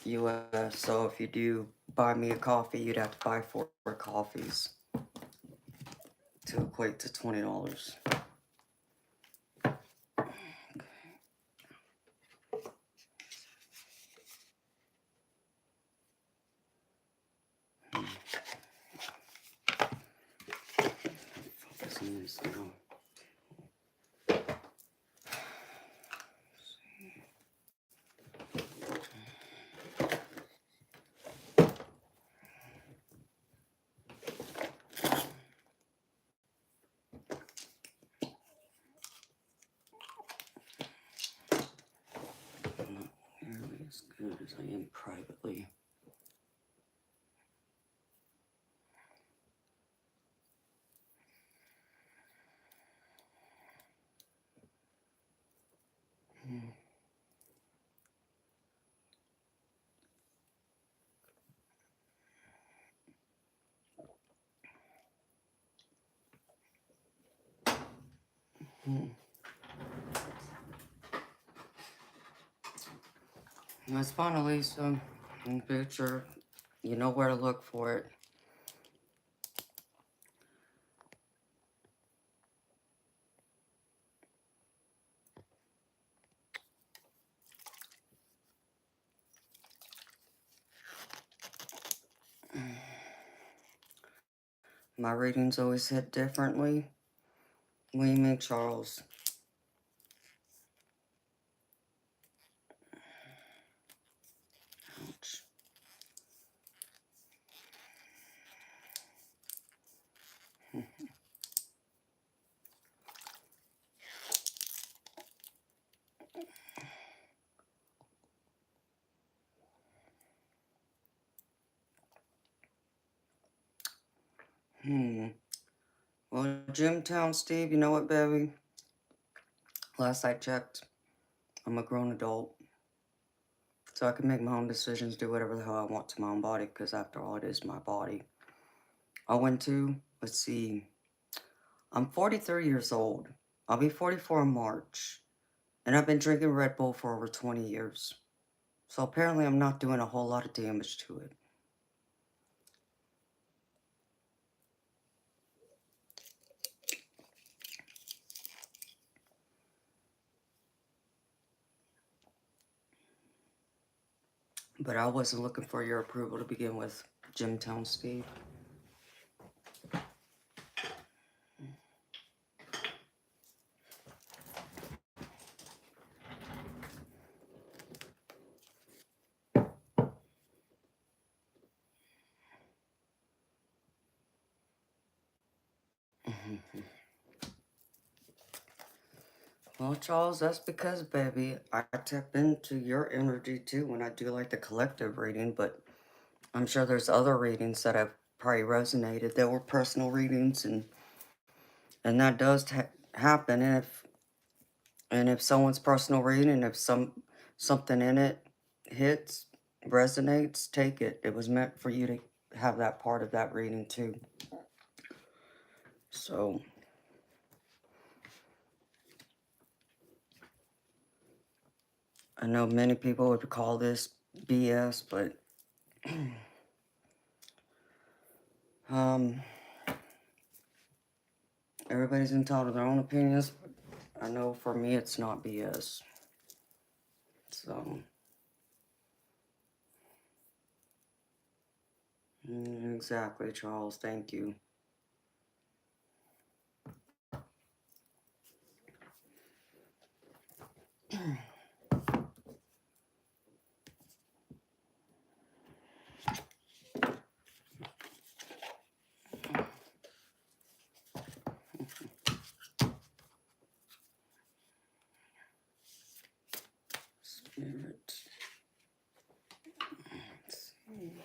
US. So if you do buy me a coffee, you'd have to buy 4 coffees to equate to $20. Focus on this now. I'm not nearly as good as I am privately. That's finally some in the future. You know where to look for it. My readings always hit differently. What do you mean, Charles? Ouch. Well, Jimtown Steve, you know what, baby? Last I checked, I'm a grown adult. So I can make my own decisions, do whatever the hell I want to my own body, because after all, it is my body. I went to, let's see, I'm 43 years old. I'll be 44 in March. And I've been drinking Red Bull for over 20 years. So apparently I'm not doing a whole lot of damage to it. But I wasn't looking for your approval to begin with, Jimtown Steve. Well, Charles, that's because, baby, I tap into your energy too when I do like the collective reading, but I'm sure there's other readings that have probably resonated that were personal readings, and that does happen. And if someone's personal reading, if something in it hits, resonates, take it. It was meant for you to have that part of that reading too. So I know many people would call this BS, but everybody's entitled to their own opinions. I know for me it's not BS. So exactly, Charles. Thank you. Spirit. Let's see.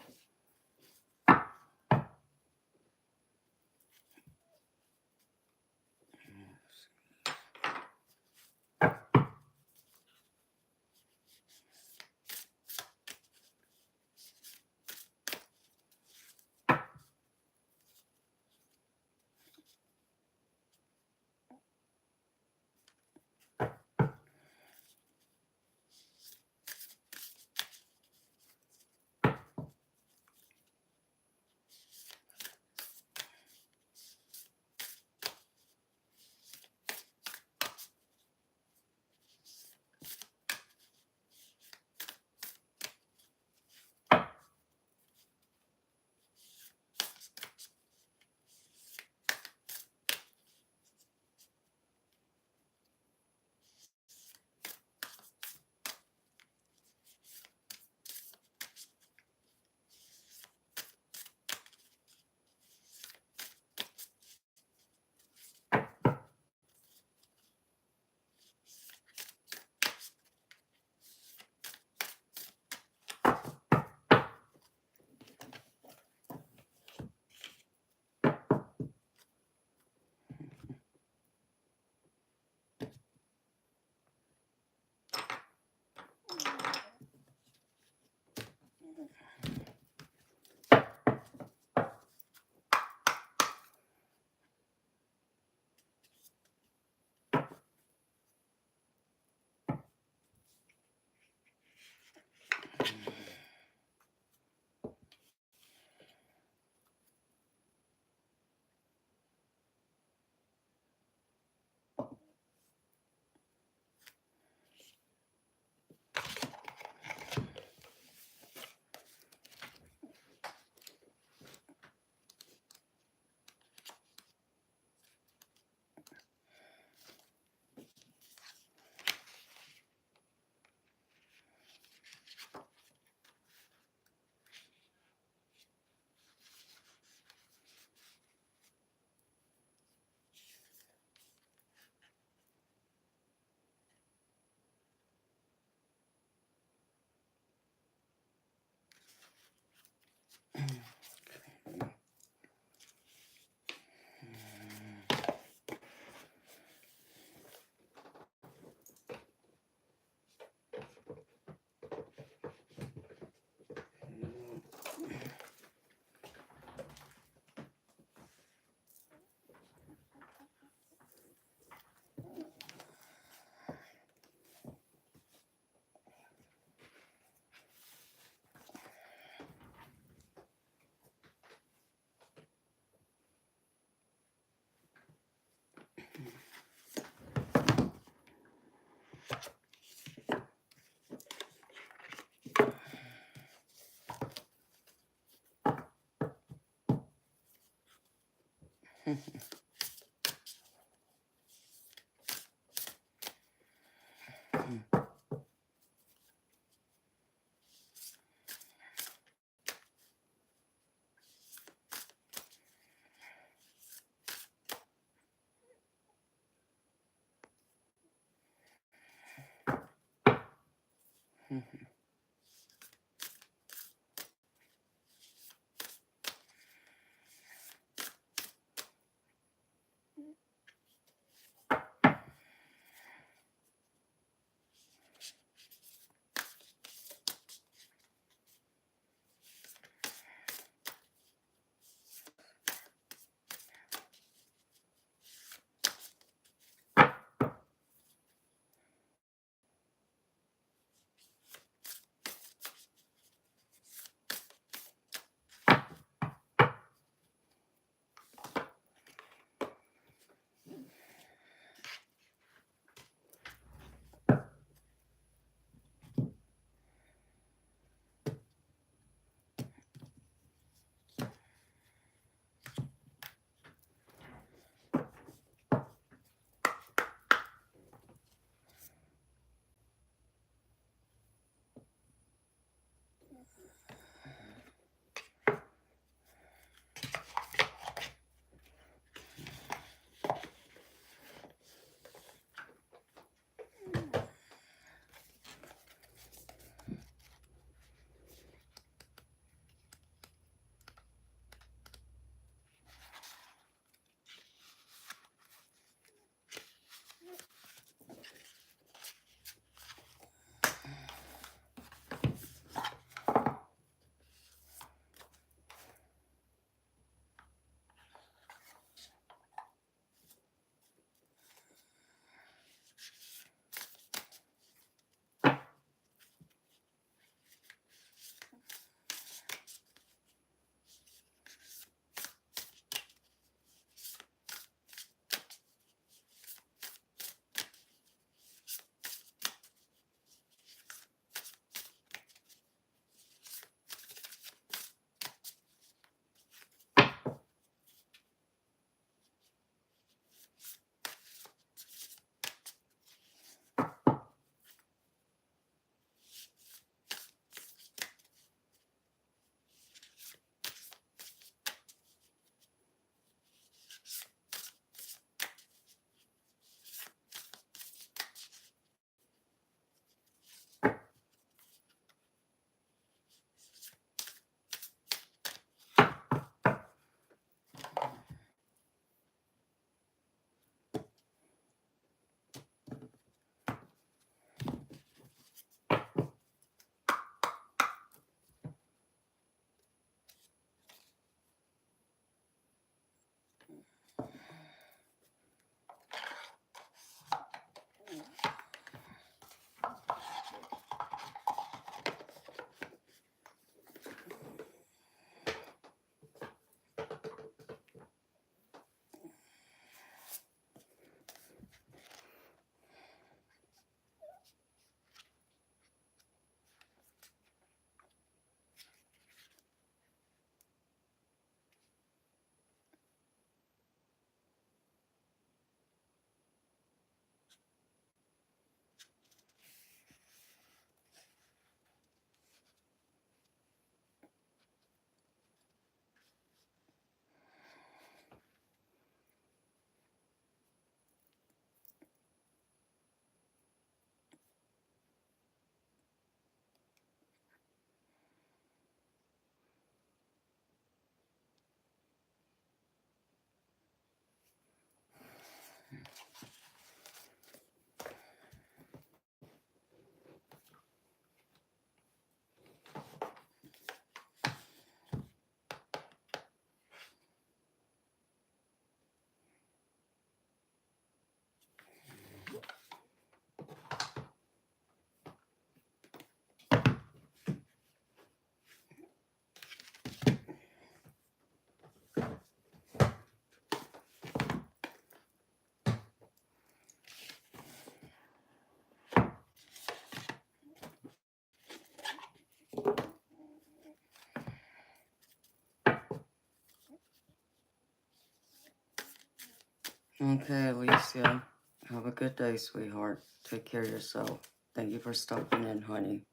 Okay, Alicia. Have a good day, sweetheart. Take care of yourself. Thank you for stopping in, honey.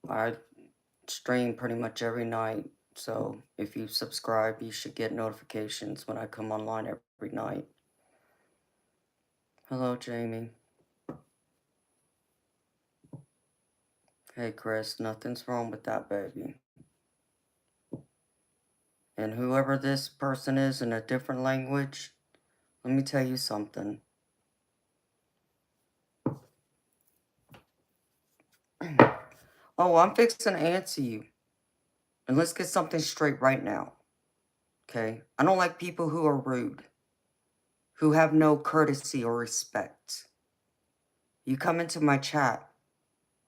I stream pretty much every night, so if you subscribe, you should get notifications when I come online every night. Hello, Jamie. Hey, Chris. Nothing's wrong with that, baby. And whoever this person is in a different language, let me tell you something. Oh, I'm fixing to answer you. And let's get something straight right now. Okay? I don't like people who are rude, who have no courtesy or respect. You come into my chat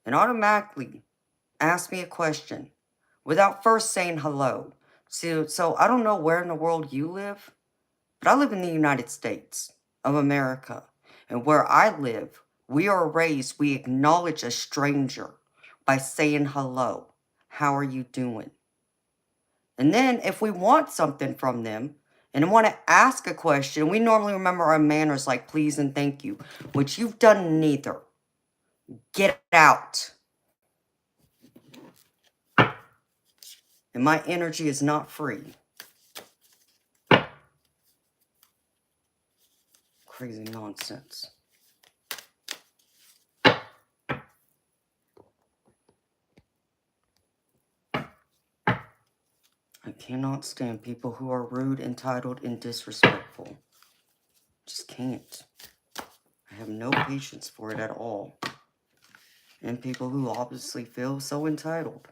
and automatically ask me a question without first saying hello. So I don't know where in the world you live, but I live in the United States of America. And where I live, we are raised, we acknowledge a stranger by saying hello. How are you doing? And then if we want something from them and want to ask a question, we normally remember our manners like please and thank you, which you've done neither. Get out. And my energy is not free. Crazy nonsense. I cannot stand people who are rude, entitled, and disrespectful. Just can't. I have no patience for it at all. And people who obviously feel so entitled.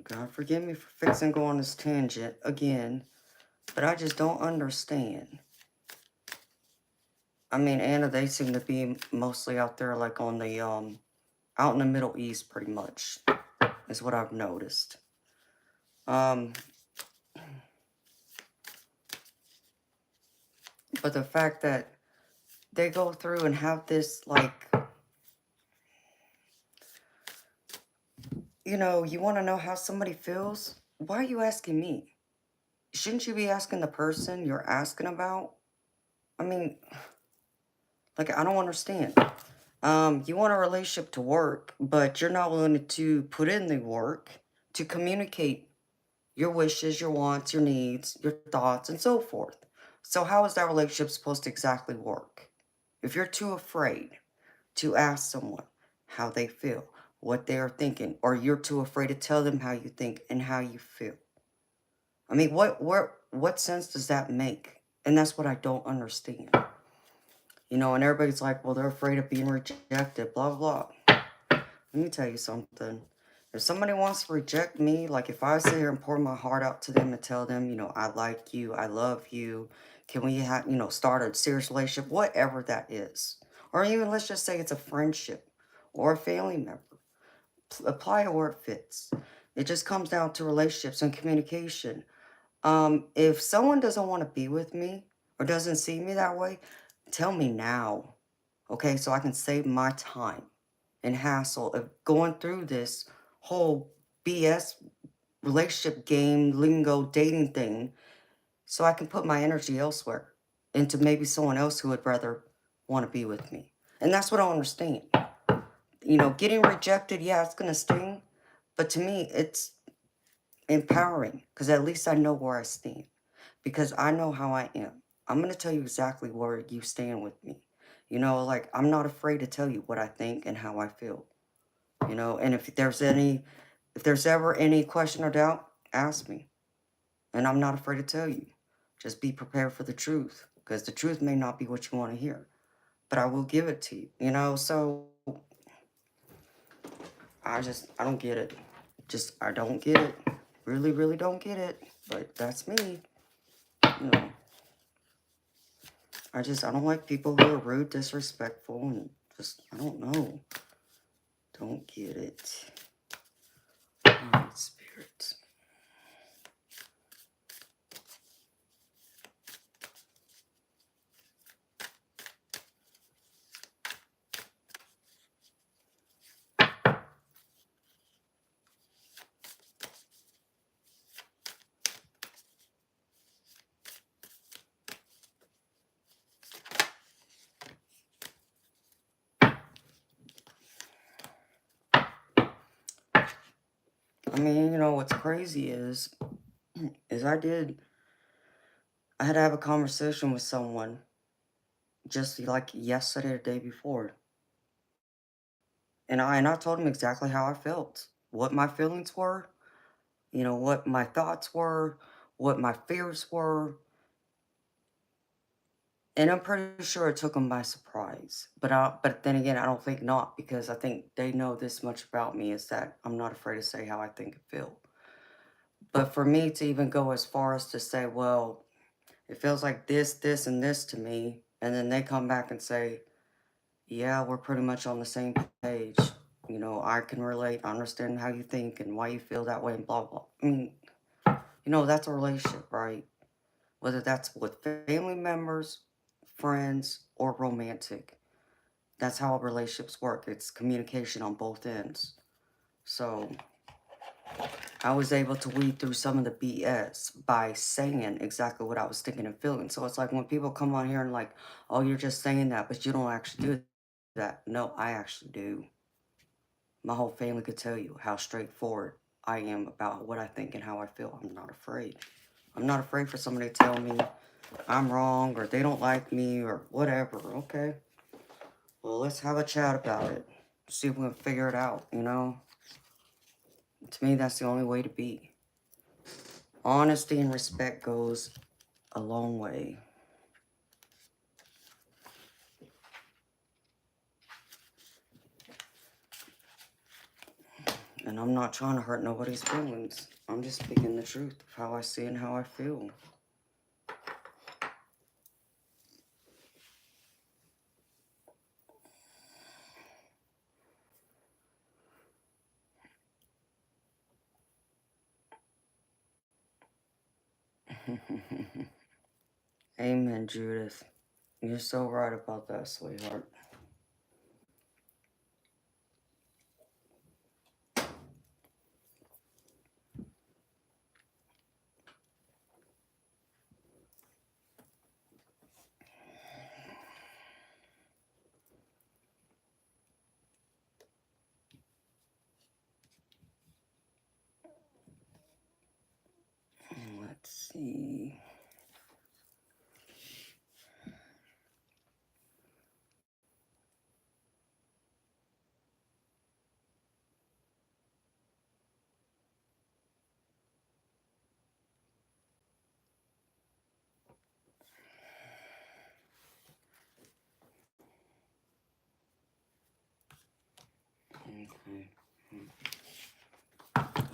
God forgive me for fixing to go on this tangent again, but I just don't understand. I mean, Anna, they seem to be mostly out there like on the, out in the Middle East pretty much, is what I've noticed. But the fact that they go through and have this, like, you know, you want to know how somebody feels? Why are you asking me? Shouldn't you be asking the person you're asking about? I mean, like, I don't understand. You want a relationship to work, but you're not willing to put in the work to communicate your wishes, your wants, your needs, your thoughts, and so forth. So how is that relationship supposed to exactly work? If you're too afraid to ask someone how they feel, what they are thinking, or you're too afraid to tell them how you think and how you feel. I mean, what sense does that make? And that's what I don't understand. You know, and everybody's like, well, they're afraid of being rejected, blah, blah, blah. Let me tell you something. If somebody wants to reject me, like if I sit here and pour my heart out to them and tell them, you know, I like you, I love you, can we have, you know, start a serious relationship, whatever that is. Or even let's just say it's a friendship or a family member. Apply it where it fits. It just comes down to relationships and communication. If someone doesn't want to be with me or doesn't see me that way, tell me now, okay, so I can save my time and hassle of going through this whole BS relationship game, lingo, dating thing, so I can put my energy elsewhere into maybe someone else who would rather want to be with me. And that's what I understand. You know, getting rejected, yeah, it's going to sting, but to me, it's empowering because at least I know where I stand because I know how I am. I'm going to tell you exactly where you stand with me. You know, like I'm not afraid to tell you what I think and how I feel. You know, and if there's ever any question or doubt, ask me. And I'm not afraid to tell you. Just be prepared for the truth because the truth may not be what you want to hear, but I will give it to you, you know? So I don't get it. I don't get it. Really, really don't get it. But that's me. You know, I don't like people who are rude, disrespectful, and I don't know. Don't get it. All right, spirits. I mean, you know, what's crazy is I had to have a conversation with someone just like yesterday or the day before. And I told him exactly how I felt, what my feelings were, you know, what my thoughts were, what my fears were. And I'm pretty sure it took them by surprise. But then again, I don't think not, because I think they know this much about me, is that I'm not afraid to say how I think and feel. But for me to even go as far as to say, well, it feels like this, and this to me, and then they come back and say, yeah, we're pretty much on the same page. You know, I can relate, I understand how you think and why you feel that way and blah, blah. I mean, you know, that's a relationship, right? Whether that's with family members, friends, or romantic. That's how relationships work. It's communication on both ends. So I was able to weed through some of the BS by saying exactly what I was thinking and feeling. So it's like when people come on here and like, oh, you're just saying that, but you don't actually do that. No, I actually do. My whole family could tell you how straightforward I am about what I think and how I feel. I'm not afraid. I'm not afraid for somebody to tell me I'm wrong or they don't like me or whatever. Okay. Well, let's have a chat about it. See if we can figure it out, you know? To me, that's the only way to be. Honesty and respect goes a long way. And I'm not trying to hurt nobody's feelings. I'm just speaking the truth of how I see and how I feel. Amen, Judith. You're so right about that, sweetheart. Let's see. Okay.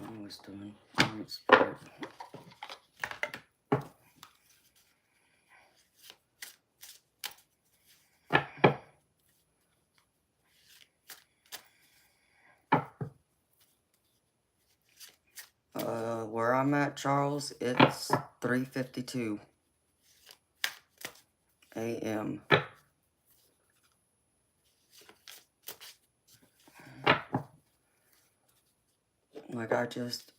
Almost done. Alright, spirit. Where I'm at, Charles, it's 3:52 a.m. Like,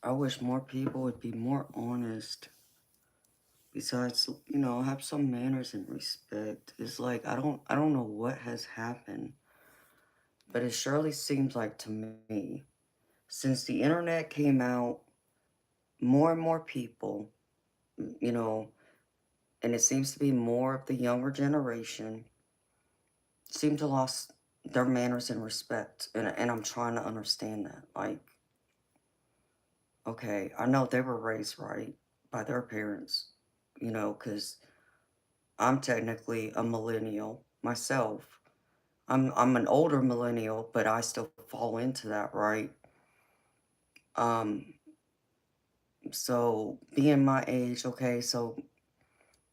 I wish more people would be more honest. Besides, you know, have some manners and respect. It's like, I don't know what has happened, but it surely seems like to me, since the internet came out, more and more people, you know, and it seems to be more of the younger generation, seem to lost their manners and respect. And I'm trying to understand that. Like, okay, I know they were raised right by their parents, you know, because I'm technically a millennial myself. I'm an older millennial, but I still fall into that, right? Um, so being my age, okay, so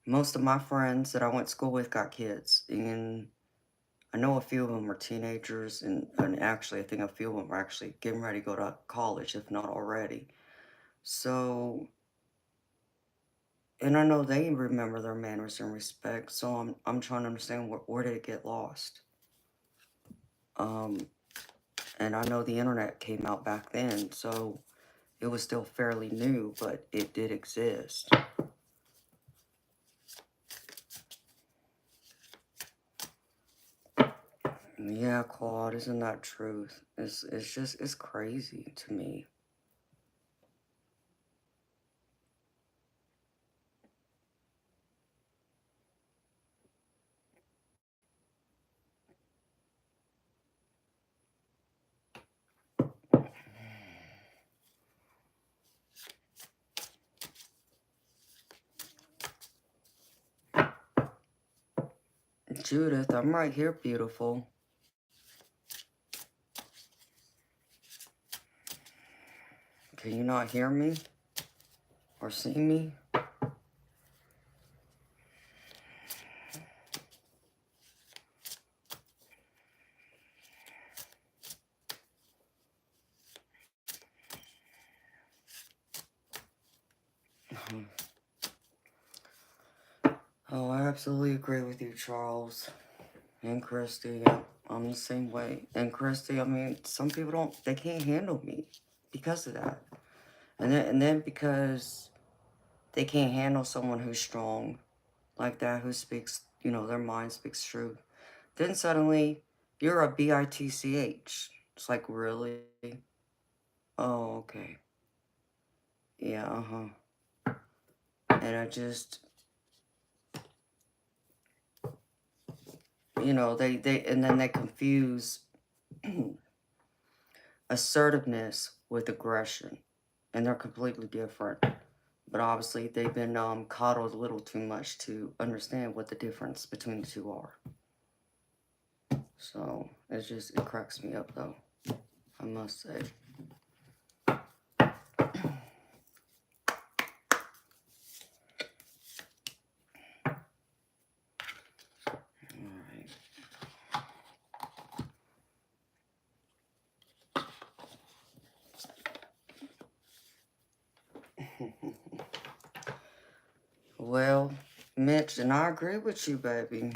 most of my friends that I went to school with got kids, and I know a few of them are teenagers, and actually, I think a few of them are actually getting ready to go to college, if not already. So, and I know they remember their manners and respect, so I'm trying to understand where did it get lost? Um, and I know the internet came out back then, so it was still fairly new, but it did exist. Yeah, Claude, isn't that truth? It's crazy to me. Judith, I'm right here, beautiful. Can you not hear me? Or see me? Oh, I absolutely agree with you, Charles. And Christy, yeah, I'm the same way. And Christy, I mean, some people they can't handle me because of that. And then because they can't handle someone who's strong like that, who speaks, their mind speaks truth. Then suddenly, you're a bitch. It's like, really? Oh, okay. Yeah, And I just, and then they confuse assertiveness with aggression. And they're completely different. But obviously, they've been coddled a little too much to understand what the difference between the two are. So, it cracks me up, though, I must say. Alright. Well, Mitch, and I agree with you, baby.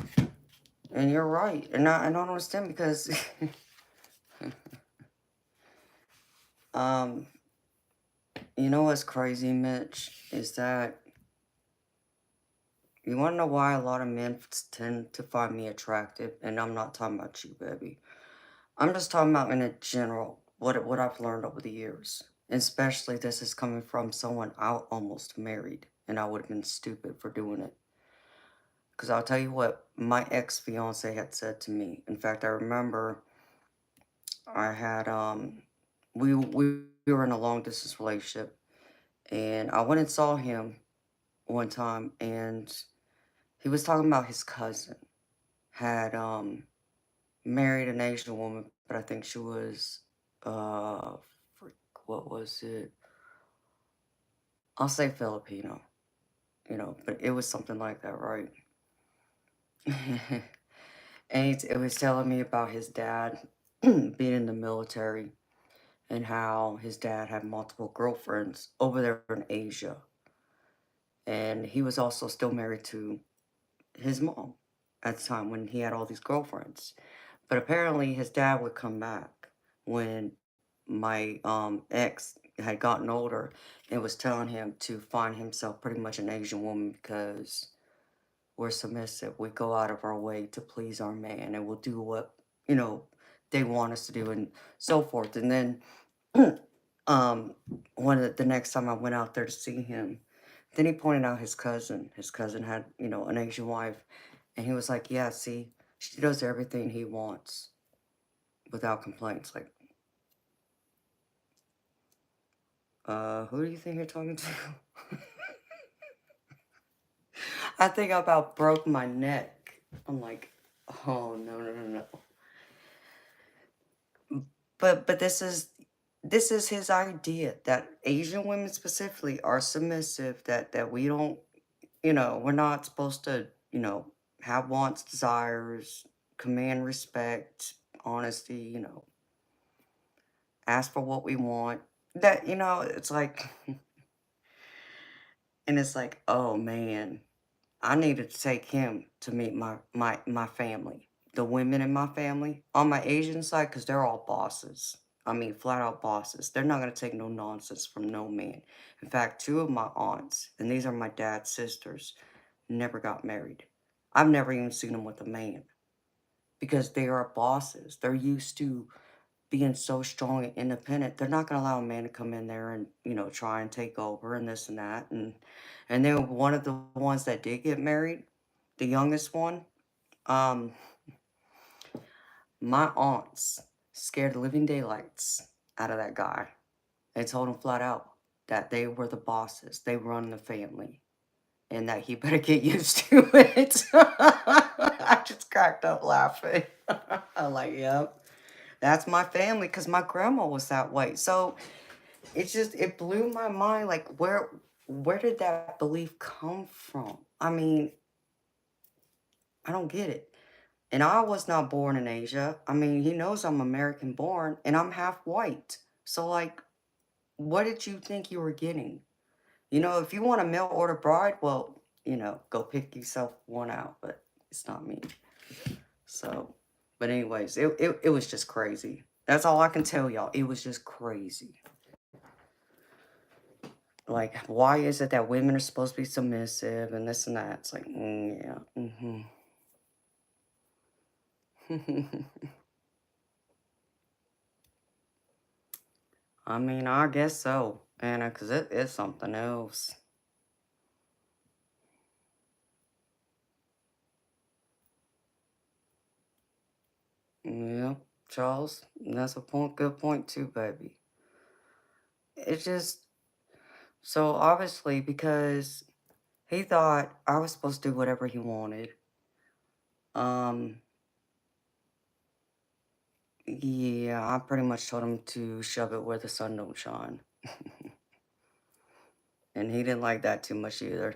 And you're right. And I don't understand because you know what's crazy, Mitch, is that you want to know why a lot of men tend to find me attractive, and I'm not talking about you, baby. I'm just talking about in a general what I've learned over the years. Especially this is coming from someone I almost married, and I would have been stupid for doing it. Because I'll tell you what my ex-fiance had said to me. In fact, I remember I had we were in a long distance relationship, and I went and saw him one time, and he was talking about his cousin had married an Asian woman, but I think she was uh what was it? I'll say Filipino, but it was something like that, right? And it was telling me about his dad being in the military and how his dad had multiple girlfriends over there in Asia. And he was also still married to his mom at the time when he had all these girlfriends. But apparently his dad would come back when my ex had gotten older and was telling him to find himself pretty much an Asian woman because we're submissive. We go out of our way to please our man and we'll do what, they want us to do and so forth. And then the next time I went out there to see him, then he pointed out his cousin. His cousin had, an Asian wife. And he was like, yeah, see, she does everything he wants without complaints. Like, who do you think you're talking to? I think I about broke my neck. I'm like, oh, no, no, no, no. But this is his idea that Asian women specifically are submissive, that we don't, we're not supposed to, have wants, desires, command respect, honesty, ask for what we want. That, it's like, and it's like, oh man, I needed to take him to meet my family. The women in my family, on my Asian side, because they're all bosses. I mean, flat out bosses. They're not going to take no nonsense from no man. In fact, two of my aunts, and these are my dad's sisters, never got married. I've never even seen them with a man because they are bosses. They're used to being so strong and independent. They're not going to allow a man to come in there and, try and take over and this and that. And then one of the ones that did get married, the youngest one, um, my aunts scared the living daylights out of that guy. They told him flat out that they were the bosses. They run the family. and that he better get used to it. I just cracked up laughing. I'm like, yep, that's my family because my grandma was that way. So it blew my mind. Like, where did that belief come from? I mean, I don't get it. And I was not born in Asia. I mean, he knows I'm American born and I'm half white. So, like, what did you think you were getting? If you want a mail order bride, well, go pick yourself one out, but it's not me. So, but anyways, it was just crazy. That's all I can tell y'all. It was just crazy. Like, why is it that women are supposed to be submissive and this and that? It's like, yeah. I mean, I guess so, Anna, because it is something else. Yeah, Charles, that's a good point too, baby. It's just, so obviously, because he thought I was supposed to do whatever he wanted. Um, yeah, I pretty much told him to shove it where the sun don't shine. And he didn't like that too much either.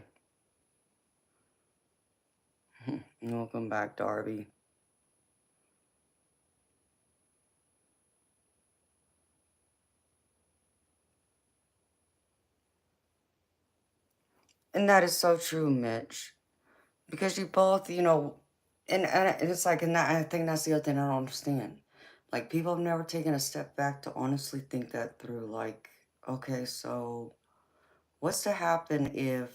Welcome back, Darby. And that is so true, Mitch. Because you both, and it's like, and that, I think that's the other thing I don't understand. Like, people have never taken a step back to honestly think that through. Like, okay, so what's to happen if,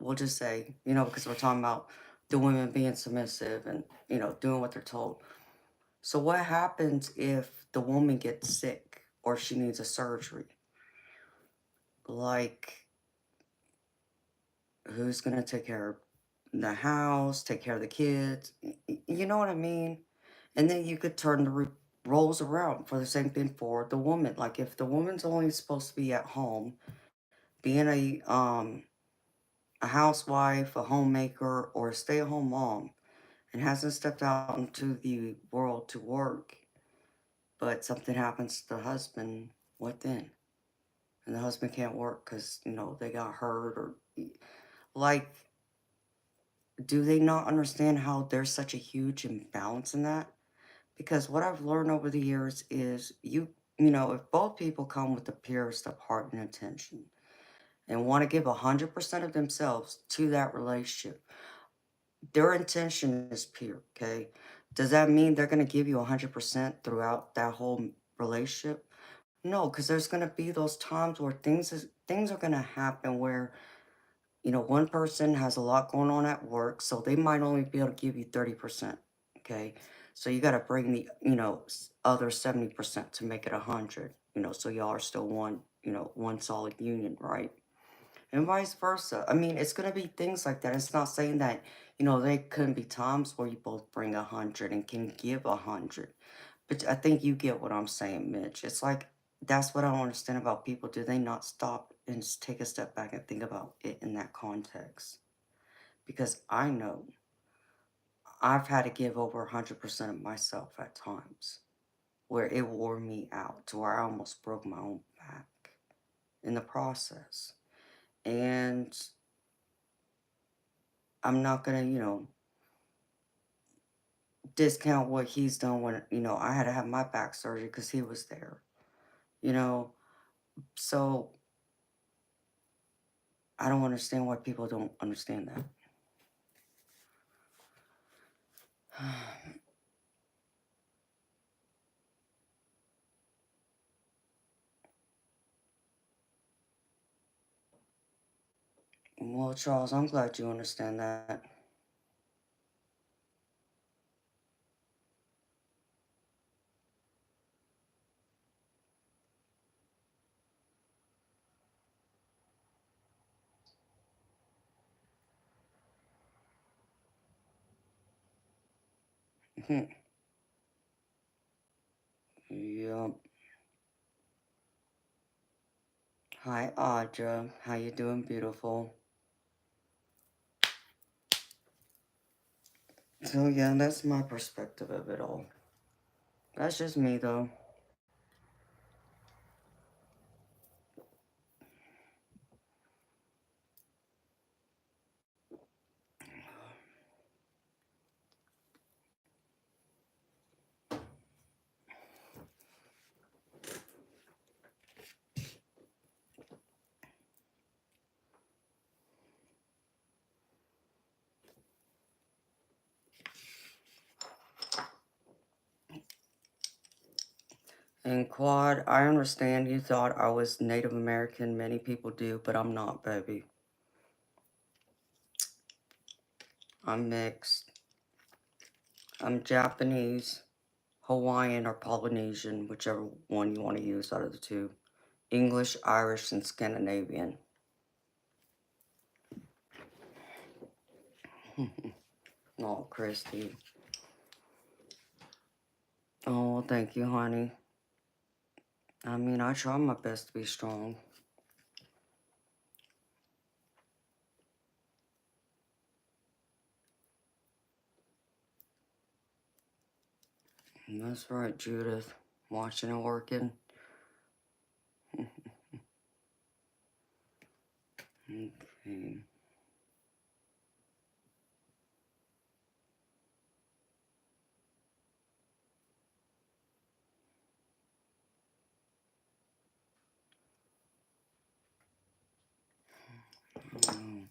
we'll just say, because we're talking about the women being submissive and, doing what they're told. So what happens if the woman gets sick or she needs a surgery? Like, who's going to take care of the house, take care of the kids? You know what I mean? And then you could turn the roles around for the same thing for the woman. Like, if the woman's only supposed to be at home, being a housewife, a homemaker, or a stay-at-home mom, and hasn't stepped out into the world to work, but something happens to the husband, what then? And the husband can't work because, they got hurt or, like, do they not understand how there's such a huge imbalance in that? Because what I've learned over the years is if both people come with the purest of heart and intention and want to give 100% of themselves to that relationship, their intention is pure, okay? Does that mean they're going to give you 100% throughout that whole relationship? No, because there's going to be those times where things are going to happen where, one person has a lot going on at work, so they might only be able to give you 30%, okay? So you got to bring the, other 70% to make it 100, so y'all are still one solid union, right? And vice versa. I mean, it's going to be things like that. It's not saying that, there couldn't be times where you both bring 100 and can give 100. But I think you get what I'm saying, Mitch. It's like, that's what I don't understand about people. Do they not stop and just take a step back and think about it in that context? Because I know I've had to give over 100% of myself at times where it wore me out to where I almost broke my own back in the process. And I'm not going to, discount what he's done when, I had to have my back surgery because he was there, you know. So I don't understand why people don't understand that. Well, Charles, I'm glad you understand that. Yup. Hi, Audra. How you doing, beautiful? So yeah, that's my perspective of it all. That's just me though. And Quad, I understand you thought I was Native American. Many people do, but I'm not, baby. I'm mixed. I'm Japanese, Hawaiian, or Polynesian, whichever one you want to use out of the two. English, Irish, and Scandinavian. Oh, Christy. Oh, thank you, honey. I mean, I try my best to be strong. That's right, Judith. Watching and working. Okay. Mm,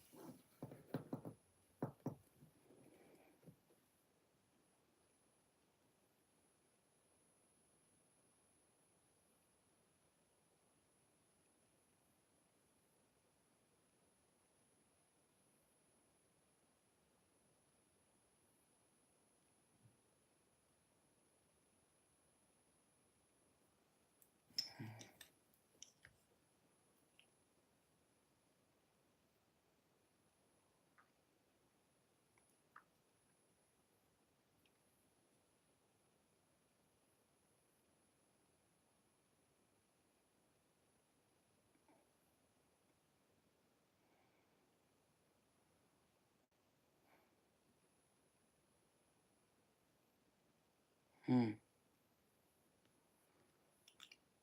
hmm.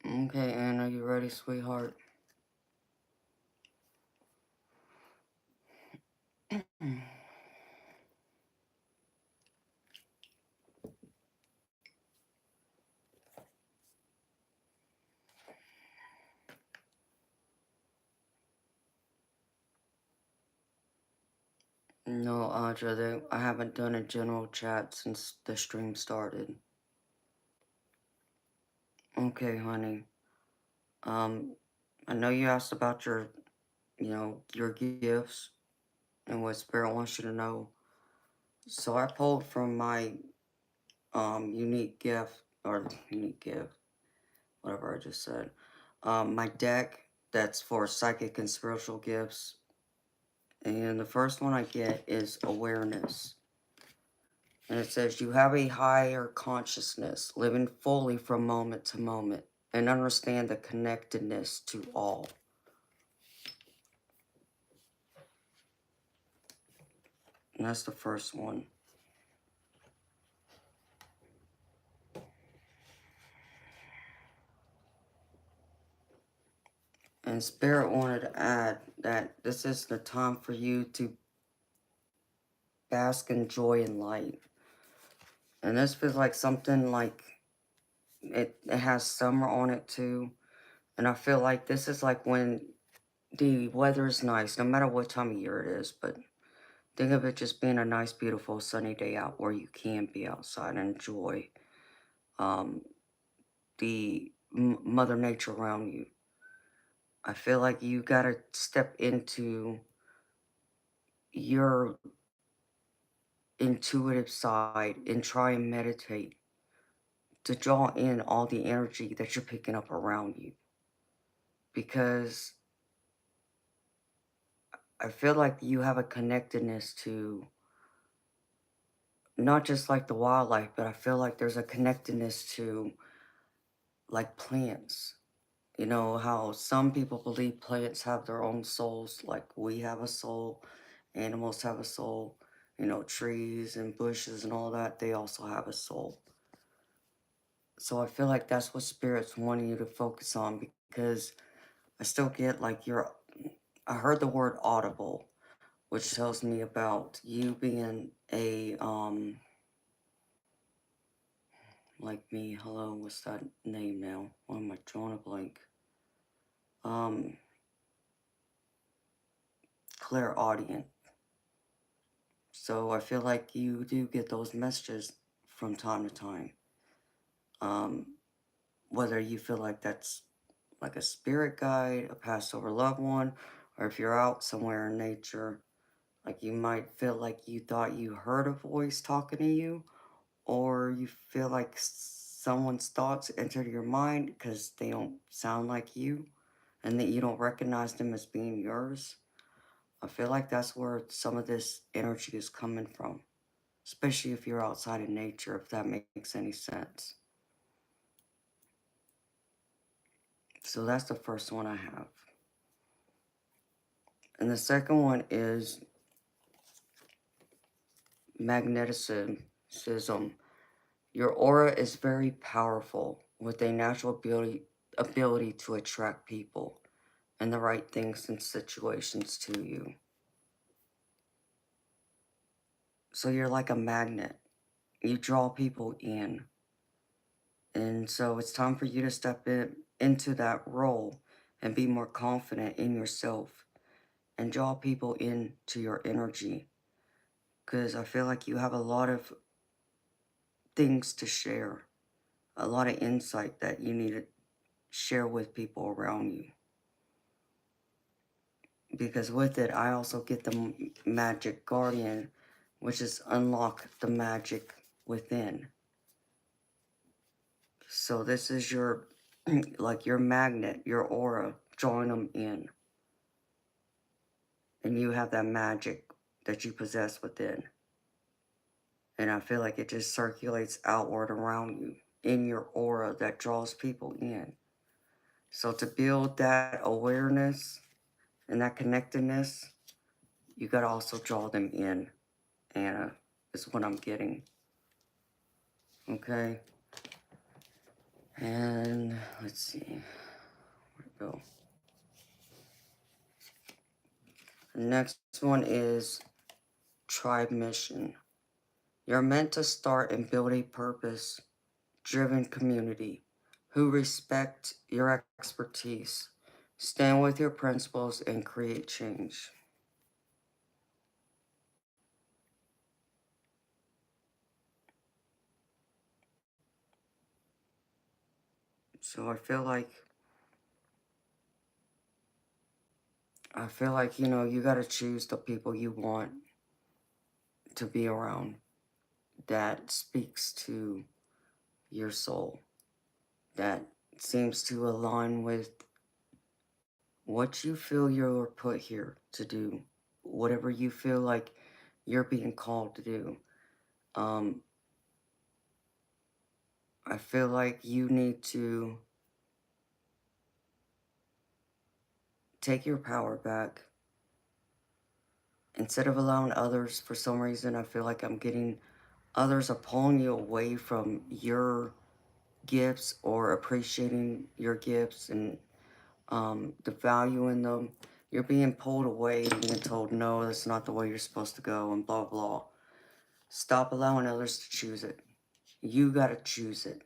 Okay, Anna, you ready, sweetheart? No, Audra, I haven't done a general chat since the stream started. Okay, honey. Um, I know you asked about your gifts and what Spirit wants you to know. So I pulled from my unique gift or unique gift, whatever I just said. My deck that's for psychic and spiritual gifts. And the first one I get is awareness. And it says, you have a higher consciousness, living fully from moment to moment, and understand the connectedness to all. And that's the first one. And Spirit wanted to add that this is the time for you to bask in joy and light. And this feels like something like it has summer on it too. And I feel like this is like when the weather is nice, no matter what time of year it is. But think of it just being a nice, beautiful, sunny day out where you can be outside and enjoy um, the Mother Nature around you. I feel like you gotta step into your intuitive side and try and meditate to draw in all the energy that you're picking up around you. Because I feel like you have a connectedness to not just like the wildlife, but I feel like there's a connectedness to like plants. You know how some people believe plants have their own souls, like we have a soul, animals have a soul. you know, trees and bushes and all that, they also have a soul. So I feel like that's what spirits wanting you to focus on, because I still get like I heard the word audible, which tells me about you being a, like me, hello, what's that name now? Why am I drawing a blank? Um, clairaudient. So I feel like you do get those messages from time to time. Um, whether you feel like that's like a spirit guide, a passed over loved one, or if you're out somewhere in nature, like you might feel like you thought you heard a voice talking to you, or you feel like someone's thoughts entered your mind because they don't sound like you and that you don't recognize them as being yours. I feel like that's where some of this energy is coming from, especially if you're outside in nature, if that makes any sense. So that's the first one I have. And the second one is magneticism. Your aura is very powerful with a natural ability to attract people and the right things and situations to you. So you're like a magnet. You draw people in. And so it's time for you to step into that role and be more confident in yourself and draw people into your energy. Because I feel like you have a lot of things to share, a lot of insight that you need to share with people around you. Because with it, I also get the magic guardian, which is unlock the magic within. So this is your, like your magnet, your aura, drawing them in. And you have that magic that you possess within. And I feel like it just circulates outward around you in your aura that draws people in. So to build that awareness and that connectedness, you got to also draw them in, Anna, is what I'm getting. Okay? And let's see. Where'd it go? The next one is tribe mission. You're meant to start and build a purpose driven community who respect your expertise, stand with your principles, and create change. So you know, you got to choose the people you want to be around that speaks to your soul, that seems to align with what you feel you're put here to do, whatever you feel like you're being called to do. Um, I feel like you need to take your power back. Instead of allowing others, for some reason, I feel like I'm getting others are pulling you away from your gifts or appreciating your gifts and the value in them. You're being pulled away and being told, no, that's not the way you're supposed to go, and blah, blah. Stop allowing others to choose it. You got to choose it.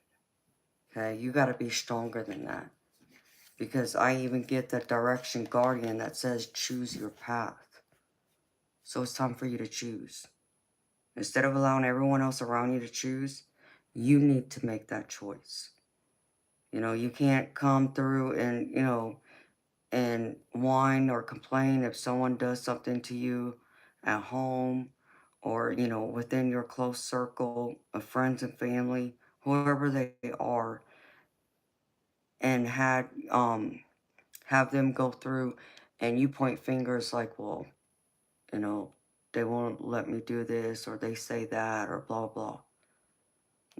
Okay? You got to be stronger than that. Because I even get that direction guardian that says choose your path. So it's time for you to choose. Instead of allowing everyone else around you to choose, you need to make that choice. You know, you can't come through and, you know, and whine or complain if someone does something to you at home or, you know, within your close circle of friends and family, whoever they are, and have them go through and you point fingers like, well, you know, they won't let me do this or they say that or blah blah.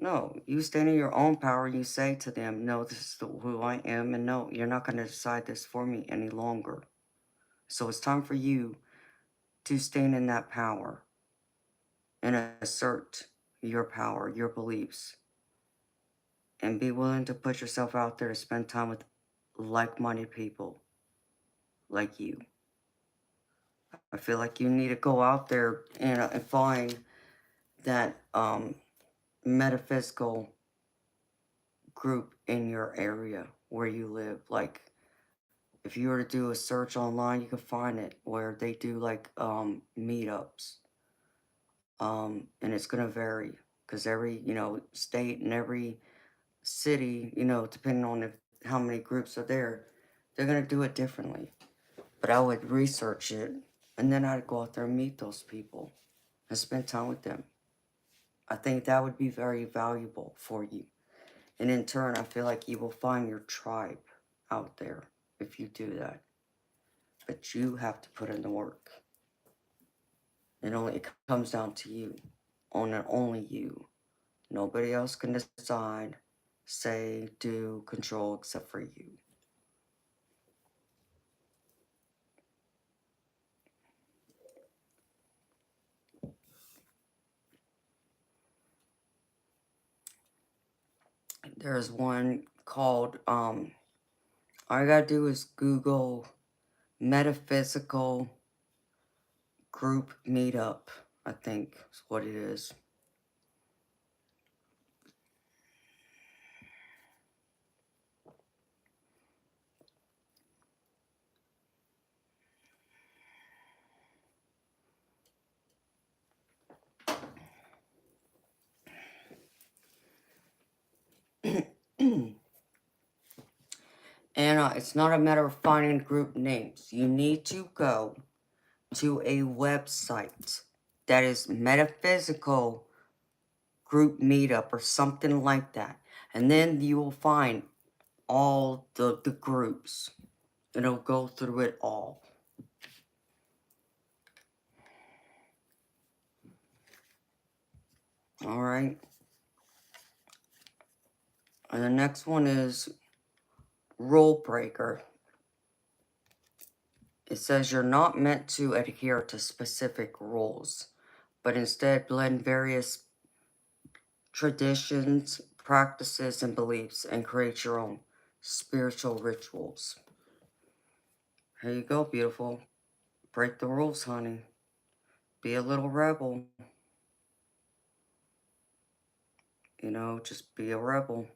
No, you stand in your own power. You say to them, no, this is who I am, and no, you're not going to decide this for me any longer. So it's time for you to stand in that power and assert your power, your beliefs, and be willing to put yourself out there to spend time with like-minded people like you. I feel like you need to go out there and find that metaphysical group in your area where you live. Like, if you were to do a search online, you can find it where they do like meetups. And it's gonna vary because every state and every city, depending on how many groups are there, they're gonna do it differently. But I would research it, and then I'd go out there and meet those people and spend time with them. I think that would be very valuable for you. And in turn, I feel like you will find your tribe out there if you do that. But you have to put in the work. It comes down to you. Only you. Nobody else can decide, say, do, control except for you. There's one called, all you gotta do is Google metaphysical group meetup, I think is what it is. And it's not a matter of finding group names. You need to go to a website that is metaphysical group meetup or something like that. And then you will find all the groups. It'll go through it all. Alright. And the next one is rule breaker. It says you're not meant to adhere to specific rules, but instead blend various traditions, practices, and beliefs and create your own spiritual rituals. Here you go, beautiful. Break the rules, honey. Be a little rebel. Just be a rebel.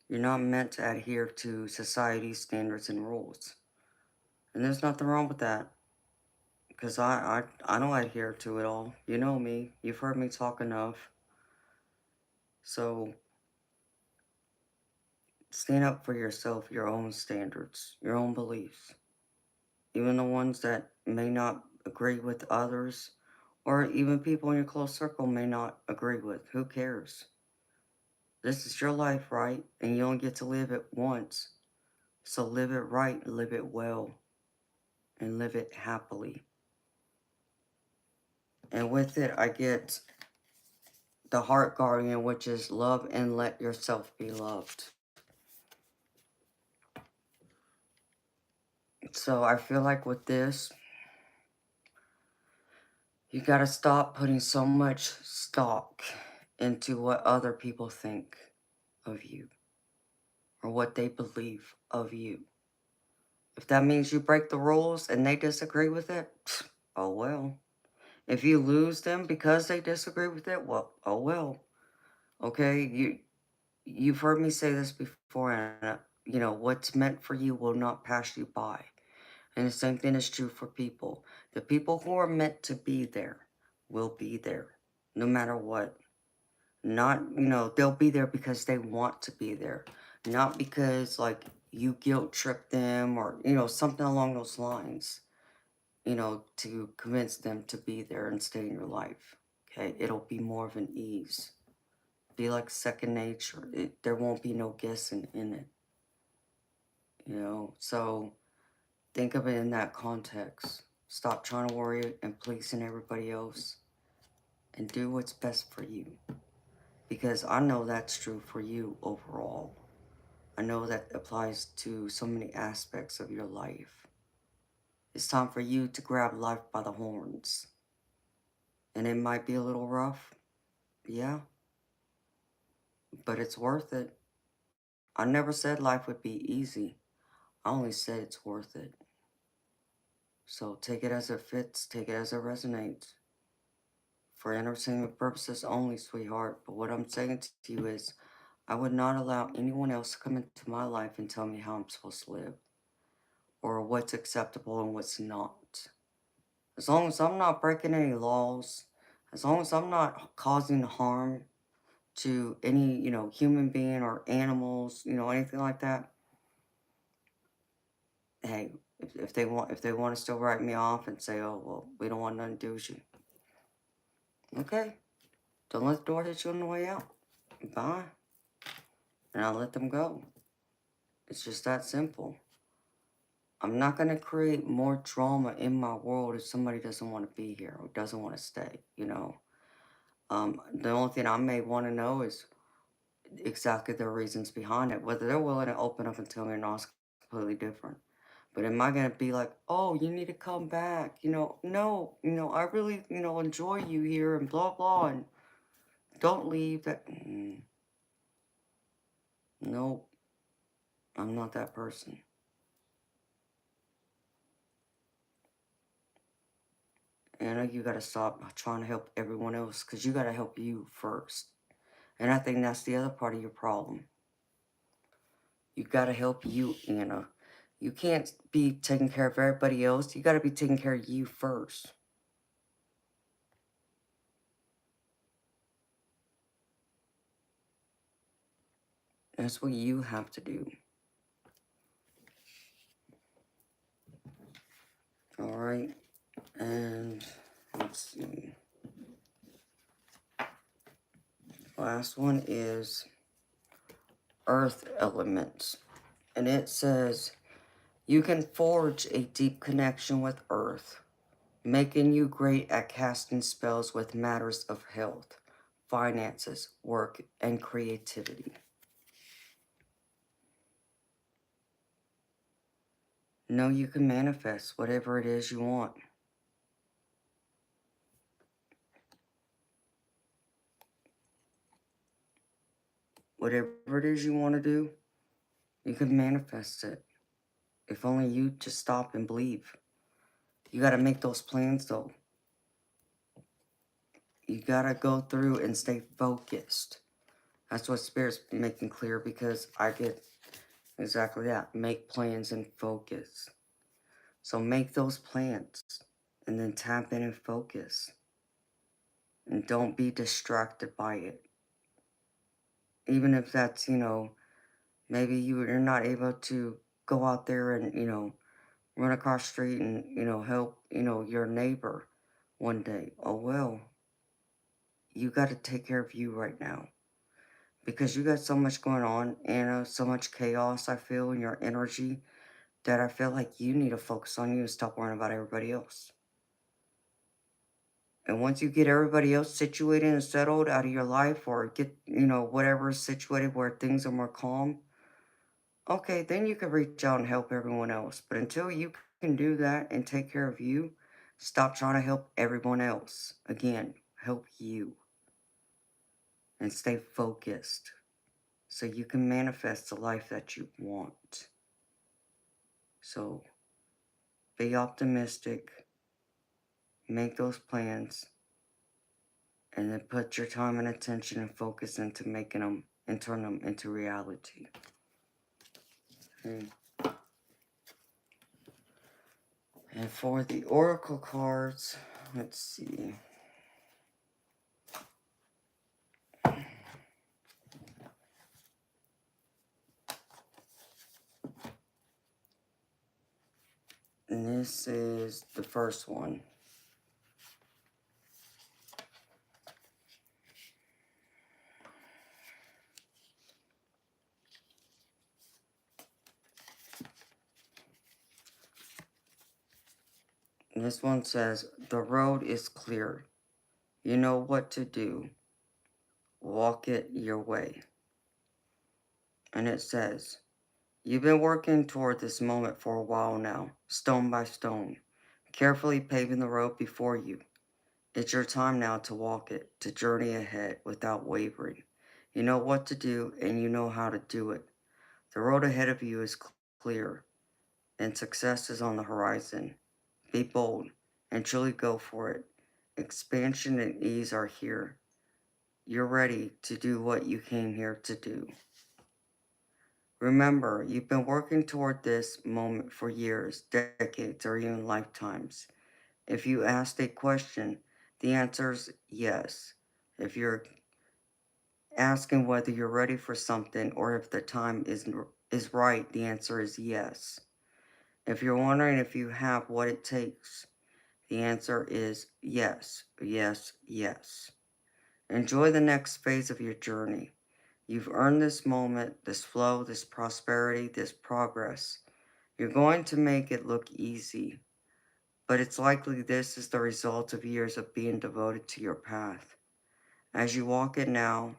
You're not meant to adhere to society's standards and rules. And there's nothing wrong with that. Because I don't adhere to it all. You know me. You've heard me talk enough. So, stand up for yourself, your own standards, your own beliefs. Even the ones that may not agree with others, or even people in your close circle may not agree with. Who cares? This is your life, right? And you only get to live it once. So live it right, live it well, and live it happily. And with it, I get the heart guardian, which is love and let yourself be loved. So I feel like with this, you gotta stop putting so much stock into what other people think of you or what they believe of you. If that means you break the rules and they disagree with it, oh well. If you lose them because they disagree with it, well, oh well. Okay, you've heard me say this before, and what's meant for you will not pass you by. And the same thing is true for people. The people who are meant to be there will be there, no matter what. Not, they'll be there because they want to be there. Not because, like, you guilt trip them or, something along those lines, to convince them to be there and stay in your life. Okay? It'll be more of an ease. Be like second nature. There won't be no guessing in it. So think of it in that context. Stop trying to worry and pleasing everybody else and do what's best for you. Because I know that's true for you overall. I know that applies to so many aspects of your life. It's time for you to grab life by the horns And it might be a little rough. Yeah. But it's worth it. I never said life would be easy. I only said it's worth it. So take it as it fits. Take it as it resonates. For entertainment purposes only, sweetheart. But what I'm saying to you is, I would not allow anyone else to come into my life and tell me how I'm supposed to live, or what's acceptable and what's not. As long as I'm not breaking any laws, as long as I'm not causing harm to any, human being or animals, anything like that, hey, if they want to still write me off and say, oh, well, we don't want nothing to do with you. Okay. Don't let the door hit you on the way out. Bye. And I'll let them go. It's just that simple. I'm not going to create more drama in my world if somebody doesn't want to be here or doesn't want to stay, The only thing I may want to know is exactly their reasons behind it. Whether they're willing to open up and tell me or not is completely different. But am I going to be like, oh, you need to come back? No, I really, enjoy you here and blah, blah, and don't leave. Nope, I'm not that person. And I know you got to stop trying to help everyone else because you got to help you first. And I think that's the other part of your problem. You got to help you, Anna. You can't be taking care of everybody else. You got to be taking care of you first. That's what you have to do. All right. And let's see. Last one is earth elements. And it says, you can forge a deep connection with earth, making you great at casting spells with matters of health, finances, work, and creativity. Know you can manifest whatever it is you want. Whatever it is you want to do, you can manifest it. If only you just stop and believe. You got to make those plans though. You got to go through and stay focused. That's what Spirit's making clear, because I get exactly that. Make plans and focus. So make those plans and then tap in and focus. And don't be distracted by it. Even if that's, maybe you're not able to go out there and, run across the street and, help, your neighbor one day. Oh, well, you got to take care of you right now. Because you got so much going on, Anna, so much chaos I feel in your energy, that I feel like you need to focus on you and stop worrying about everybody else. And once you get everybody else situated and settled out of your life, or get, whatever is situated where things are more calm, okay, then you can reach out and help everyone else. But until you can do that and take care of you, stop trying to help everyone else. Again, help you. And stay focused so you can manifest the life that you want. So be optimistic, make those plans, and then put your time and attention and focus into making them and turn them into reality. Okay. And for the oracle cards, let's see. And this is the first one. And this one says, the road is clear. You know what to do. Walk it your way. And it says, you've been working toward this moment for a while now, stone by stone, carefully paving the road before you. It's your time now to walk it, to journey ahead without wavering. You know what to do and you know how to do it. The road ahead of you is clear and success is on the horizon. Be bold and truly go for it. Expansion and ease are here. You're ready to do what you came here to do. Remember, you've been working toward this moment for years, decades, or even lifetimes. If you asked a question, the answer is yes. If you're asking whether you're ready for something or if the time is right, the answer is yes. If you're wondering if you have what it takes, the answer is yes, yes, yes. Enjoy the next phase of your journey. You've earned this moment, this flow, this prosperity, this progress. You're going to make it look easy, but it's likely this is the result of years of being devoted to your path. As you walk it now,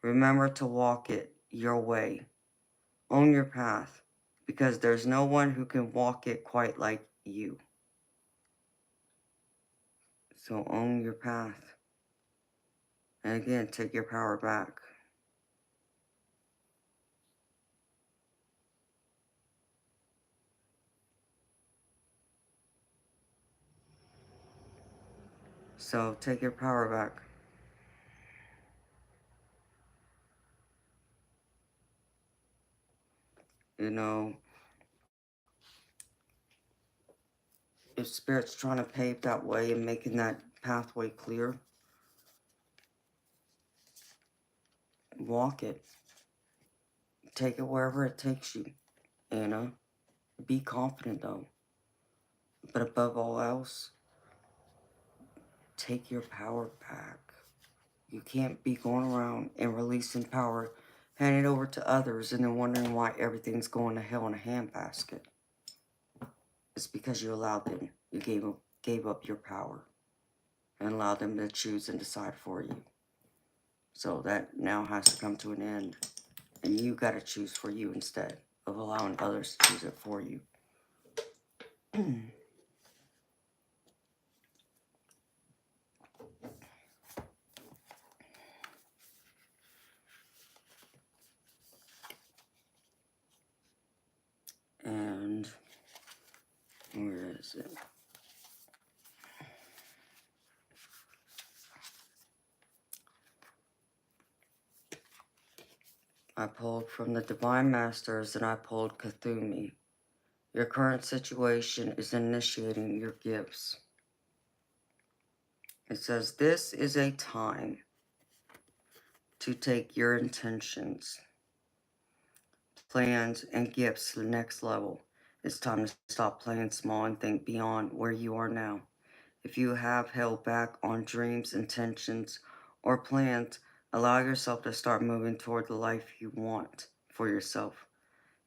remember to walk it your way. Own your path, because there's no one who can walk it quite like you. So own your path. And again, take your power back. So take your power back. You know, if Spirit's trying to pave that way and making that pathway clear, walk it. Take it wherever it takes you. You know, be confident though. But above all else, take your power back. You can't be going around and releasing power, handing it over to others, and then wondering why everything's going to hell in a handbasket. It's because you allowed them. You gave up your power and allowed them to choose and decide for you. So that now has to come to an end. And you got to choose for you instead of allowing others to choose it for you. And where is it? I pulled from the Divine Masters and I pulled Cthulhu. Your current situation is initiating your gifts. It says, this is a time to take your intentions, plans, and gifts to the next level. It's time to stop playing small and think beyond where you are now. If you have held back on dreams, intentions, or plans, allow yourself to start moving toward the life you want for yourself.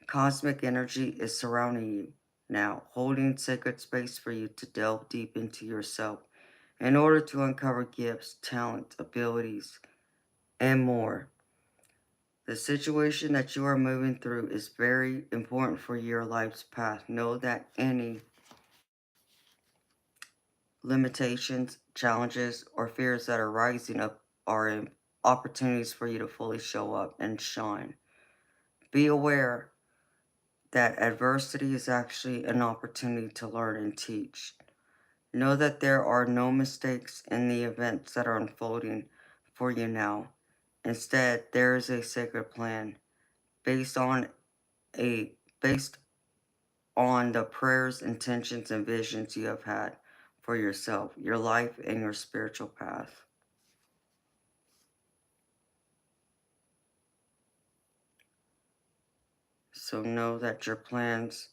Cosmic energy is surrounding you now, holding sacred space for you to delve deep into yourself in order to uncover gifts, talent, abilities, and more. The situation that you are moving through is very important for your life's path. Know that any limitations, challenges, or fears that are rising up are opportunities for you to fully show up and shine. Be aware that adversity is actually an opportunity to learn and teach. Know that there are no mistakes in the events that are unfolding for you now. Instead, there is a sacred plan based on based on the prayers, intentions, and visions you have had for yourself, your life, and your spiritual path. So know that your plans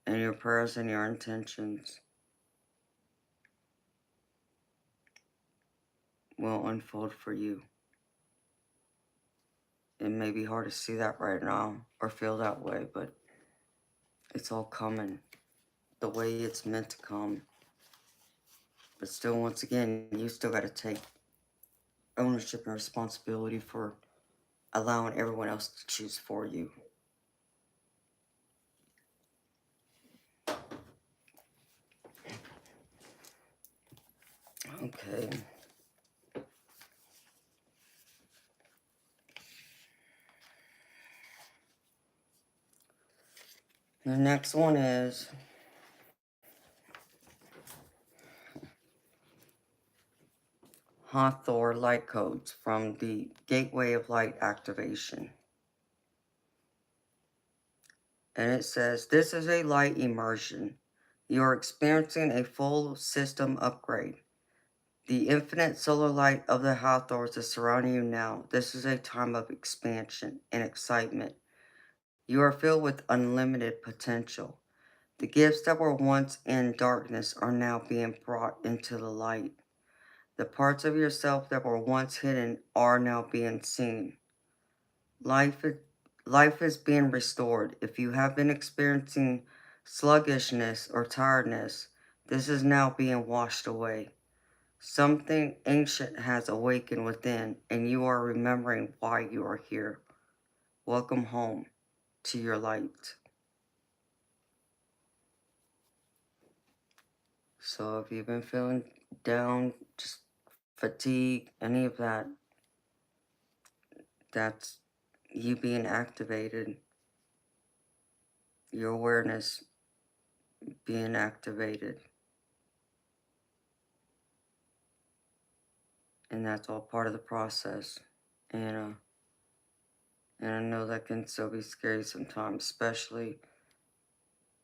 and your prayers and your intentions will unfold for you. It may be hard to see that right now or feel that way, but it's all coming the way it's meant to come. But still, once again, you still got to take ownership and responsibility for allowing everyone else to choose for you. Okay. The next one is Hathor light codes from the Gateway of Light activation. And it says, this is a light immersion. You are experiencing a full system upgrade. The infinite solar light of the Hathors is surrounding you now. This is a time of expansion and excitement. You are filled with unlimited potential. The gifts that were once in darkness are now being brought into the light. The parts of yourself that were once hidden are now being seen. Life is being restored. If you have been experiencing sluggishness or tiredness, this is now being washed away. Something ancient has awakened within, and you are remembering why you are here. Welcome home to your light. So if you've been feeling down, just fatigue, any of that, that's you being activated, your awareness being activated. And that's all part of the process. And I know that can still be scary sometimes, especially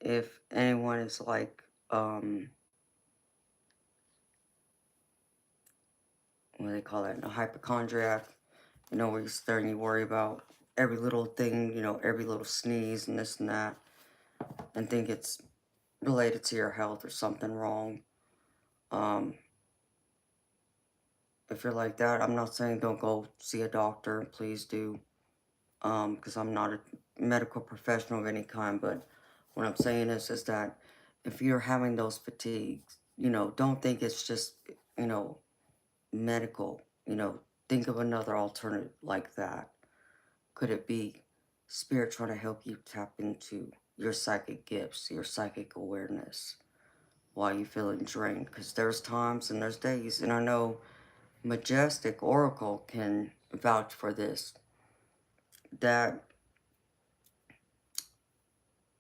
if anyone is like, what do they call it, a hypochondriac, where you're starting to worry about every little thing, every little sneeze and this and that, and think it's related to your health or something wrong. If you're like that, I'm not saying don't go see a doctor, please do, because I'm not a medical professional of any kind, but what I'm saying is that if you're having those fatigues, don't think it's just, medical, think of another alternative like that. Could it be spirit trying to help you tap into your psychic gifts, your psychic awareness while you're feeling drained? Because there's times and there's days, and I know Majestic Oracle can vouch for this, that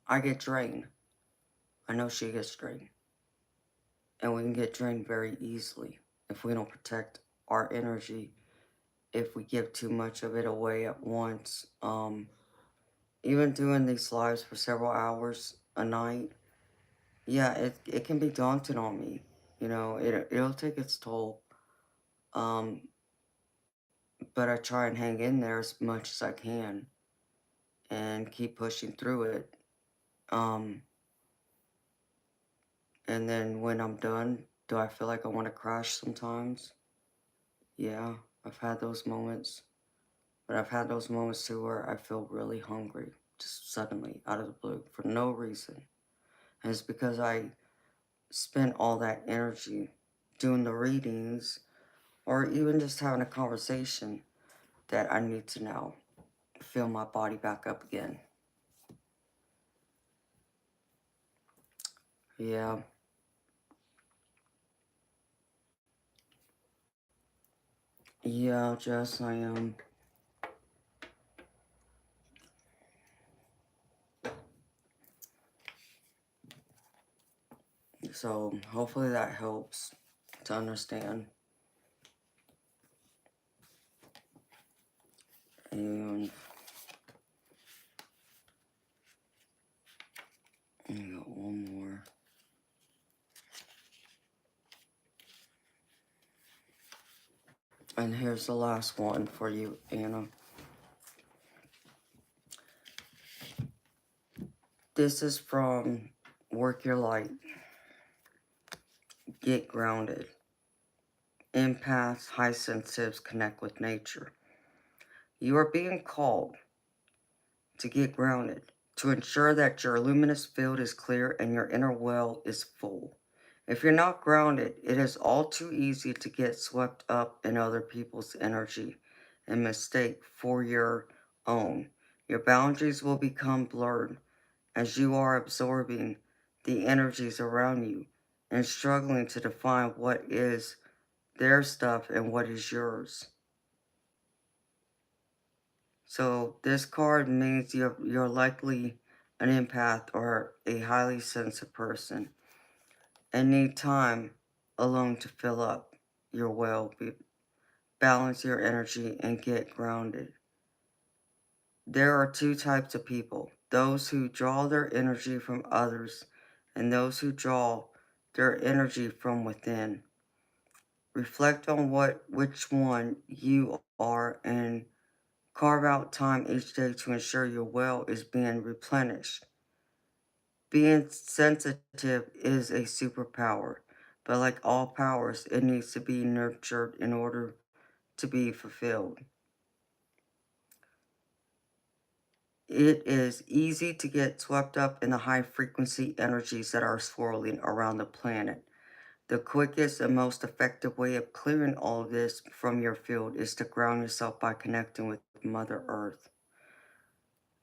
I get drained. I know she gets drained. And we can get drained very easily if we don't protect our energy, if we give too much of it away at once. Even doing these lives for several hours a night, yeah, it can be daunting on me. It'll take its toll. Um, but I try and hang in there as much as I can and keep pushing through it. Um, and then when I'm done, do I feel like I want to crash sometimes? Yeah, I've had those moments. But I've had those moments too where I feel really hungry, just suddenly, out of the blue, for no reason. And it's because I spent all that energy doing the readings or even just having a conversation that I need to now fill my body back up again. Yeah. Yeah, Jess, I am. So hopefully that helps to understand. And I got one more. And here's the last one for you, Anna. This is from Work Your Light. Get grounded. Empaths, high sensitives connect with nature. You are being called to get grounded, to ensure that your luminous field is clear and your inner well is full. If you're not grounded, it is all too easy to get swept up in other people's energy and mistake for your own. Your boundaries will become blurred as you are absorbing the energies around you and struggling to define what is their stuff and what is yours. So this card means you're likely an empath or a highly sensitive person and need time alone to fill up your well, balance your energy, and get grounded. There are two types of people: those who draw their energy from others and those who draw their energy from within. Reflect on which one you are and carve out time each day to ensure your well is being replenished. Being sensitive is a superpower, but like all powers, it needs to be nurtured in order to be fulfilled. It is easy to get swept up in the high frequency energies that are swirling around the planet. The quickest and most effective way of clearing all of this from your field is to ground yourself by connecting with Mother Earth.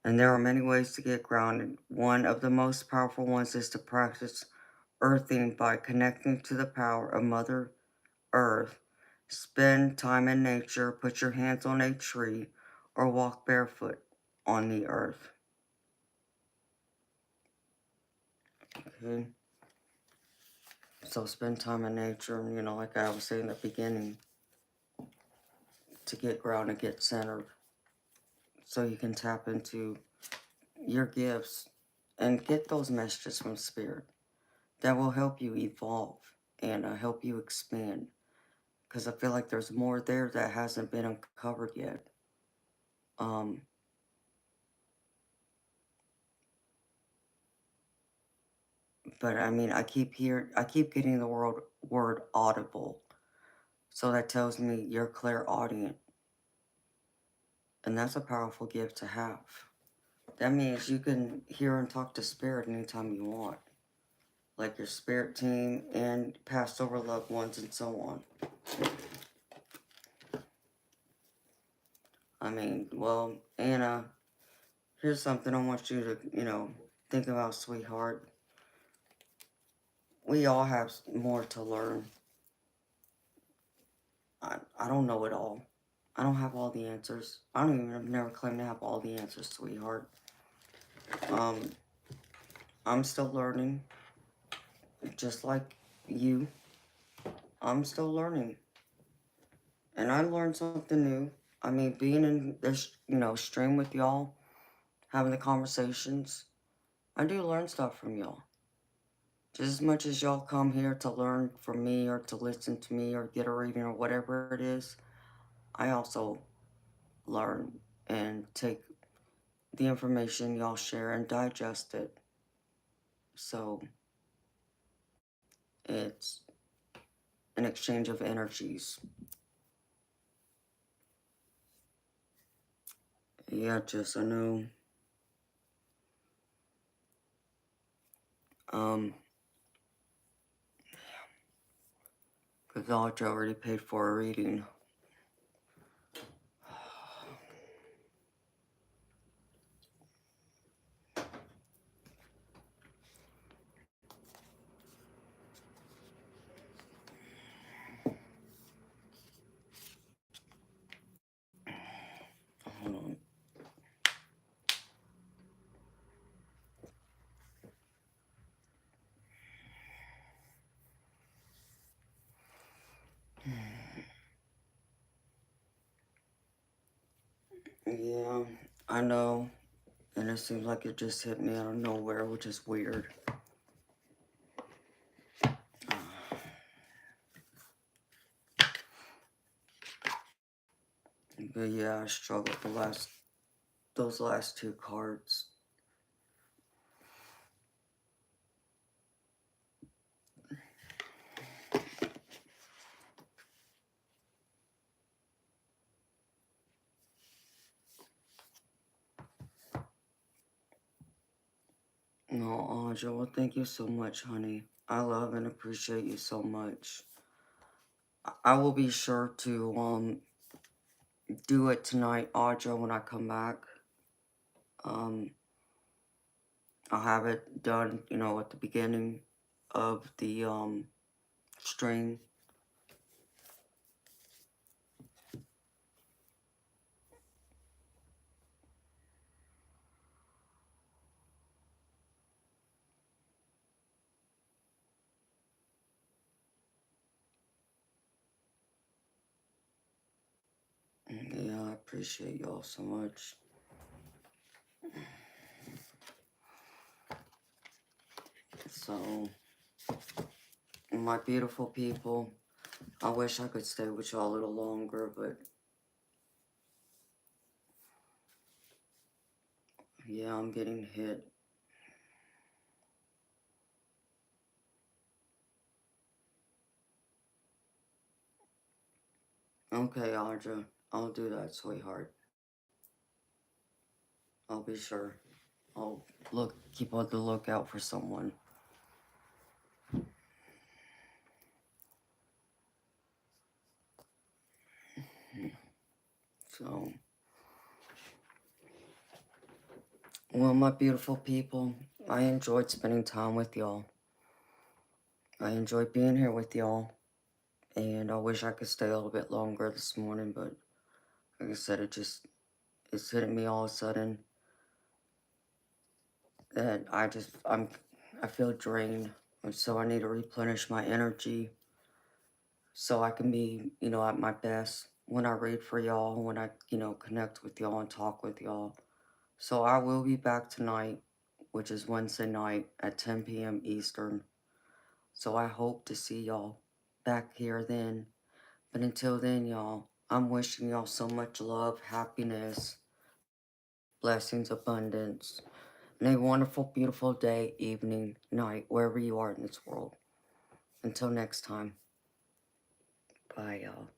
And there are many ways to get grounded. One of the most powerful ones is to practice earthing by connecting to the power of Mother Earth. Spend time in nature, put your hands on a tree, or walk barefoot on the earth. Okay? So spend time in nature, like I was saying in the beginning, to get grounded, get centered, so you can tap into your gifts and get those messages from Spirit that will help you evolve and help you expand. Because I feel like there's more there that hasn't been uncovered yet. Um, but I mean, I keep getting the word audible. So that tells me you're clairaudient. And that's a powerful gift to have. That means you can hear and talk to Spirit anytime you want. Like your spirit team and passed over loved ones and so on. I mean, well, Anna, here's something I want you to, think about, sweetheart. We all have more to learn. I don't know it all. I don't have all the answers. I've never claimed to have all the answers, sweetheart. Um, I'm still learning, just like you. I'm still learning. And I learned something new. I mean, being in this, stream with y'all, having the conversations, I do learn stuff from y'all. Just as much as y'all come here to learn from me or to listen to me or get a reading or whatever it is, I also learn and take the information y'all share and digest it. So it's an exchange of energies. Yeah, just I know. Because Audra already paid for a reading. Hold on. Yeah, I know. And it seems like it just hit me out of nowhere, which is weird. But yeah, I struggled those last two cards. No, Audra, well, thank you so much, honey. I love and appreciate you so much. I will be sure to do it tonight, Audra, when I come back. Um, I'll have it done, at the beginning of the stream. appreciate y'all so much. So, my beautiful people, I wish I could stay with y'all a little longer, but yeah, I'm getting hit. Okay, Audra, I'll do that, sweetheart. I'll be sure. I'll keep on the lookout for someone. So, well, my beautiful people, I enjoyed spending time with y'all. I enjoyed being here with y'all. And I wish I could stay a little bit longer this morning, but like I said, it's hitting me all of a sudden that I feel drained. And so I need to replenish my energy so I can be, at my best when I read for y'all, when I, connect with y'all and talk with y'all. So I will be back tonight, which is Wednesday night at 10 p.m. Eastern. So I hope to see y'all back here then. But until then, y'all, I'm wishing y'all so much love, happiness, blessings, abundance, and a wonderful, beautiful day, evening, night, wherever you are in this world. Until next time, bye, y'all.